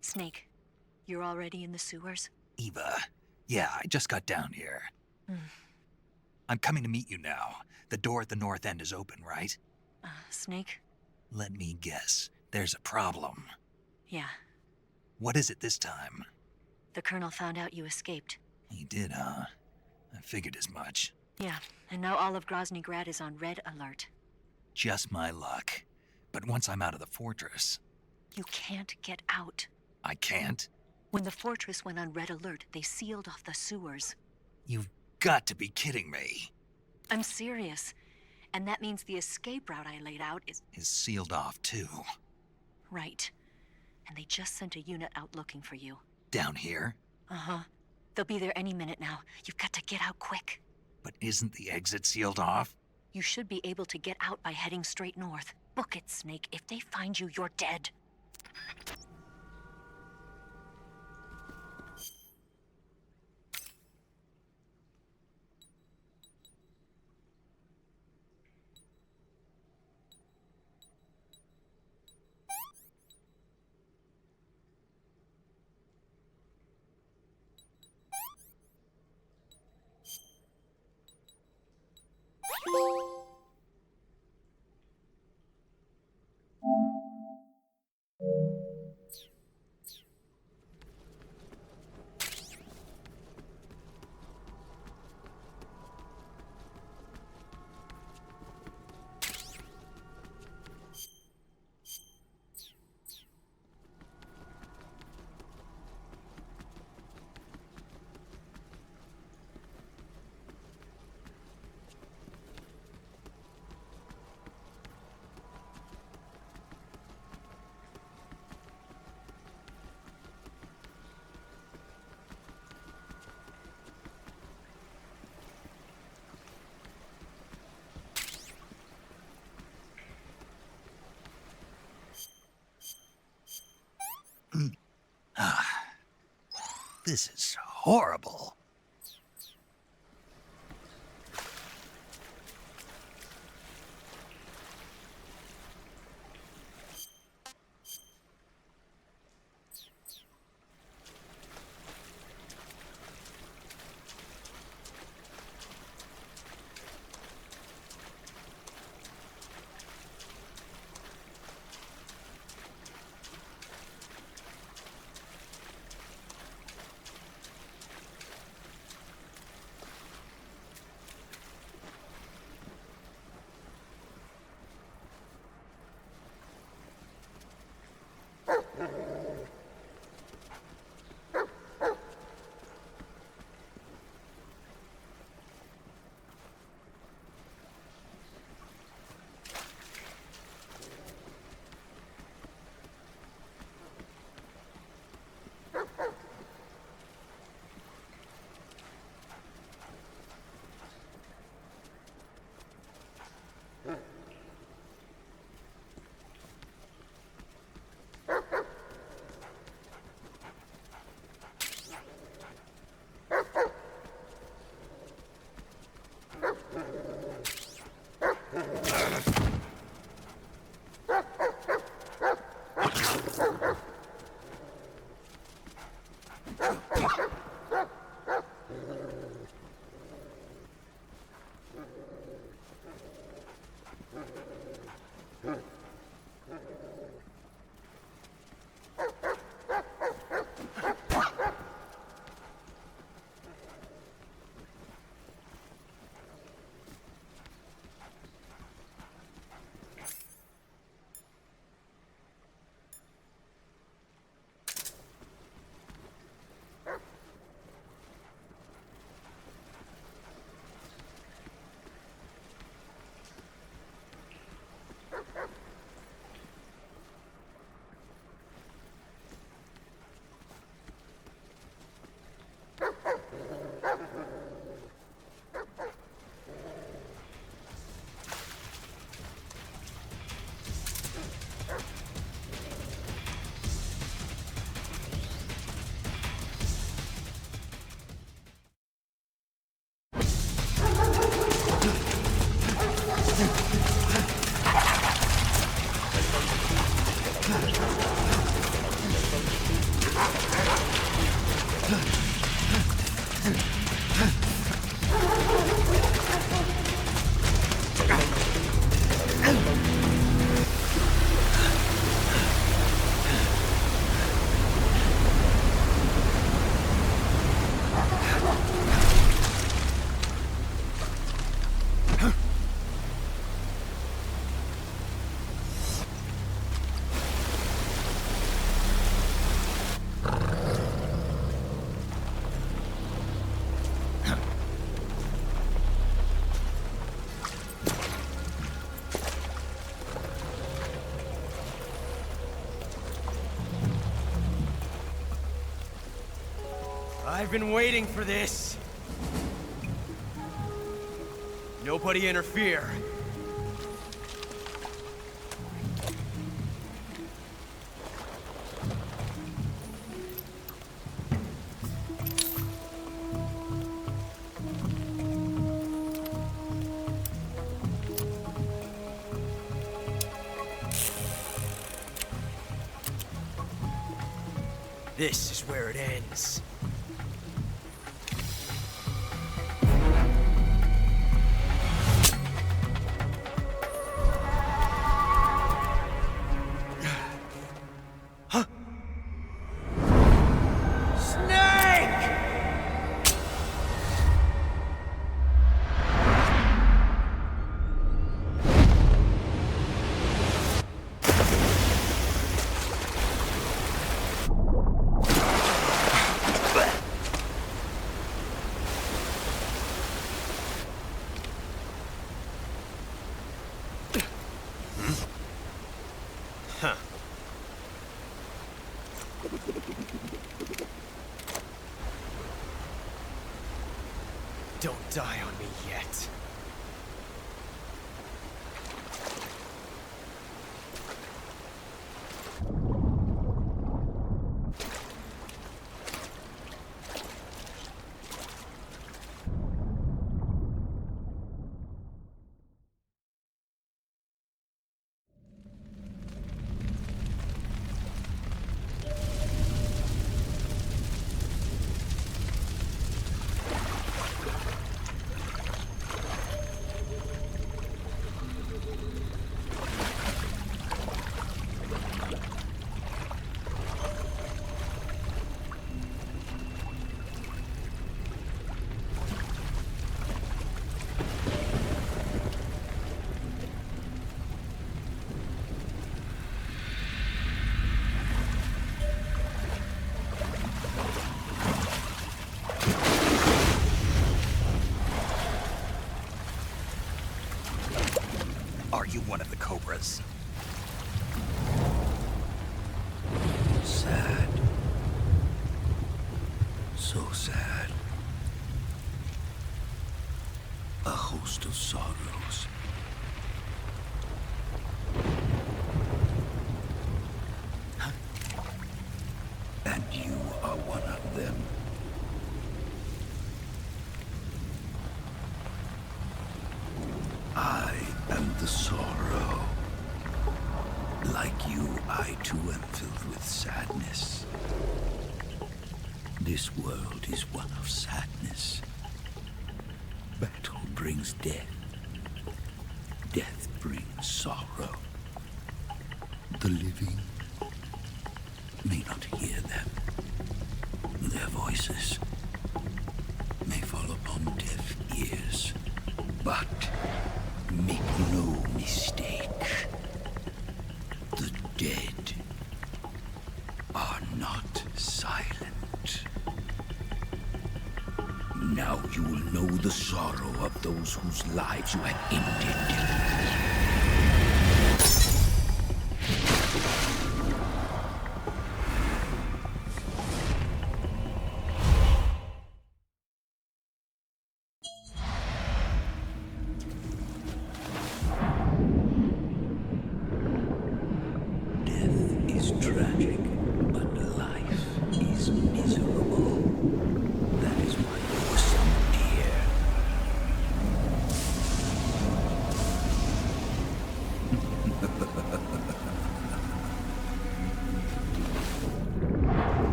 Snake, you're already in the sewers? Eva, yeah, I just got down here. Hmm. I'm coming to meet you now. The door at the north end is open, right? Snake? Let me guess. There's a problem. Yeah. What is it this time? The Colonel found out you escaped. He did, huh? I figured as much. Yeah, and now all of Grozny Grad is on red alert. Just my luck. But once I'm out of the fortress... You can't get out. I can't? When the fortress went on red alert, they sealed off the sewers. You've got to be kidding me. I'm serious. And that means the escape route I laid out is sealed off, too. right. And they just sent a unit out looking for you. Down here? Uh-huh. They'll be there any minute now. You've got to get out quick. But isn't the exit sealed off? You should be able to get out by heading straight north. Book it, Snake. If they find you, you're dead. This is horrible. I've been waiting for this. Nobody interfere. This is where it ends. Huh? Snake! Huh. Don't die on me yet. Are you one of the Cobras? Sad. So sad. A host of sorrows. And you are one of them. I am the sorrow. Like you, I too am filled with sadness. This world is one of sadness. Battle brings death. Death brings sorrow. The living may not hear them. Their voices may fall upon deaf ears. But make no mistake, the dead are not silent. Now you will know the sorrow of those whose lives you have ended.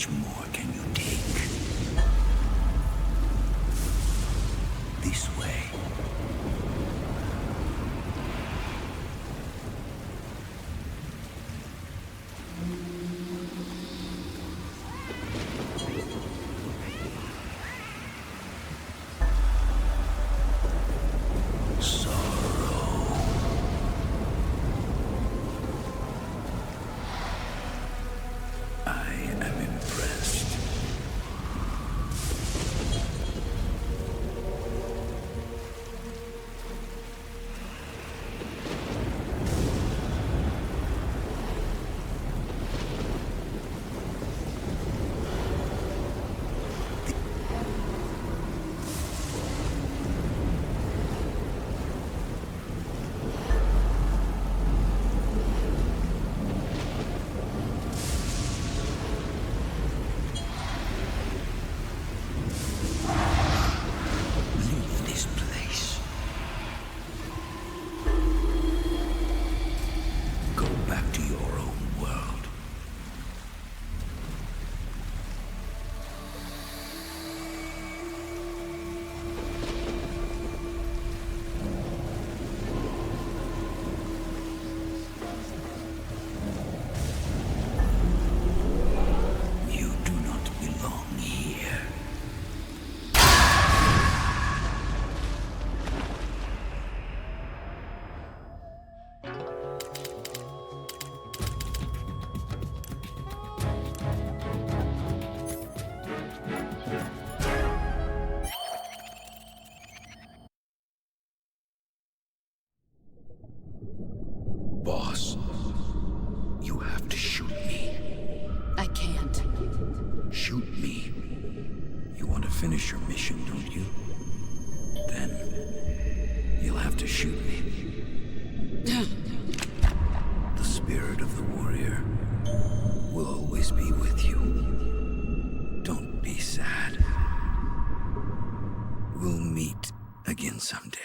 much more can you take? This way. Boss, you have to shoot me. I can't. Shoot me. You want to finish your mission, don't you? Then you'll have to shoot me. The spirit of the warrior will always be with you. Don't be sad. We'll meet again someday.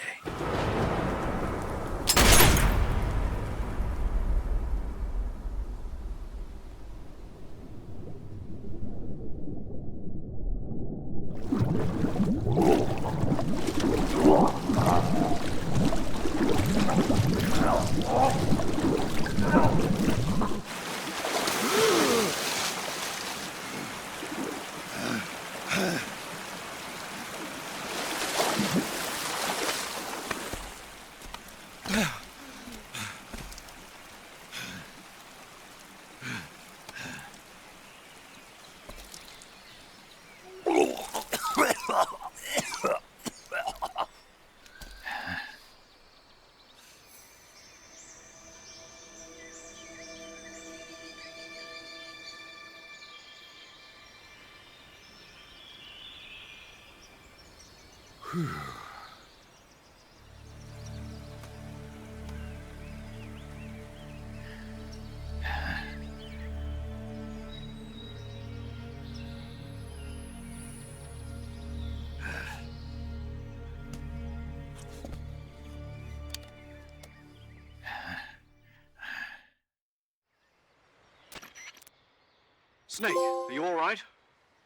Snake, are you all right?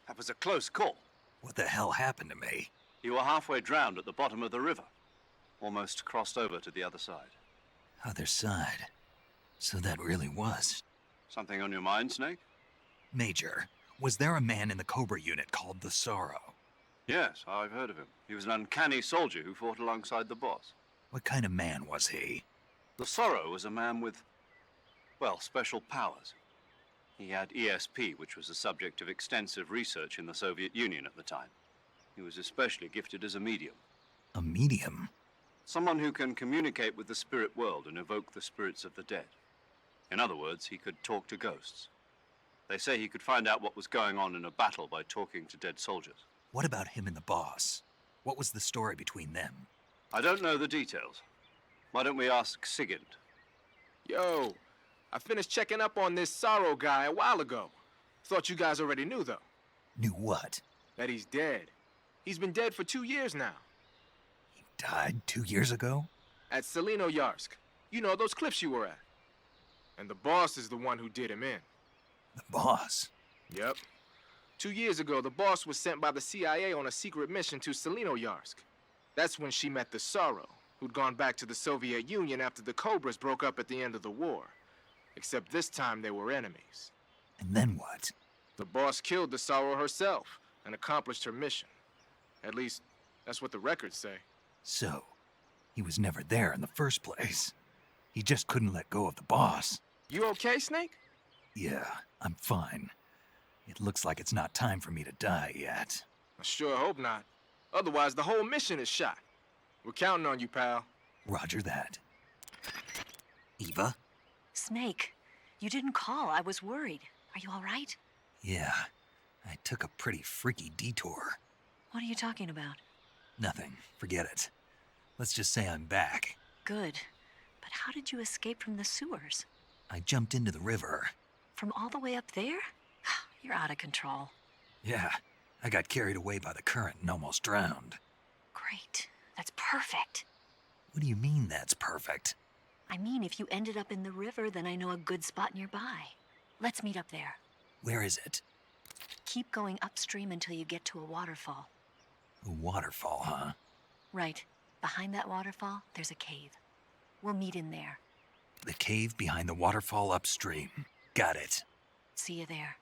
That was a close call. What the hell happened to me? You were halfway drowned at the bottom of the river. Almost crossed over to the other side. Other side? So that really was. Something on your mind, Snake? Major, was there a man in the Cobra unit called the Sorrow? Yes, I've heard of him. He was an uncanny soldier who fought alongside the boss. What kind of man was he? The Sorrow was a man with, well, special powers. He had ESP, which was the subject of extensive research in the Soviet Union at the time. He was especially gifted as a medium. A medium? Someone who can communicate with the spirit world and evoke the spirits of the dead. In other words, he could talk to ghosts. They say he could find out what was going on in a battle by talking to dead soldiers. What about him and the boss? What was the story between them? I don't know the details. Why don't we ask Sigurd? Yo, I finished checking up on this Sorrow guy a while ago. Thought you guys already knew, though. Knew what? That he's dead. He's been dead for 2 years now. He died 2 years ago? At Selino-Yarsk. You know, those cliffs you were at. And the boss is the one who did him in. The boss? Yep. 2 years ago, the boss was sent by the CIA on a secret mission to Selinoyarsk. That's when she met the Sorrow, who'd gone back to the Soviet Union after the Cobras broke up at the end of the war. Except this time they were enemies. And then what? The boss killed the Sorrow herself and accomplished her mission. At least, that's what the records say. So, he was never there in the first place. He just couldn't let go of the boss. You okay, Snake? Yeah, I'm fine. It looks like it's not time for me to die yet. I sure hope not. Otherwise, the whole mission is shot. We're counting on you, pal. Roger that. Eva? Snake, you didn't call. I was worried. Are you all right? Yeah, I took a pretty freaky detour. What are you talking about? Nothing. Forget it. Let's just say I'm back. Good. But how did you escape from the sewers? I jumped into the river. From all the way up there? You're out of control. Yeah, I got carried away by the current and almost drowned. Great. That's perfect. What do you mean that's perfect? I mean, if you ended up in the river, then I know a good spot nearby. Let's meet up there. Where is it? Keep going upstream until you get to a waterfall. A waterfall, huh? Right. Behind that waterfall, there's a cave. We'll meet in there. The cave behind the waterfall upstream. Got it. See you there.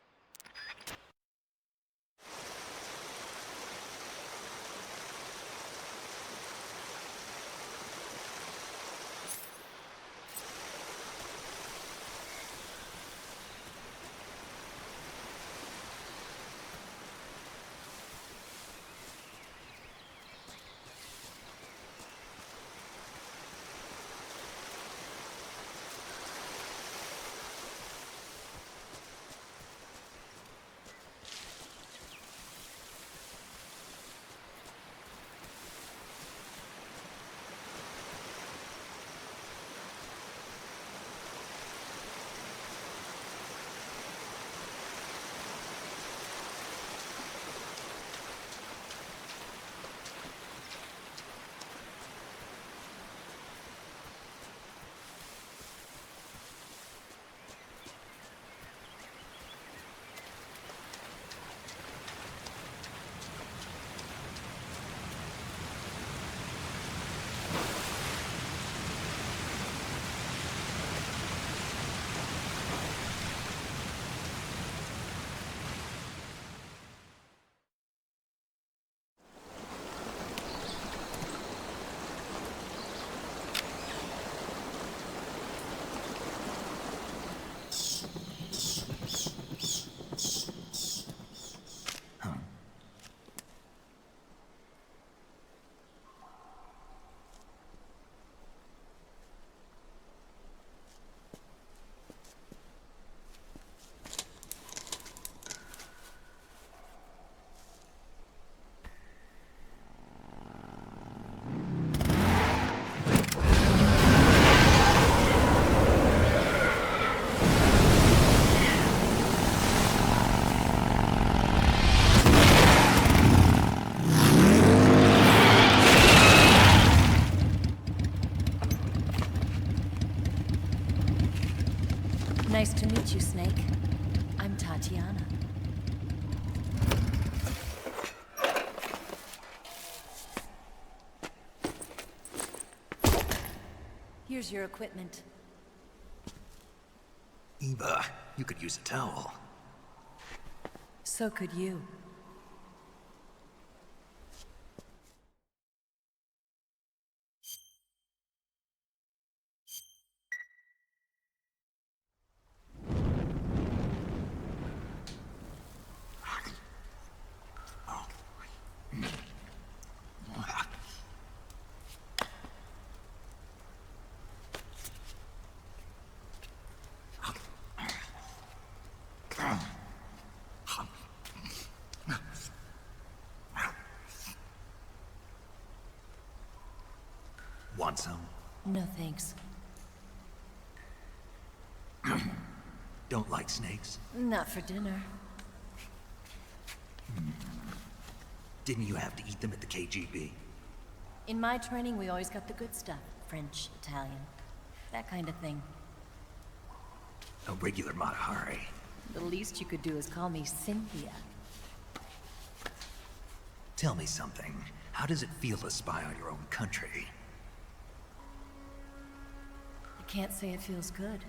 Nice to meet you, Snake. I'm Tatiana. Here's your equipment. Eva, you could use a towel. So could you. Want some? No thanks. Don't like snakes? Not for dinner. Didn't you have to eat them at the KGB? In my training, we always got the good stuff. French, Italian, that kind of thing. A regular Mata Hari. The least you could do is call me Cynthia. Tell me something. How does it feel to spy on your own country? I can't say it feels good,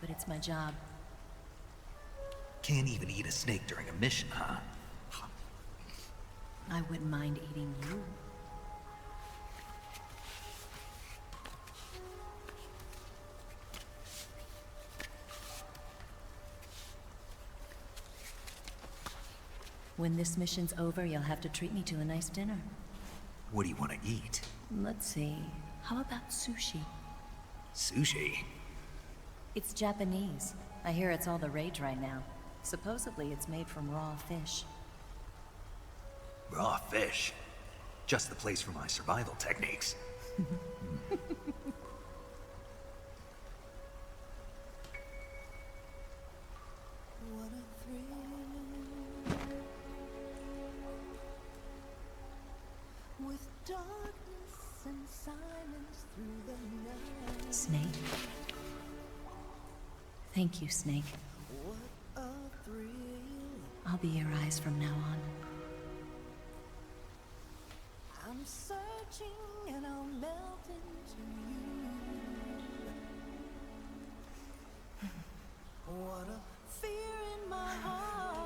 but it's my job. Can't even eat a snake during a mission, huh? I wouldn't mind eating you. When this mission's over, you'll have to treat me to a nice dinner. What do you want to eat? Let's see. How about sushi? Sushi? It's Japanese. I hear it's all the rage right now. Supposedly it's made from raw fish. Raw fish? Just the place for my survival techniques. With darkness and silence through the night. Snake. Thank you, Snake. What a thrill. I'll be your eyes from now on. I'm searching and I'll melt into you. What a fear in my heart.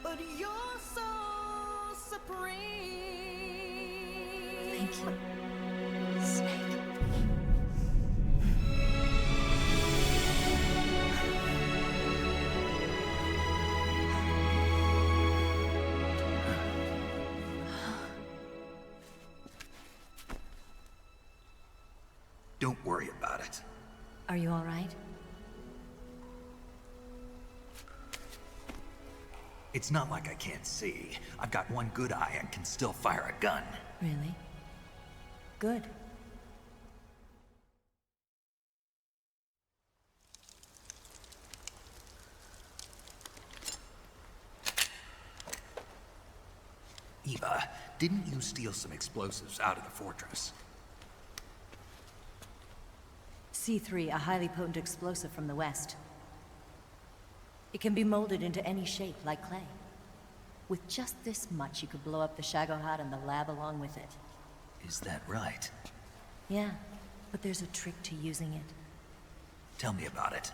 But you're so supreme. Thank you, Snake. Don't worry about it. Are you all right? It's not like I can't see. I've got one good eye and can still fire a gun. Really? Good. Eva, didn't you steal some explosives out of the fortress? C3, a highly potent explosive from the west. It can be molded into any shape, like clay. With just this much, you could blow up the Shagohod and the lab along with it. Is that right? Yeah, but there's a trick to using it. Tell me about it.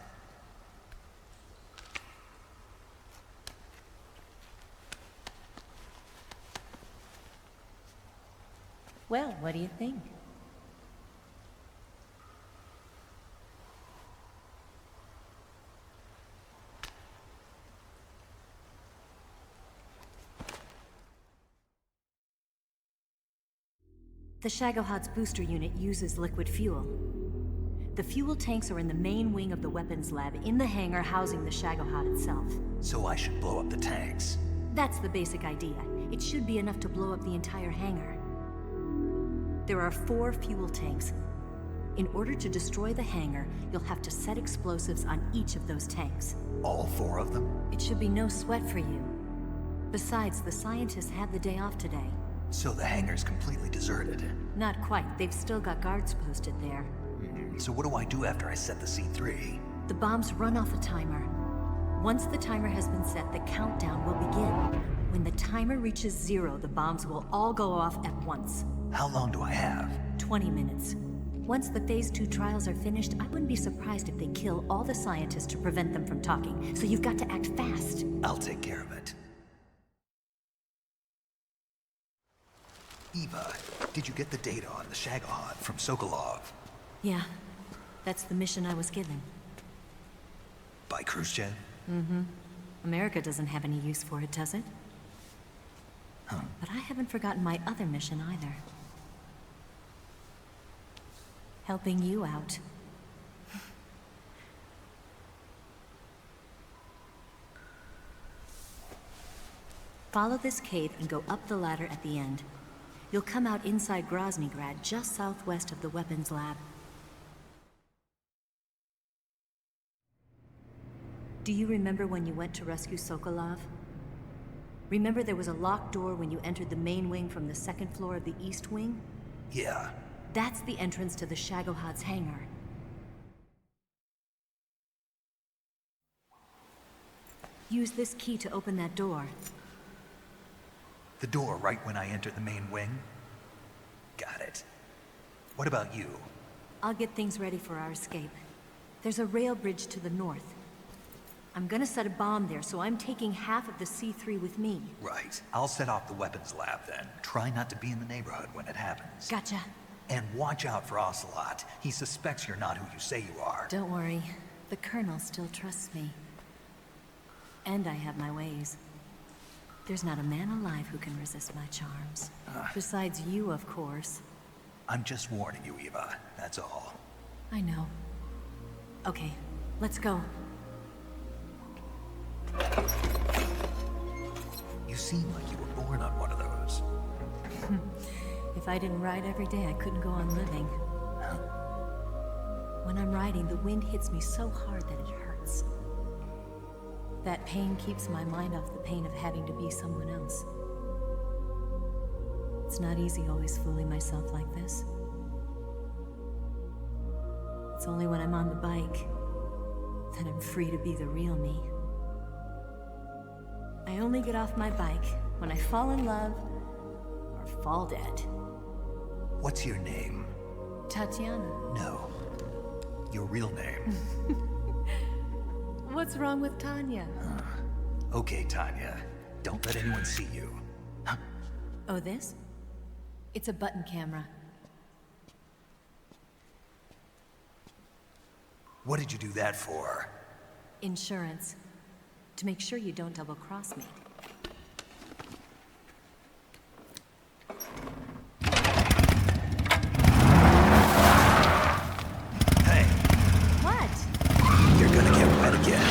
Well, what do you think? The Shagohod's booster unit uses liquid fuel. The fuel tanks are in the main wing of the weapons lab, in the hangar housing the Shagohod itself. So I should blow up the tanks. That's the basic idea. It should be enough to blow up the entire hangar. There are 4 fuel tanks. In order to destroy the hangar, you'll have to set explosives on each of those tanks. All 4 of them? It should be no sweat for you. Besides, the scientists had the day off today. So the hangar's completely deserted. Not quite. They've still got guards posted there. So what do I do after I set the C3? The bombs run off a timer. Once the timer has been set, the countdown will begin. When the timer reaches 0, the bombs will all go off at once. How long do I have? 20 minutes. Once the Phase 2 trials are finished, I wouldn't be surprised if they kill all the scientists to prevent them from talking. So you've got to act fast. I'll take care of it. Eva, did you get the data on the Shagohod from Sokolov? Yeah, that's the mission I was given. By Khrushchev? Mm-hmm. America doesn't have any use for it, does it? Huh. But I haven't forgotten my other mission either. Helping you out. Follow this cave and go up the ladder at the end. You'll come out inside Groznygrad, just southwest of the weapons lab. Do you remember when you went to rescue Sokolov? Remember there was a locked door when you entered the main wing from the 2nd floor of the east wing? Yeah. That's the entrance to the Shagohod's hangar. Use this key to open that door. The door right when I enter the main wing? Got it. What about you? I'll get things ready for our escape. There's a rail bridge to the north. I'm gonna set a bomb there, so I'm taking half of the C3 with me. Right. I'll set off the weapons lab then. Try not to be in the neighborhood when it happens. Gotcha. And watch out for Ocelot. He suspects you're not who you say you are. Don't worry. The Colonel still trusts me. And I have my ways. There's not a man alive who can resist my charms. Besides you, of course. I'm just warning you, Eva. That's all. I know. Okay, let's go. You seem like you were born on one of those. If I didn't ride every day, I couldn't go on living. When I'm riding, the wind hits me so hard that it hurts. That pain keeps my mind off the pain of having to be someone else. It's not easy always fooling myself like this. It's only when I'm on the bike that I'm free to be the real me. I only get off my bike when I fall in love or fall dead. What's your name? Tatiana. No. Your real name. What's wrong with Tanya? Okay, Tanya. Don't let anyone see you. Oh, this? It's a button camera. What did you do that for? Insurance. To make sure you don't double-cross me. Hey. What? You're gonna get wet again.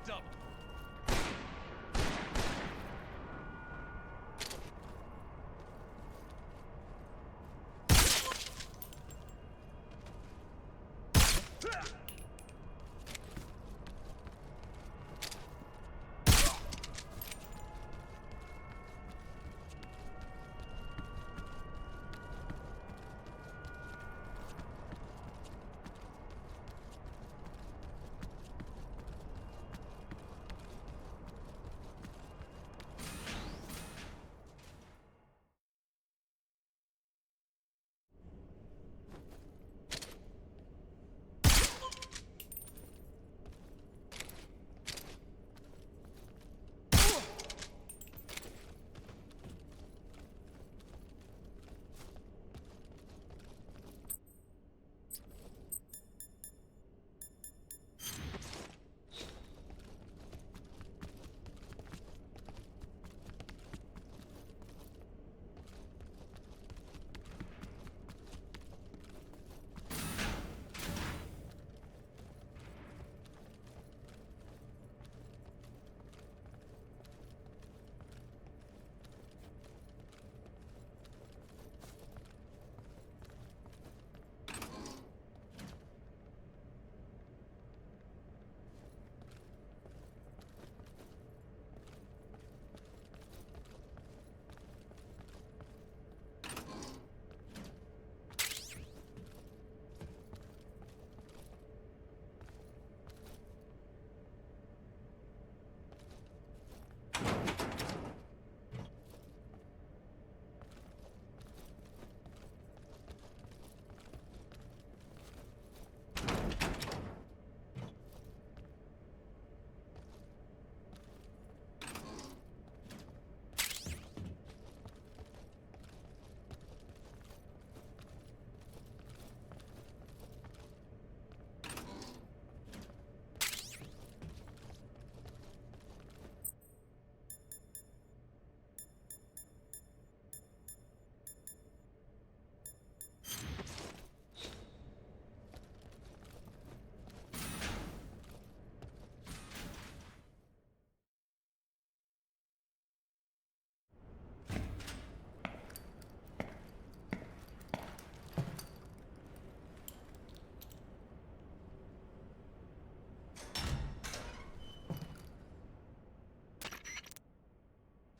the double.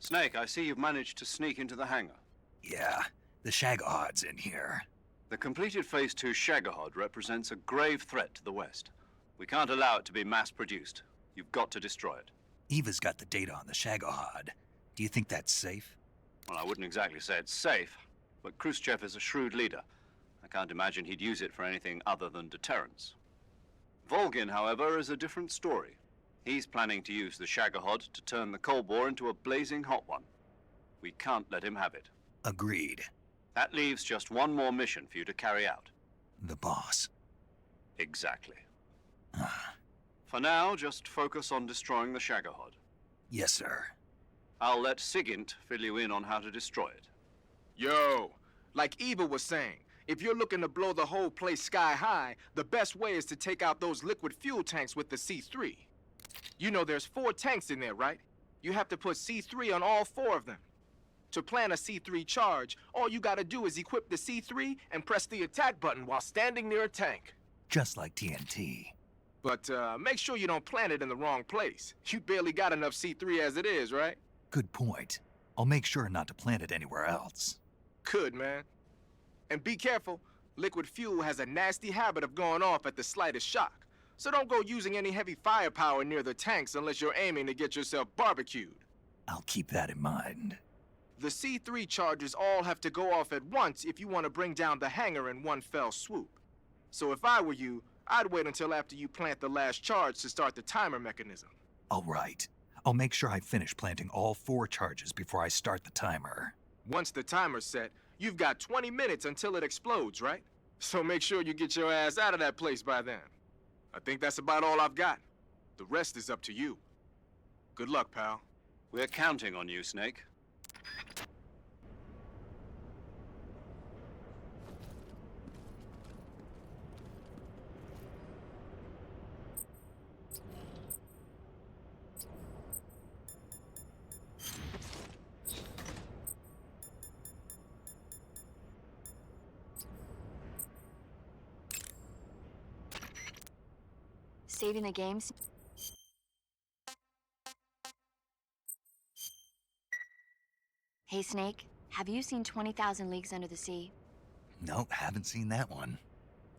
Snake, I see you've managed to sneak into the hangar. Yeah, the Shagahod's in here. The completed Phase 2 Shagahod represents a grave threat to the West. We can't allow it to be mass-produced. You've got to destroy it. Eva's got the data on the Shagahod. Do you think that's safe? Well, I wouldn't exactly say it's safe, but Khrushchev is a shrewd leader. I can't imagine he'd use it for anything other than deterrence. Volgin, however, is a different story. He's planning to use the Shagahod to turn the Cold War into a blazing hot one. We can't let him have it. Agreed. That leaves just one more mission for you to carry out. The boss. Exactly. For now, just focus on destroying the Shagahod. Yes, sir. I'll let Sigint fill you in on how to destroy it. Yo, like Eva was saying, if you're looking to blow the whole place sky high, the best way is to take out those liquid fuel tanks with the C3. You know there's 4 tanks in there, right? You have to put C3 on all 4 of them. To plan a C3 charge, all you gotta do is equip the C3 and press the attack button while standing near a tank. Just like TNT. But make sure you don't plant it in the wrong place. You barely got enough C3 as it is, right? Good point. I'll make sure not to plant it anywhere else. Good, man. And be careful. Liquid fuel has a nasty habit of going off at the slightest shock. So don't go using any heavy firepower near the tanks unless you're aiming to get yourself barbecued. I'll keep that in mind. The C3 charges all have to go off at once if you want to bring down the hangar in one fell swoop. So if I were you, I'd wait until after you plant the last charge to start the timer mechanism. All right. I'll make sure I finish planting all 4 charges before I start the timer. Once the timer's set, you've got 20 minutes until it explodes, right? So make sure you get your ass out of that place by then. I think that's about all I've got. The rest is up to you. Good luck, pal. We're counting on you, Snake. saving the games? Hey, Snake, have you seen 20,000 Leagues Under the Sea? Nope, haven't seen that one.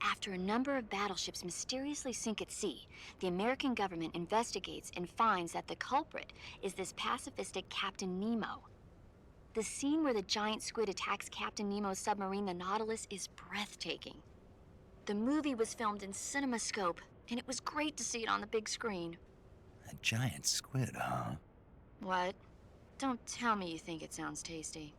After a number of battleships mysteriously sink at sea, the American government investigates and finds that the culprit is this pacifistic Captain Nemo. The scene where the giant squid attacks Captain Nemo's submarine, the Nautilus, is breathtaking. The movie was filmed in CinemaScope, and it was great to see it on the big screen. A giant squid, huh? What? Don't tell me you think it sounds tasty.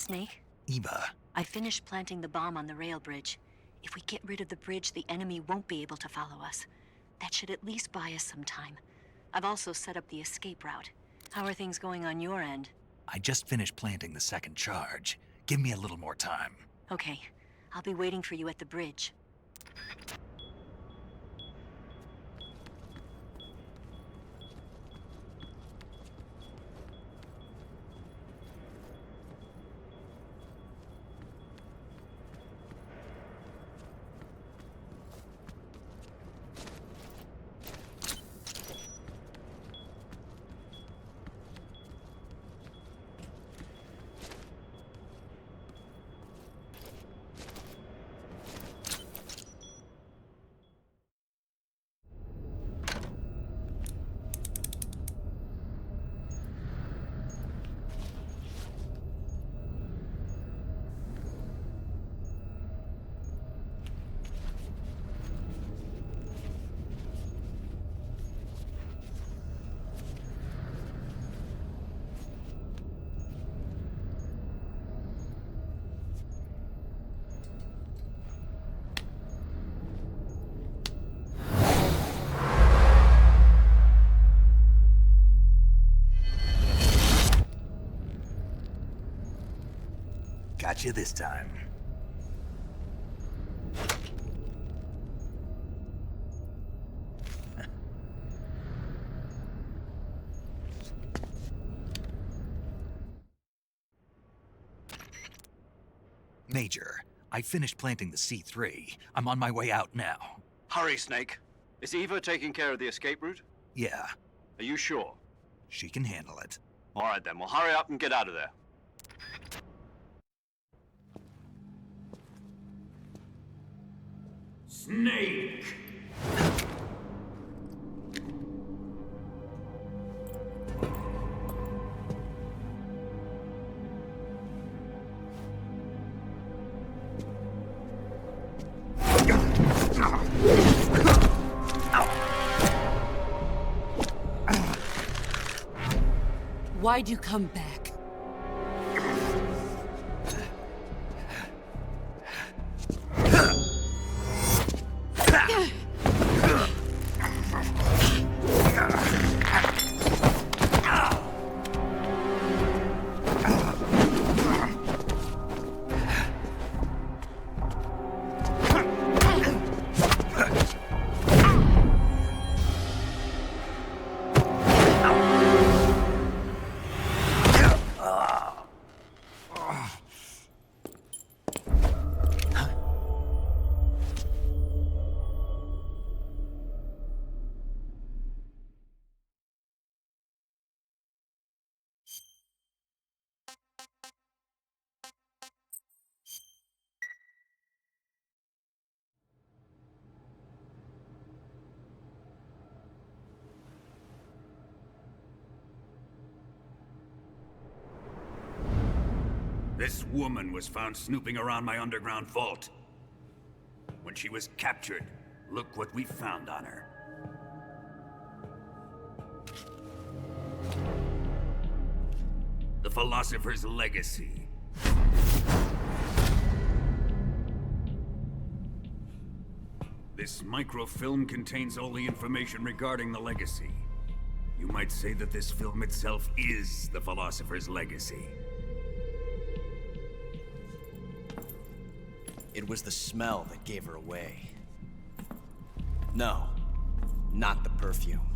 Snake? Eva. I finished planting the bomb on the rail bridge. If we get rid of the bridge, the enemy won't be able to follow us. That should at least buy us some time. I've also set up the escape route. How are things going on your end? I just finished planting the second charge. Give me a little more time. Okay. I'll be waiting for you at the bridge. got you this time. Major, I finished planting the C3. I'm on my way out now. Hurry, Snake. Is Eva taking care of the escape route? Yeah, Are you sure? she can handle it. All right then, well hurry up and get out of there. Snake! Why'd you come back? This woman was found snooping around my underground vault. When she was captured, look what we found on her. The Philosopher's Legacy. This microfilm contains all the information regarding the Legacy. You might say that this film itself is the Philosopher's Legacy. It was the smell that gave her away. No, not the perfume.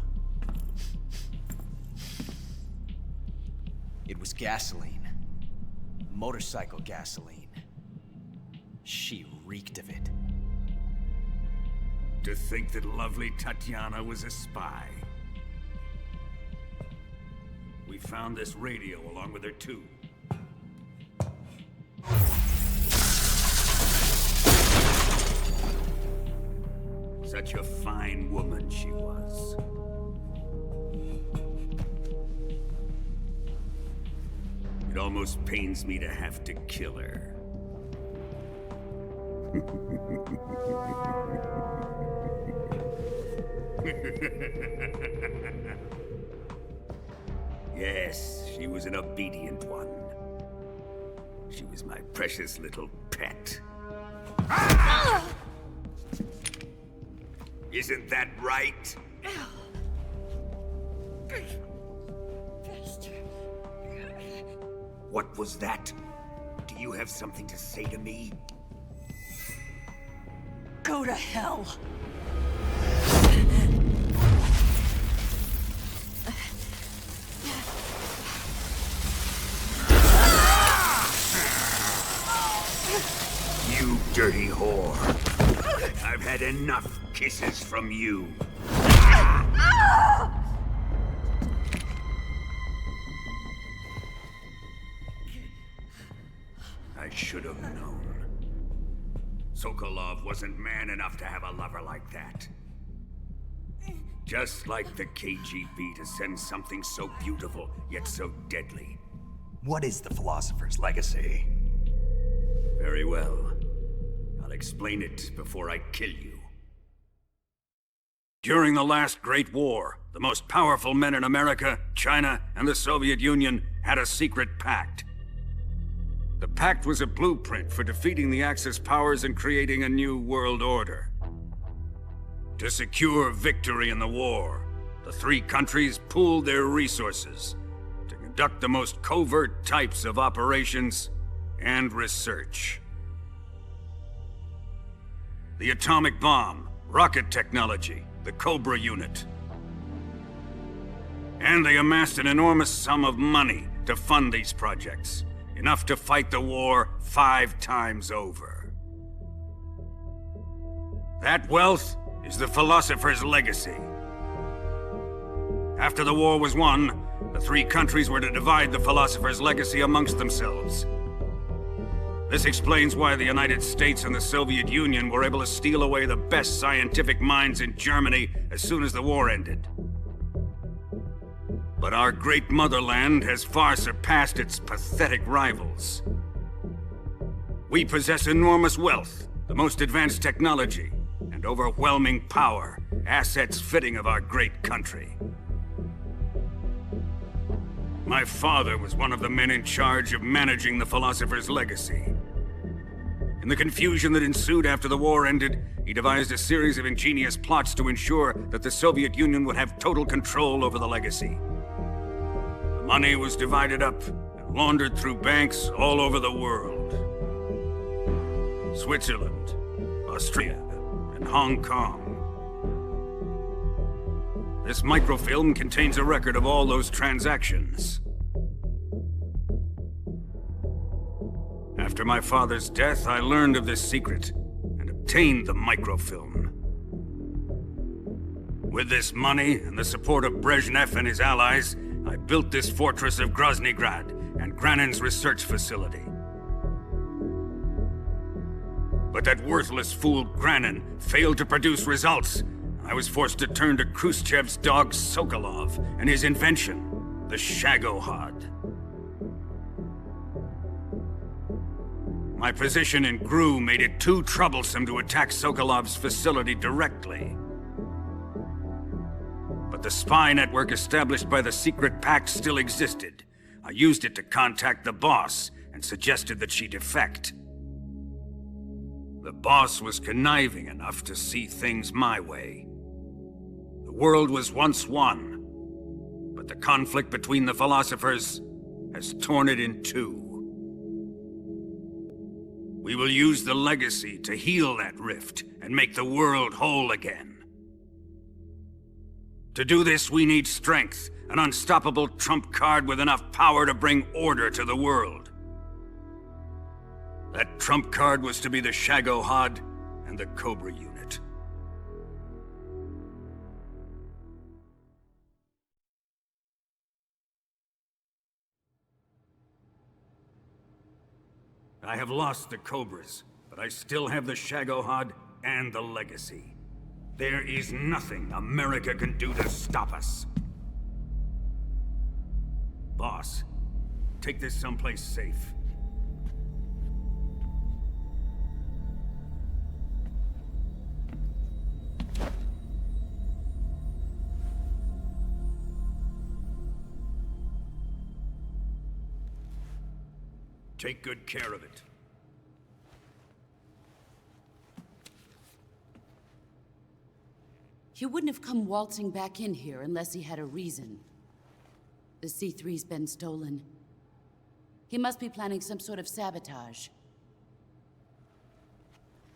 It was gasoline. Motorcycle gasoline. She reeked of it. To think that lovely Tatiana was a spy. We found this radio along with her too. Such a fine woman she was. It almost pains me to have to kill her. Yes, she was an obedient one. She was my precious little pet. Ah! Isn't that right? What was that? Do you have something to say to me? Go to hell. You dirty whore. I've had enough kisses from you. I should have known. Sokolov wasn't man enough to have a lover like that. Just like the KGB to send something so beautiful, yet so deadly. What is the Philosopher's Legacy? Very well. I'll explain it before I kill you. During the last Great War, the most powerful men in America, China, and the Soviet Union had a secret pact. The pact was a blueprint for defeating the Axis powers and creating a new world order. To secure victory in the war, the three countries pooled their resources to conduct the most covert types of operations and research. The atomic bomb, rocket technology, the Cobra unit. And they amassed an enormous sum of money to fund these projects, enough to fight the war 5 times over. That wealth is the philosopher's legacy. After the war was won, the 3 countries were to divide the philosopher's legacy amongst themselves. This explains why the United States and the Soviet Union were able to steal away the best scientific minds in Germany as soon as the war ended. But our great motherland has far surpassed its pathetic rivals. We possess enormous wealth, the most advanced technology, and overwhelming power, assets fitting of our great country. My father was one of the men in charge of managing the philosopher's legacy. In the confusion that ensued after the war ended, he devised a series of ingenious plots to ensure that the Soviet Union would have total control over the legacy. The money was divided up and laundered through banks all over the world. Switzerland, Australia, and Hong Kong. This microfilm contains a record of all those transactions. After my father's death, I learned of this secret and obtained the microfilm. With this money and the support of Brezhnev and his allies, I built this fortress of Groznygrad and Granin's research facility. But that worthless fool Granin failed to produce results. I was forced to turn to Khrushchev's dog Sokolov and his invention, the Shagohod. My position in GRU made it too troublesome to attack Sokolov's facility directly. But the spy network established by the secret pact still existed. I used it to contact the boss and suggested that she defect. The boss was conniving enough to see things my way. The world was once one, but the conflict between the philosophers has torn it in two. We will use the legacy to heal that rift and make the world whole again. To do this, we need strength, an unstoppable trump card with enough power to bring order to the world. That trump card was to be the Shagohod and the Cobra unit. I have lost the Cobras, but I still have the Shagohod and the legacy. There is nothing America can do to stop us. Boss, take this someplace safe. Take good care of it. He wouldn't have come waltzing back in here unless he had a reason. The C3's been stolen. He must be planning some sort of sabotage.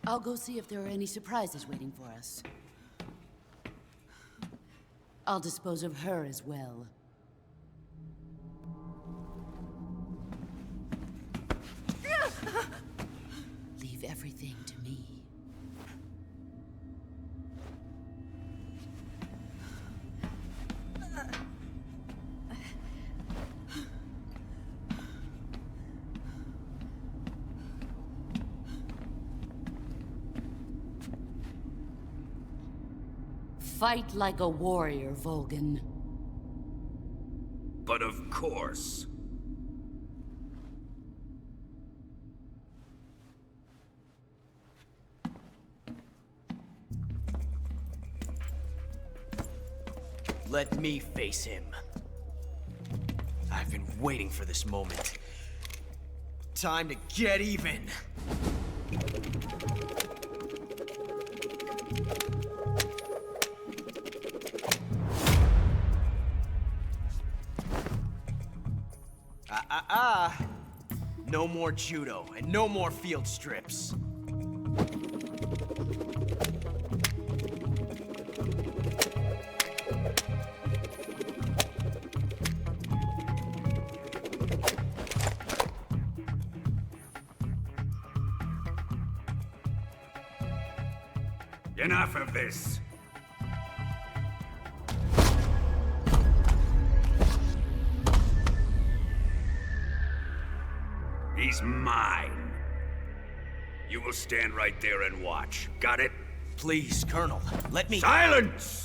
I'll go see if there are any surprises waiting for us. I'll dispose of her as well. Leave everything to me. Fight like a warrior, Volgan. But of course. Let me face him. I've been waiting for this moment. Time to get even. No more judo, and no more field strips. Enough of this. He's mine. You will stand right there and watch. Got it? Please, Colonel, let me— Silence!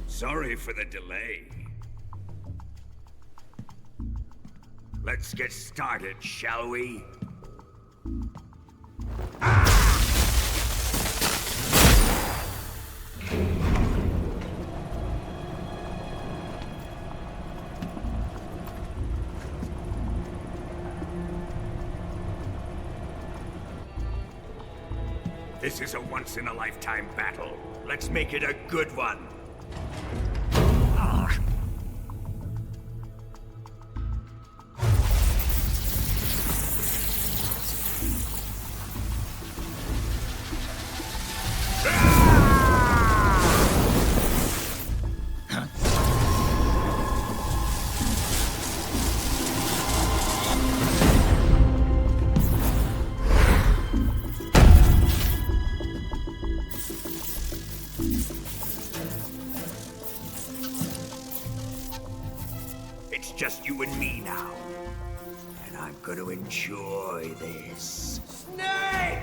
Sorry for the delay. Let's get started, shall we? This is a once-in-a-lifetime battle. Let's make it a good one. It's just you and me now. And I'm gonna enjoy this. Snake!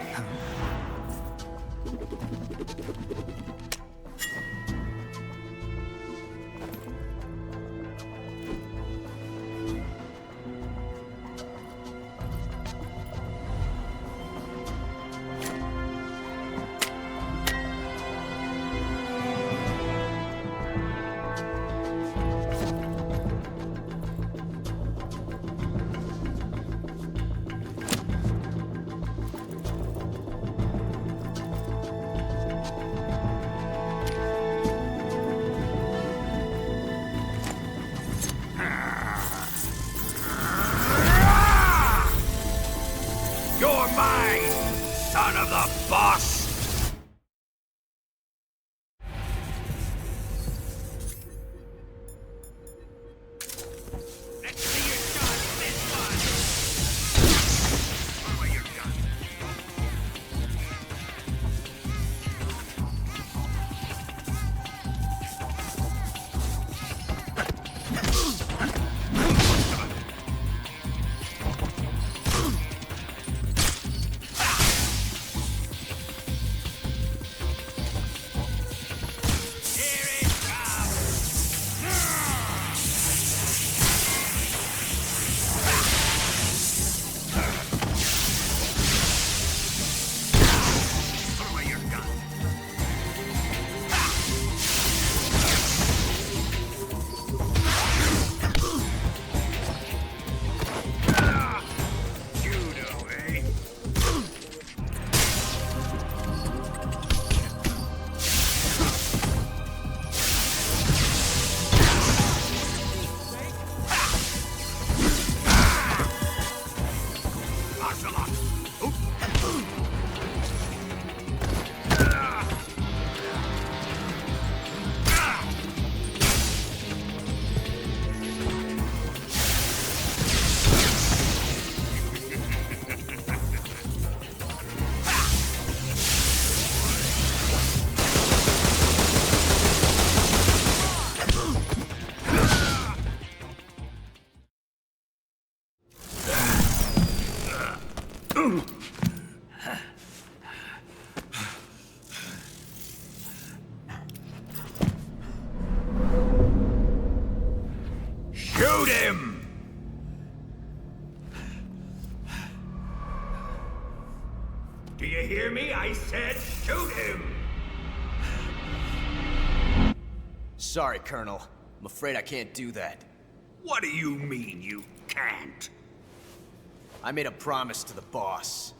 Shoot him! Do you hear me? I said shoot him! Sorry, Colonel. I'm afraid I can't do that. What do you mean you can't? I made a promise to the boss.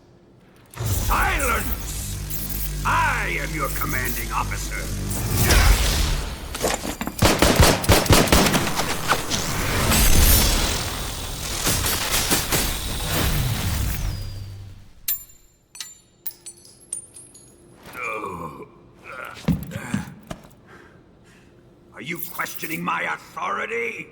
Silence! I am your commanding officer. Are you questioning my authority?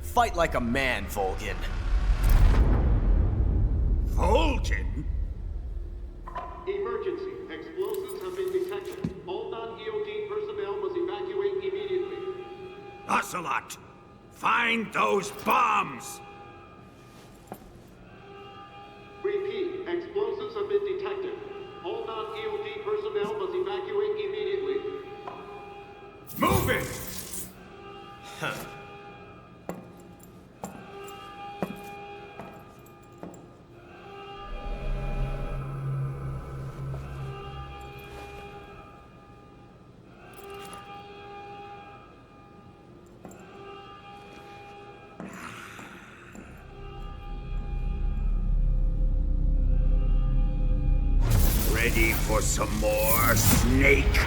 Fight like a man, Volgin. Volgin? Emergency. Explosives have been detected. All non-EOD personnel must evacuate immediately. Ocelot, find those bombs! Repeat. Explosives have been detected. All non-EOD personnel must evacuate immediately. Move it! Huh. Ready for some more, Snake?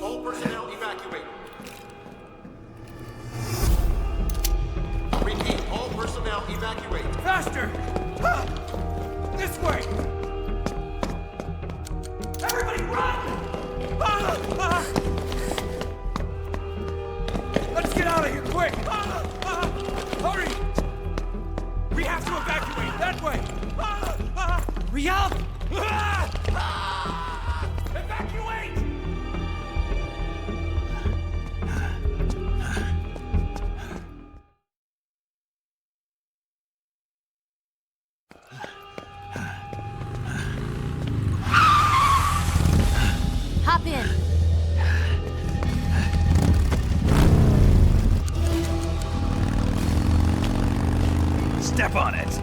All personnel evacuate. Repeat. All personnel evacuate. Faster! Ah! This way! Everybody run! Ah! Ah! Let's get out of here, quick! Ah! Ah! Hurry! We have to evacuate that way! Ah! Ah! Hurry up! Ah! Ah! Evacuate! step on it!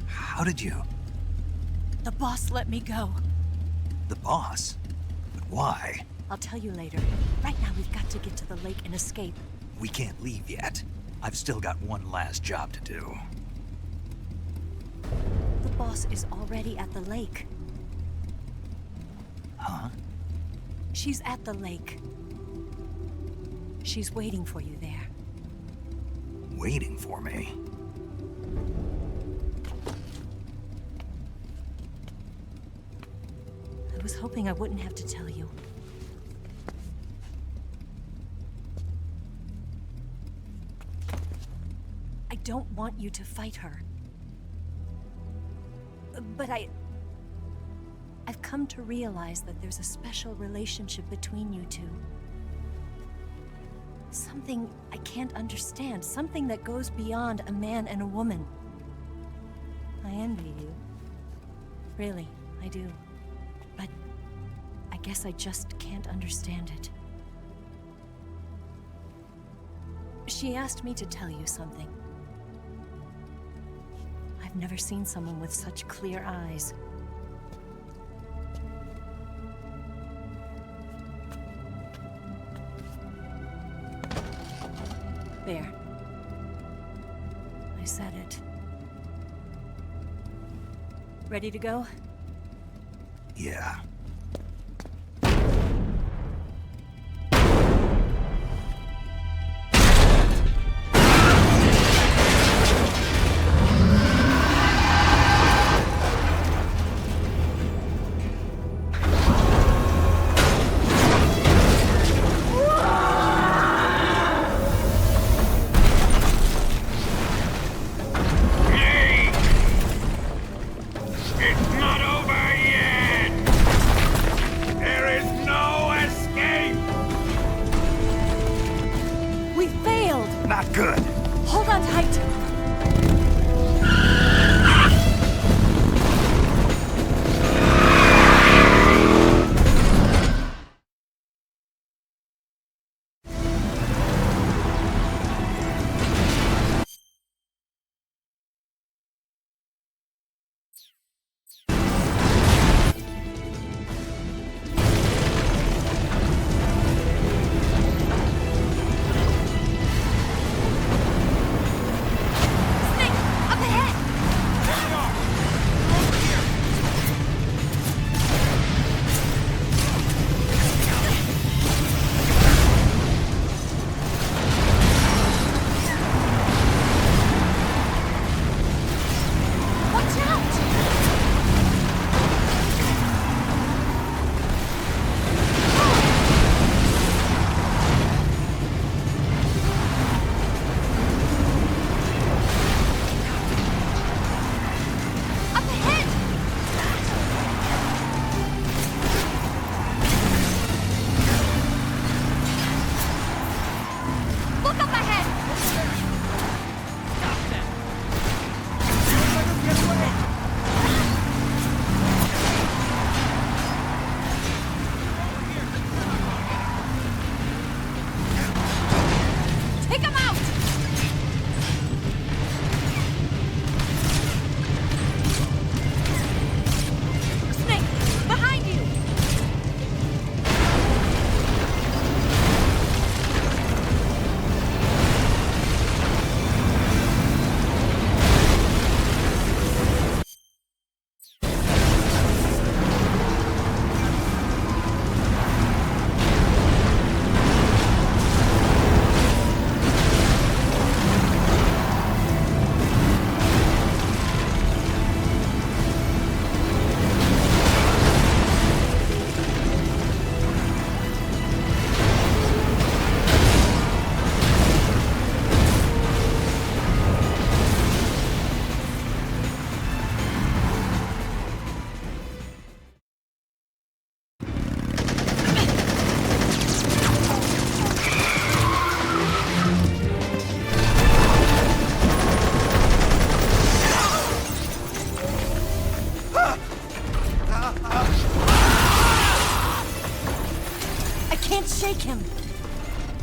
How did you? The boss let me go. The boss? But why? I'll tell you later. Right now, we've got to get to the lake and escape. We can't leave yet. I've still got one last job to do. The boss is already at the lake. Huh? She's at the lake. She's waiting for you there. Waiting for me? I was hoping I wouldn't have to tell you. I don't want you to fight her. But I've come to realize that there's a special relationship between you two. Something I can't understand. Something that goes beyond a man and a woman. I envy you. Really, I do. But I guess I just can't understand it. She asked me to tell you something. I've never seen someone with such clear eyes. There. I said it. Ready to go? Yeah.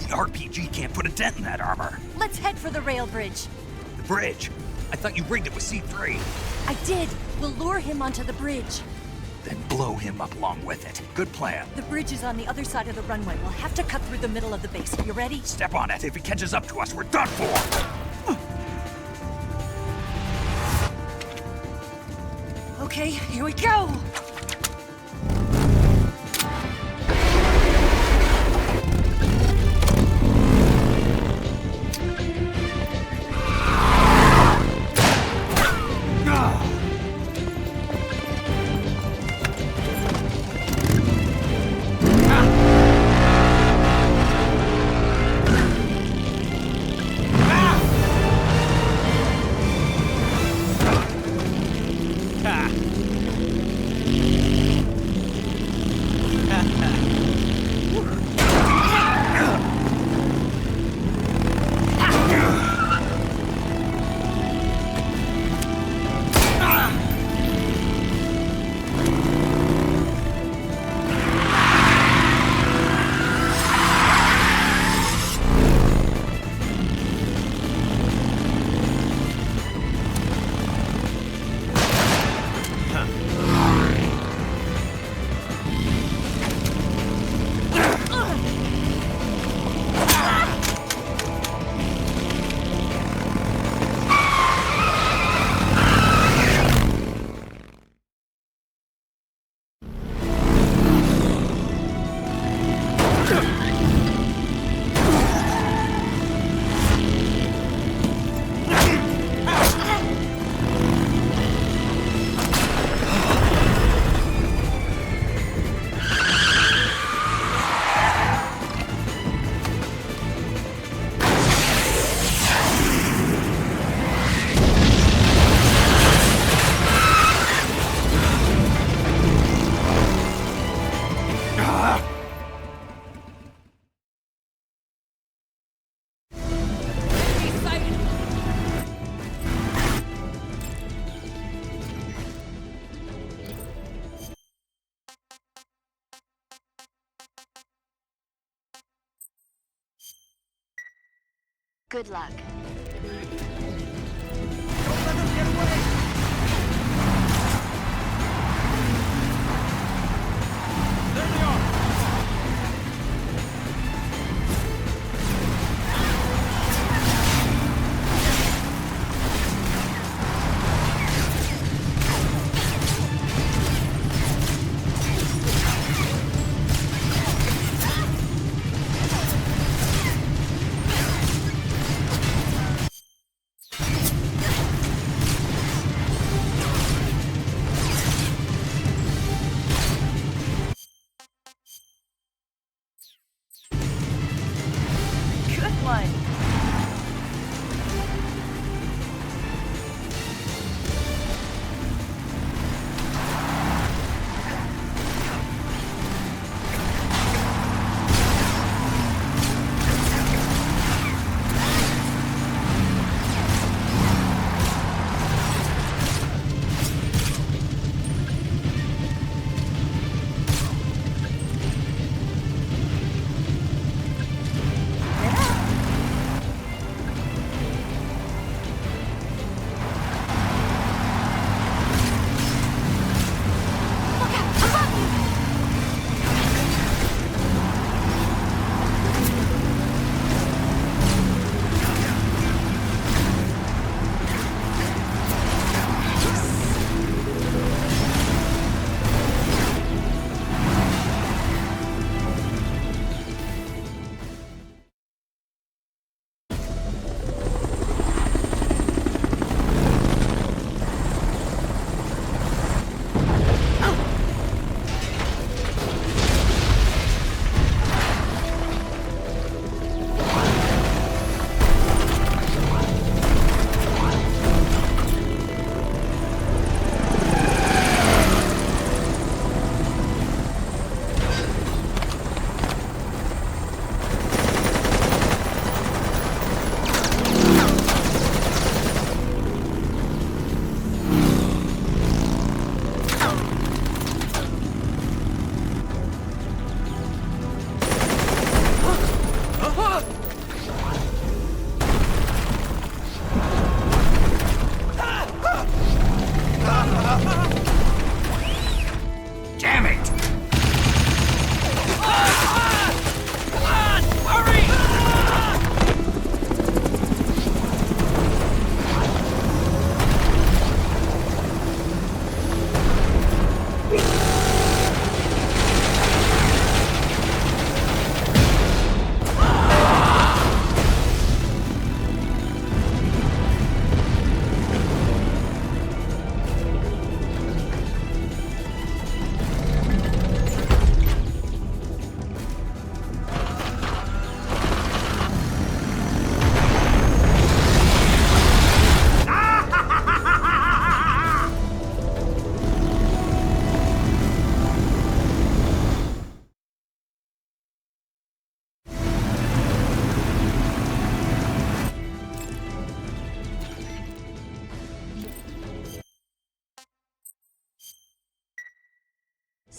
The RPG can't put a dent in that armor. Let's head for the rail bridge. The bridge? I thought you rigged it with C3. I did. We'll lure him onto the bridge. Then blow him up along with it. Good plan. The bridge is on the other side of the runway. We'll have to cut through the middle of the base. You ready? Step on it. If he catches up to us, we're done for. Okay, here we go! Good luck.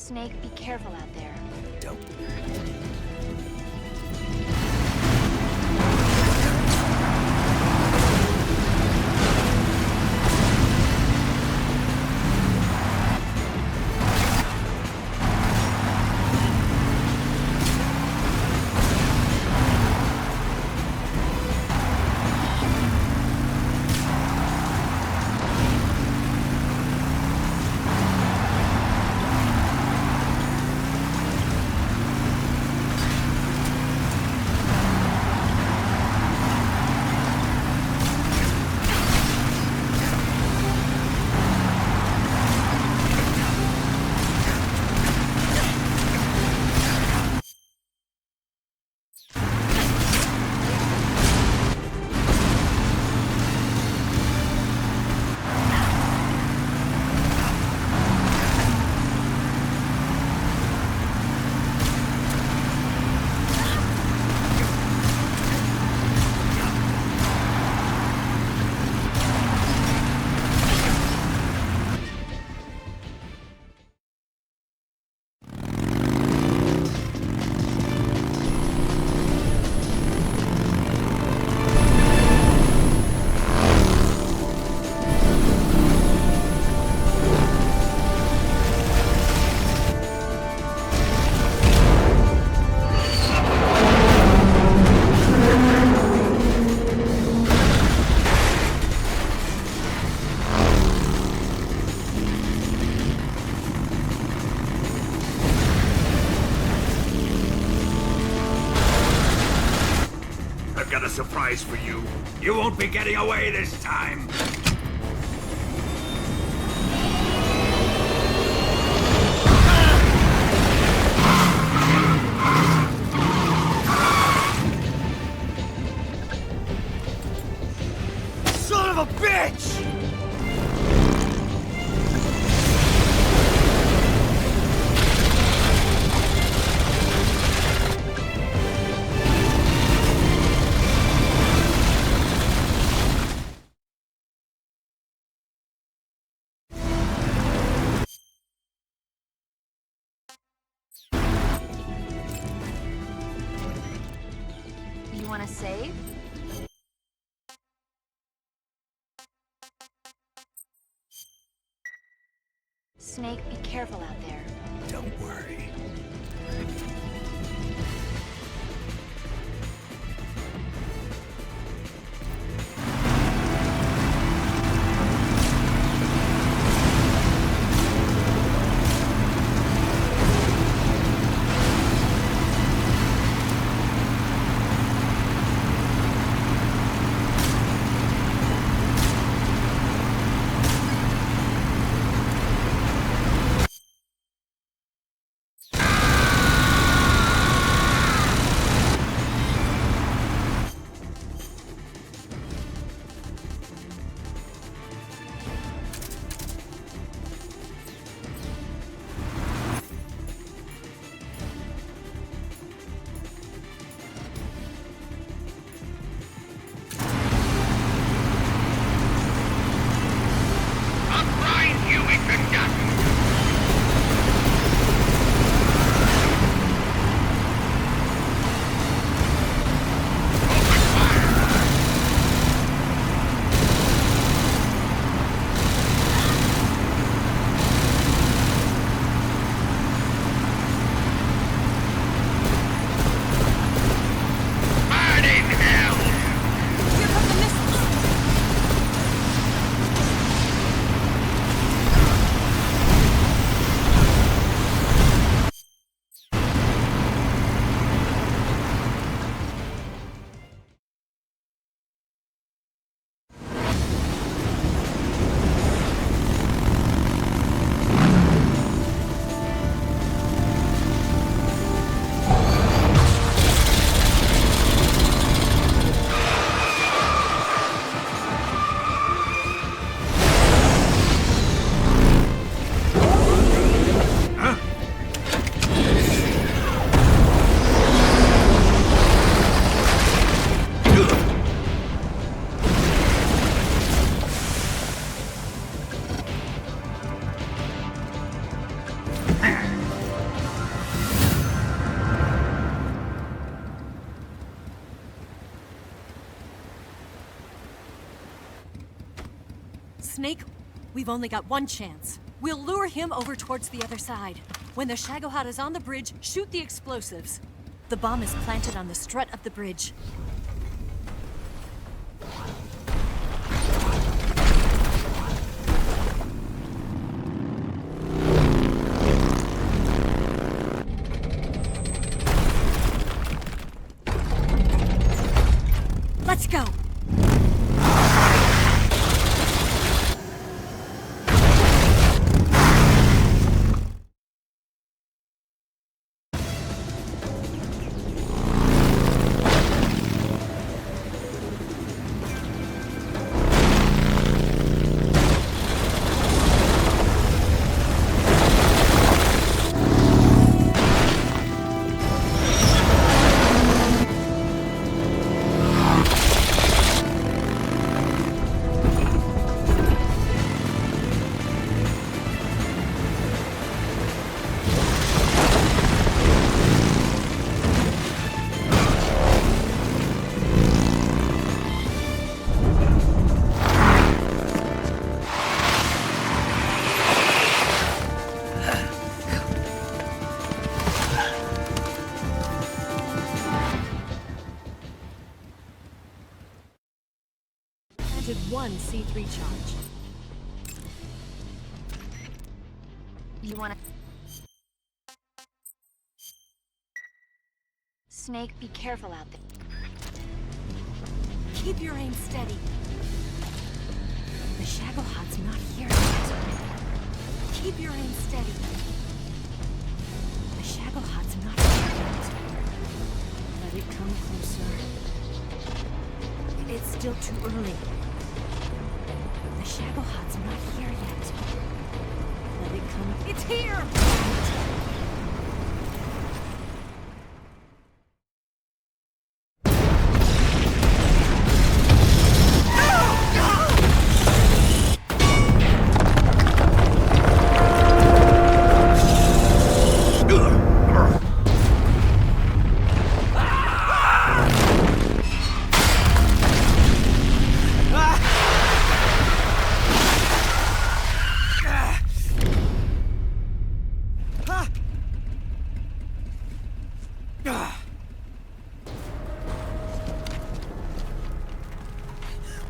Snake, be careful out there. Don't. Surprise for you. You won't be getting away this time. Son of a bitch! You want to save? Snake, be careful out there. Don't worry. Snake, we've only got one chance. We'll lure him over towards the other side. When the Shagohod is on the bridge, shoot the explosives. The bomb is planted on the strut of the bridge. Let's go! One C3 charge. You wanna... Snake, be careful out there. Keep your aim steady. The Shagohod's not here yet. Keep your aim steady. The Shagohod's not here yet. Let it come closer. It's still too early. The Shagohod's not here yet. Let it come. It's here!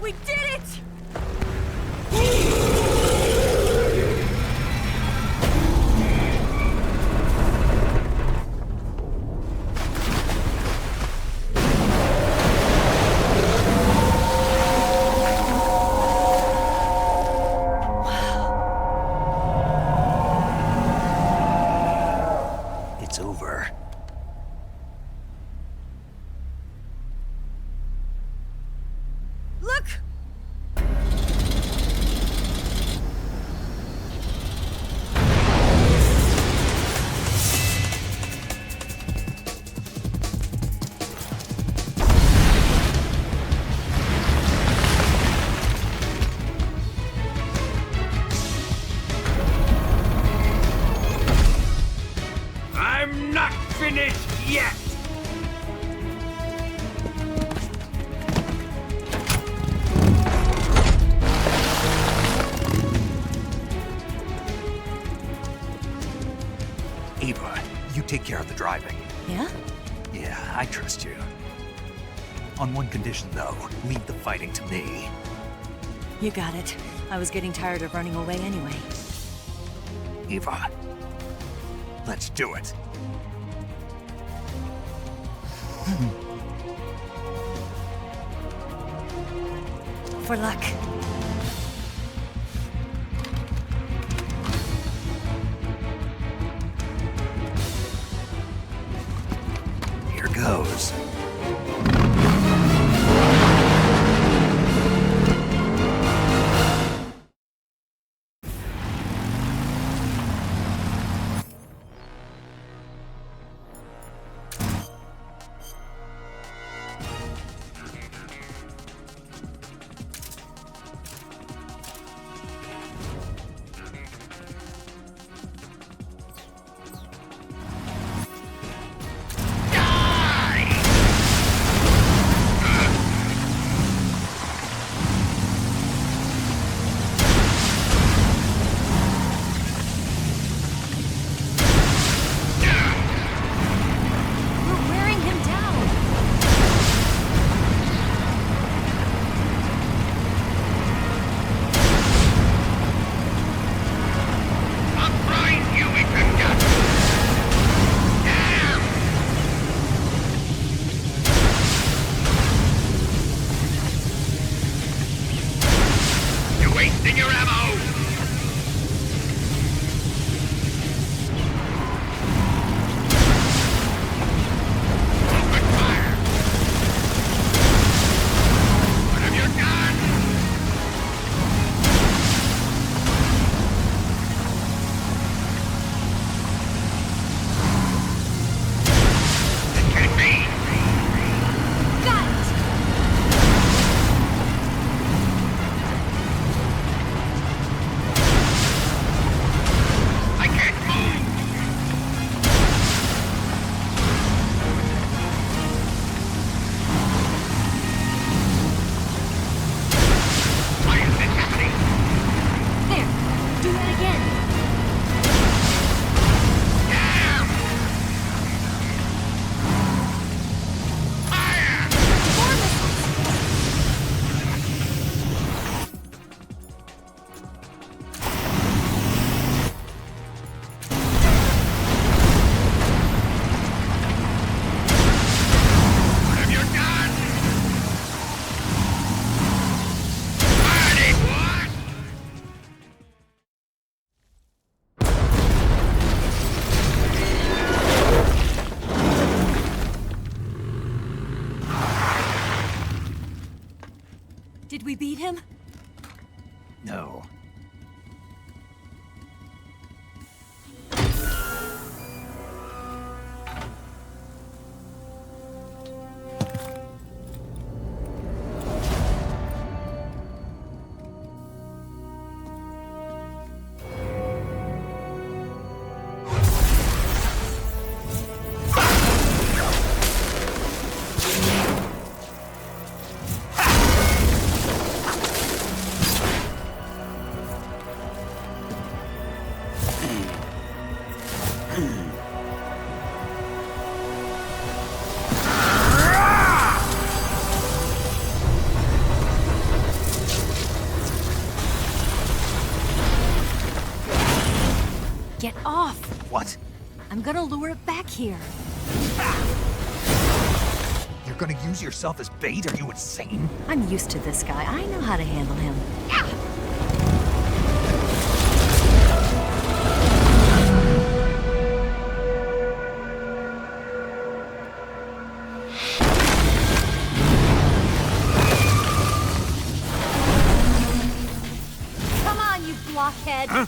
We did it! It's over. Look! I'm not finished yet! Ava, you take care of the driving. Yeah? Yeah, I trust you. On one condition, though, leave the fighting to me. You got it. I was getting tired of running away anyway. Ava, let's do it. For luck. Here goes. Did we beat him? No. Get off! What? I'm gonna lure it back here. You're gonna use yourself as bait? Are you insane? I'm used to this guy. I know how to handle him. Come on, you blockhead! Huh?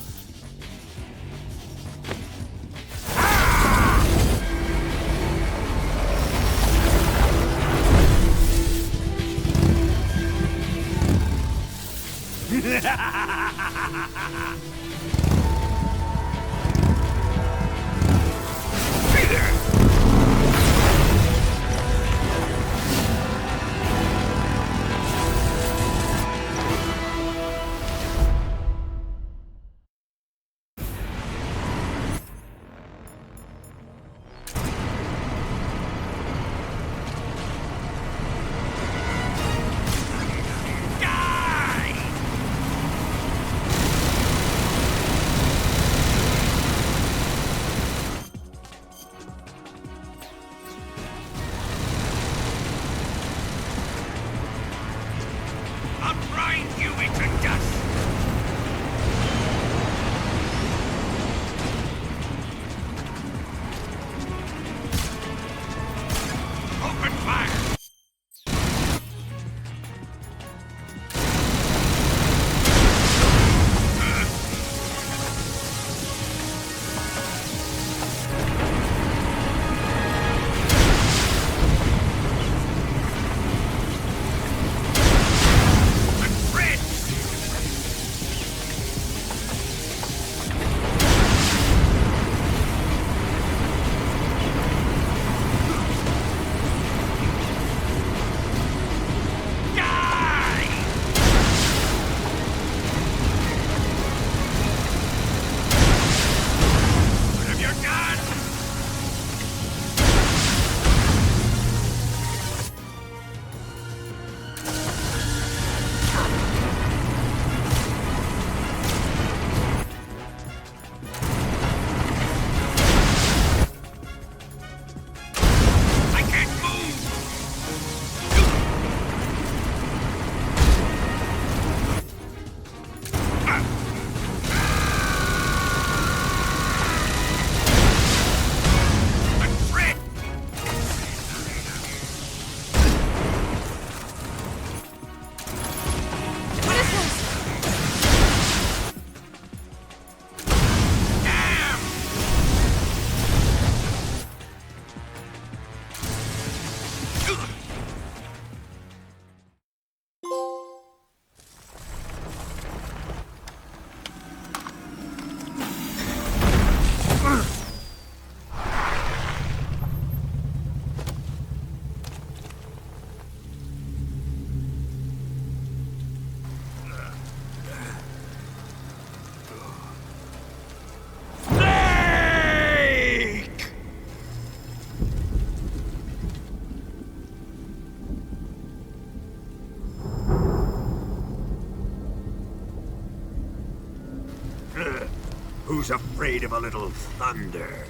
Who's afraid of a little thunder?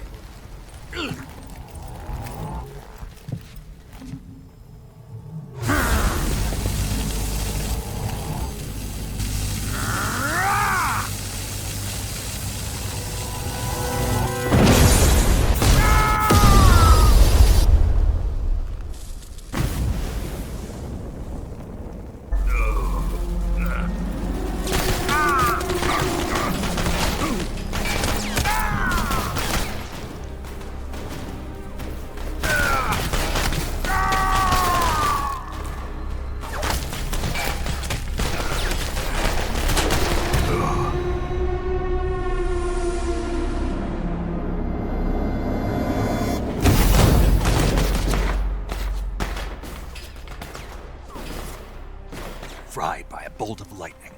fried by a bolt of lightning.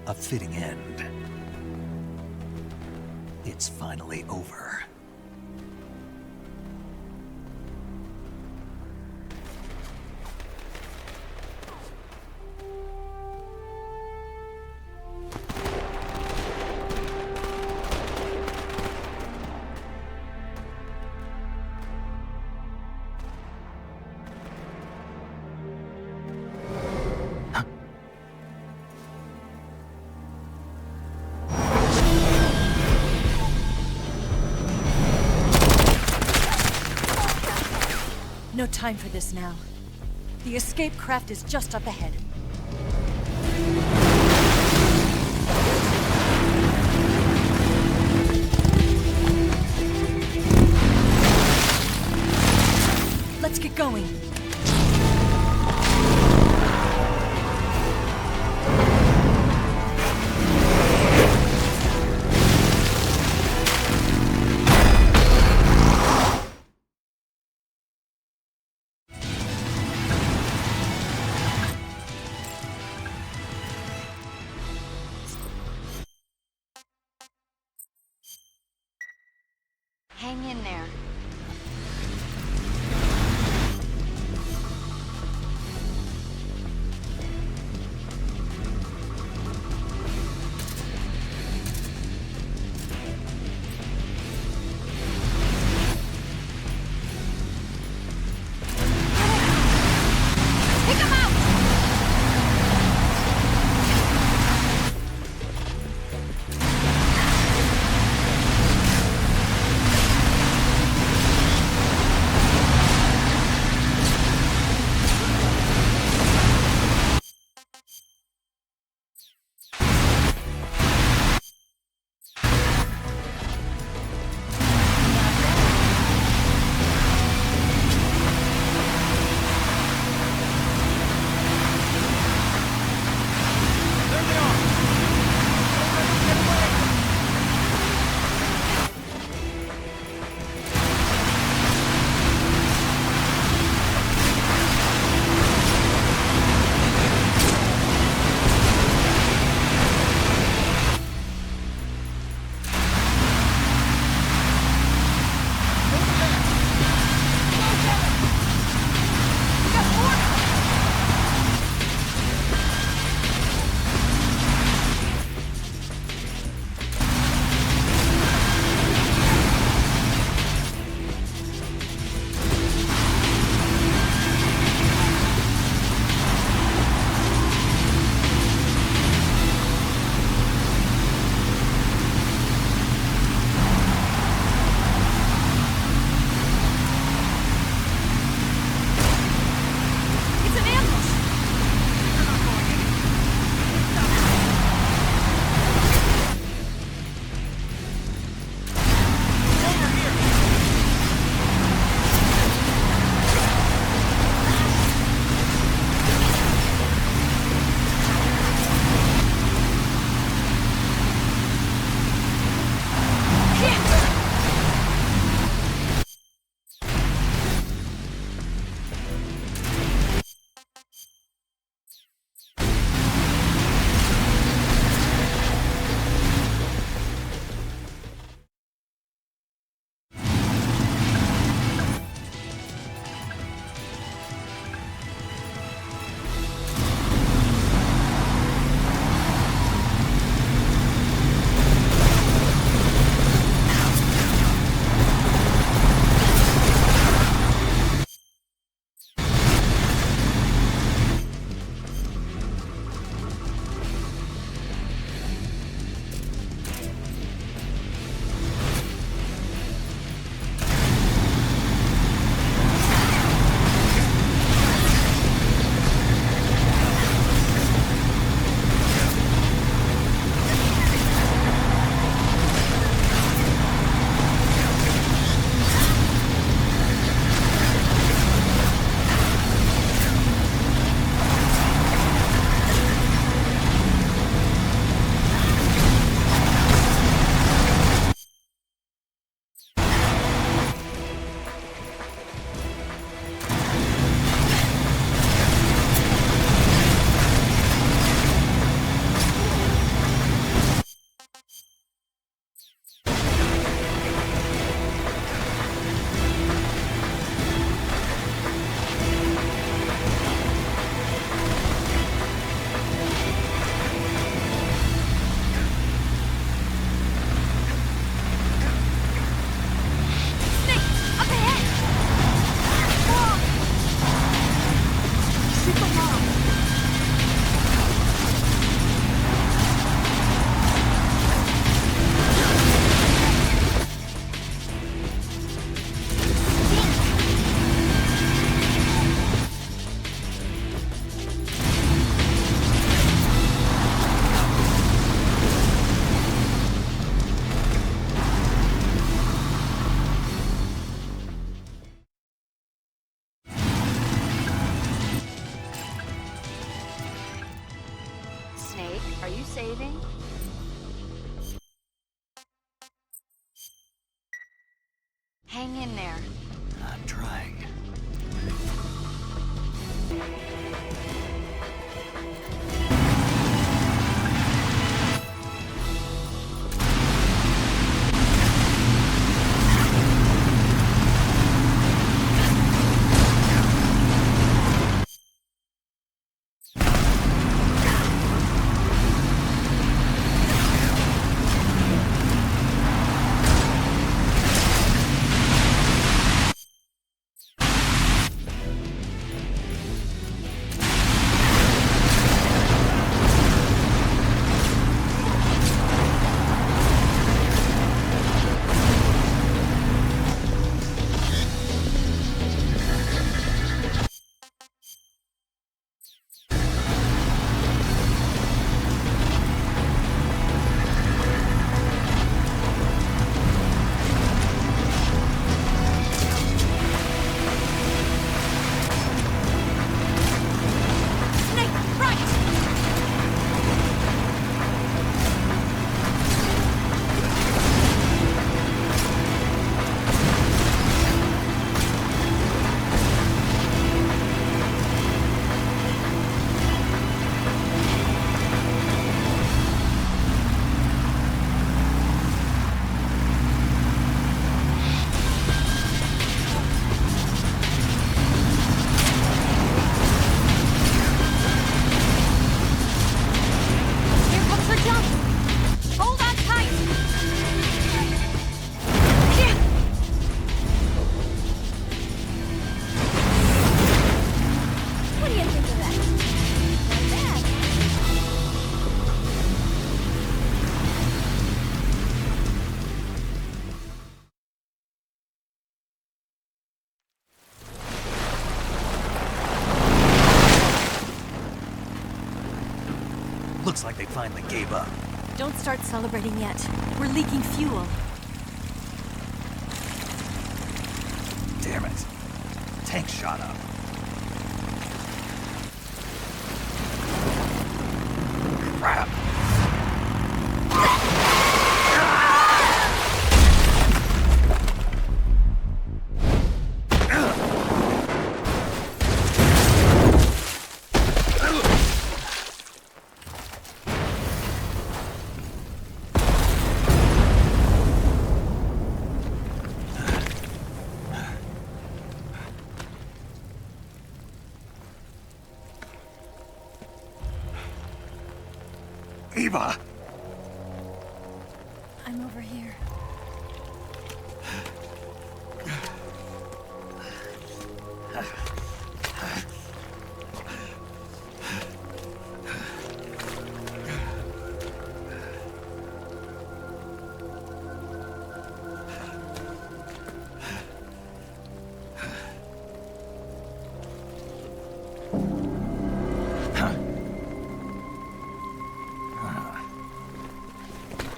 A fitting end. It's finally over. No time for this now. The escape craft is just up ahead. Let's get going. Hang in there. Pick him out! Are you saving? Hang in there. I'm trying. Looks like they finally gave up. Don't start celebrating yet. We're leaking fuel. Damn it. Tank shot up. Crap. Eva! I'm over here.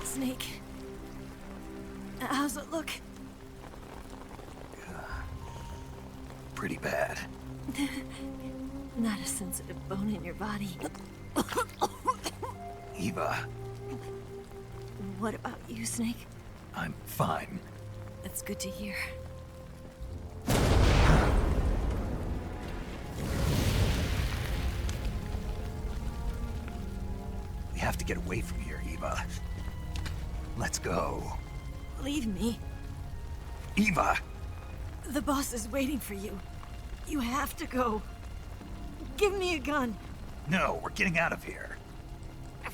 Snake. How's it look? Pretty bad. Not a sensitive bone in your body. Eva, What about you, Snake? I'm fine. That's good to hear. We have to get away from here, Eva. Let's go. Leave me. Eva! The boss is waiting for you. You have to go. Give me a gun. No, we're getting out of here.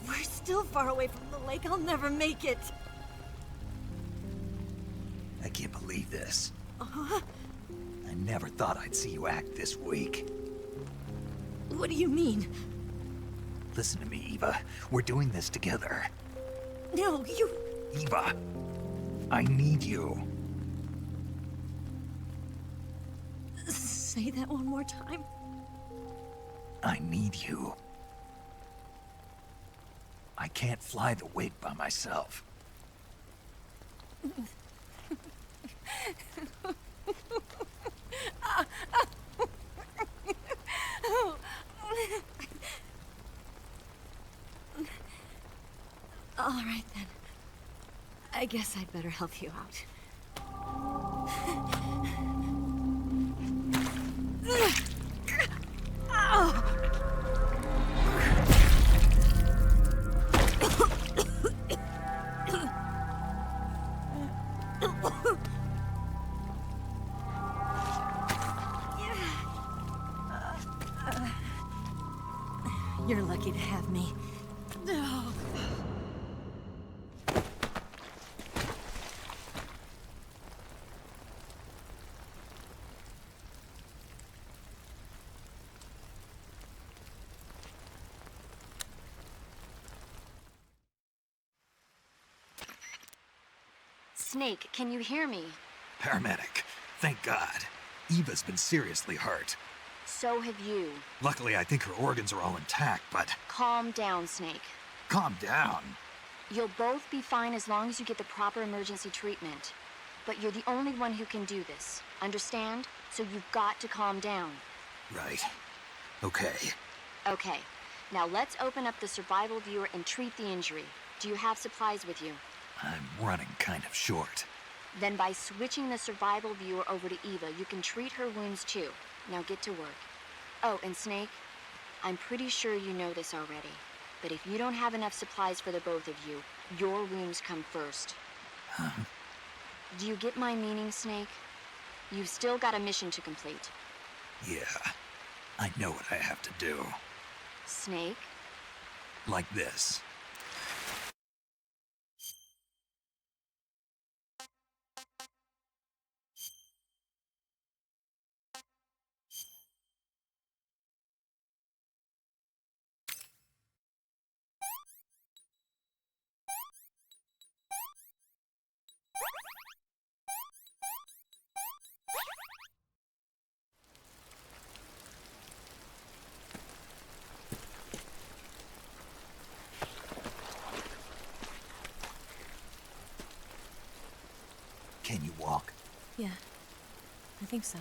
We're still far away from the lake. I'll never make it. I can't believe this. Uh-huh. I never thought I'd see you act this weak. What do you mean? Listen to me, Eva. We're doing this together. No, you... Eva, I need you. Say that one more time. I need you. I can't fly the wig by myself. All right, then. I guess I'd better help you out. You're lucky to have me. Snake, can you hear me? Paramedic. Thank God. Eva's been seriously hurt. So have you. Luckily, I think her organs are all intact, but... Calm down, Snake. Calm down. You'll both be fine as long as you get the proper emergency treatment. But you're the only one who can do this. Understand? So you've got to calm down. Right. Okay. Okay. Now let's open up the survival viewer and treat the injury. Do you have supplies with you? I'm running kind of short. Then by switching the survival viewer over to Eva, you can treat her wounds too. Now get to work. Oh, and Snake, I'm pretty sure you know this already, but if you don't have enough supplies for the both of you, your wounds come first. Huh? Do you get my meaning, Snake? You've still got a mission to complete. Yeah. I know what I have to do. Snake? Like this. Can you walk? Yeah, I think so.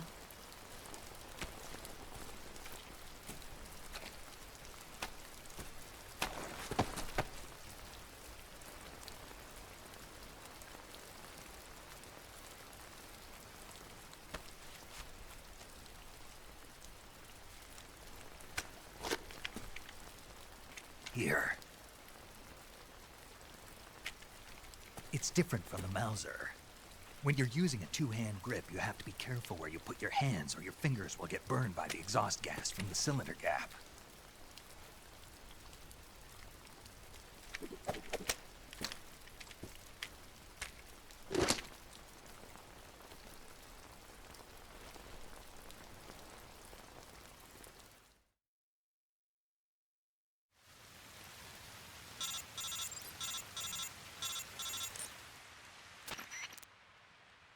Here. It's different from the Mauser. When you're using a two-hand grip, you have to be careful where you put your hands or your fingers will get burned by the exhaust gas from the cylinder gap.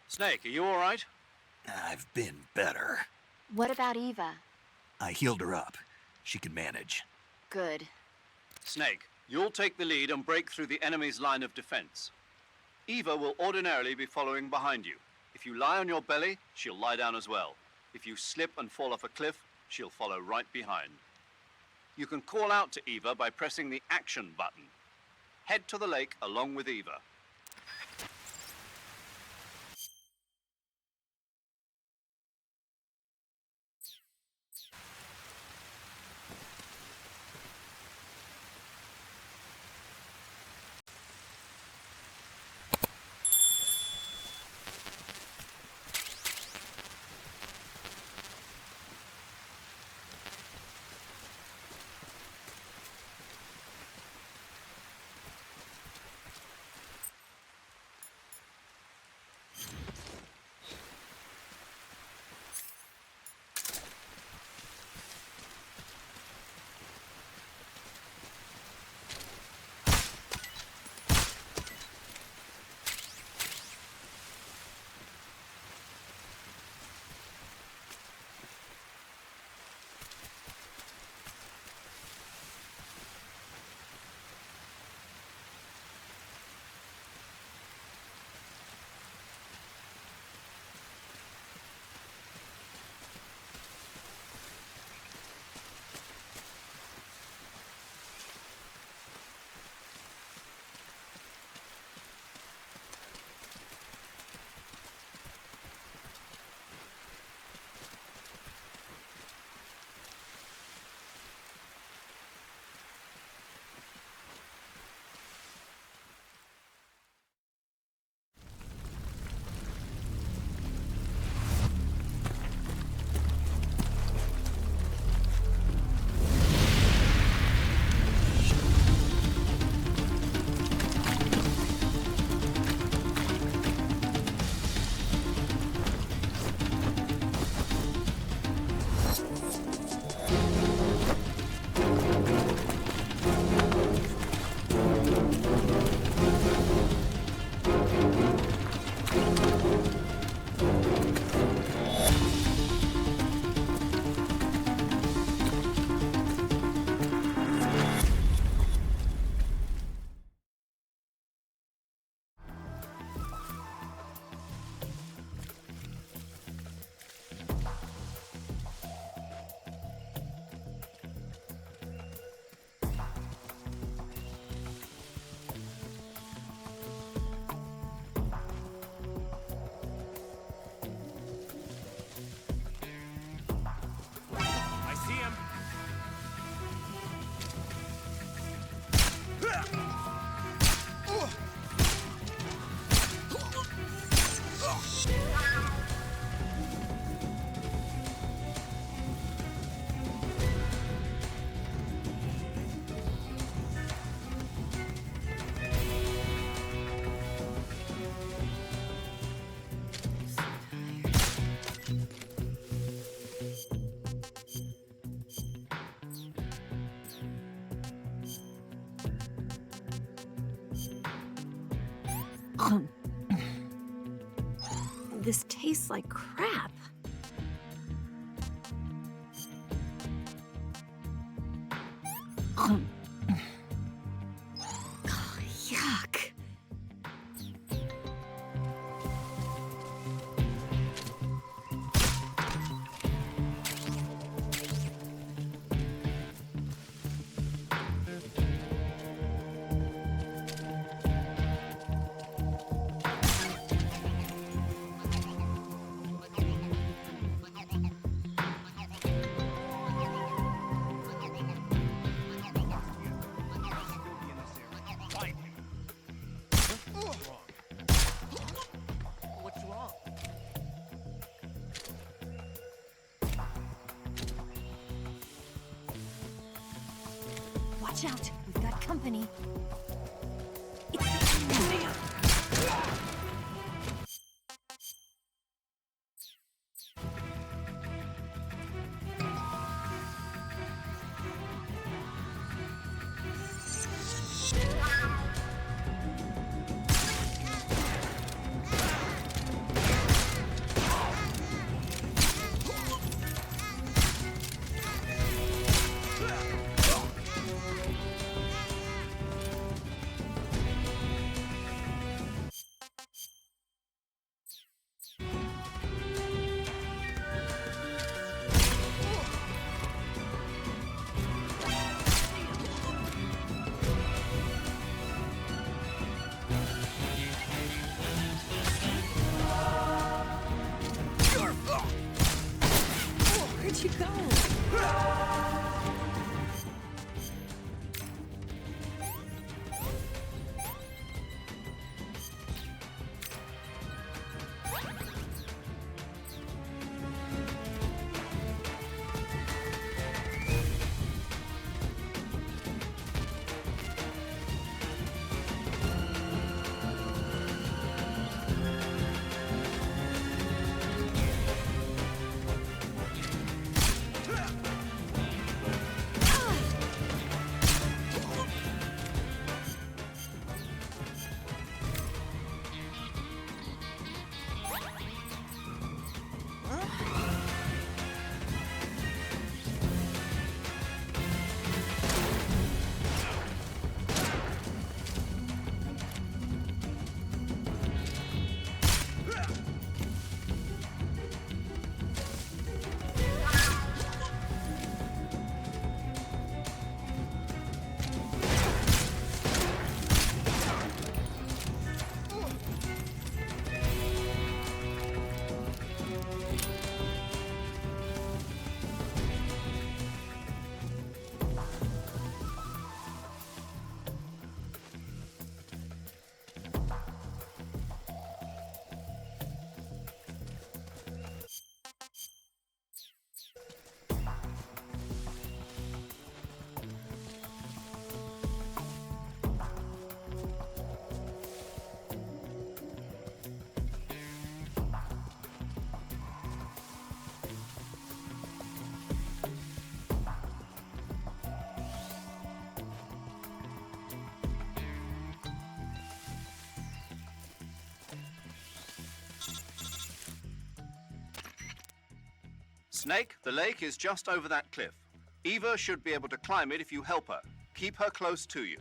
Snake, are you all right? I've been better. What about Eva? I healed her up. She can manage. Good. Snake, you'll take the lead and break through the enemy's line of defense. Eva will ordinarily be following behind you. If you lie on your belly, she'll lie down as well. If you slip and fall off a cliff, she'll follow right behind. You can call out to Eva by pressing the action button. Head to the lake along with Eva. This tastes like crap. Oh, yuck. What's wrong? Watch out, we've got company. Where'd you go? Snake, the lake is just over that cliff. Eva should be able to climb it if you help her. Keep her close to you.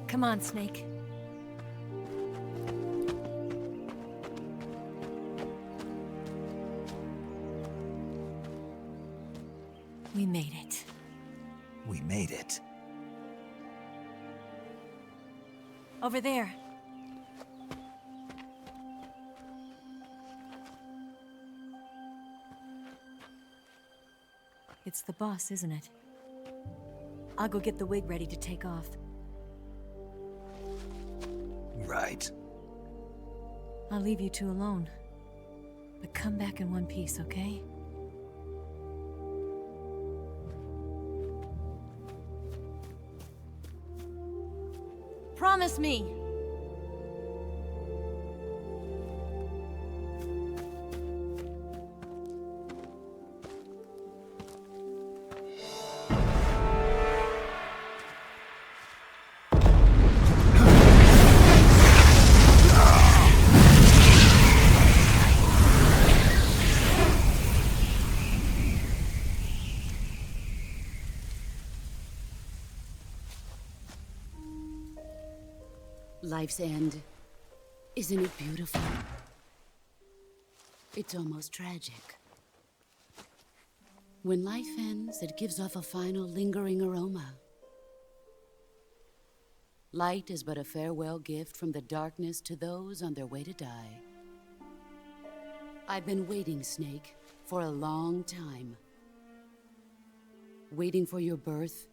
Come on, Snake. We made it. We made it. Over there. It's the boss, isn't it? I'll go get the wig ready to take off. Right. I'll leave you two alone. But come back in one piece, okay? Promise me! Life's end. Isn't it beautiful? It's almost tragic. When life ends, it gives off a final lingering aroma. Light is but a farewell gift from the darkness to those on their way to die. I've been waiting, Snake, for a long time. Waiting for your birth,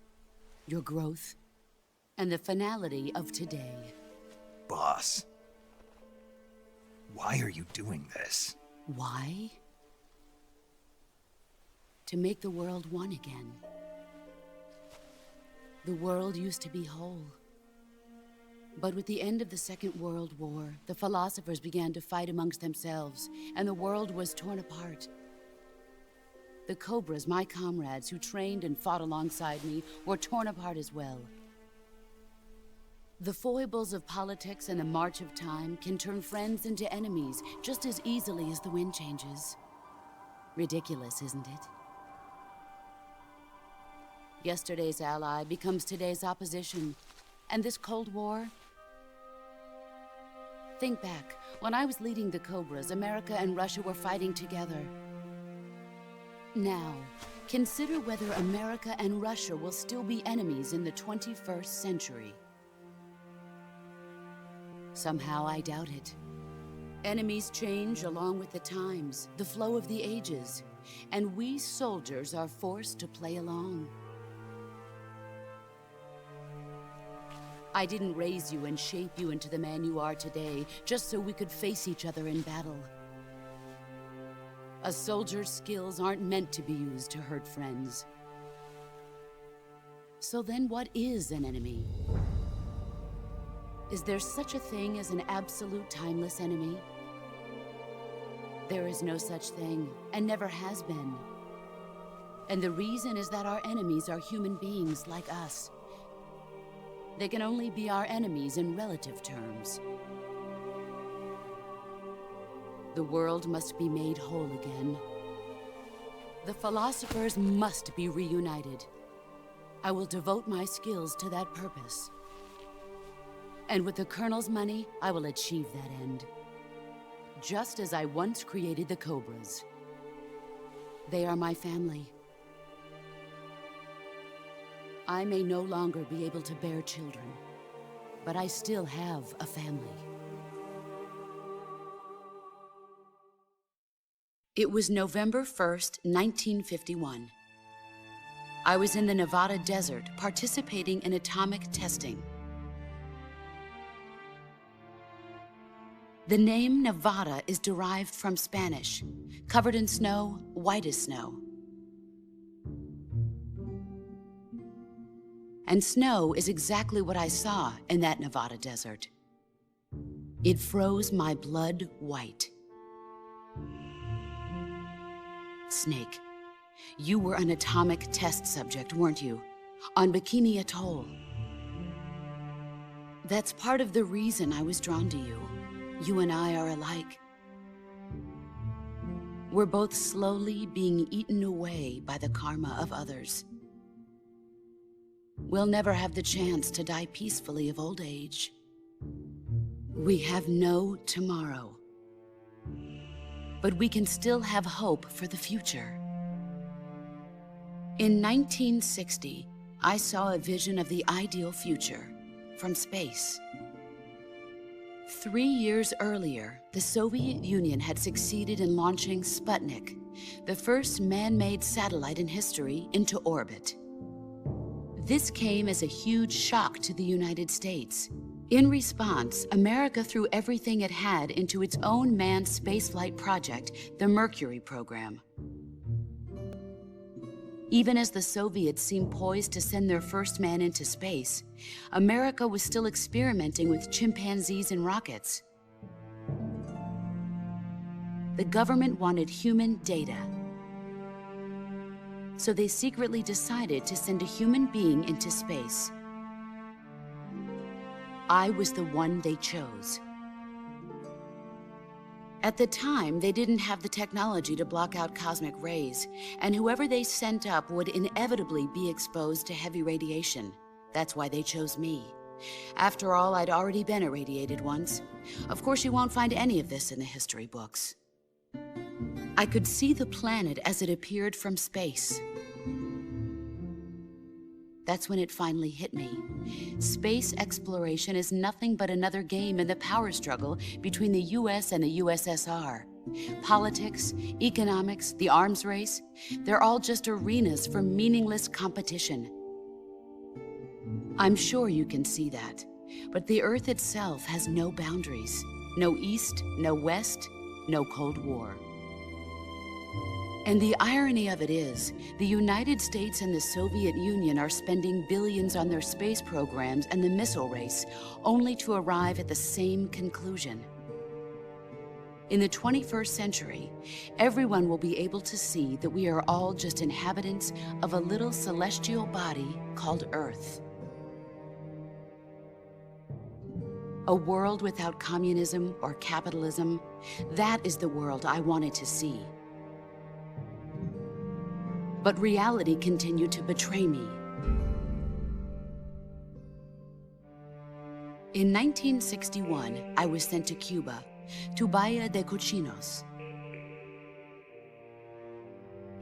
your growth, and the finality of today. Boss, why are you doing this? Why? To make the world one again. The world used to be whole. But with the end of the Second World War, the philosophers began to fight amongst themselves, and the world was torn apart. The Cobras, my comrades who trained and fought alongside me, were torn apart as well. The foibles of politics and the march of time can turn friends into enemies just as easily as the wind changes. Ridiculous, isn't it? Yesterday's ally becomes today's opposition. And this Cold War? Think back. When I was leading the Cobras, America and Russia were fighting together. Now, consider whether America and Russia will still be enemies in the 21st century. Somehow I doubt it. Enemies change along with the times, the flow of the ages, and we soldiers are forced to play along. I didn't raise you and shape you into the man you are today, just so we could face each other in battle. A soldier's skills aren't meant to be used to hurt friends. So then what is an enemy? Is there such a thing as an absolute timeless enemy? There is no such thing, and never has been. And the reason is that our enemies are human beings like us. They can only be our enemies in relative terms. The world must be made whole again. The philosophers must be reunited. I will devote my skills to that purpose. And with the Colonel's money, I will achieve that end. Just as I once created the Cobras. They are my family. I may no longer be able to bear children, but I still have a family. It was November 1st, 1951. I was in the Nevada desert participating in atomic testing. The name Nevada is derived from Spanish, covered in snow, white as snow. And snow is exactly what I saw in that Nevada desert. It froze my blood white. Snake, you were an atomic test subject, weren't you? On Bikini Atoll. That's part of the reason I was drawn to you. You and I are alike. We're both slowly being eaten away by the karma of others. We'll never have the chance to die peacefully of old age. We have no tomorrow. But we can still have hope for the future. In 1960, I saw a vision of the ideal future from space. 3 years earlier, the Soviet Union had succeeded in launching Sputnik, the first man-made satellite in history, into orbit. This came as a huge shock to the United States. In response, America threw everything it had into its own manned spaceflight project, the Mercury program. Even as the Soviets seemed poised to send their first man into space, America was still experimenting with chimpanzees and rockets. The government wanted human data. So they secretly decided to send a human being into space. I was the one they chose. At the time, they didn't have the technology to block out cosmic rays, and whoever they sent up would inevitably be exposed to heavy radiation. That's why they chose me. After all, I'd already been irradiated once. Of course, you won't find any of this in the history books. I could see the planet as it appeared from space. That's when it finally hit me. Space exploration is nothing but another game in the power struggle between the US and the USSR. Politics, economics, the arms race, they're all just arenas for meaningless competition. I'm sure you can see that, but the Earth itself has no boundaries. No East, no West, no Cold War. And the irony of it is, the United States and the Soviet Union are spending billions on their space programs and the missile race, only to arrive at the same conclusion. In the 21st century, everyone will be able to see that we are all just inhabitants of a little celestial body called Earth. A world without communism or capitalism, that is the world I wanted to see. But reality continued to betray me. In 1961, I was sent to Cuba, to Bahia de Cochinos.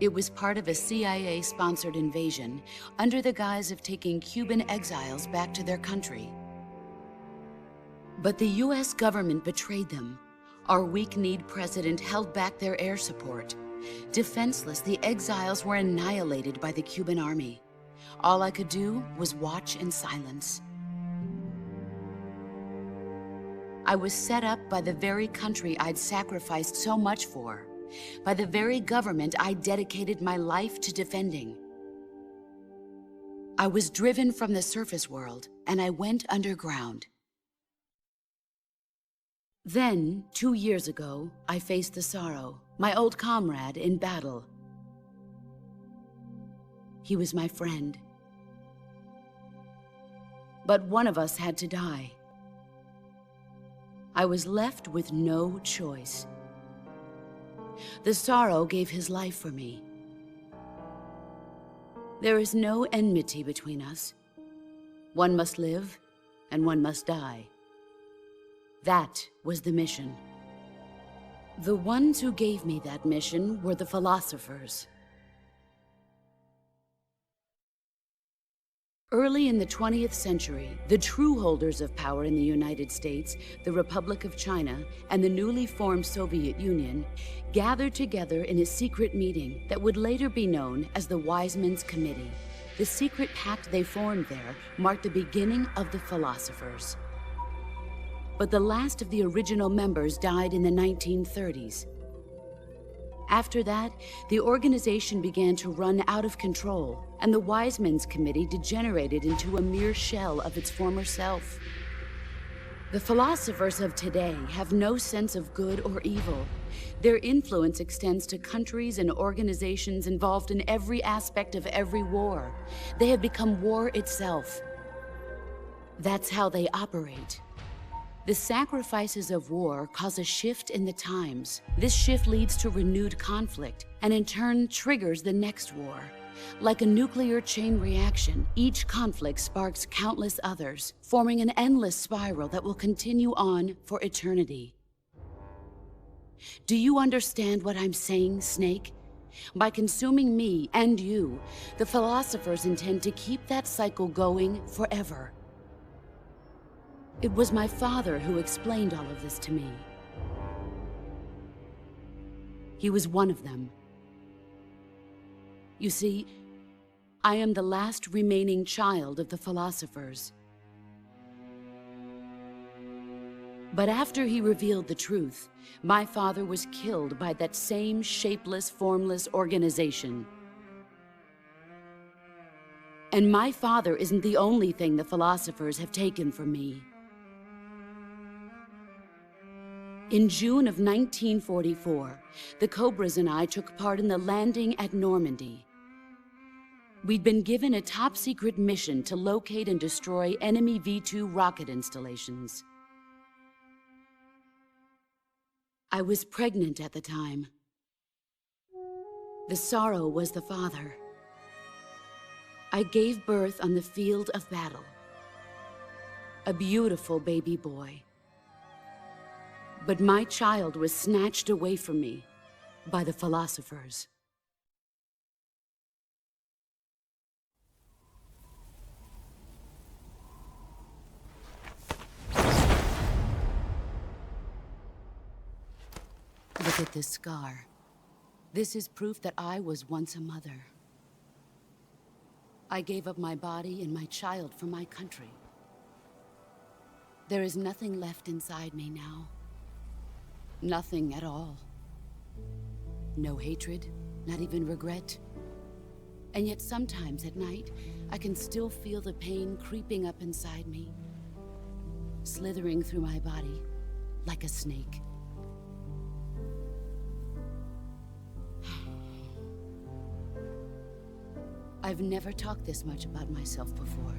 It was part of a CIA-sponsored invasion under the guise of taking Cuban exiles back to their country. But the US government betrayed them. Our weak-kneed president held back their air support. Defenseless, the exiles were annihilated by the Cuban army. All I could do was watch in silence. I was set up by the very country I'd sacrificed so much for, by the very government I dedicated my life to defending. I was driven from the surface world, and I went underground. Then, 2 years ago, I faced the Sorrow, my old comrade in battle. He was my friend. But one of us had to die. I was left with no choice. The Sorrow gave his life for me. There is no enmity between us. One must live, and one must die. That was the mission. The ones who gave me that mission were the philosophers. Early in the 20th century, the true holders of power in the United States, the Republic of China, and the newly formed Soviet Union gathered together in a secret meeting that would later be known as the Wise Men's Committee. The secret pact they formed there marked the beginning of the philosophers. But the last of the original members died in the 1930s. After that, the organization began to run out of control, and the Wise Men's Committee degenerated into a mere shell of its former self. The philosophers of today have no sense of good or evil. Their influence extends to countries and organizations involved in every aspect of every war. They have become war itself. That's how they operate. The sacrifices of war cause a shift in the times. This shift leads to renewed conflict, and in turn triggers the next war. Like a nuclear chain reaction, each conflict sparks countless others, forming an endless spiral that will continue on for eternity. Do you understand what I'm saying, Snake? By consuming me and you, the philosophers intend to keep that cycle going forever. It was my father who explained all of this to me. He was one of them. You see, I am the last remaining child of the philosophers. But after he revealed the truth, my father was killed by that same shapeless, formless organization. And my father isn't the only thing the philosophers have taken from me. In June of 1944, the Cobras and I took part in the landing at Normandy. We'd been given a top-secret mission to locate and destroy enemy V-2 rocket installations. I was pregnant at the time. The Sorrow was the father. I gave birth on the field of battle. A beautiful baby boy. But my child was snatched away from me by the philosophers. The Look at this scar. This is proof that I was once a mother. I gave up my body and my child for my country. There is nothing left inside me now. Nothing at all. No hatred, not even regret. And yet sometimes at night, I can still feel the pain creeping up inside me, slithering through my body like a snake. I've never talked this much about myself before.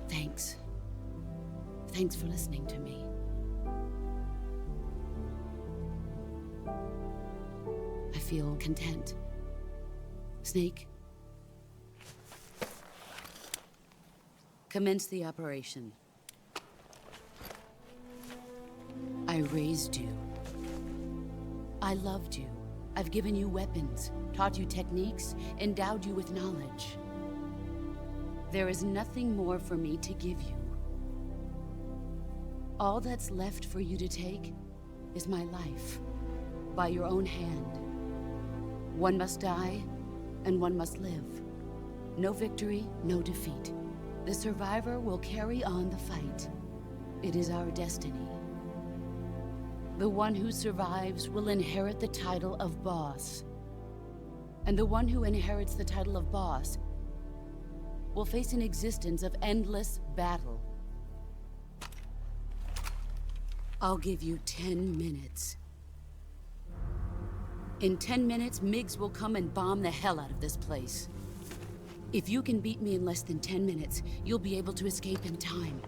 Thanks. Thanks for listening to me. I feel content. Snake, commence the operation. I raised you. I loved you. I've given you weapons, taught you techniques, endowed you with knowledge. There is nothing more for me to give you. All that's left for you to take is my life, by your own hand. One must die, and one must live. No victory, no defeat. The survivor will carry on the fight. It is our destiny. The one who survives will inherit the title of boss. And the one who inherits the title of boss will face an existence of endless battle. I'll give you 10 minutes. In 10 minutes, MiGs will come and bomb the hell out of this place. If you can beat me in less than 10 minutes, you'll be able to escape in time.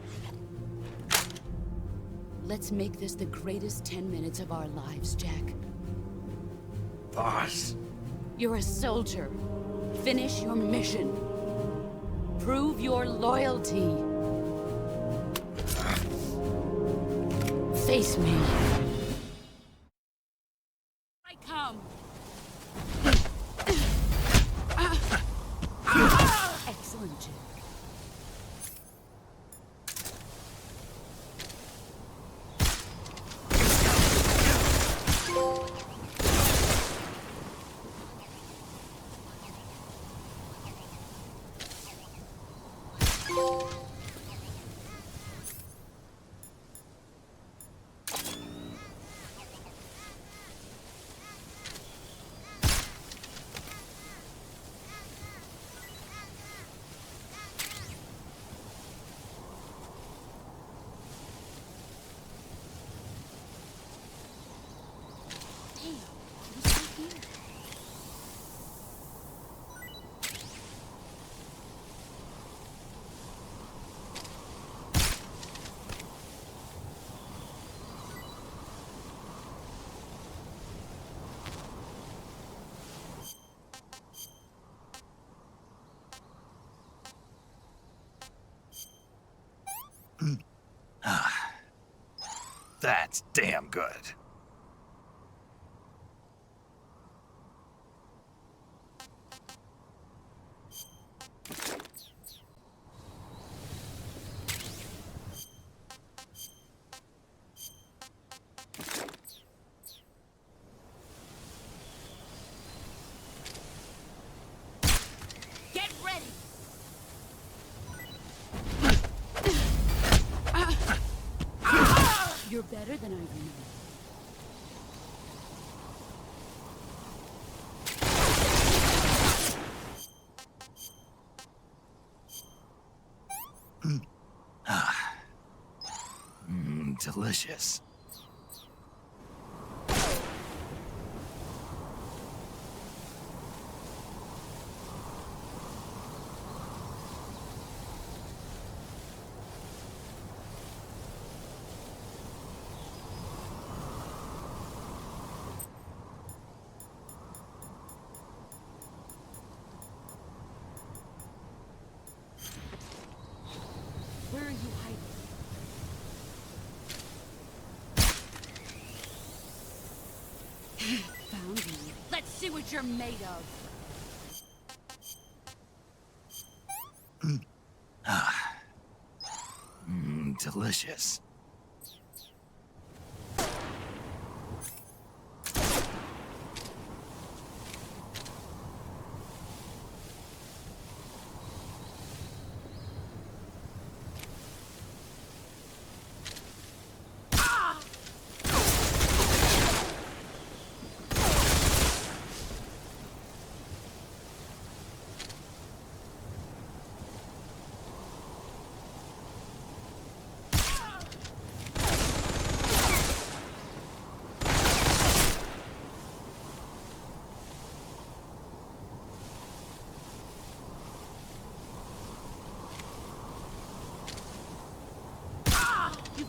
Let's make this the greatest 10 minutes of our lives, Jack. Boss. You're a soldier. Finish your mission. Prove your loyalty. Face me. I come. Excellent, Jack. That's damn good. Get ready! You're better than I remember. Delicious. Where are you hiding? Found you. Let's see what you're made of. Delicious.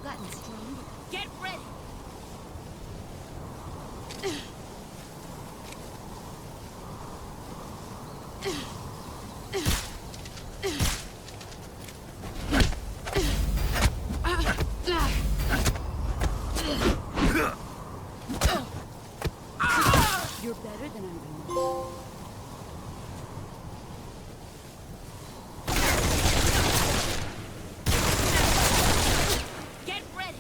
gotten stronger. Get ready! You're better than I remember. Get ready!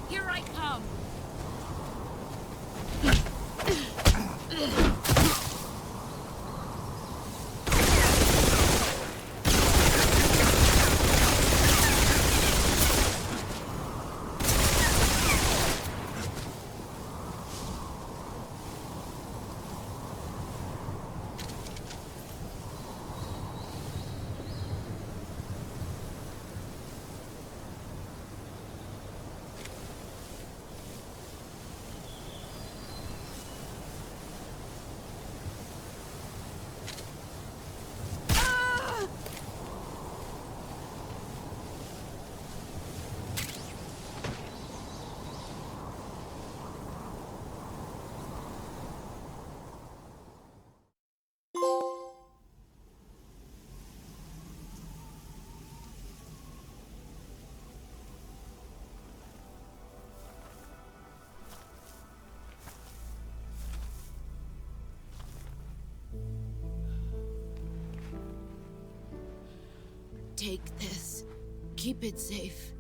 Here I come! Take this. Keep it safe.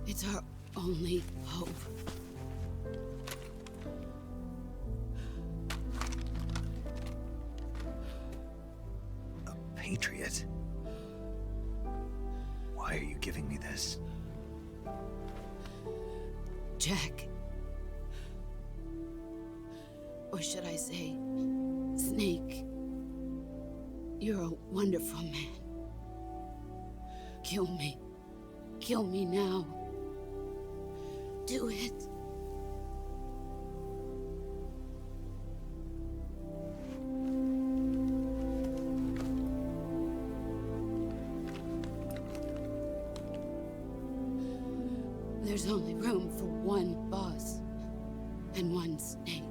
It's our only hope. A patriot? Why are you giving me this? Jack. Or should I say, Snake. You're a wonderful man. Kill me. Kill me now. Do it. There's only room for one boss and one snake.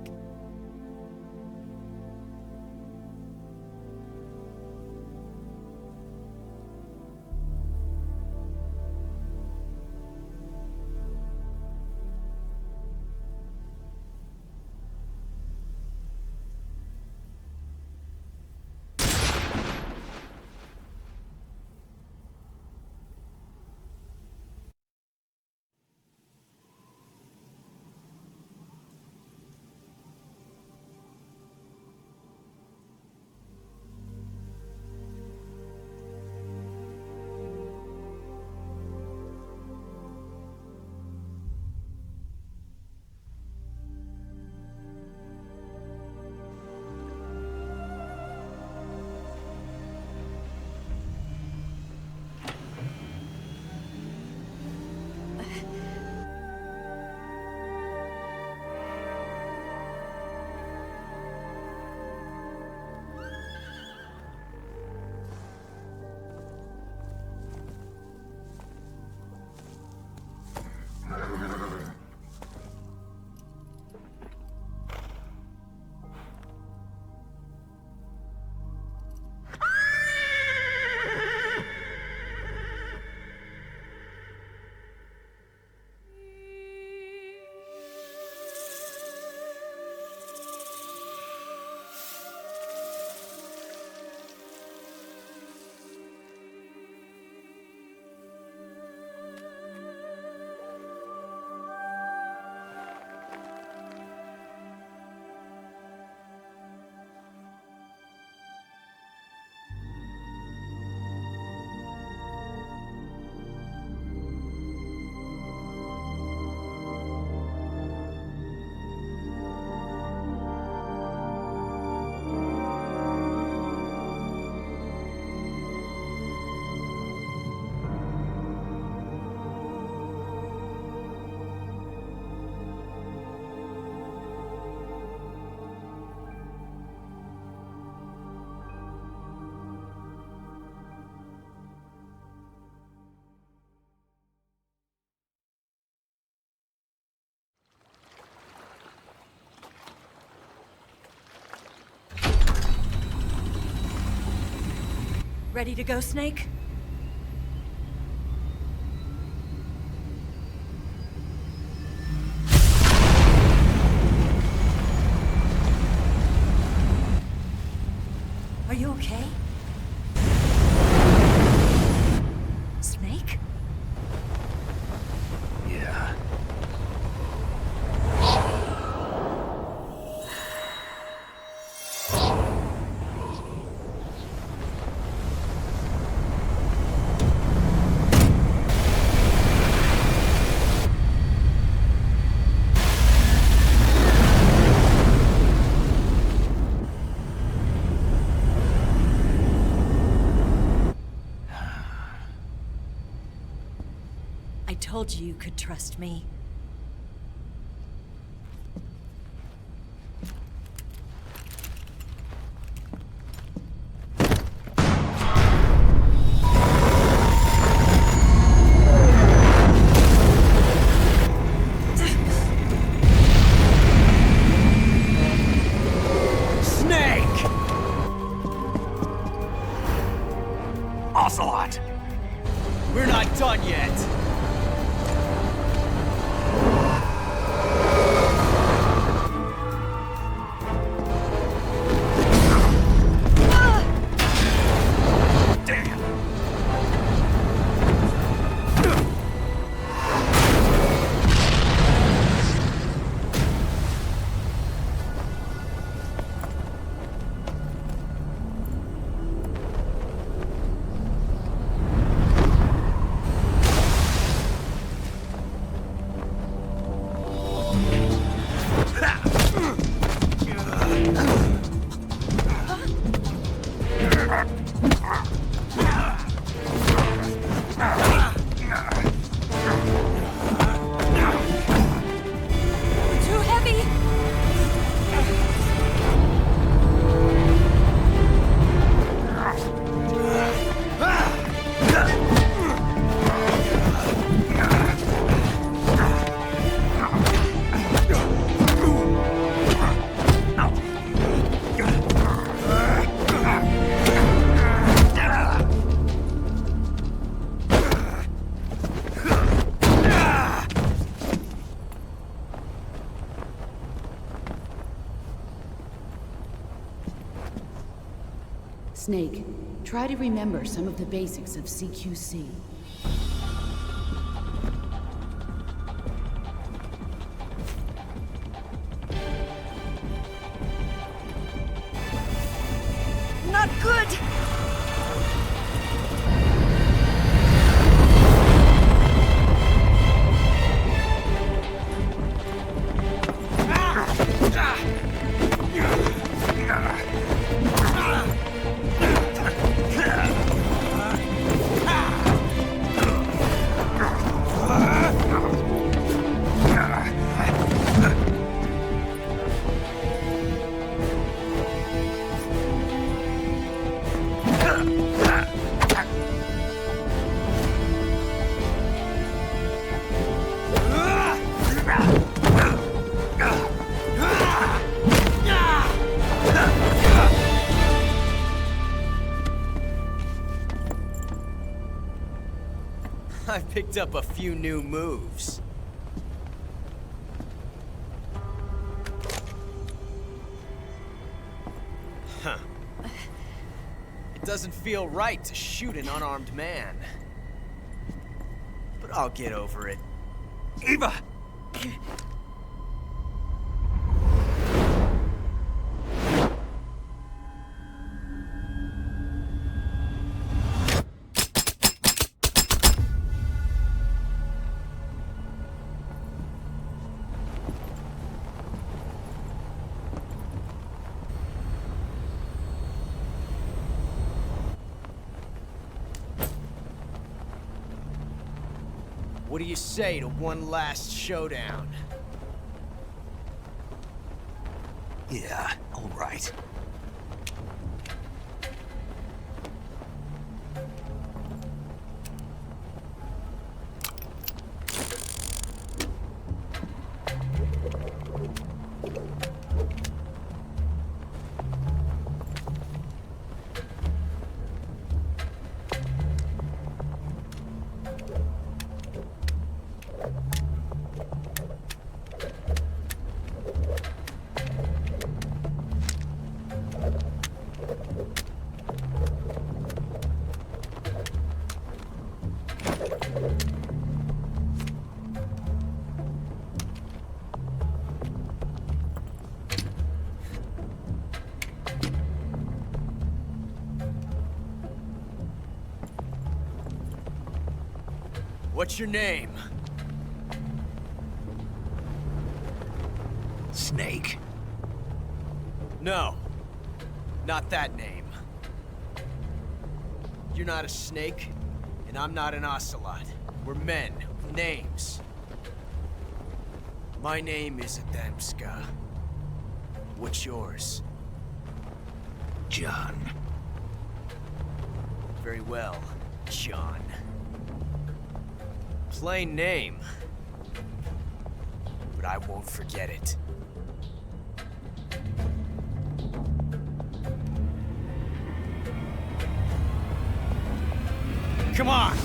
Ready to go, Snake? Are you okay? Snake? Yeah. I told you you could trust me. Snake! Ocelot! We're not done yet! Too heavy! Snake, try to remember some of the basics of CQC. Not good! I picked up a few new moves. Huh. It doesn't feel right to shoot an unarmed man. But I'll get over it. Eva! What do you say to one last showdown? Yeah, all right. What's your name? Snake. No. Not that name. You're not a snake, and I'm not an ocelot. We're men with names. My name is Adamska. What's yours? John. Very well, John. Plain name. But I won't forget it. Come on!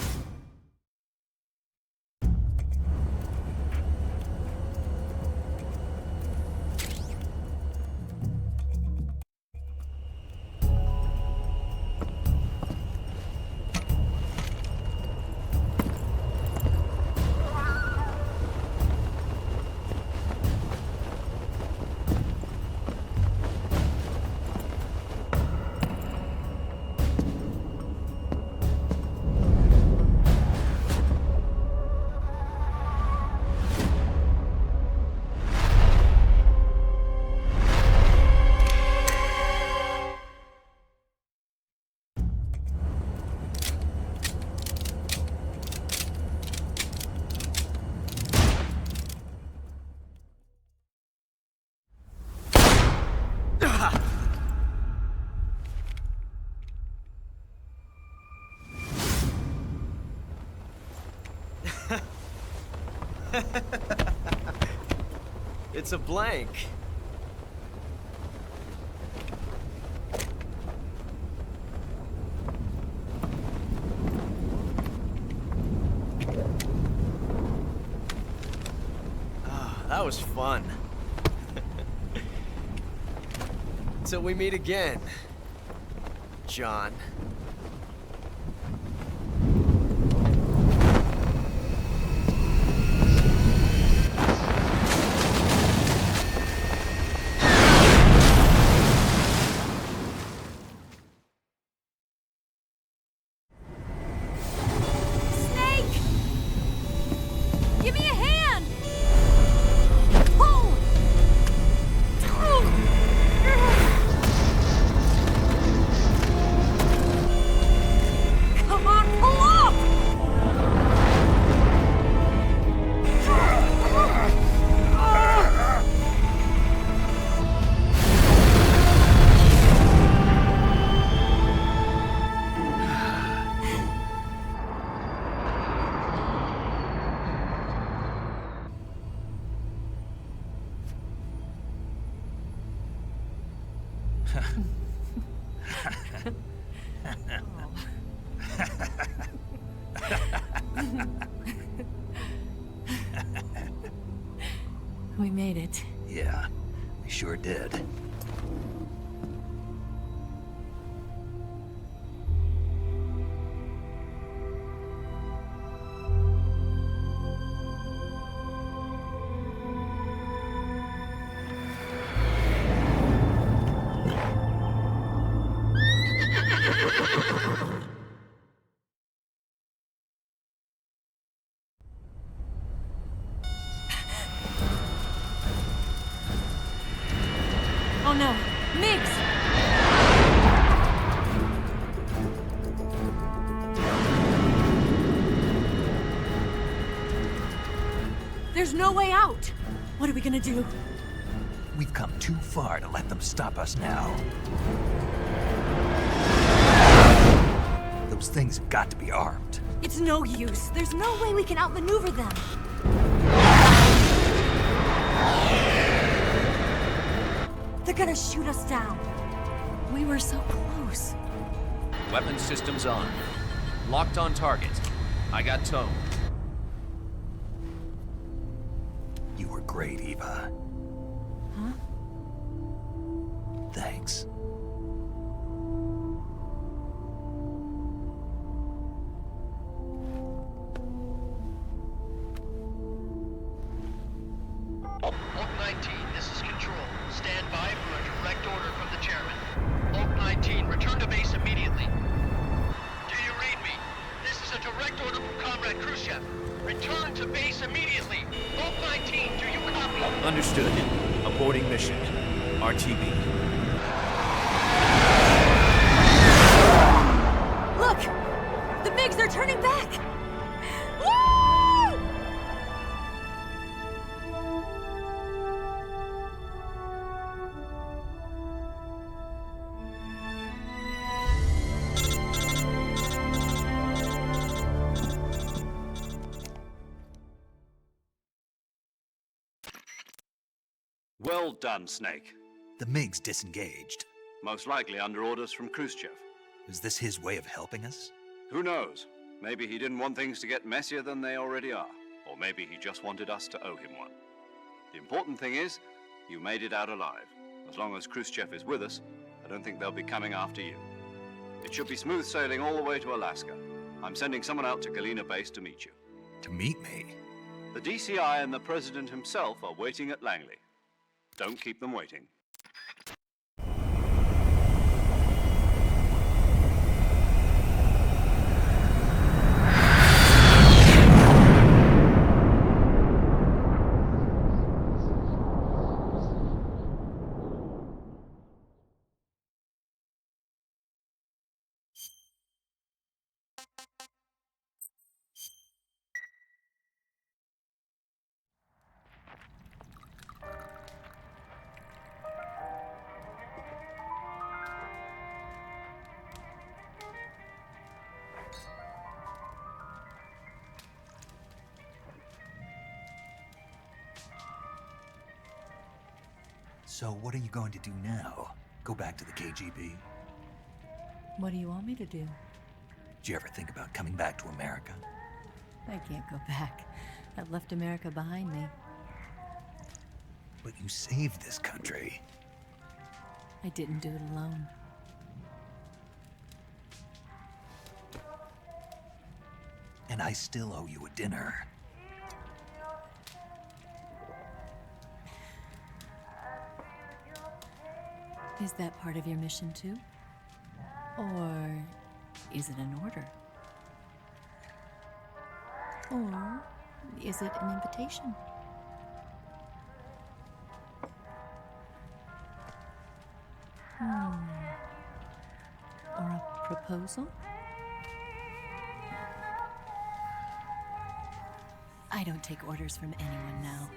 It's a blank. Ah, that was fun. Till we meet again, John. We made it. Yeah, we sure did. Oh no, Migs! There's no way out! What are we gonna do? We've come too far to let them stop us now. Those things have got to be armed. It's no use. There's no way we can outmaneuver them. They're gonna shoot us down. We were so close. Weapon systems on. Locked on target. I got tone. You were great, Eva. Huh? Thanks. Oak 19, this is Control. Stand by for a direct order from the chairman. Oak 19, return to base immediately. Do you read me? This is a direct order from Comrade Khrushchev. Understood. Aborting mission. RTB. Look! The MiGs are turning back! Woo! Well done, Snake. The MiG's disengaged. Most likely under orders from Khrushchev. Is this his way of helping us? Who knows? Maybe he didn't want things to get messier than they already are. Or maybe he just wanted us to owe him one. The important thing is, you made it out alive. As long as Khrushchev is with us, I don't think they'll be coming after you. It should be smooth sailing all the way to Alaska. I'm sending someone out to Galena Base to meet you. To meet me? The DCI and the President himself are waiting at Langley. Don't keep them waiting. So what are you going to do now? Go back to the KGB? What do you want me to do? Did you ever think about coming back to America? I can't go back. I've left America behind me. But you saved this country. I didn't do it alone. And I still owe you a dinner. Is that part of your mission too? Or is it an order? Or is it an invitation? Or a proposal? I don't take orders from anyone now.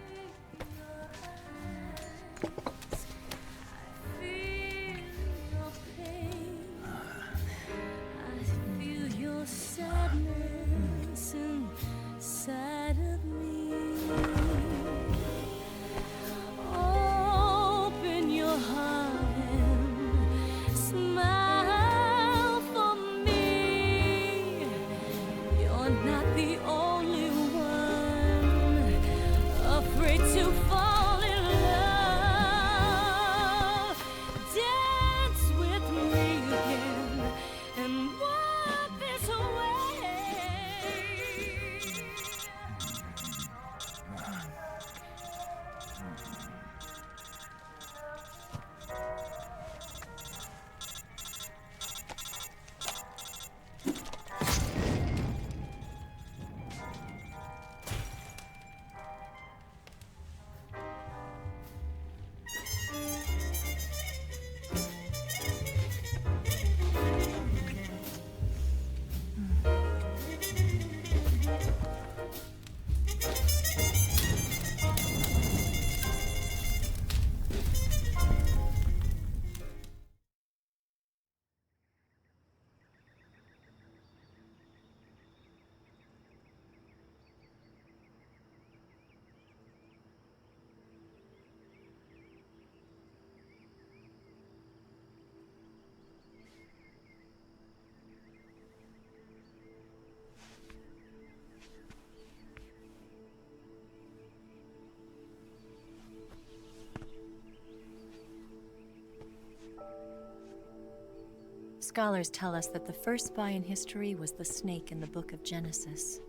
Scholars tell us that the first spy in history was the snake in the book of Genesis.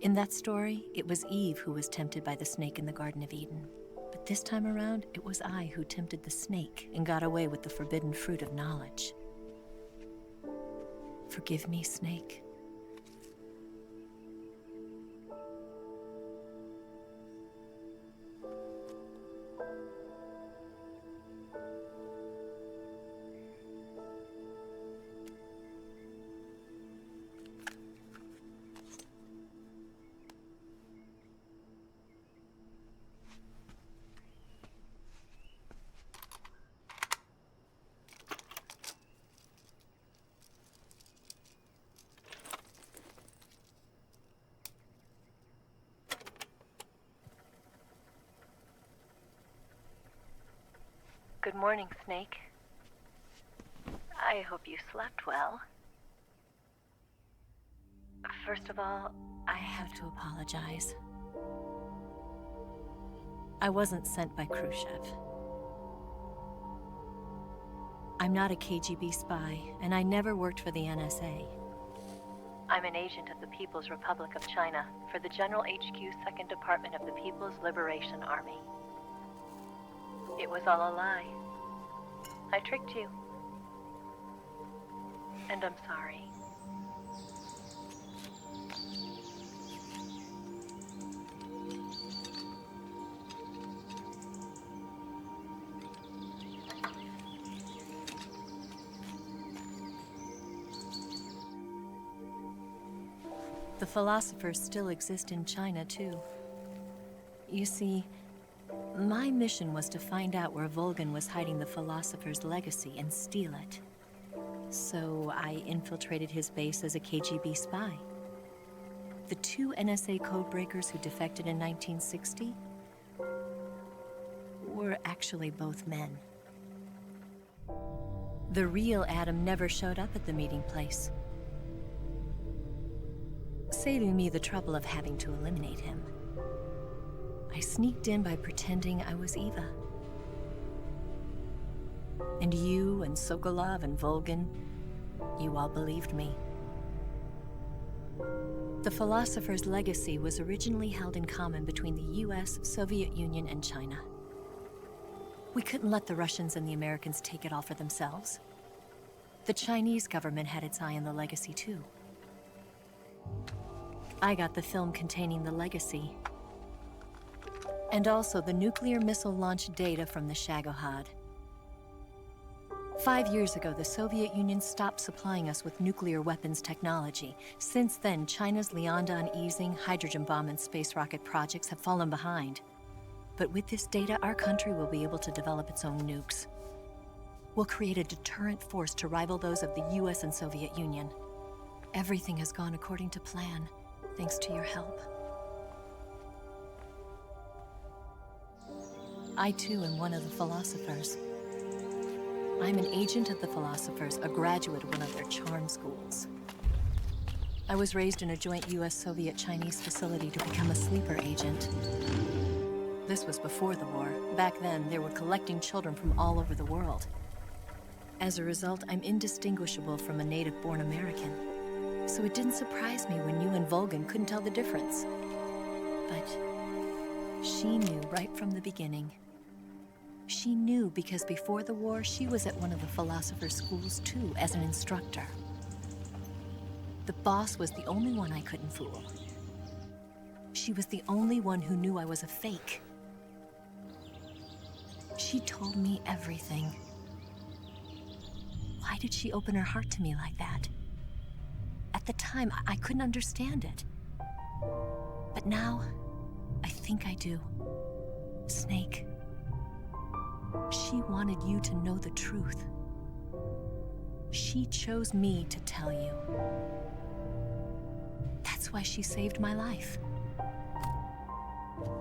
In that story, it was Eve who was tempted by the snake in the Garden of Eden. But this time around, it was I who tempted the snake and got away with the forbidden fruit of knowledge. Forgive me, Snake. Good morning, Snake. I hope you slept well. First of all, I have to apologize. I wasn't sent by Khrushchev. I'm not a KGB spy, and I never worked for the NSA. I'm an agent of the People's Republic of China for the General HQ 2nd Department of the People's Liberation Army. It was all a lie. I tricked you. And I'm sorry. The philosophers still exist in China, too. You see, my mission was to find out where Volgin was hiding the philosopher's legacy and steal it. So I infiltrated his base as a KGB spy. The 2 NSA codebreakers who defected in 1960 were actually both men. The real Adam never showed up at the meeting place, saving me the trouble of having to eliminate him. I sneaked in by pretending I was Eva. And you and Sokolov and Volgin, you all believed me. The philosopher's legacy was originally held in common between the US, Soviet Union, and China. We couldn't let the Russians and the Americans take it all for themselves. The Chinese government had its eye on the legacy, too. I got the film containing the legacy, and also the nuclear missile launch data from the Shagohod. 5 years ago, the Soviet Union stopped supplying us with nuclear weapons technology. Since then, China's Liaodong easing, hydrogen bomb, and space rocket projects have fallen behind. But with this data, our country will be able to develop its own nukes. We'll create a deterrent force to rival those of the US and Soviet Union. Everything has gone according to plan, thanks to your help. I, too, am one of the philosophers. I'm an agent of the philosophers, a graduate of one of their charm schools. I was raised in a joint US-Soviet-Chinese facility to become a sleeper agent. This was before the war. Back then, they were collecting children from all over the world. As a result, I'm indistinguishable from a native-born American. So it didn't surprise me when you and Volgin couldn't tell the difference. But she knew right from the beginning. She knew because before the war, she was at one of the philosopher's schools too, as an instructor. The boss was the only one I couldn't fool. She was the only one who knew I was a fake. She told me everything. Why did she open her heart to me like that? At the time, I couldn't understand it. But now, I think I do. Snake. She wanted you to know the truth. She chose me to tell you. That's why she saved my life.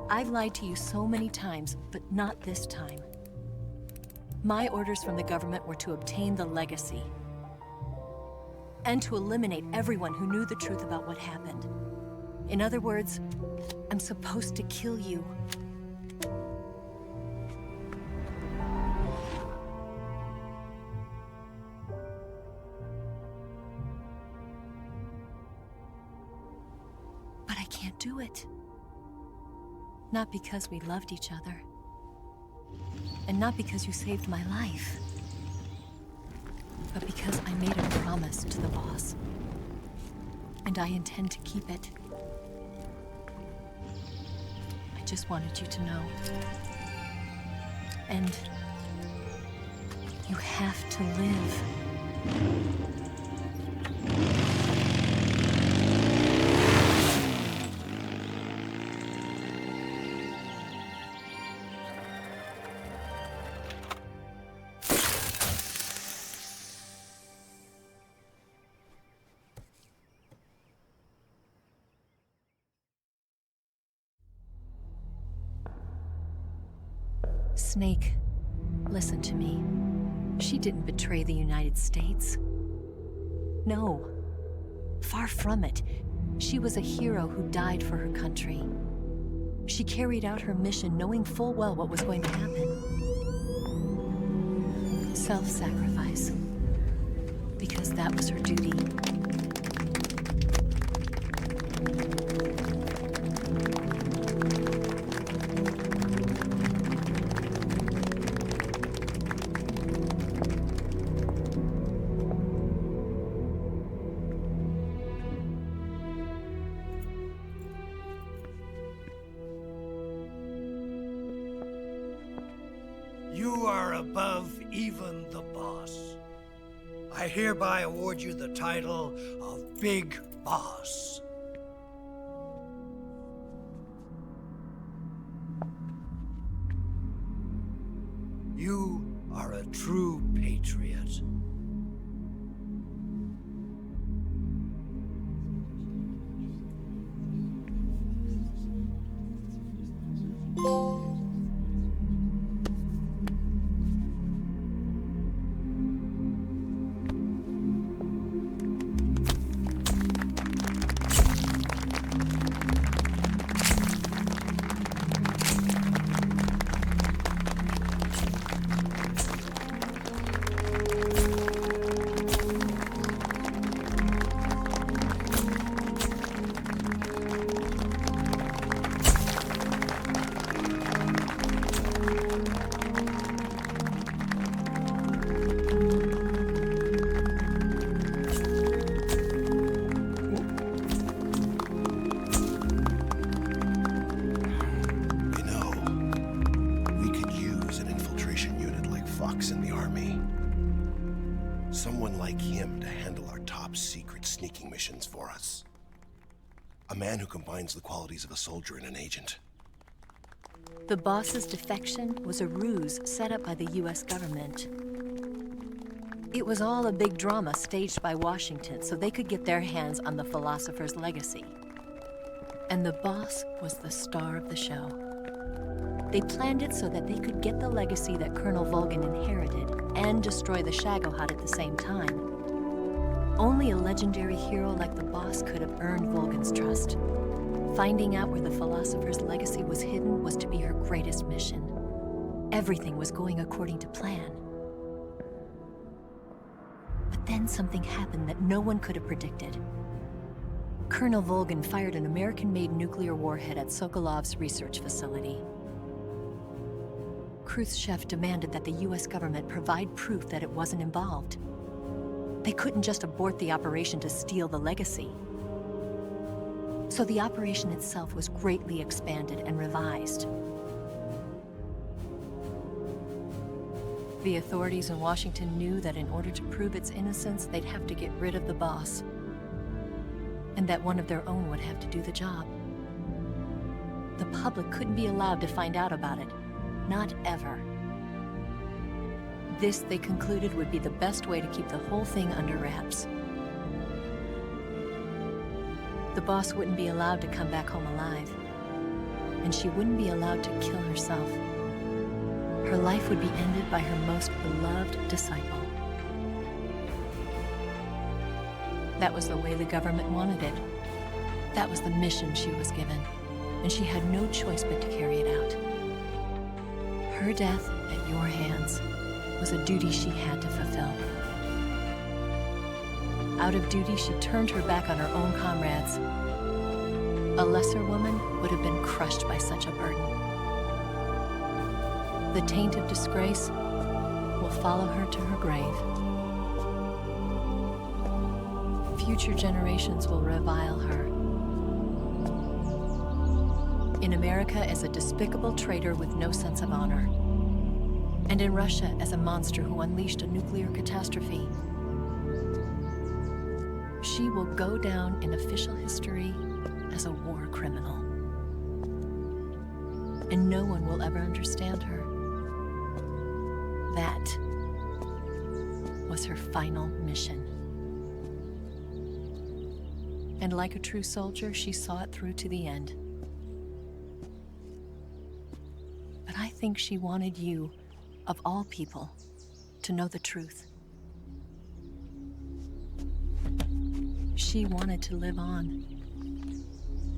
I've lied to you so many times, but not this time. My orders from the government were to obtain the legacy and to eliminate everyone who knew the truth about what happened. In other words, I'm supposed to kill you. But I can't do it. Not because we loved each other. And not because you saved my life. But because I made a promise to the boss. And I intend to keep it. I just wanted you to know. And you have to live. Snake, Listen to me. She didn't betray the United States. No. Far from it. She was a hero who died for her country. She carried out her mission knowing full well what was going to happen. Self-sacrifice. Because that was her duty. You are above even the boss. I hereby award you the title of Big Boss. You are a true patriot. Someone like him to handle our top secret sneaking missions for us. A man who combines the qualities of a soldier and an agent. The boss's defection was a ruse set up by the US government. It was all a big drama staged by Washington so they could get their hands on the philosopher's legacy. And the boss was the star of the show. They planned it so that they could get the legacy that Colonel Volgin inherited and destroy the Shagohod at the same time. Only a legendary hero like the boss could have earned Volgin's trust. Finding out where the philosopher's legacy was hidden was to be her greatest mission. Everything was going according to plan. But then something happened that no one could have predicted. Colonel Volgin fired an American-made nuclear warhead at Sokolov's research facility. Khrushchev demanded that the US government provide proof that it wasn't involved. They couldn't just abort the operation to steal the legacy. So the operation itself was greatly expanded and revised. The authorities in Washington knew that in order to prove its innocence, they'd have to get rid of the boss, and that one of their own would have to do the job. The public couldn't be allowed to find out about it. Not ever. This, they concluded, would be the best way to keep the whole thing under wraps. The boss wouldn't be allowed to come back home alive, and she wouldn't be allowed to kill herself. Her life would be ended by her most beloved disciple. That was the way the government wanted it. That was the mission she was given, and she had no choice but to carry it out. Her death at your hands was a duty she had to fulfill. Out of duty, she turned her back on her own comrades. A lesser woman would have been crushed by such a burden. The taint of disgrace will follow her to her grave. Future generations will revile her. In America as a despicable traitor with no sense of honor. And in Russia as a monster who unleashed a nuclear catastrophe. She will go down in official history as a war criminal. And no one will ever understand her. That was her final mission. And like a true soldier, she saw it through to the end. But I think she wanted you of all people, to know the truth. She wanted to live on,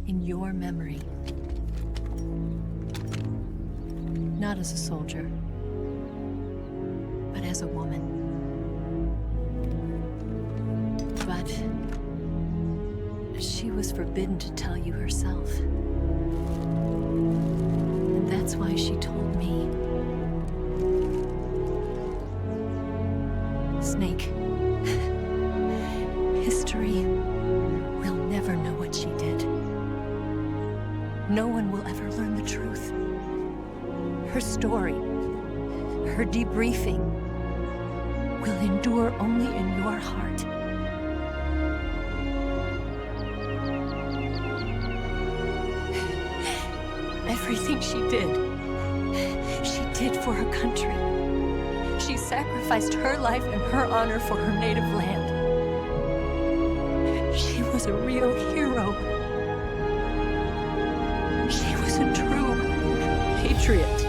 in your memory. Not as a soldier, but as a woman. But she was forbidden to tell you herself. And that's why she told me. Snake, history will never know what she did. No one will ever learn the truth. Her story, her debriefing, will endure only in your heart. Everything she did for her country. She sacrificed her life and her honor for her native land. She was a real hero. She was a true patriot.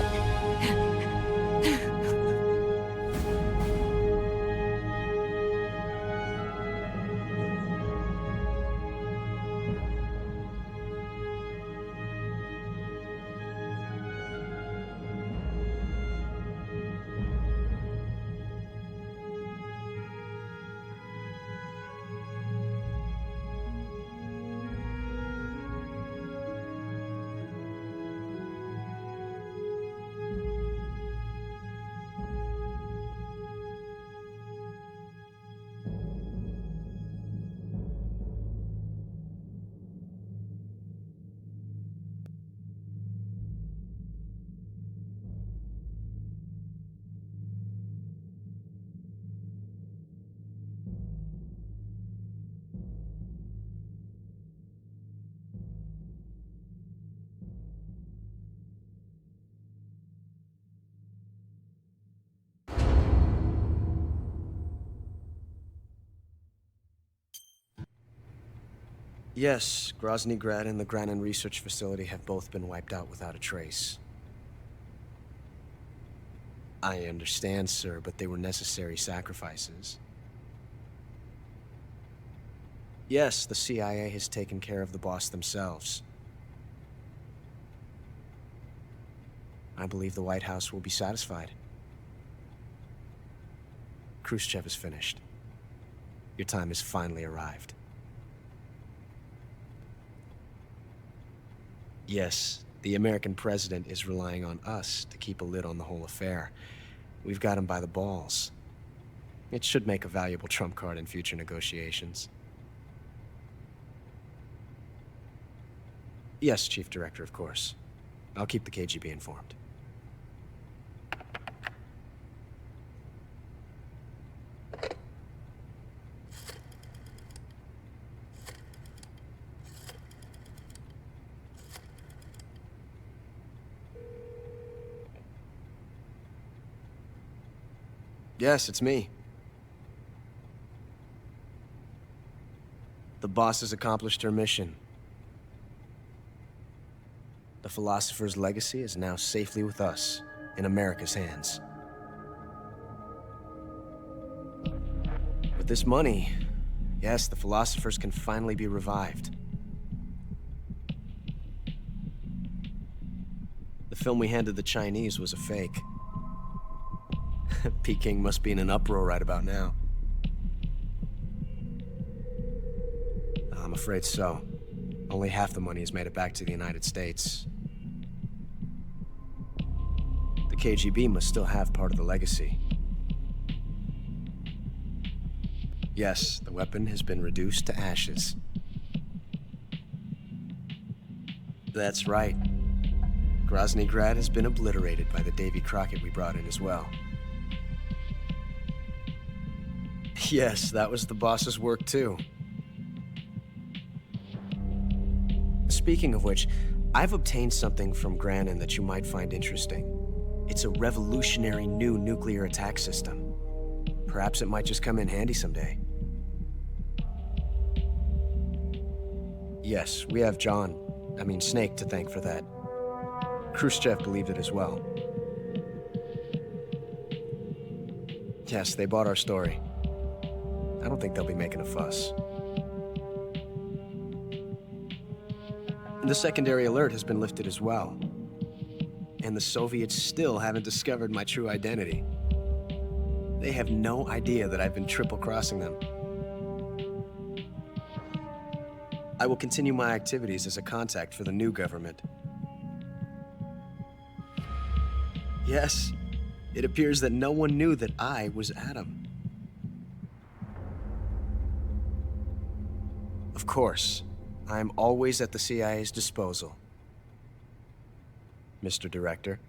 Yes, Grozny Grad and the Granin Research Facility have both been wiped out without a trace. I understand, sir, but they were necessary sacrifices. Yes, the CIA has taken care of the boss themselves. I believe the White House will be satisfied. Khrushchev is finished. Your time has finally arrived. Yes, the American president is relying on us to keep a lid on the whole affair. We've got him by the balls. It should make a valuable trump card in future negotiations. Yes, Chief Director, of course. I'll keep the KGB informed. Yes, it's me. The boss has accomplished her mission. The philosopher's legacy is now safely with us, in America's hands. With this money, yes, the philosophers can finally be revived. The film we handed the Chinese was a fake. Peking must be in an uproar right about now. I'm afraid so. Only half the money has made it back to the United States. The KGB must still have part of the legacy. Yes, the weapon has been reduced to ashes. That's right. Grozny Grad has been obliterated by the Davy Crockett we brought in as well. Yes, that was the boss's work too. Speaking of which, I've obtained something from Granin that you might find interesting. It's a revolutionary new nuclear attack system. Perhaps it might just come in handy someday. Yes, we have Snake to thank for that. Khrushchev believed it as well. Yes, they bought our story. I don't think they'll be making a fuss. The secondary alert has been lifted as well. And the Soviets still haven't discovered my true identity. They have no idea that I've been triple-crossing them. I will continue my activities as a contact for the new government. Yes, it appears that no one knew that I was Adam. Of course, I am always at the CIA's disposal, Mr. Director.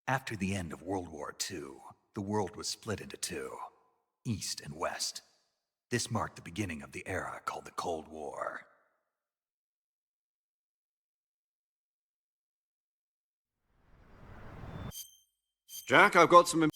After the end of World War II, the world was split into two, East and West. This marked the beginning of the era called the Cold War. Jack, I've got some...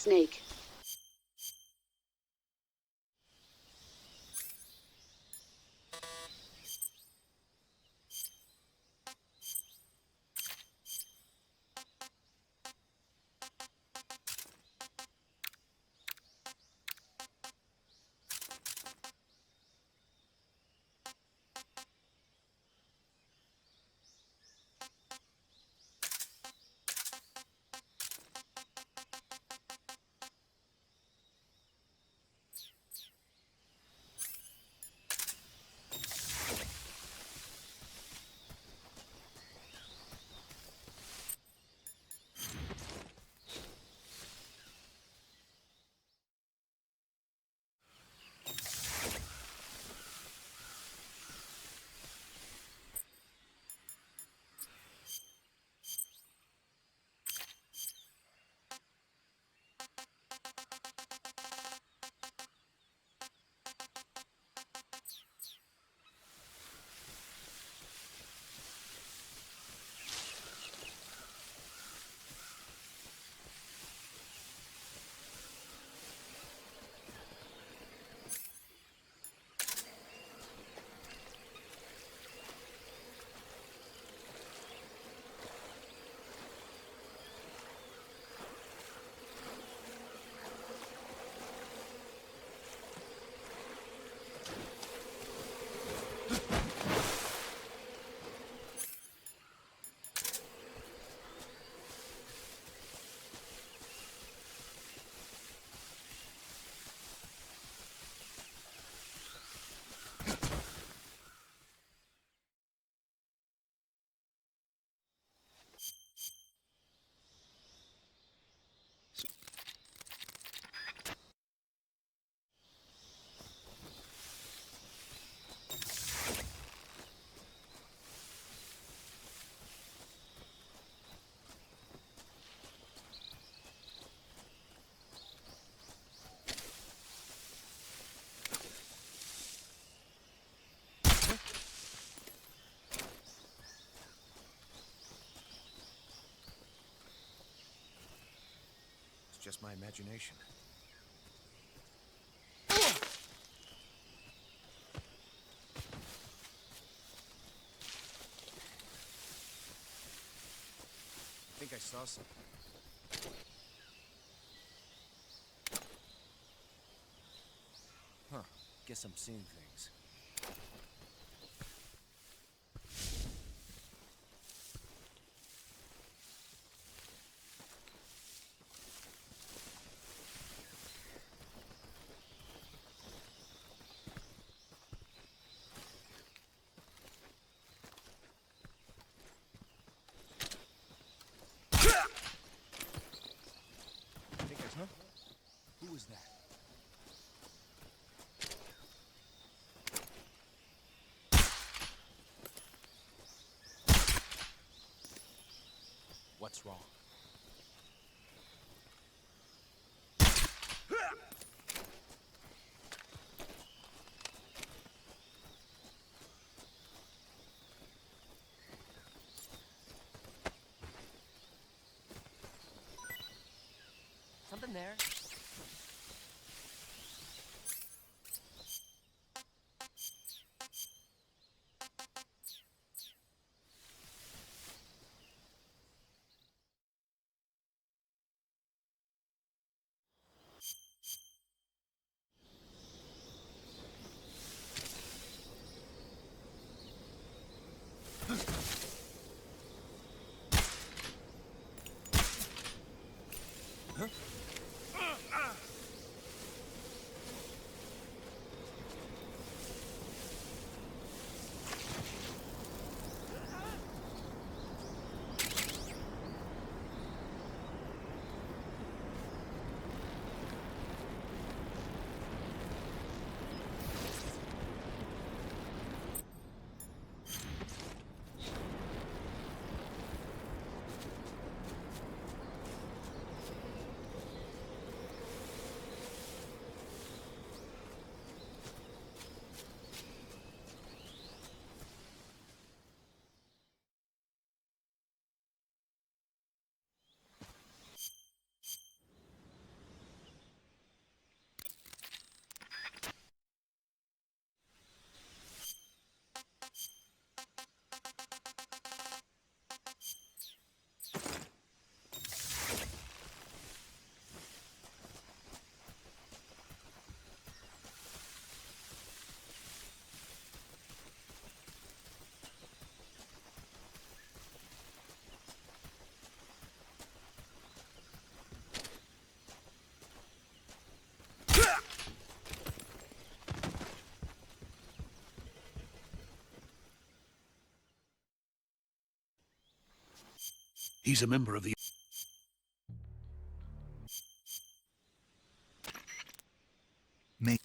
Snake. just my imagination. I think I saw something. Huh. Guess I'm seeing things. Huh? Who was that? What's wrong? Something there. Huh? He's a member of the... May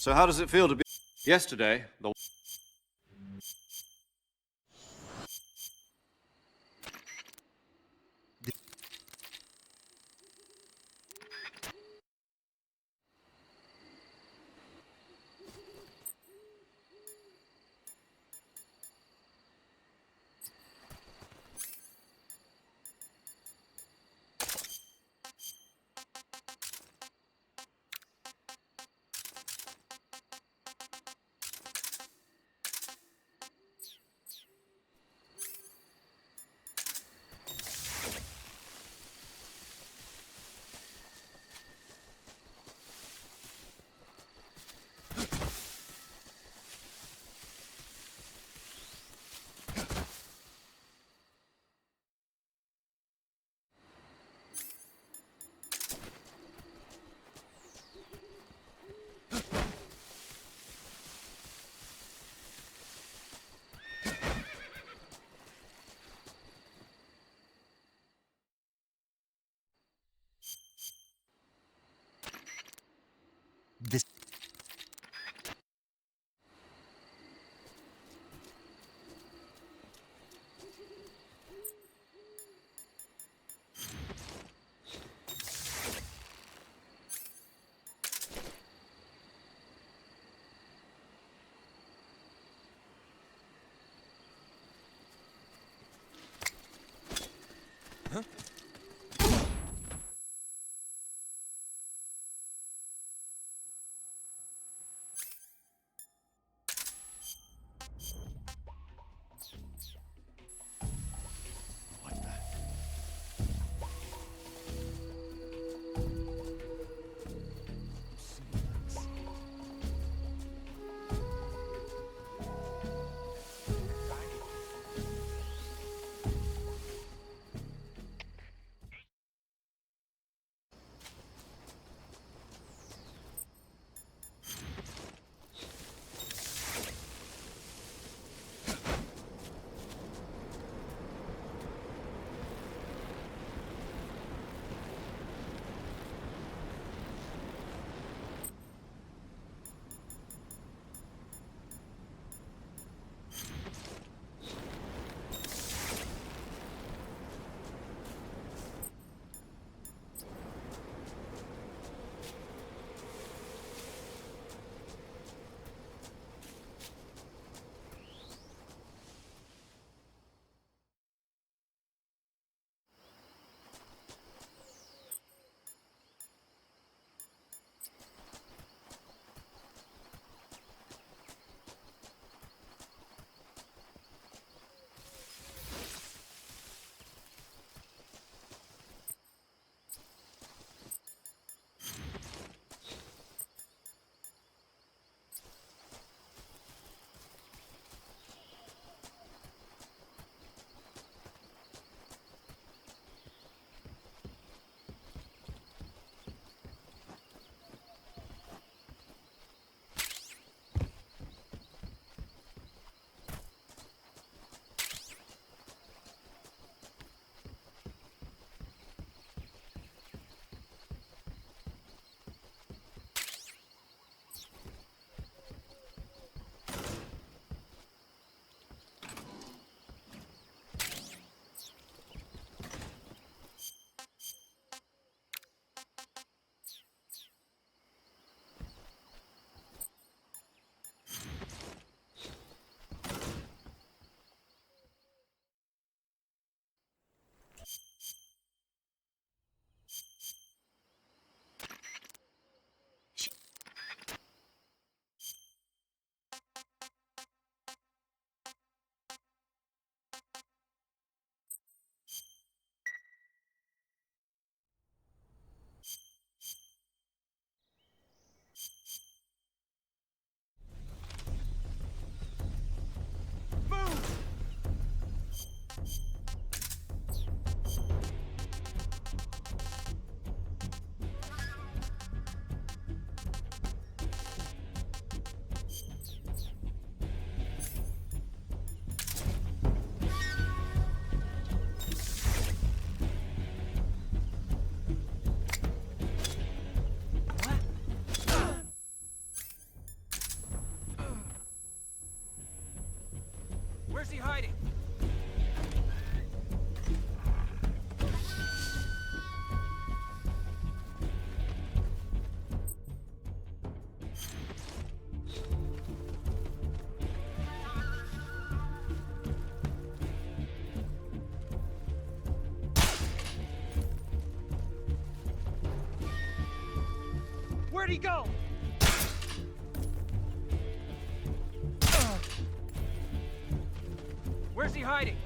So how does it feel to be... Yesterday, the... This... Huh? Where's he hiding? Where'd he go? Where's he hiding?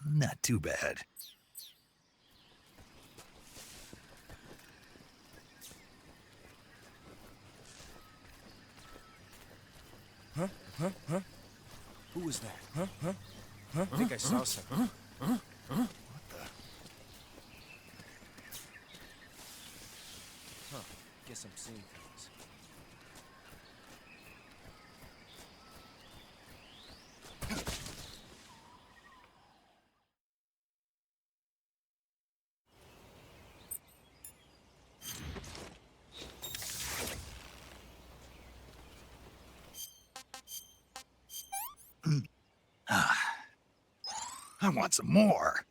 Not too bad. Huh? Who was that? I think I saw something. What the? Huh. Guess I'm seeing things. I want some more.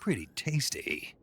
pretty tasty.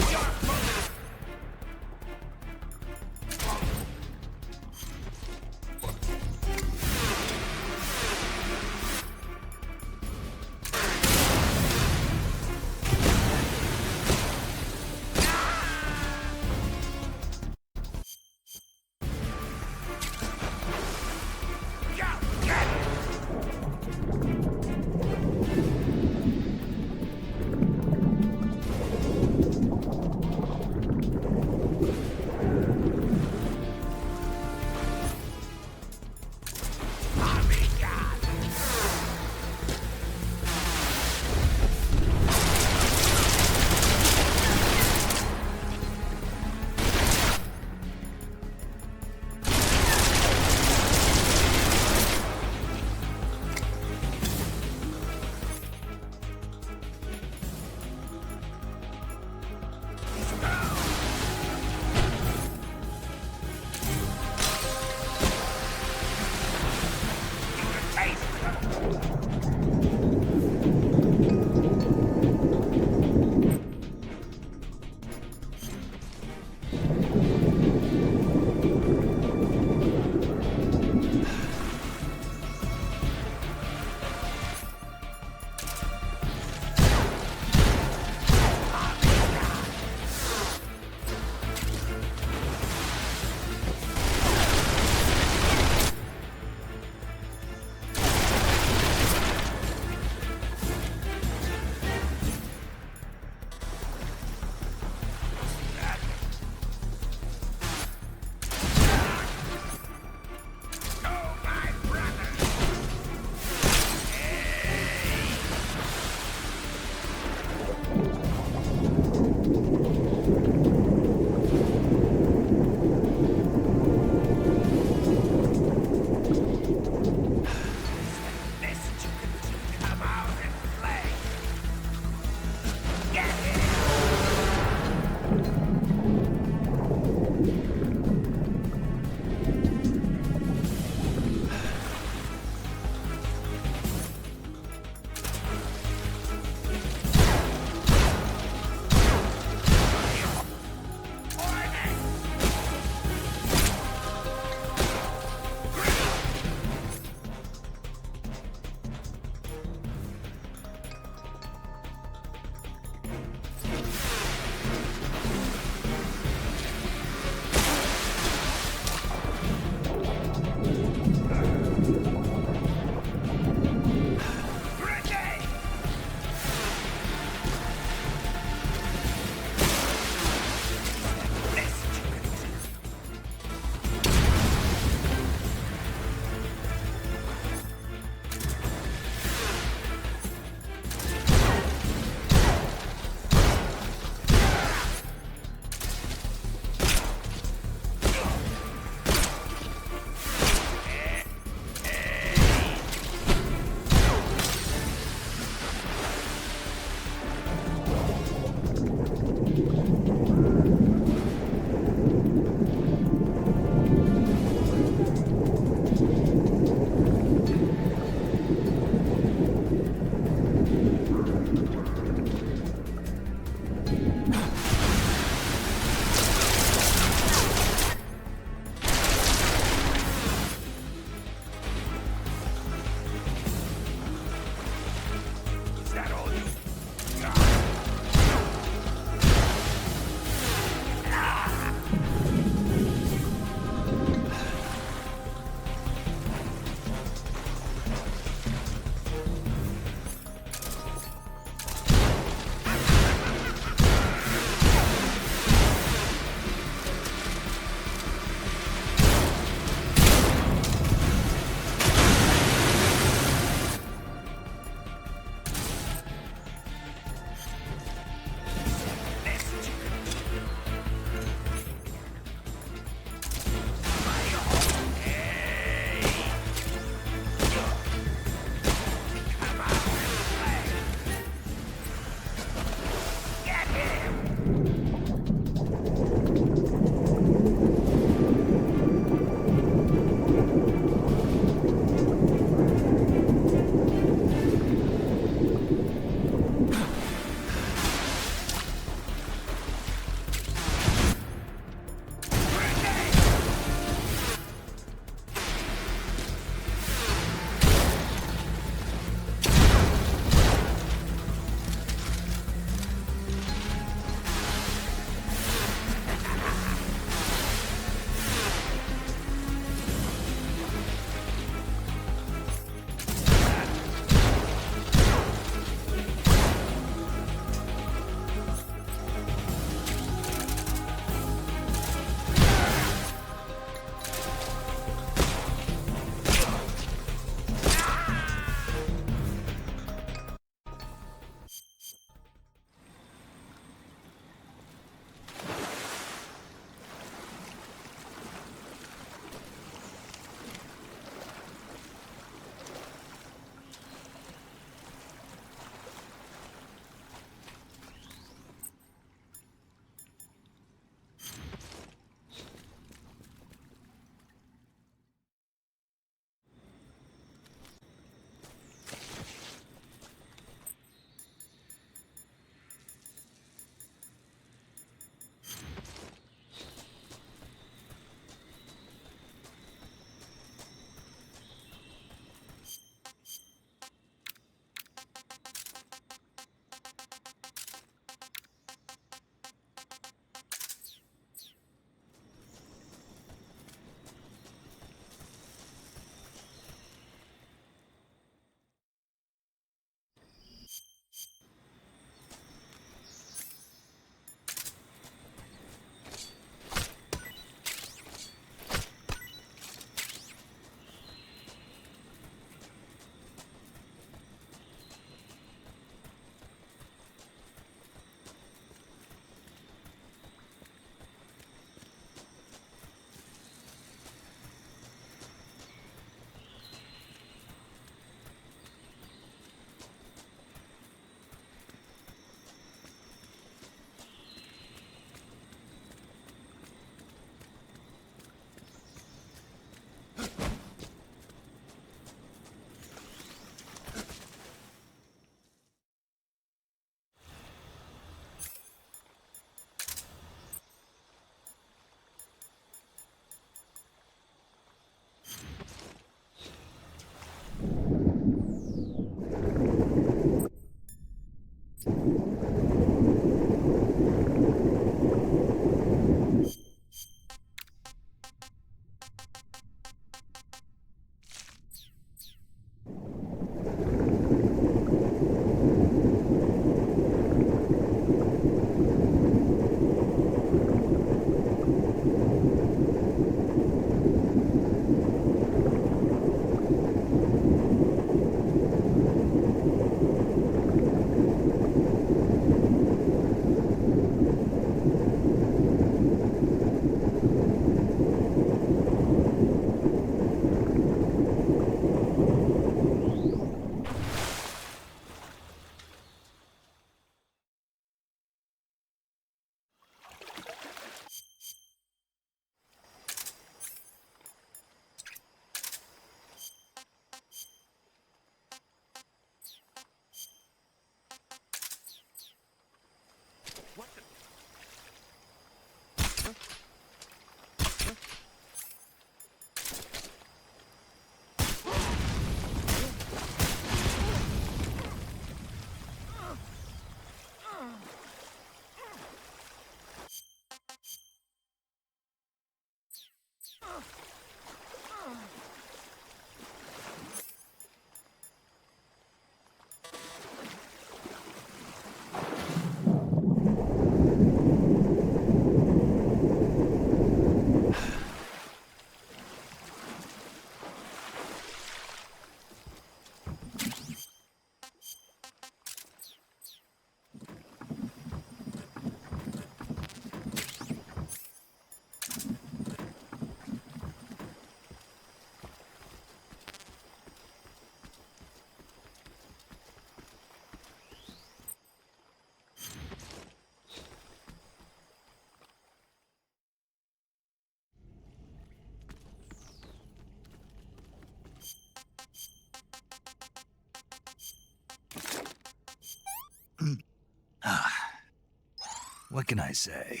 What can I say?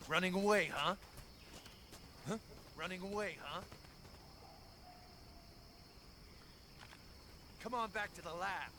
Running away, huh? Huh? Running away, huh? Come on back to the lab.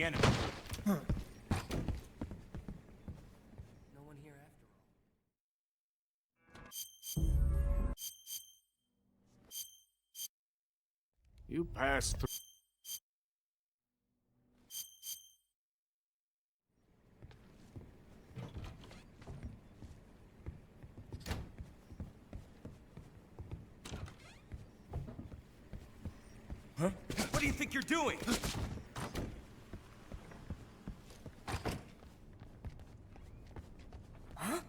the enemy. No one here after all. You passed through. Huh? What do you think you're doing? Huh?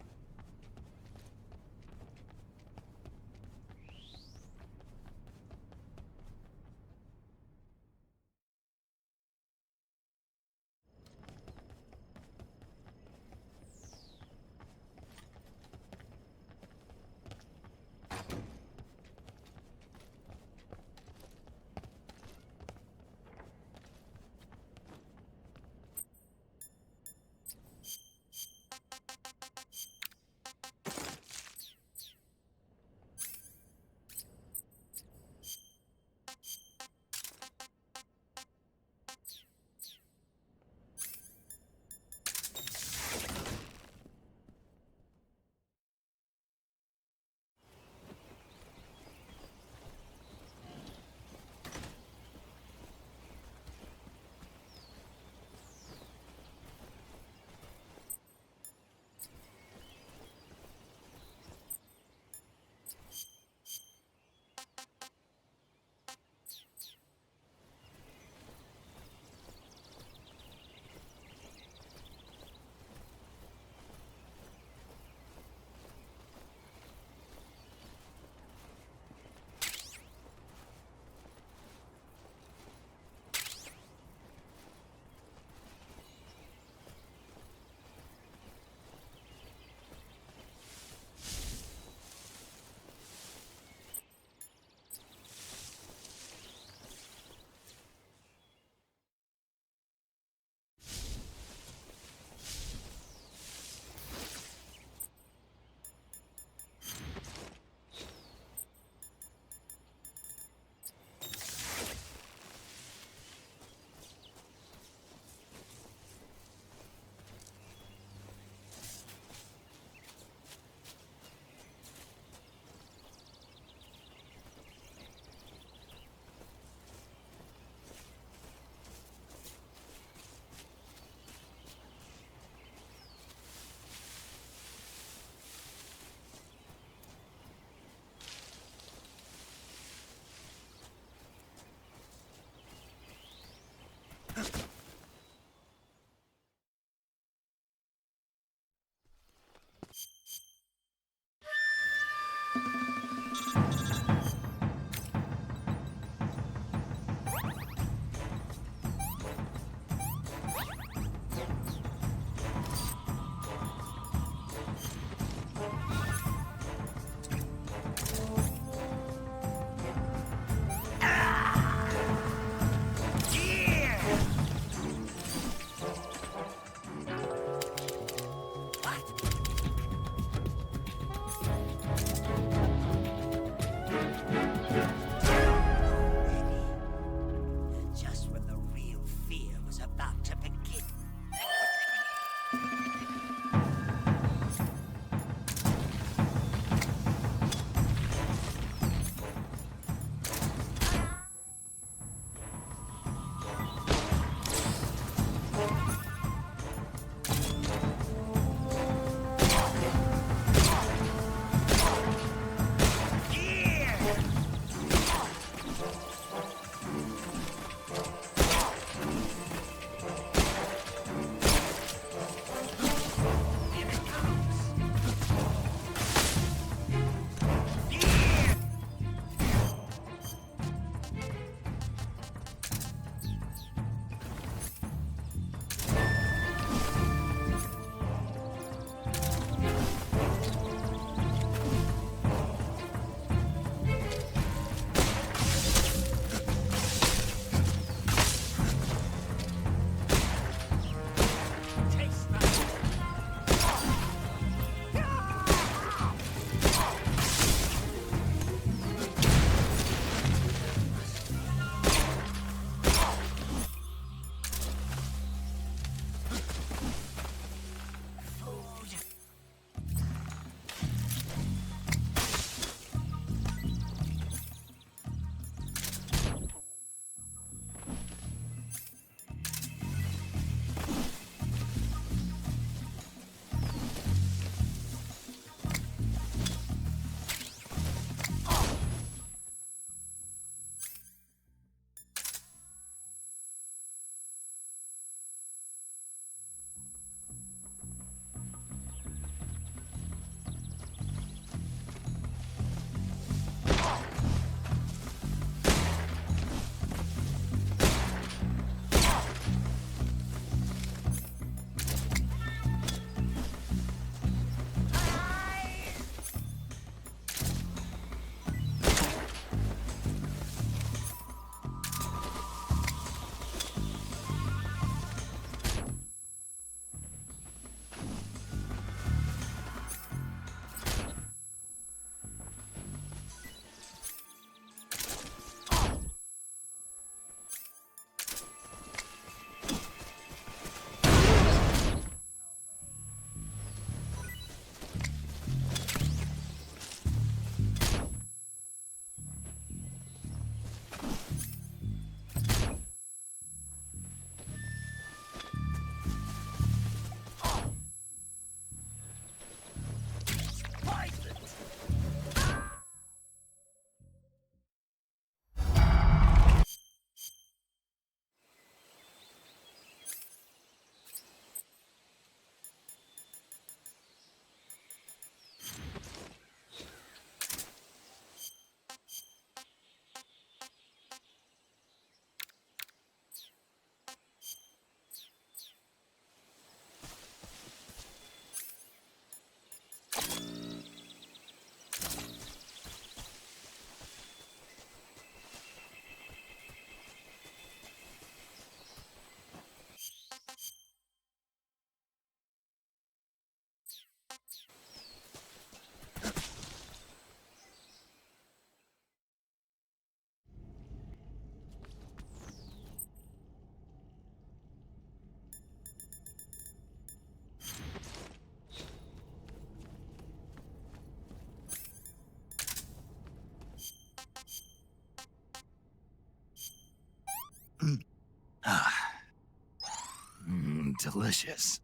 delicious.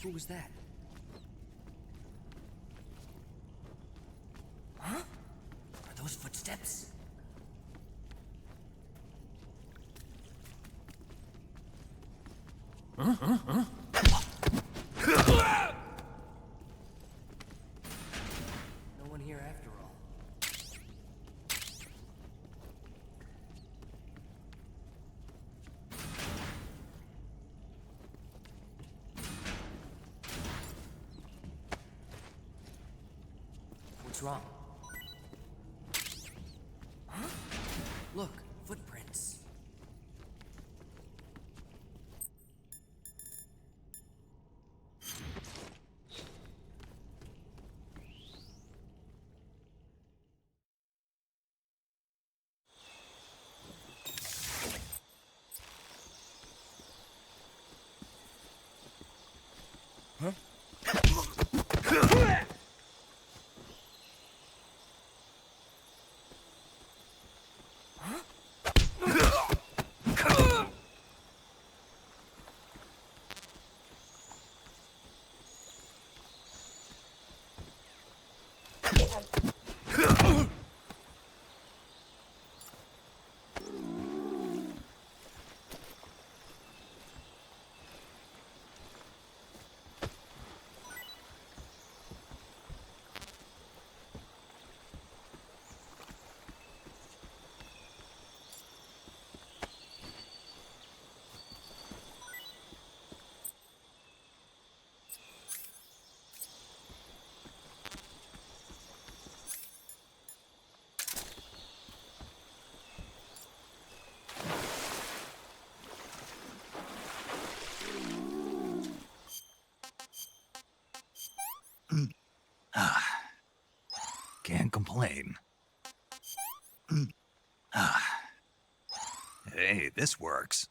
Who was that? Huh? Are those footsteps? Huh? No one here after all. What's wrong? Huh? Look, footprints. Huh? Can't complain. Hey, this works.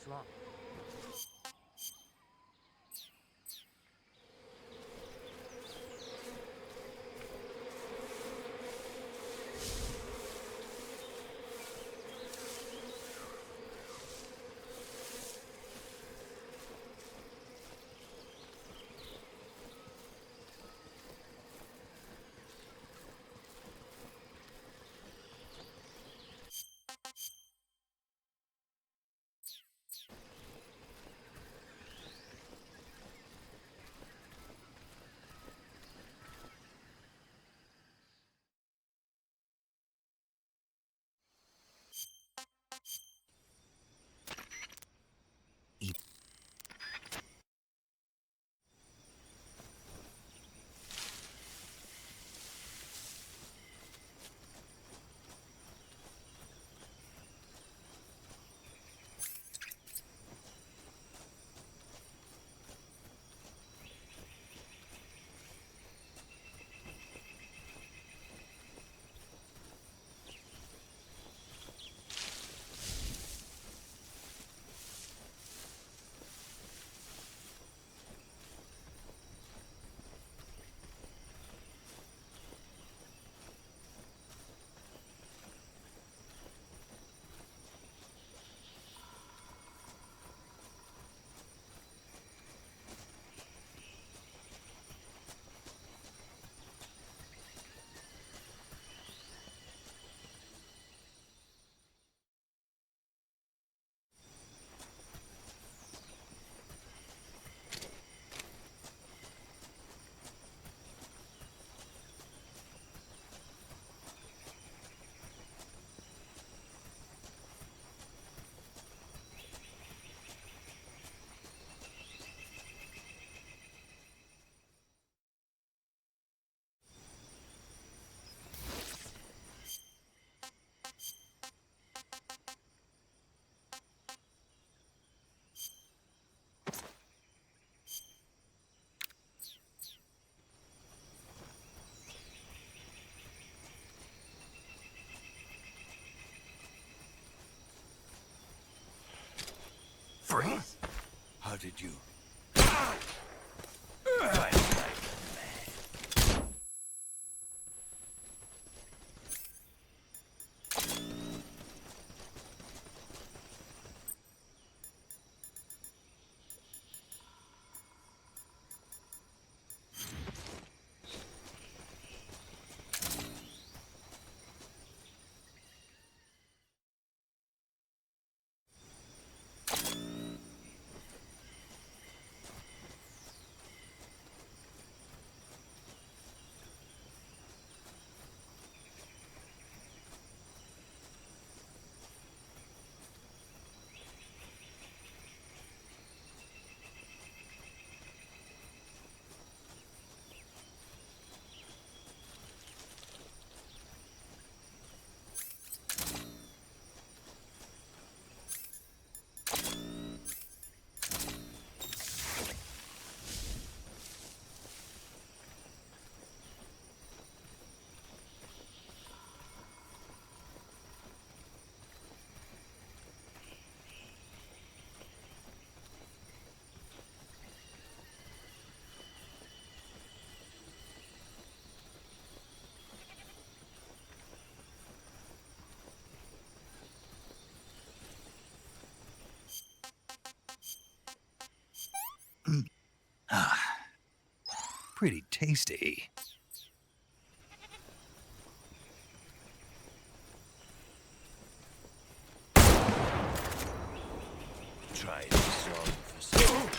What's wrong? Freeze! How did you? Pretty tasty. Try this on for some.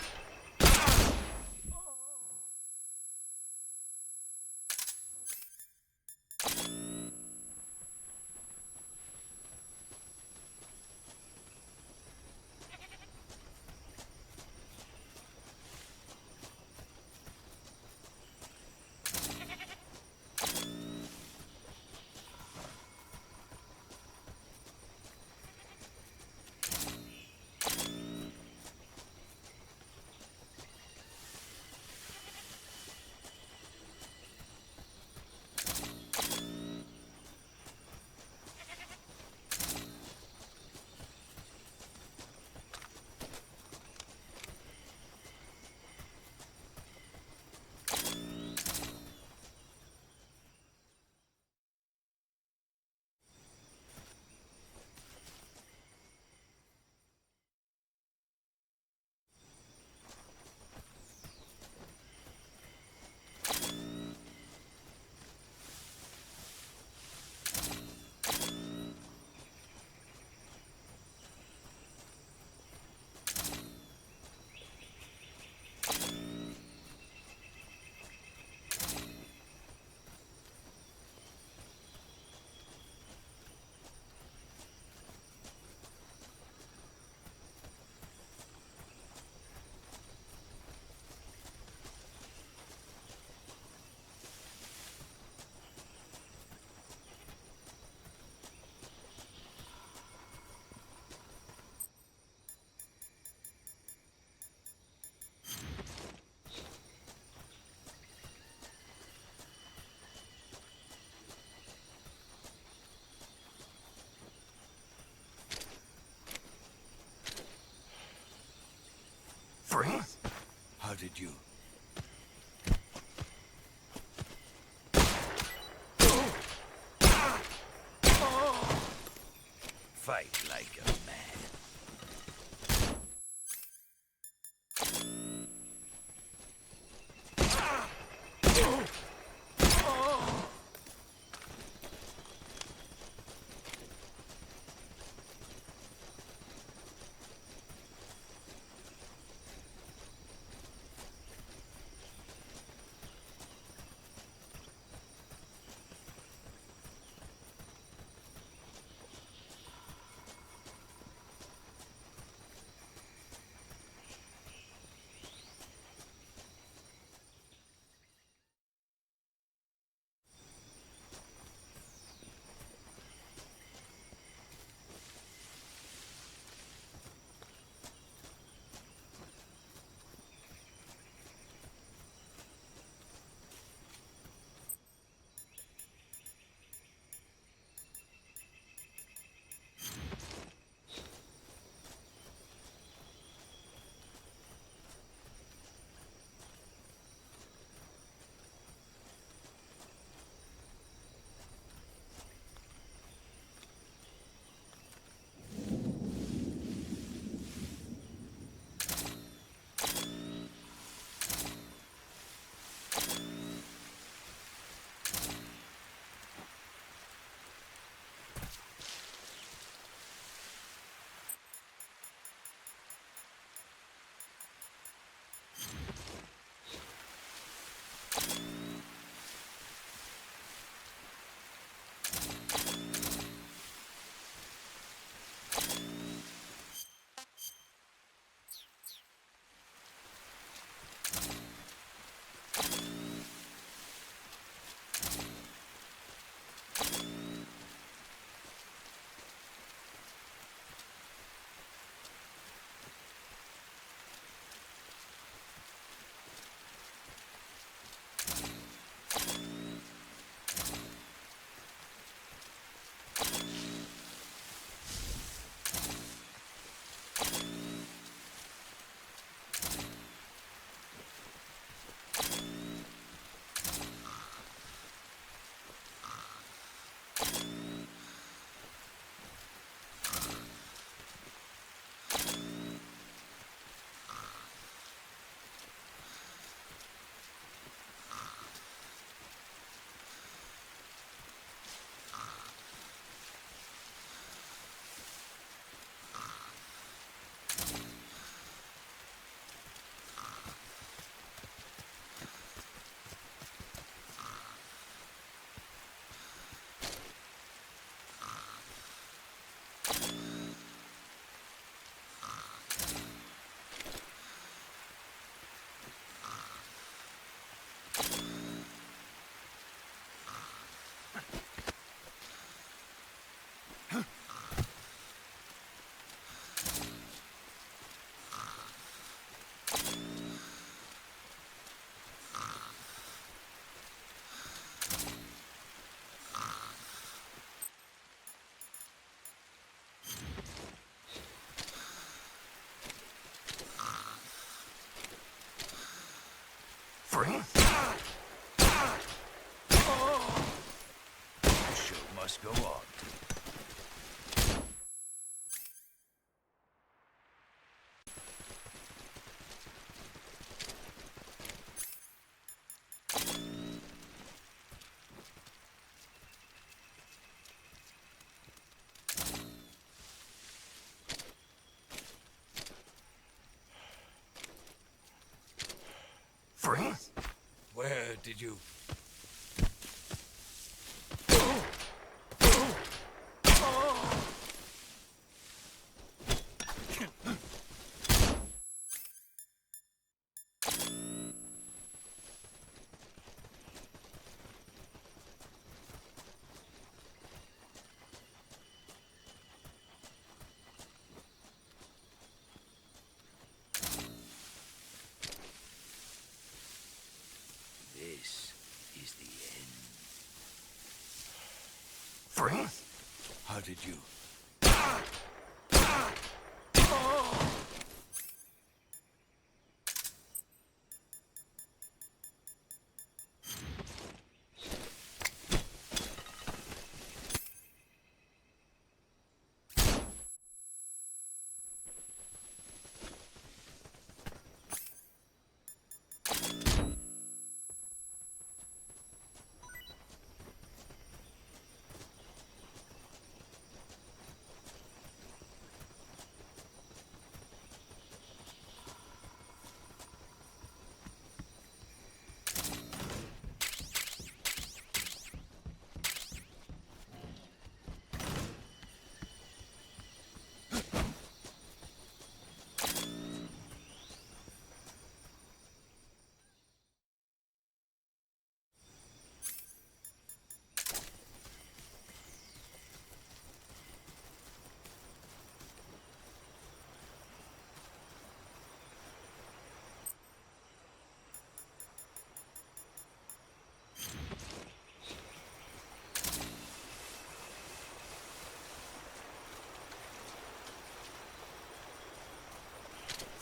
Freeze! How did you? Fight like a man. Freeze! The show must go on. Freeze! Where did you... This is the end. Freeze! How did you?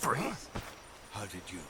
Breathe. How did you?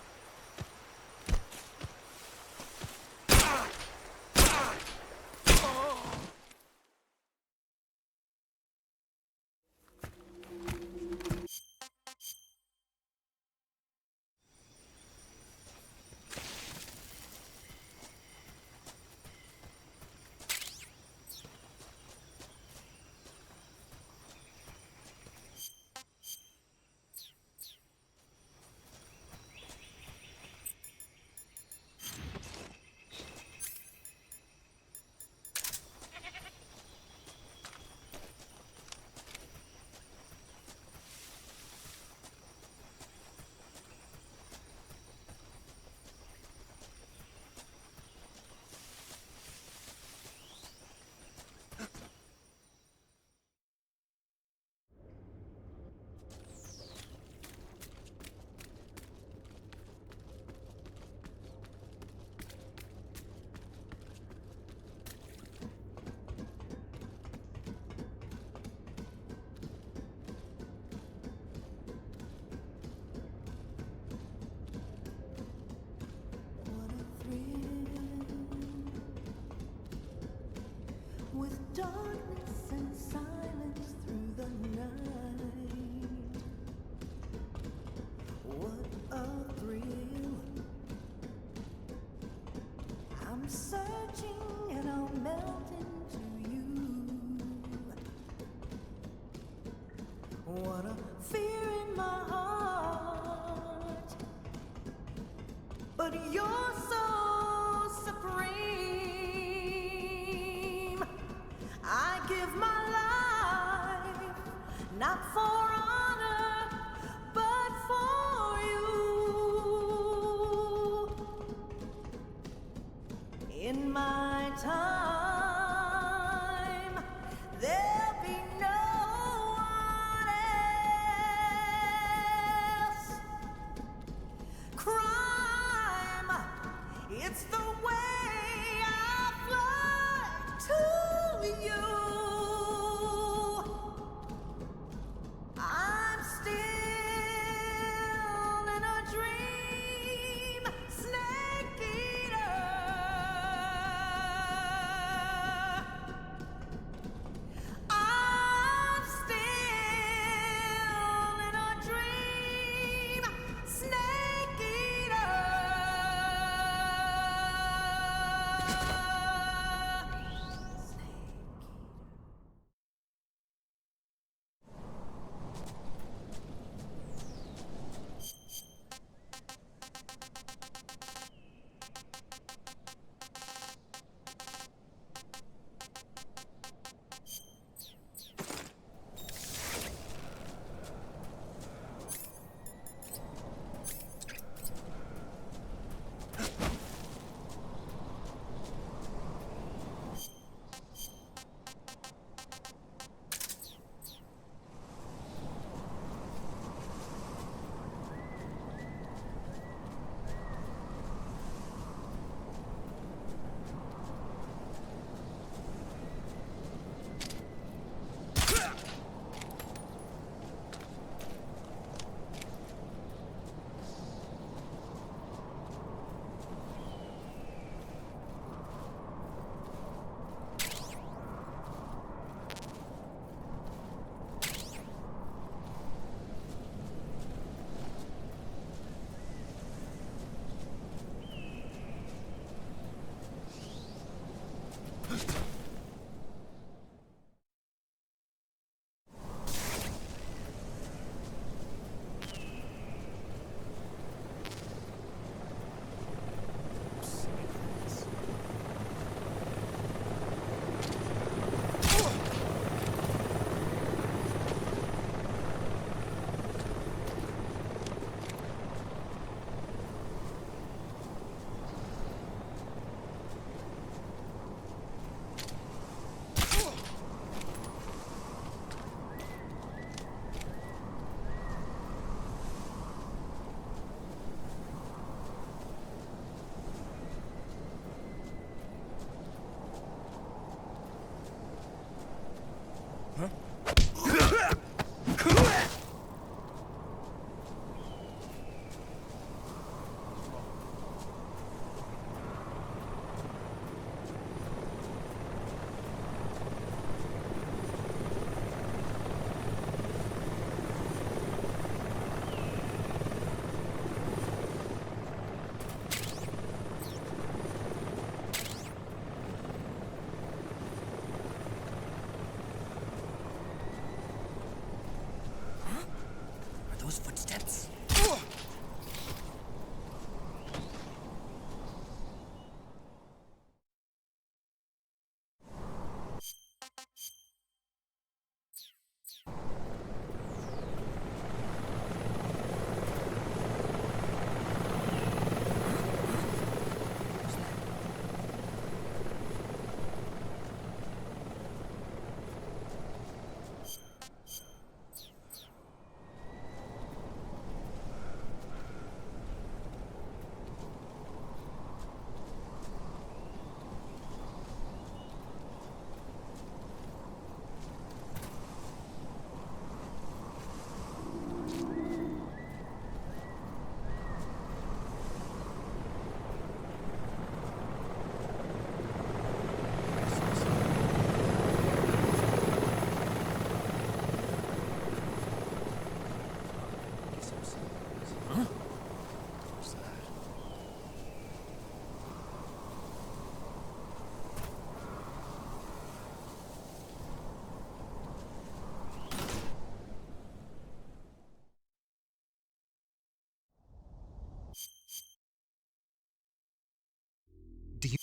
With darkness and silence through the night, what a thrill. I'm searching and I'll melt into you. What a fear in my heart, but you're so supreme. I give my life, not for honor, but for you. In my time, there'll be no one else. Crime, it's the way I fly to you. I those footsteps? Do you...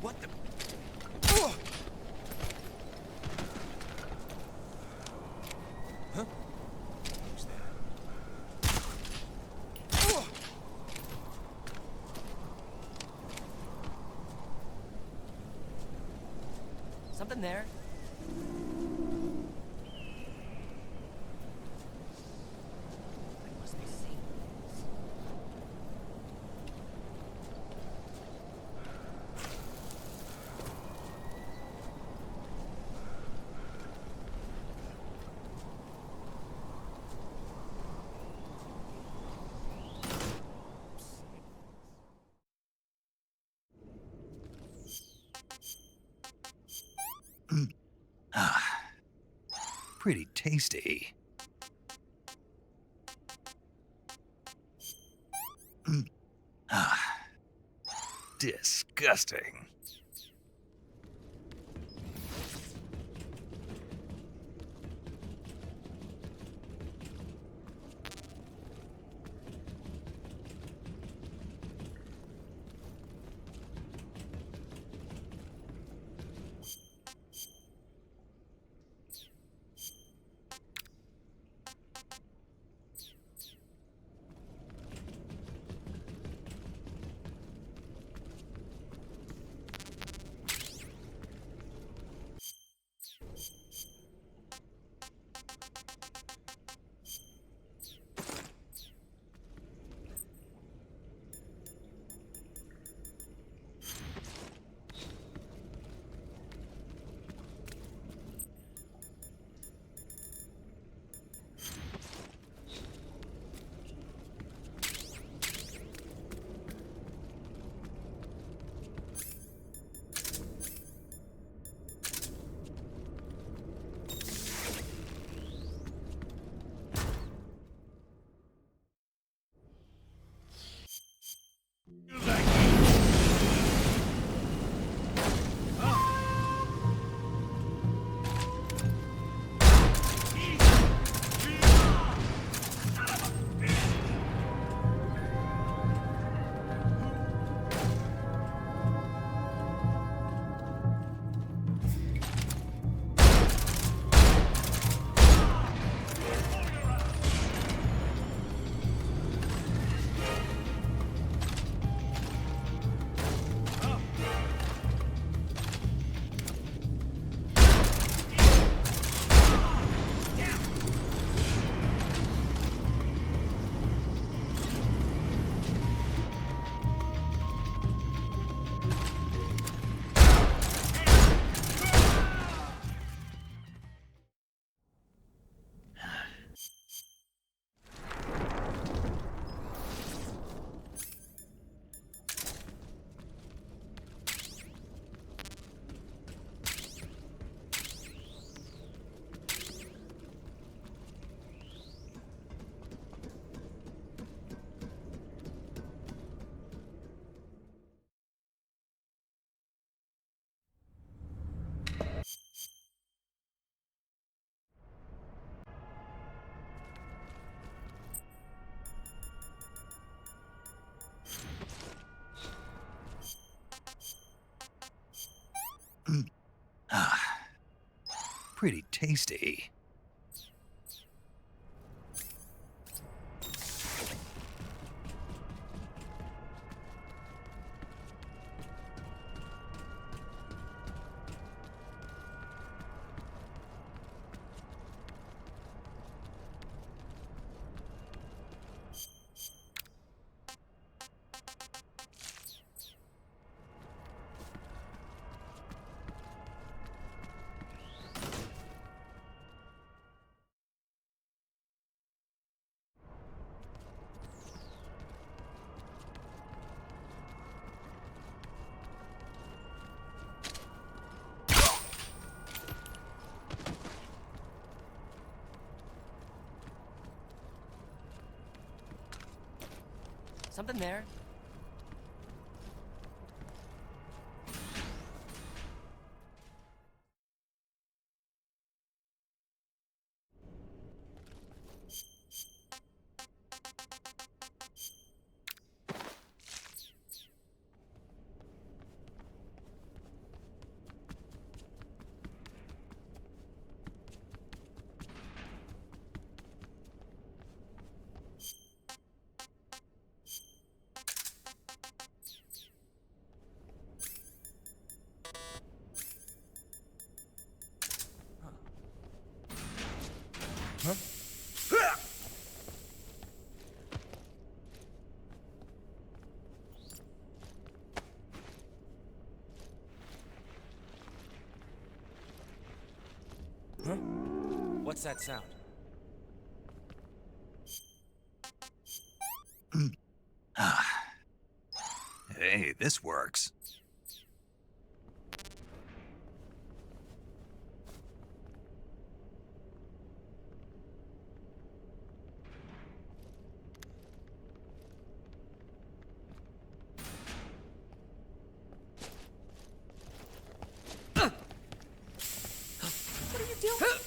What the... Huh? Who's that? Something there. I must be seeing things. Pretty tasty. Disgusting. pretty tasty. Something there. Huh? Huh? What's that sound? Hey, this works. What are you doing?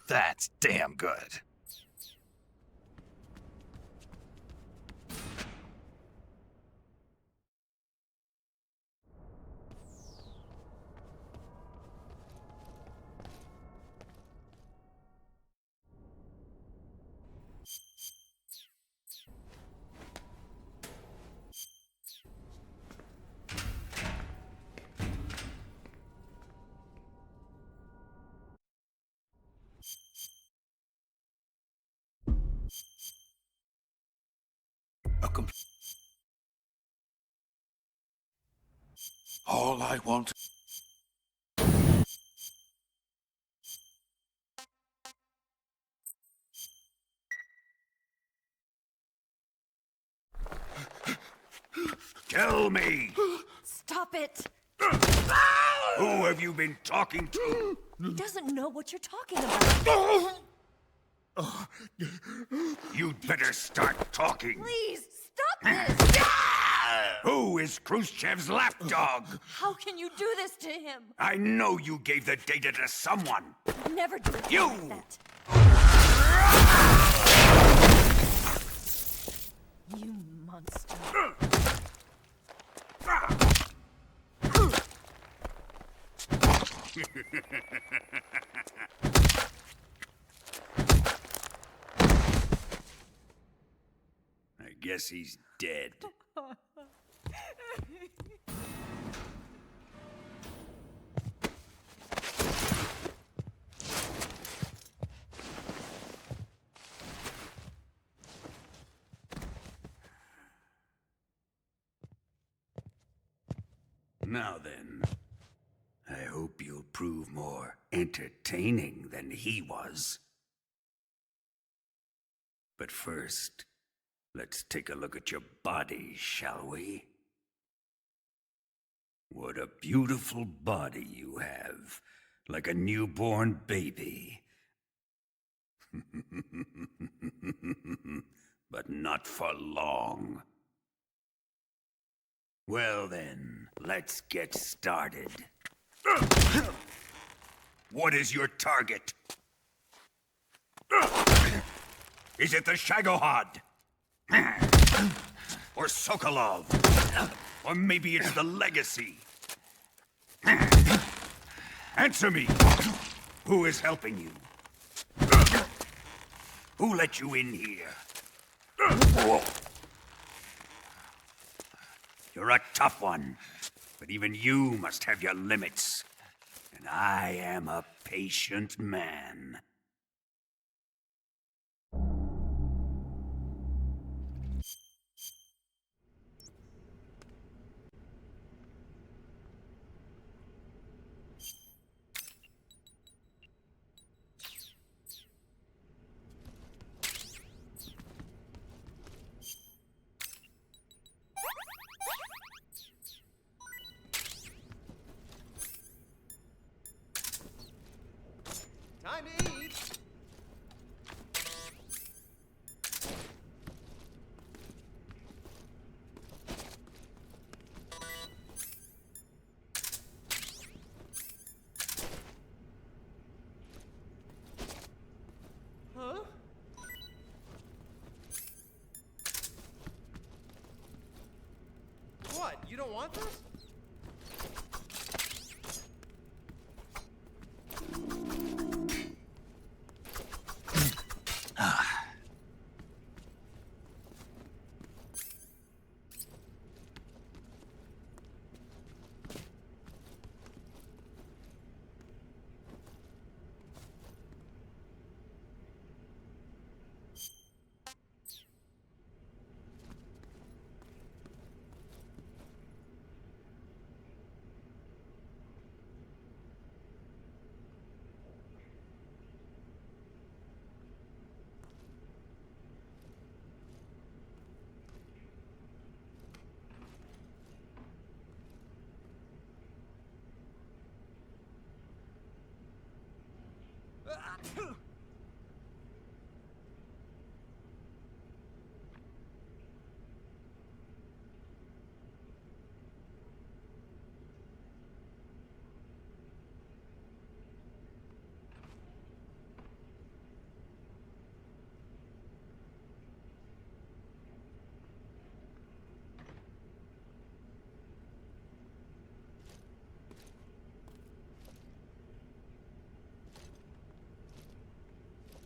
That's damn good. All I want. Tell me! Stop it! Who have you been talking to? He doesn't know what you're talking about. You'd better start talking. Please, stop this! Who is Khrushchev's lapdog? How can you do this to him? I know you gave the data to someone. Never do it You! like that. You monster. I guess he's dead. Now then, I hope you'll prove more entertaining than he was. But first, let's take a look at your body, shall we? What a beautiful body you have, like a newborn baby. But not for long. Well then, let's get started. What is your target? Is it the Shagohod? Or Sokolov? Or maybe it's the Legacy? Answer me! Who is helping you? Who let you in here? You're a tough one, but even you must have your limits. And I am a patient man. Time to eat! Huh? What? You don't want this?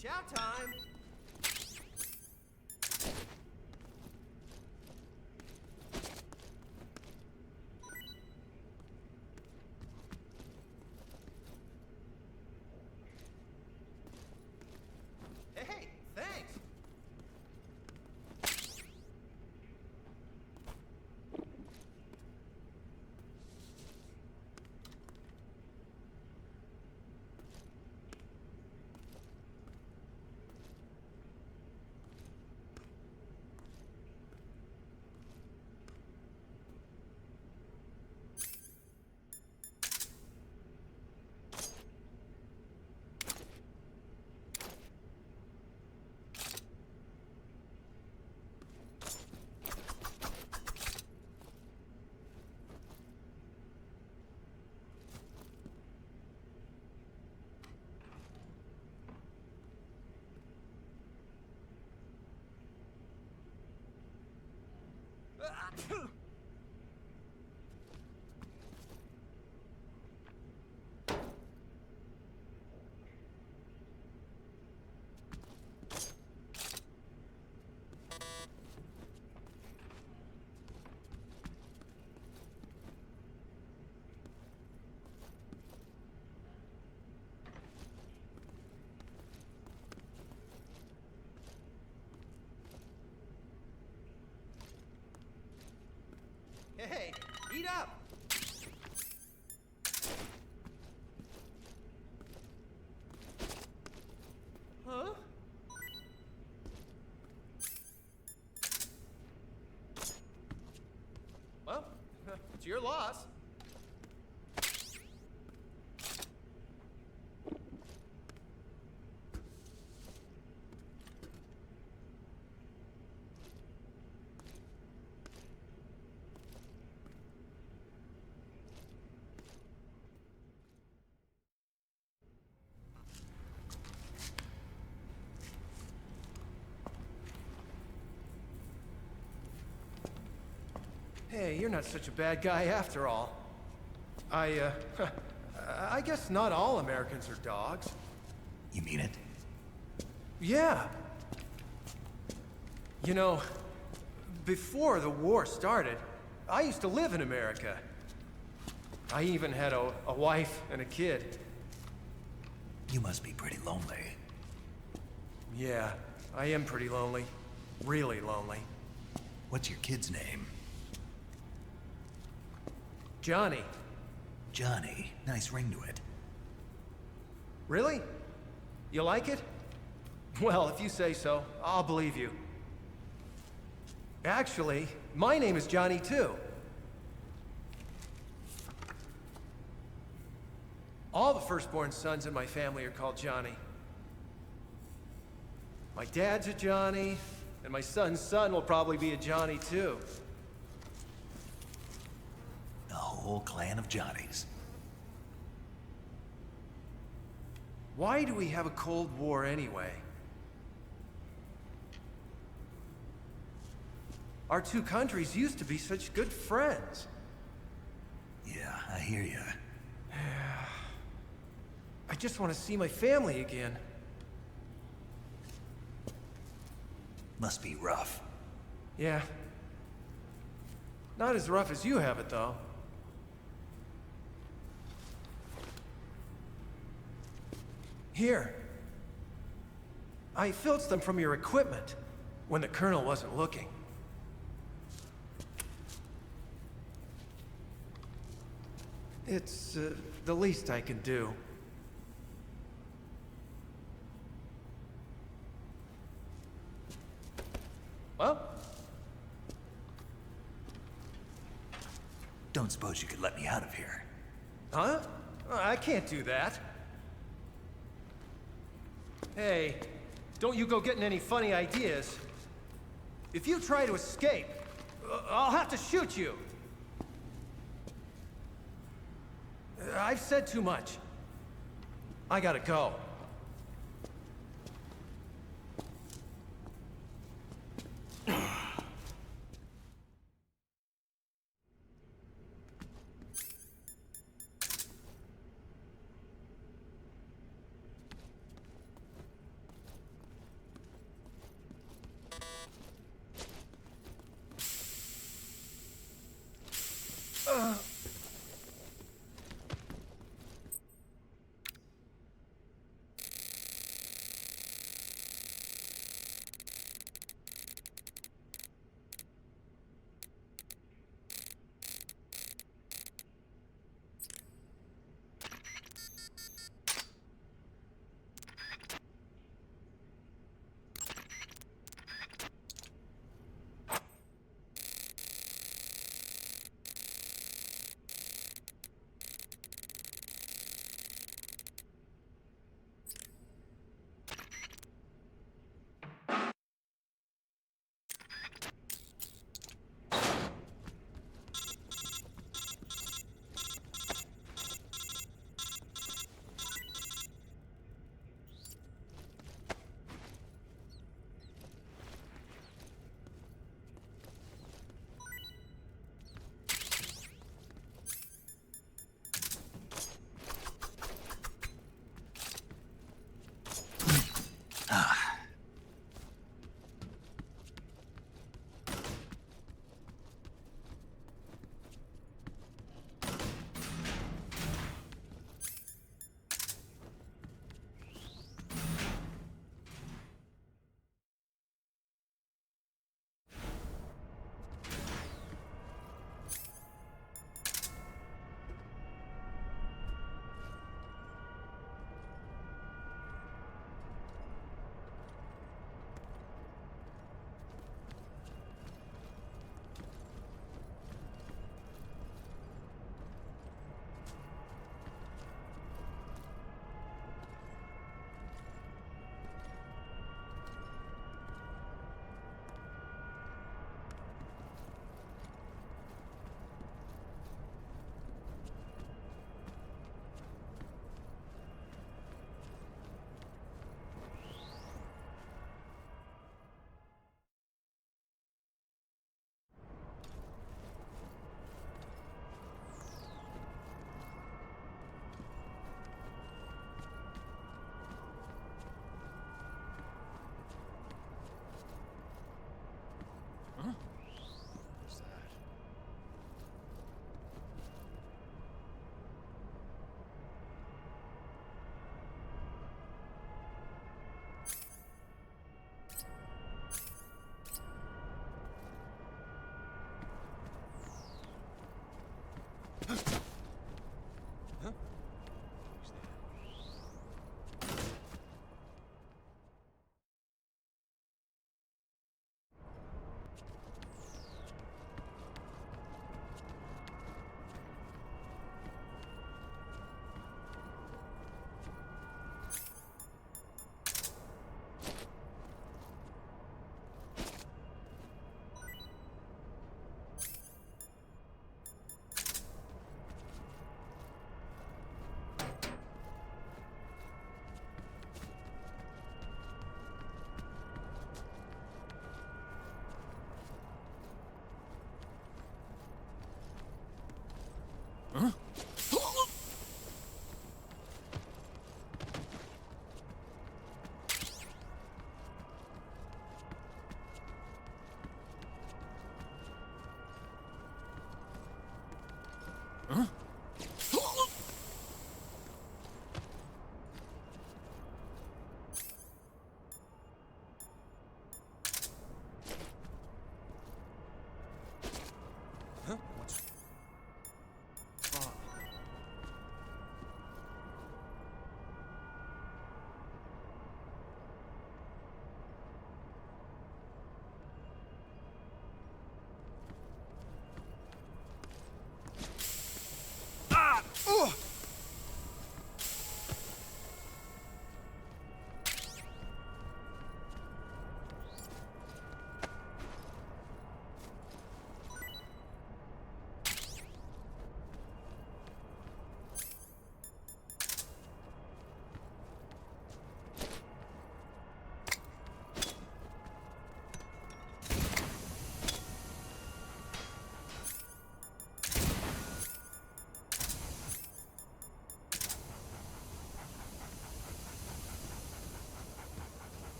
Chow time! Hey, thanks! Hey, eat up! Huh? Well, it's your loss. Hey, you're not such a bad guy after all. I guess not all Americans are dogs. You mean it? Yeah. You know, before the war started, I used to live in America. I even had a wife and a kid. You must be pretty lonely. Yeah, I am pretty lonely. Really lonely. What's your kid's name? Johnny. Johnny. Nice ring to it. Really? You like it? Well, if you say so, I'll believe you. Actually, my name is Johnny too. All the firstborn sons in my family are called Johnny. My dad's a Johnny, and my son's son will probably be a Johnny too. A whole clan of Johnnies. Why do we have a Cold War anyway? Our two countries used to be such good friends. Yeah, I hear you. I just want to see my family again. Must be rough. Yeah. Not as rough as you have it, though. Here. I filched them from your equipment when the Colonel wasn't looking. It's the least I can do. Well? Don't suppose you could let me out of here? Huh? I can't do that. Hey, don't you go getting any funny ideas. If you try to escape, I'll have to shoot you. I've said too much. I gotta go.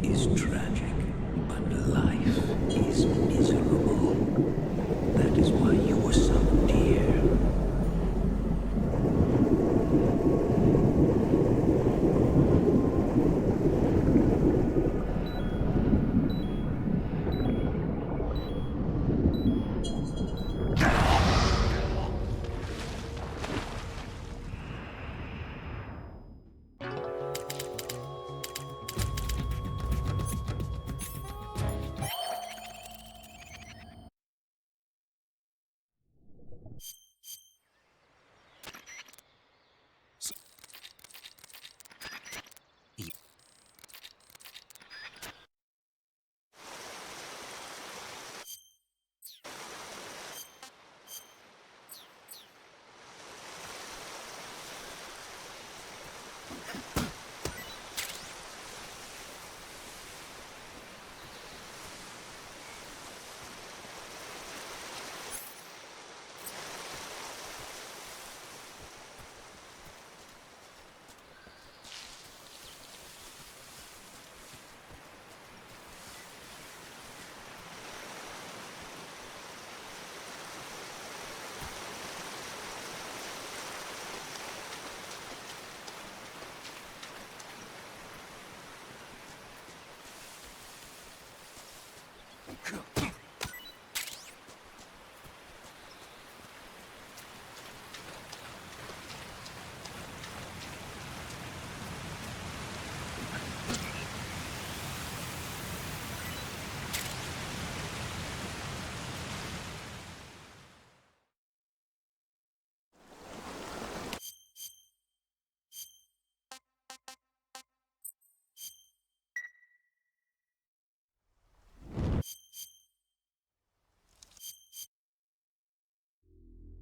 Is tragic, but life is miserable. That is why you were summoned here.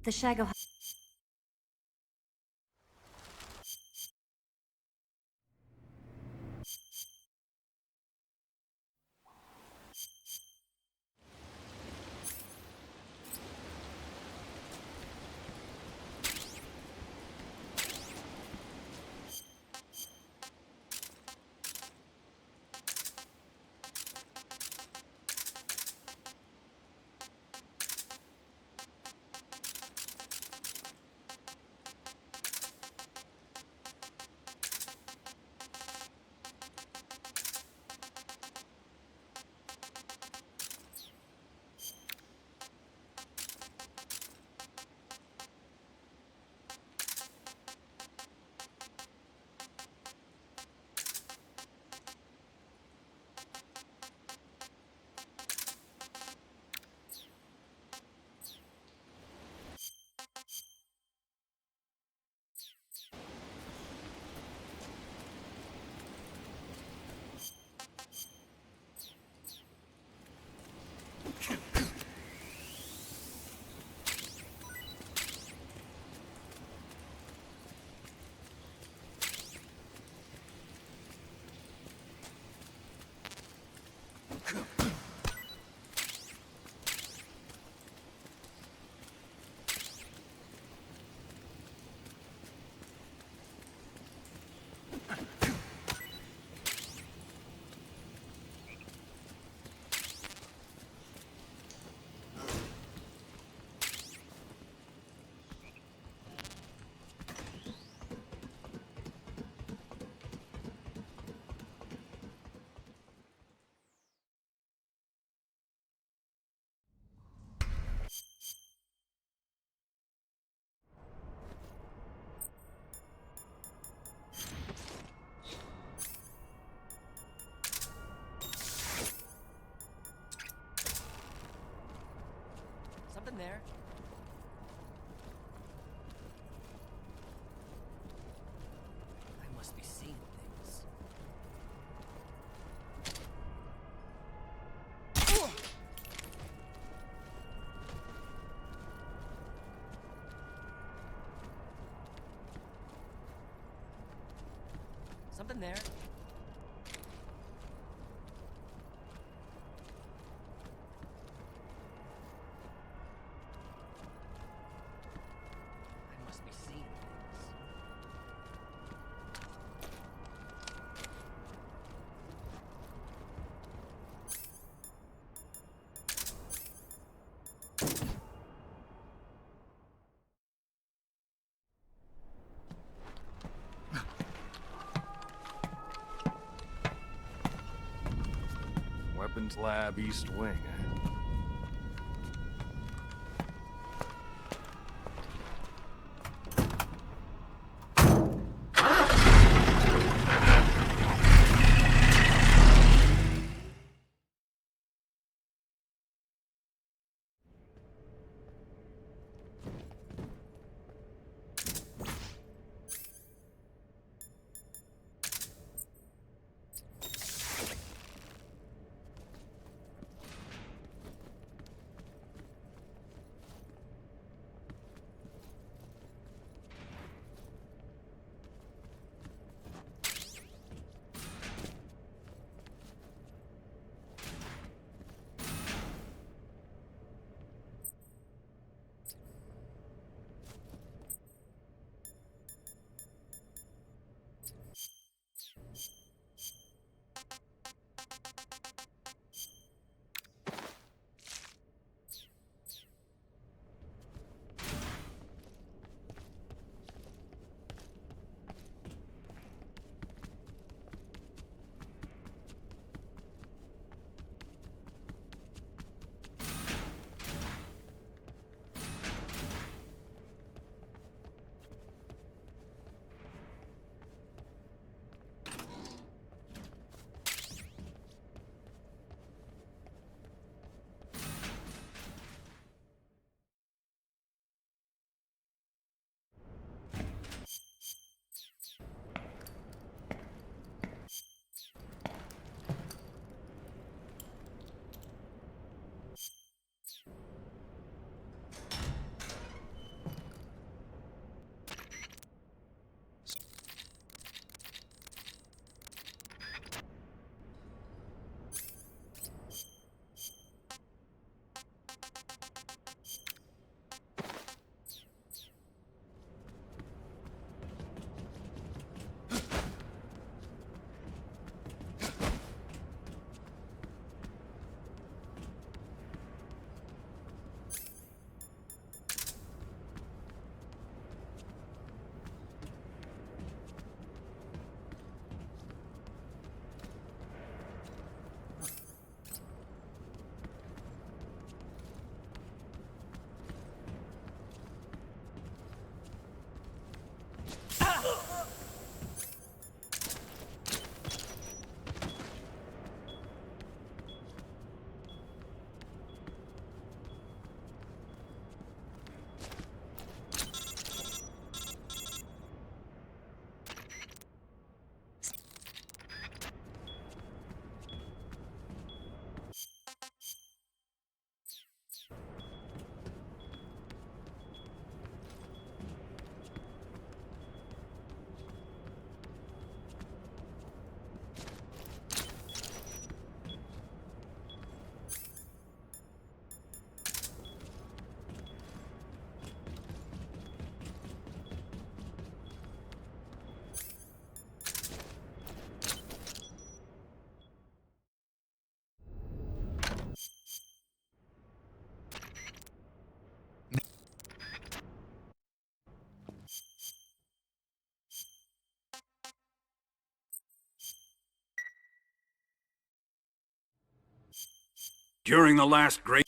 The Shago. there. I must be seeing things. Weapons Lab East Wing. During the last great...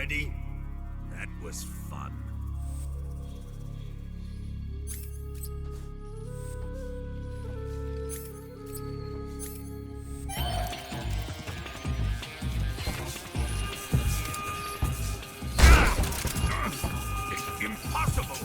already? That was fun. Impossible!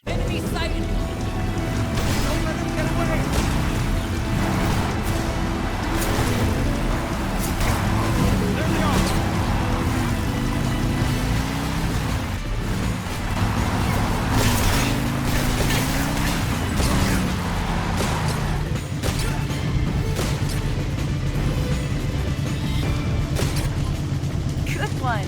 Enemy sighted! Don't let him get away! There they are! Good one.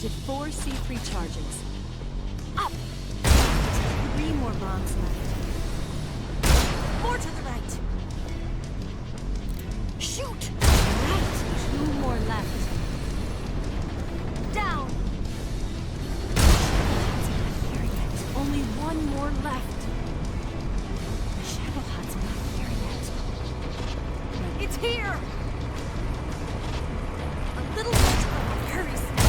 Detected 4 C3 charges. Up! 3 more bombs left. More to the right. Shoot! Right. 2 more left. Down. It's not here yet. Only 1 more left. Shadowheart's not here yet. It's here! A little more time. Hurry, Snake.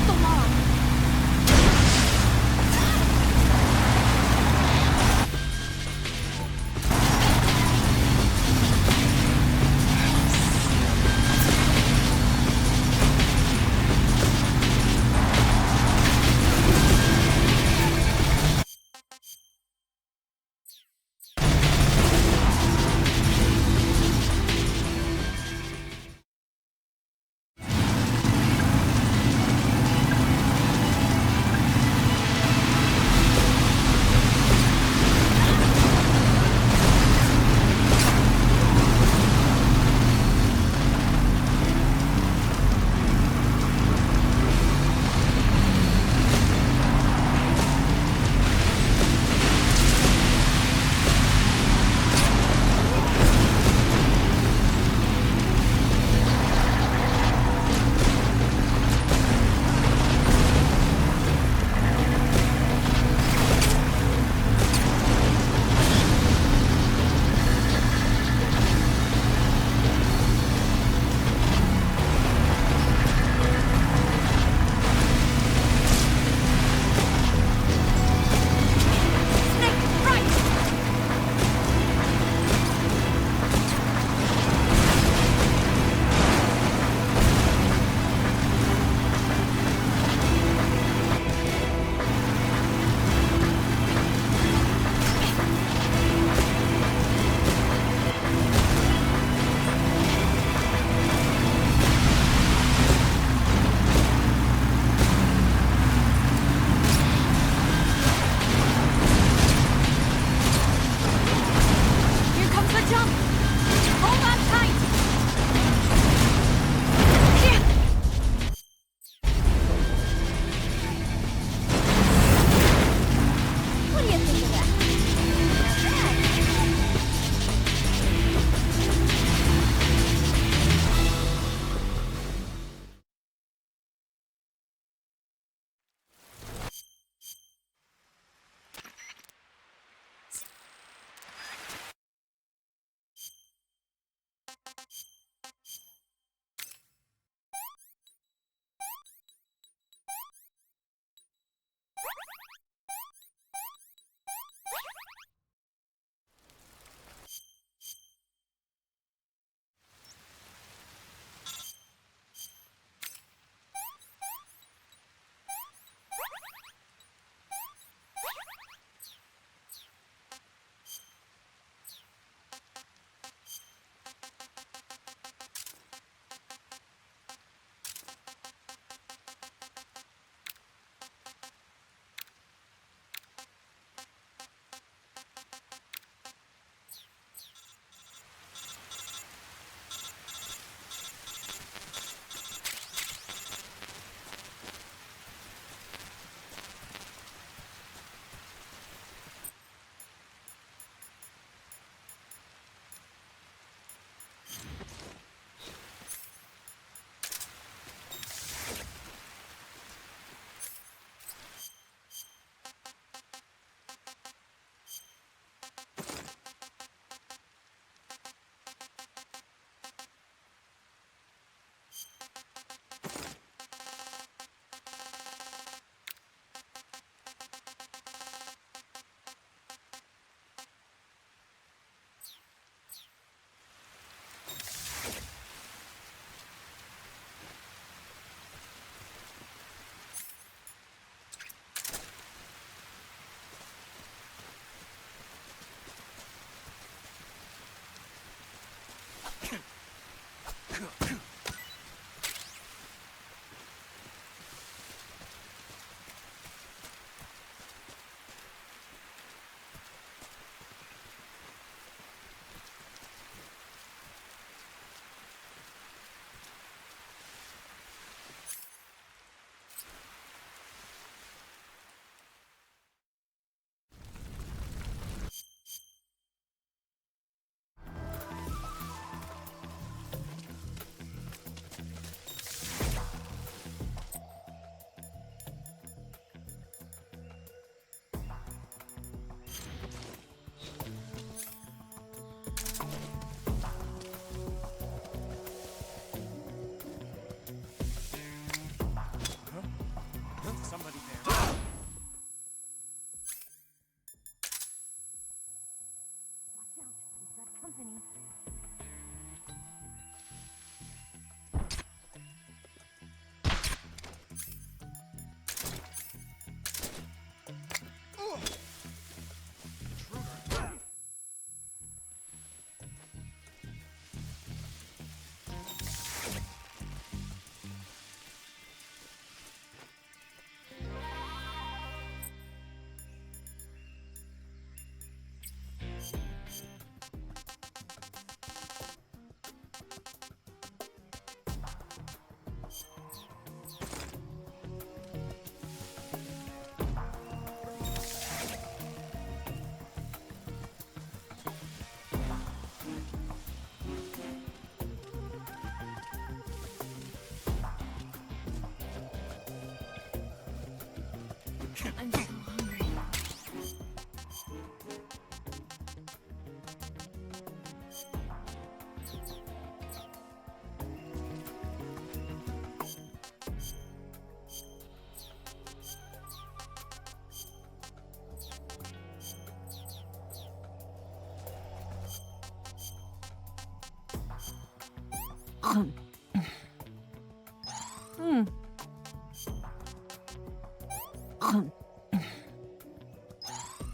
Shoot the log. somebody there. Watch out, we've got company. I'm so hungry.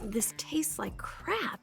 This tastes like crap.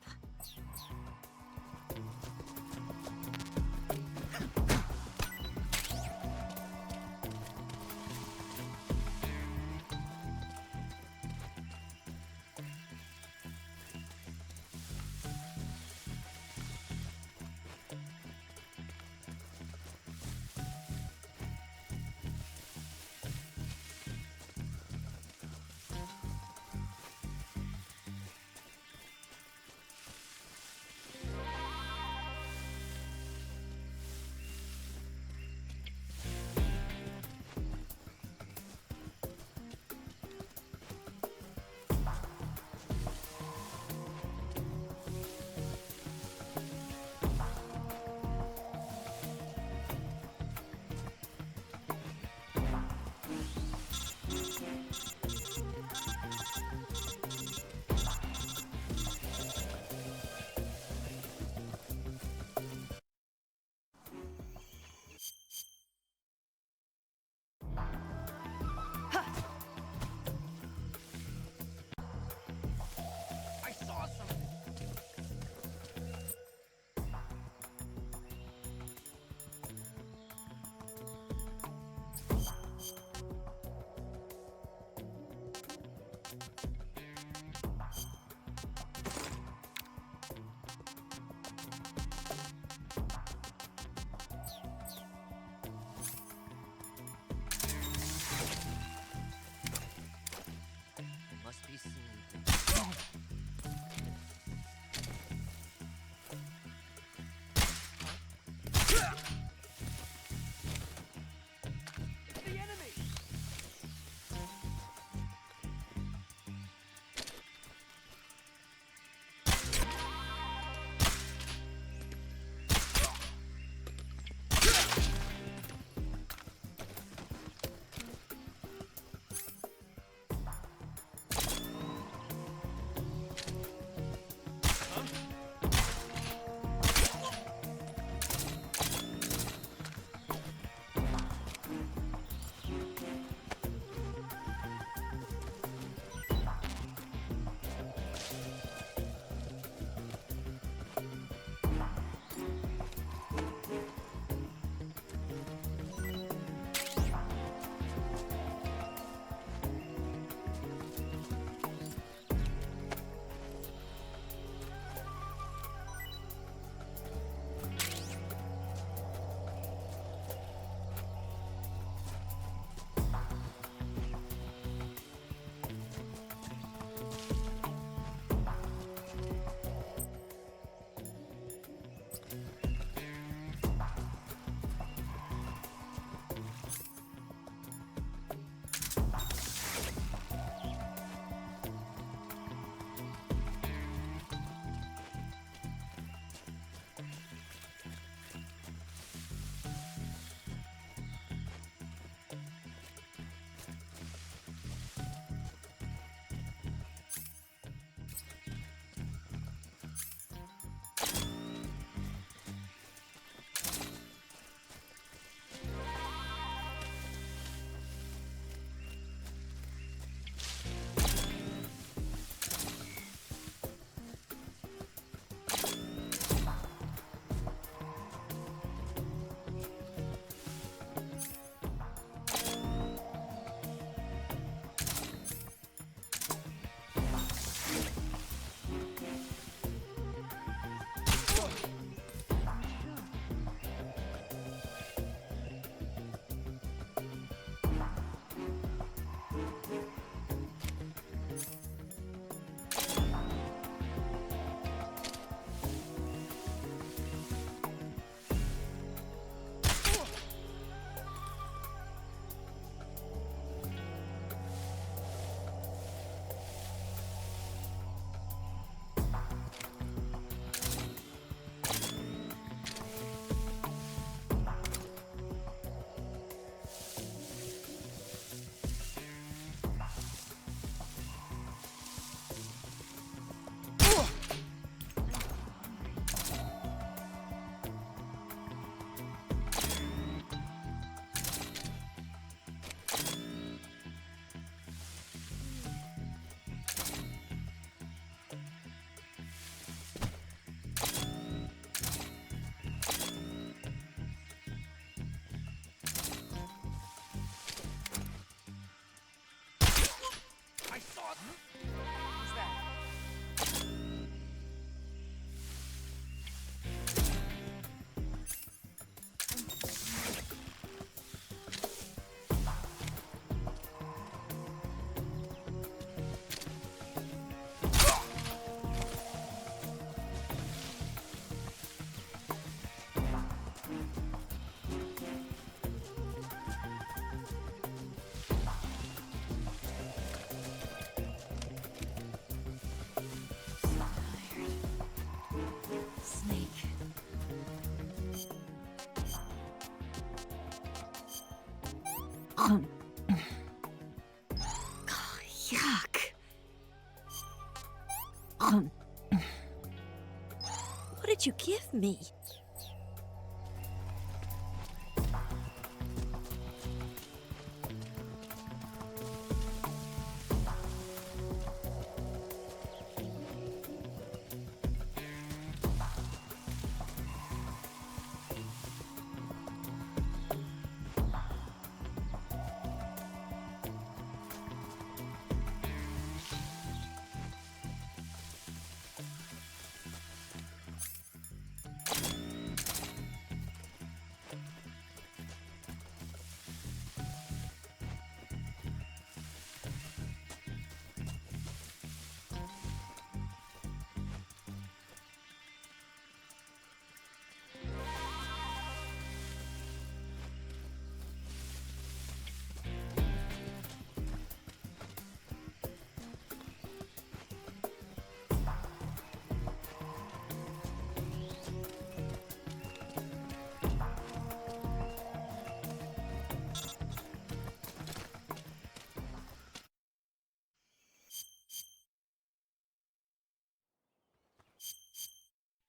Who's that? Snake. Oh, yuck. What did you give me?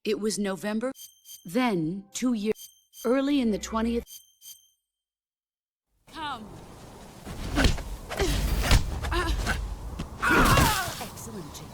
It was November. Then, 2 years early in the 20th. Come. Excellent, Jake.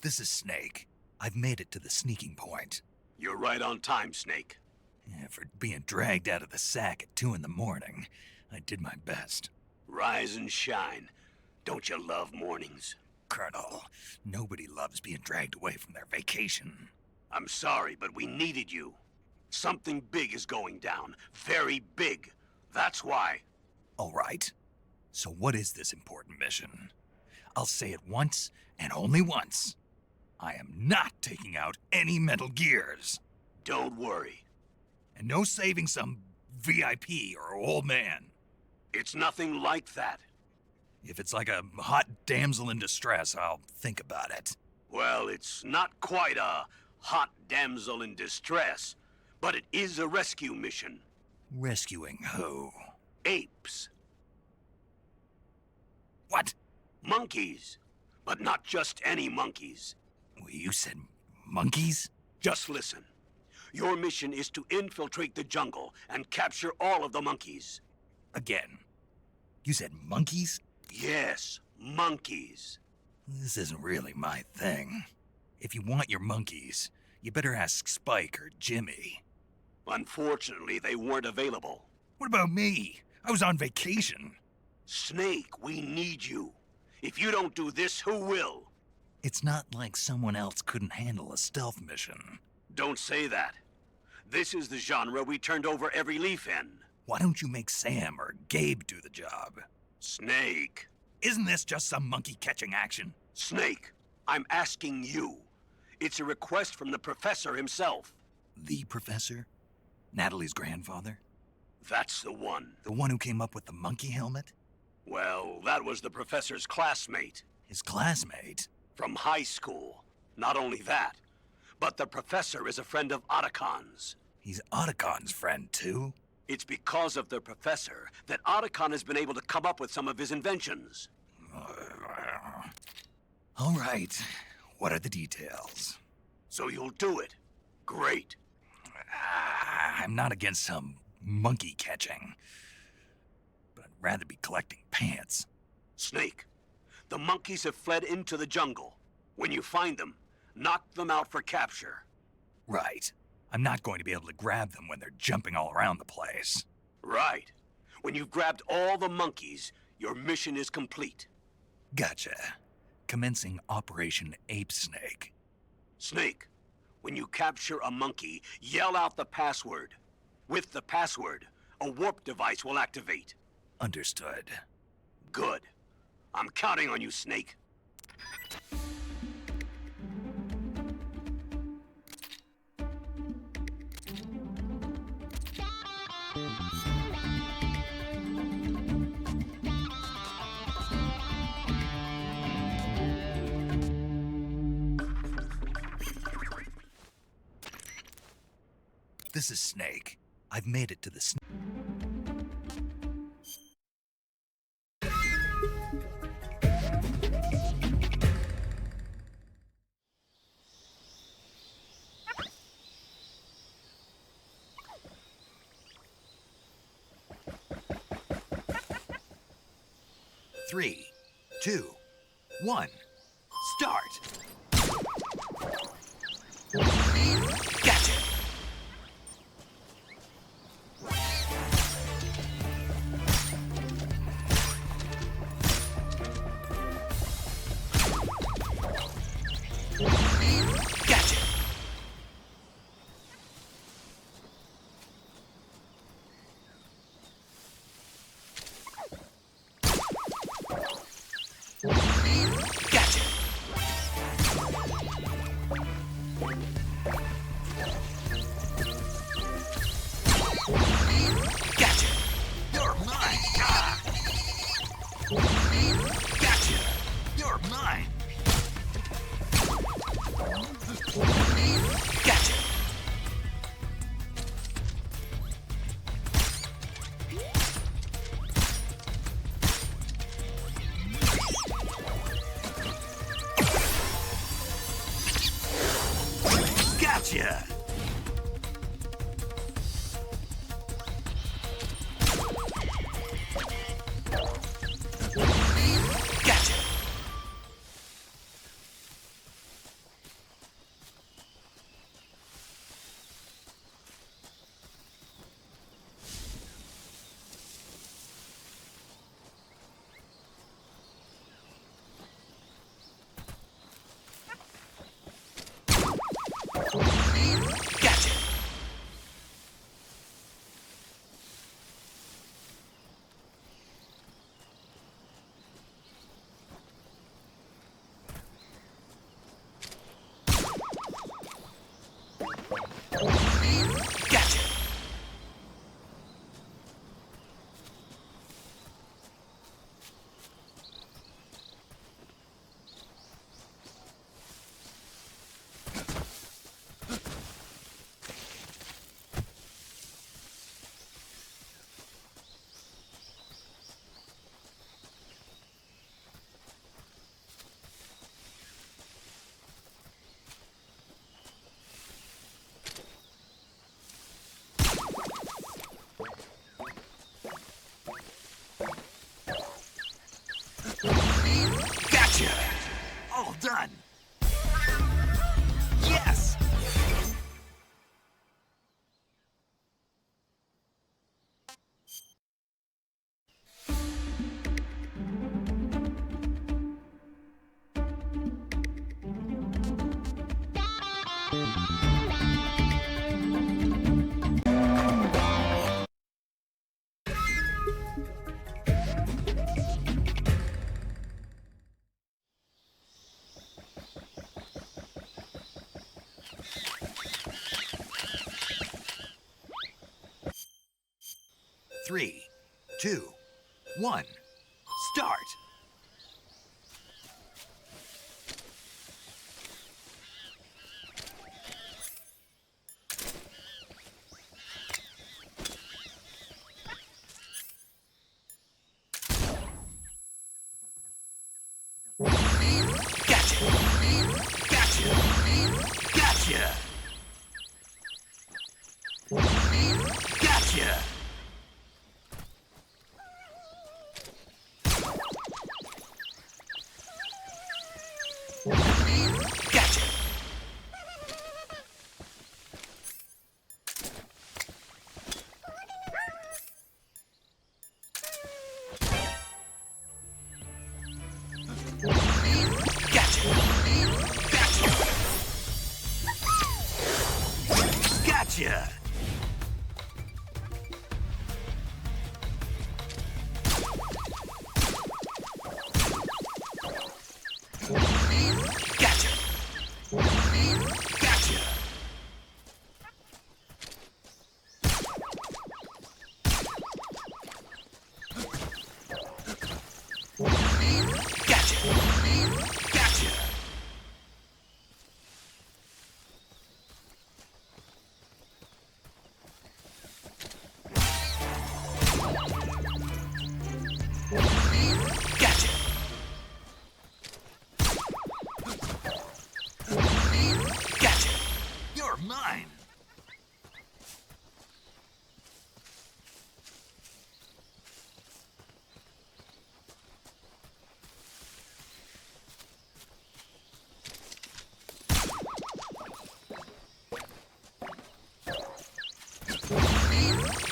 This is Snake. I've made it to the sneaking point. You're right on time, Snake. Yeah, for being dragged out of the sack at 2 in the morning, I did my best. Rise and shine. Don't you love mornings? Colonel, nobody loves being dragged away from their vacation. I'm sorry, but we needed you. Something big is going down. Very big. That's why. All right. So what is this important mission? I'll say it once, and only once. I am not taking out any Metal Gears. Don't worry. And no saving some VIP or old man. It's nothing like that. If it's like a hot damsel in distress, I'll think about it. Well, it's not quite a hot damsel in distress, but it is a rescue mission. Rescuing who? Apes. What? Monkeys. But not just any monkeys. You said monkeys? Just listen. Your mission is to infiltrate the jungle and capture all of the monkeys. Again. You said monkeys? Yes, monkeys. This isn't really my thing. If you want your monkeys, you better ask Spike or Jimmy. Unfortunately, they weren't available. What about me? I was on vacation. Snake, we need you. If you don't do this, who will? It's not like someone else couldn't handle a stealth mission. Don't say that. This is the genre we turned over every leaf in. Why don't you make Sam or Gabe do the job? Snake. Isn't this just some monkey-catching action? Snake, I'm asking you. It's a request from the professor himself. The professor? Natalie's grandfather? That's the one. The one who came up with the monkey helmet? Well, that was the professor's classmate. His classmate? From high school. Not only that, but the professor is a friend of Otacon's. He's Otacon's friend, too? It's because of the professor that Otacon has been able to come up with some of his inventions. All right. What are the details? So you'll do it. Great. I'm not against some monkey catching, but I'd rather be collecting pants. Snake, the monkeys have fled into the jungle. When you find them, knock them out for capture. Right. I'm not going to be able to grab them when they're jumping all around the place. Right. When you've grabbed all the monkeys, your mission is complete. Gotcha. Commencing Operation Ape Snake. Snake, when you capture a monkey, yell out the password. With the password, a warp device will activate. Understood. Good. I'm counting on you, Snake. This is Snake. I've made it to the Three, 2, 1, start! Gotcha! Gotcha! Gotcha! Gotcha! You're mine! Ah! Gotcha! You're mine! Gotcha! Gotcha! Gotcha! Gotcha! Gotcha! 3, 2, 1, start! Gotcha! Gotcha! Gotcha! Gotcha! Gotcha! Gotcha! Gotcha! Gotcha! Gotcha! Gotcha! Gotcha! You're mine!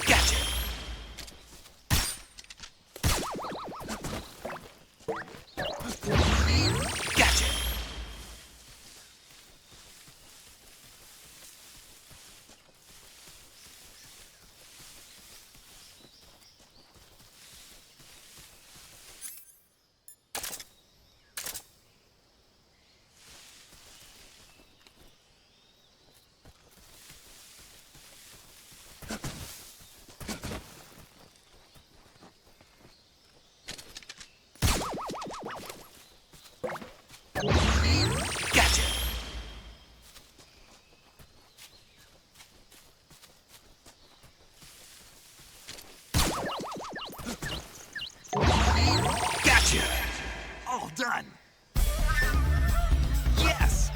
Gotcha! Gotcha! Gotcha! Gotcha! All done! Yes!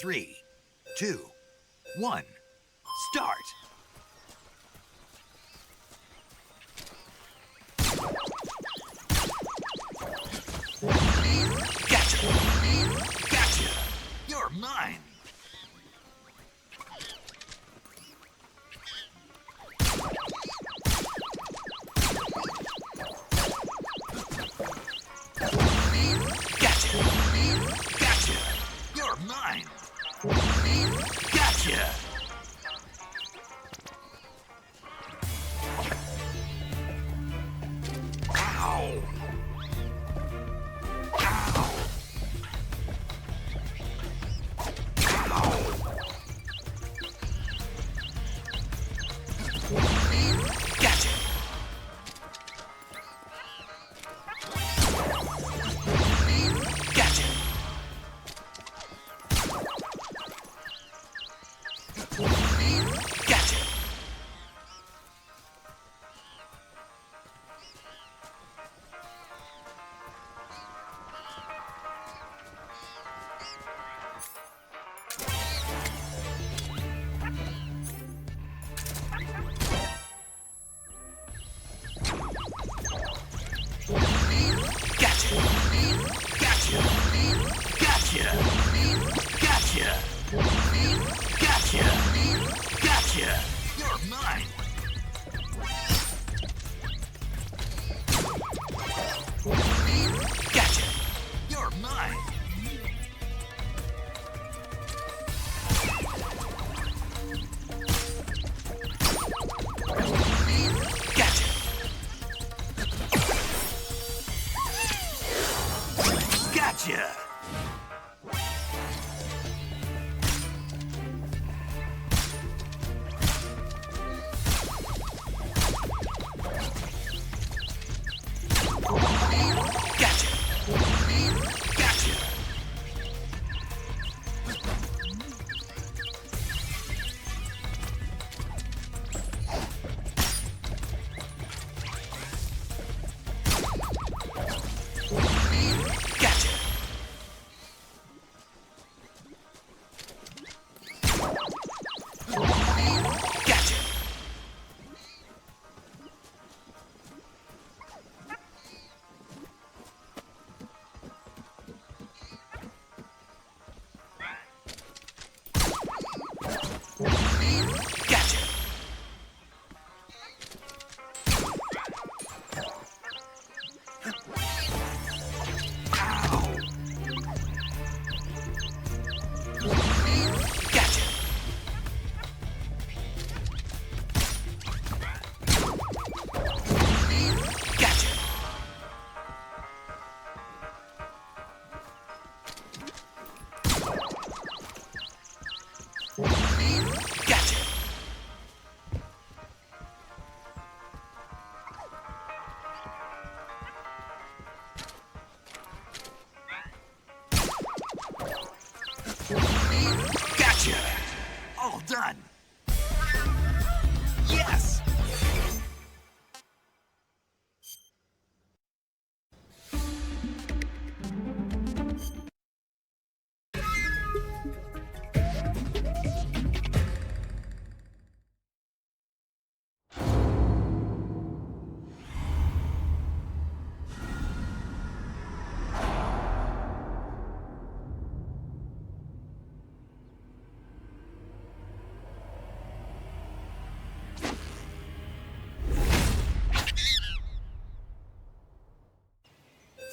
Three, 2, 1, start!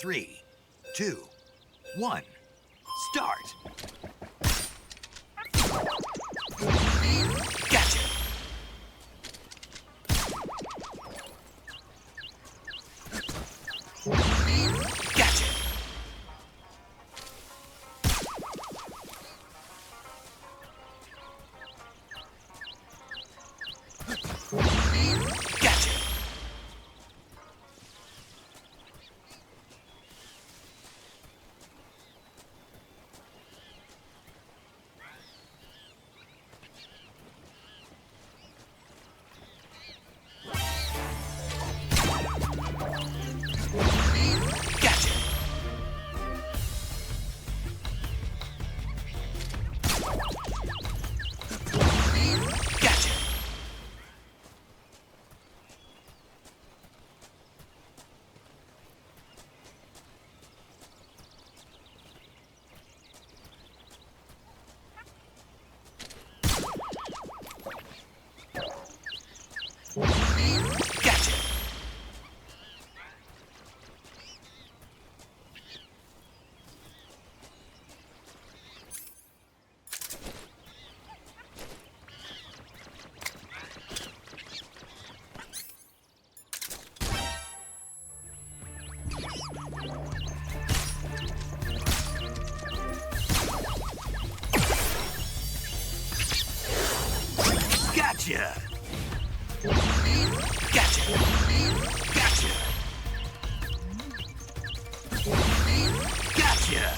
3, 2, 1, start! Gotcha! Gotcha! Gotcha! Gotcha! Gotcha! Gotcha! Gotcha! Gotcha! Gotcha! Gotcha!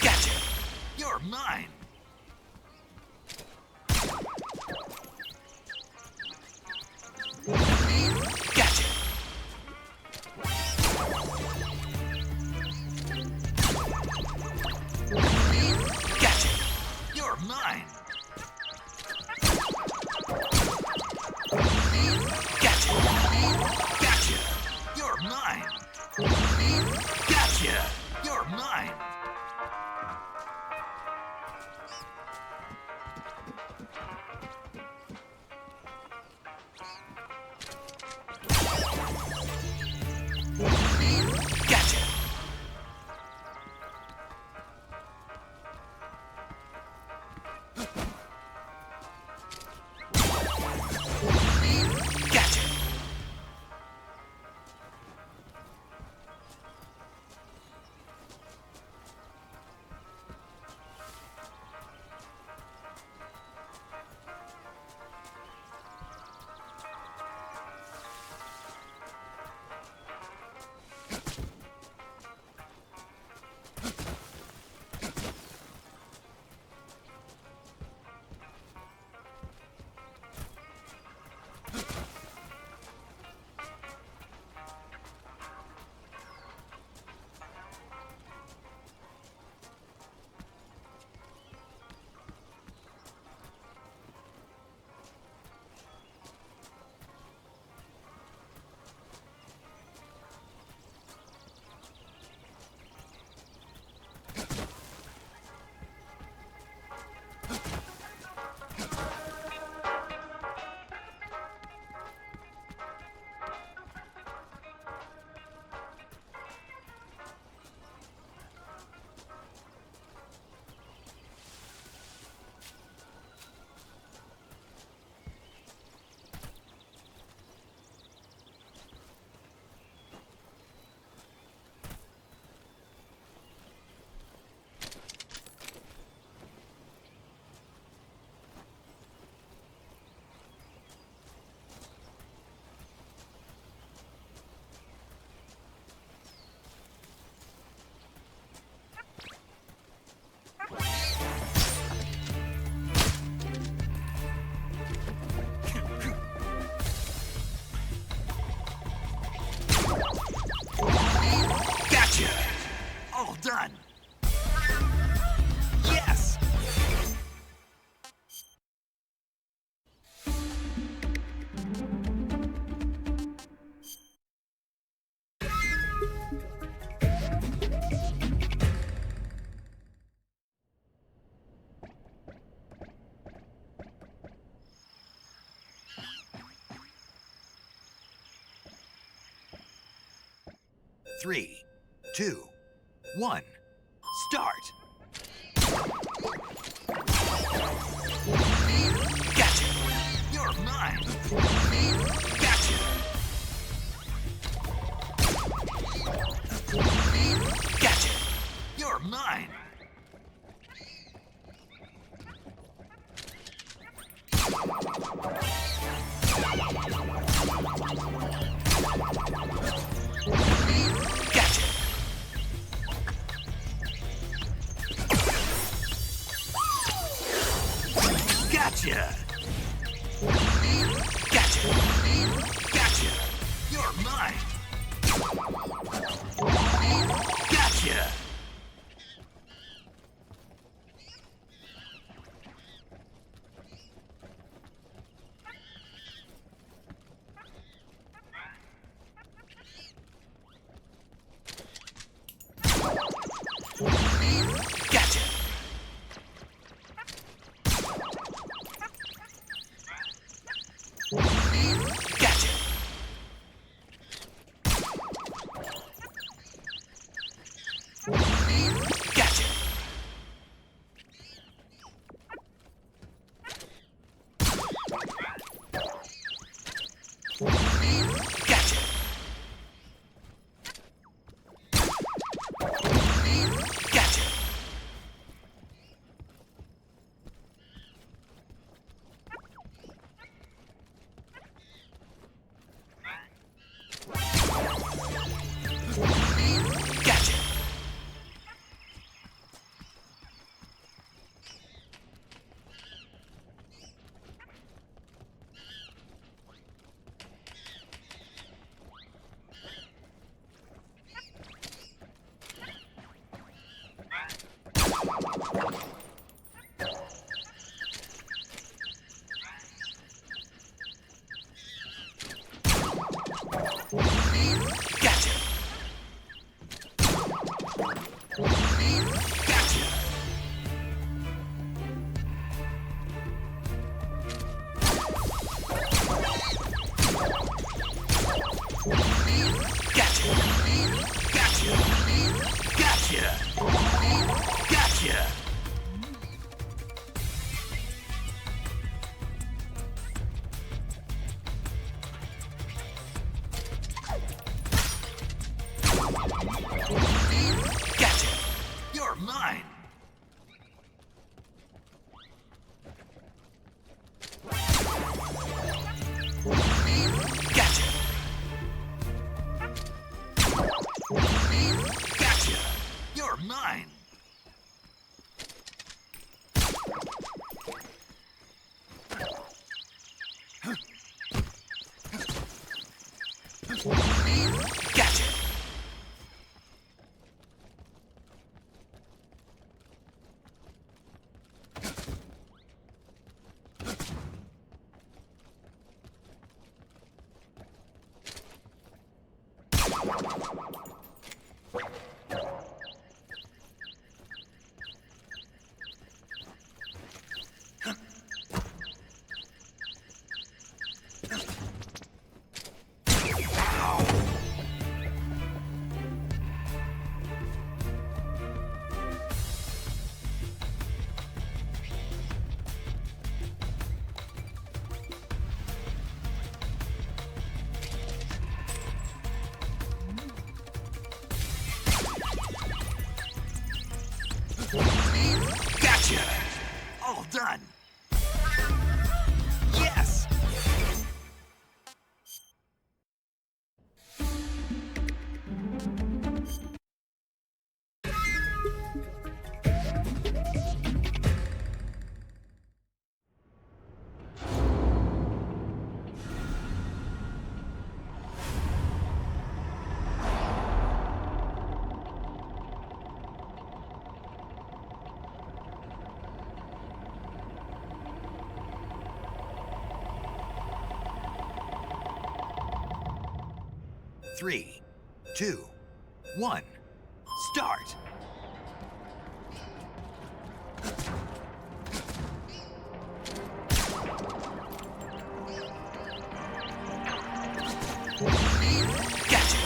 Gotcha! You're mine! Gotcha! Gotcha! You're mine! Gotcha! Gotcha! You're mine! Gotcha! You're mine! Gotcha! Gotcha! 3, 2, 1, start! Gotcha! You're mine! Gotcha! Gotcha! You're mine! Gotcha! Gotcha! Gotcha! Gotcha! You're mine! Gotcha! Gotcha! Gotcha! Gotcha! Gotcha! Gotcha! Gotcha! Gotcha! Gotcha! Gotcha! Gotcha! Gotcha! Gotcha! Gotcha! You're mine! Gotcha! Gotcha! You're mine! Gotcha! Gotcha! All done! Yes! Three, 2, 1, start! Gotcha!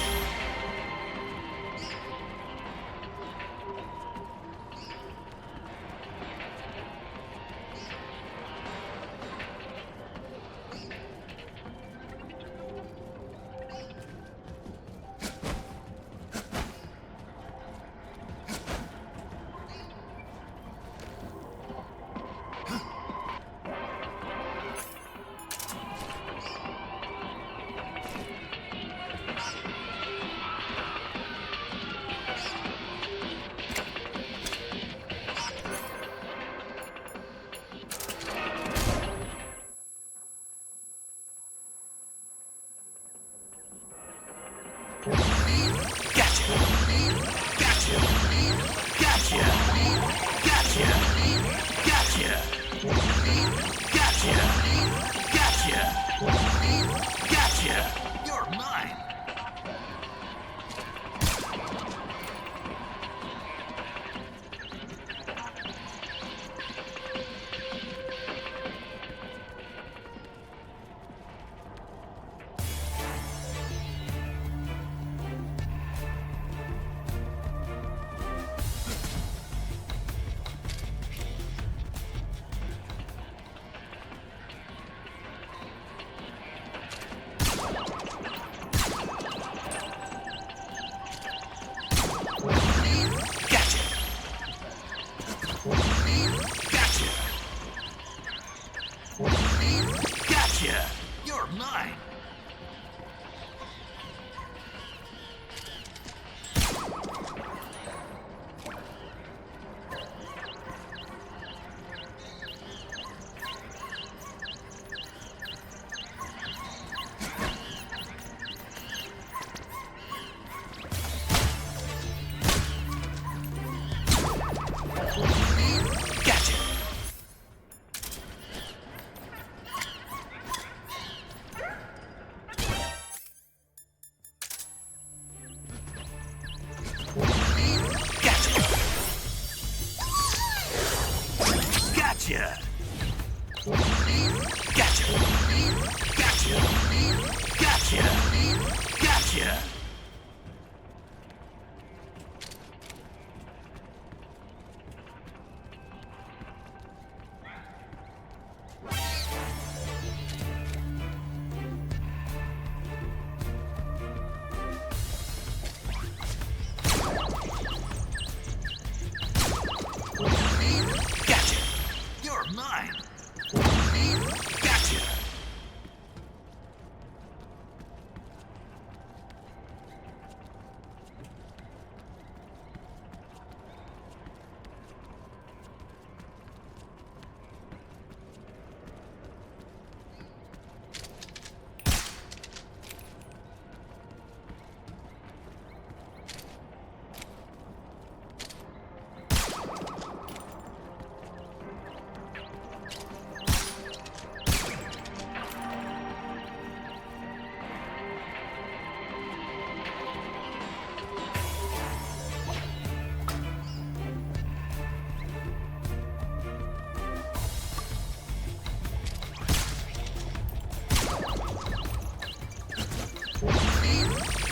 You're mine! You're mine! Gotcha! Gotcha! Gotcha! Gotcha! Gotcha! You're mine! Gotcha!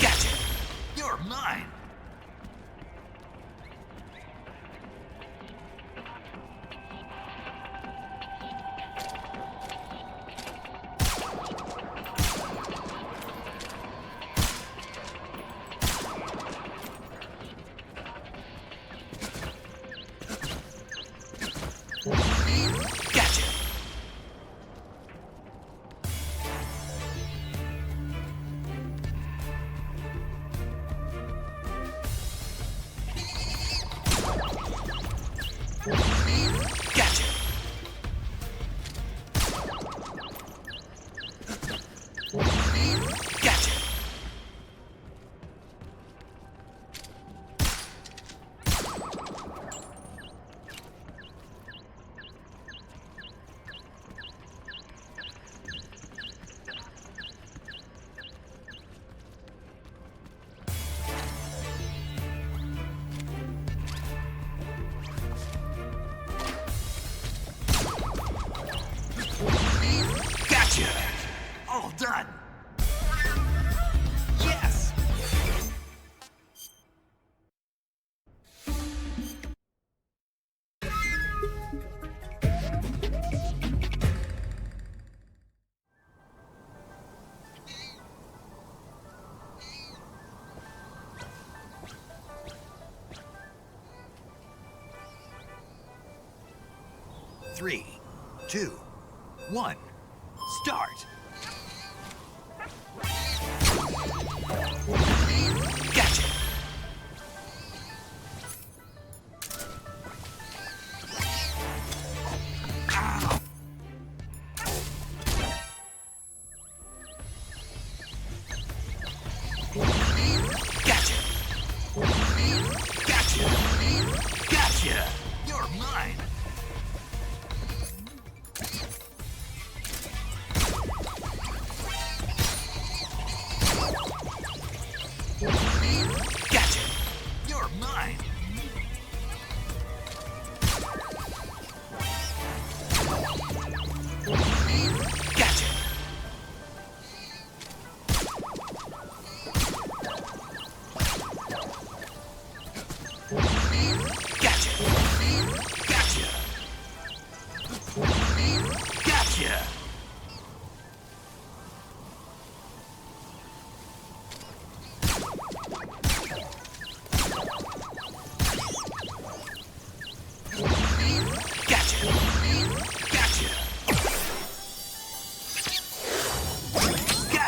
Gotcha! You're mine! Gotcha! Gotcha! Gotcha! Gotcha! All done! Yes! Three, two, one, start! Gotcha! Ow!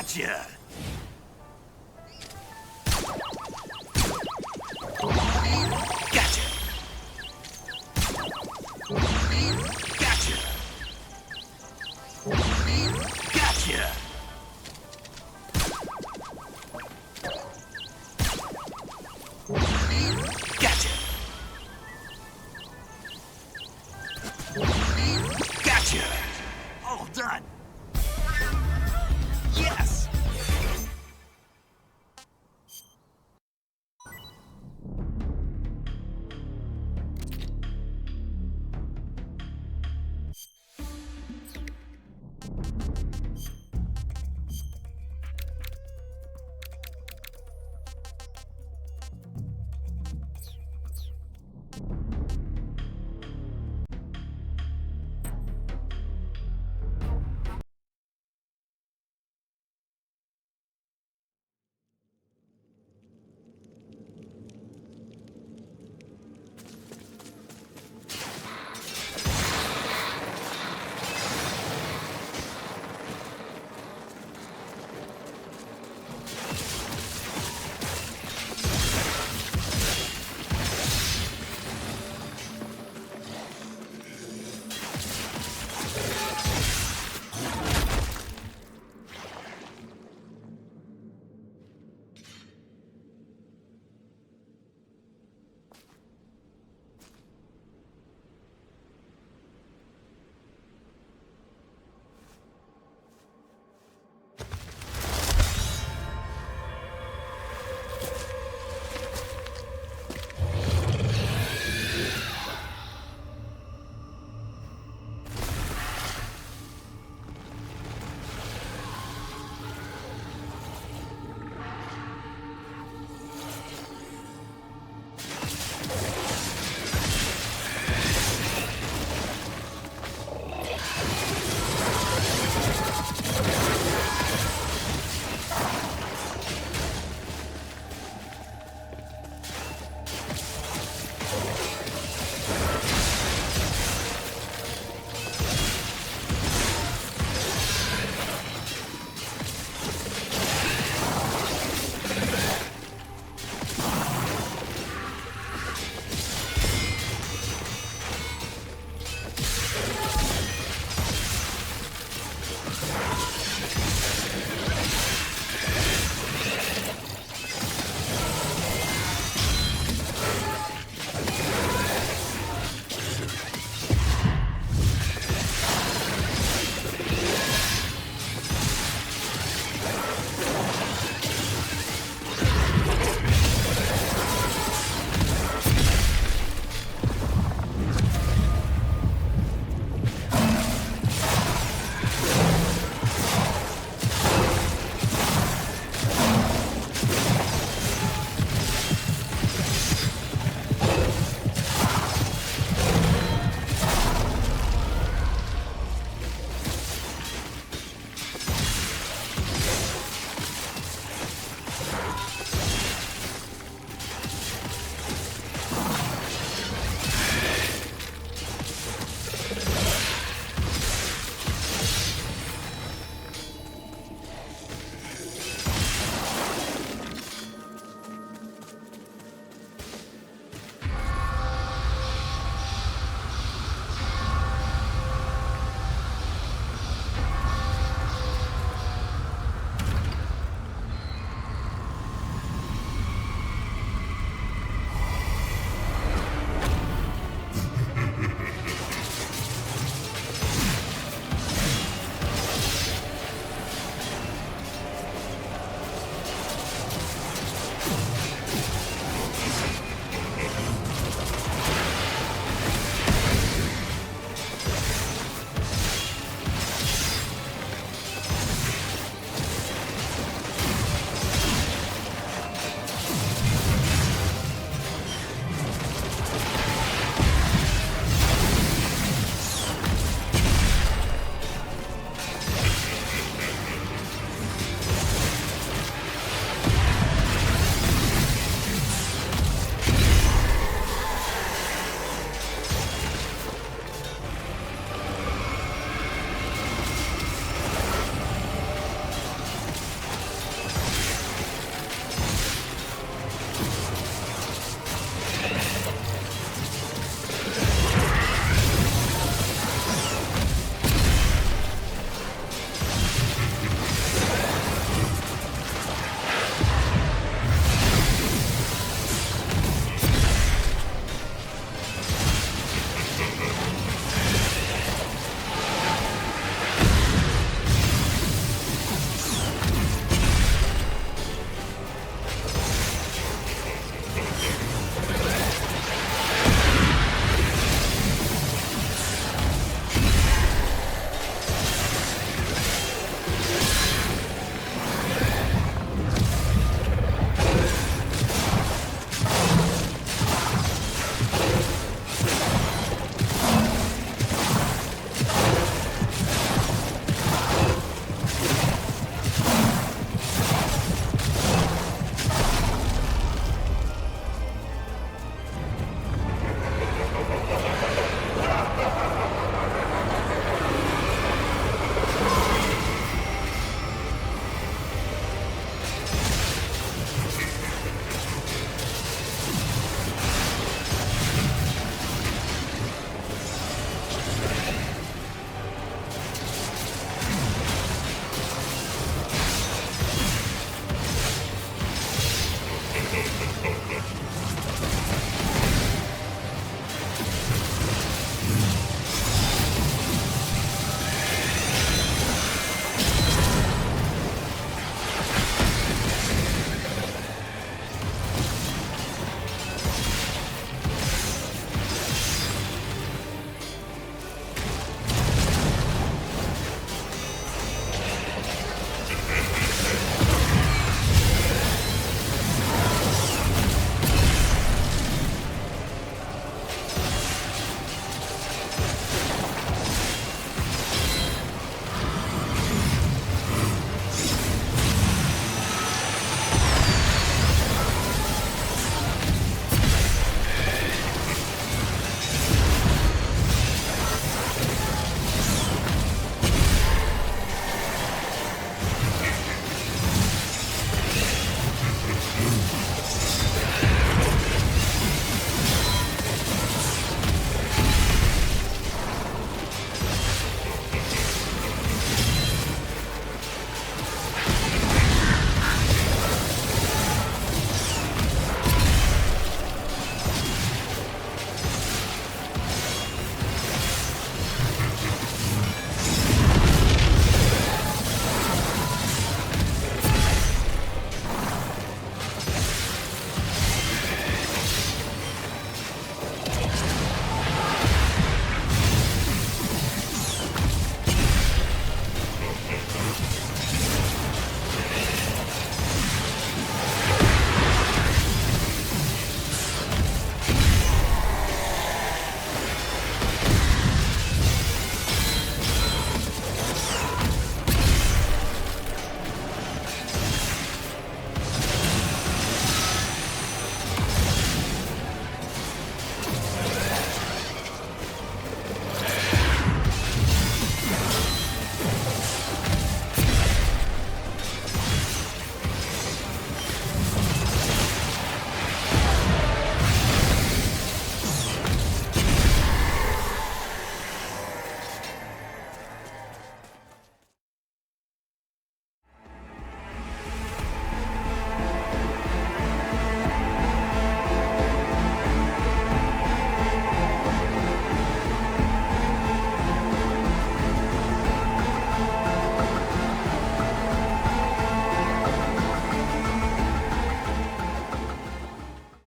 Gotcha!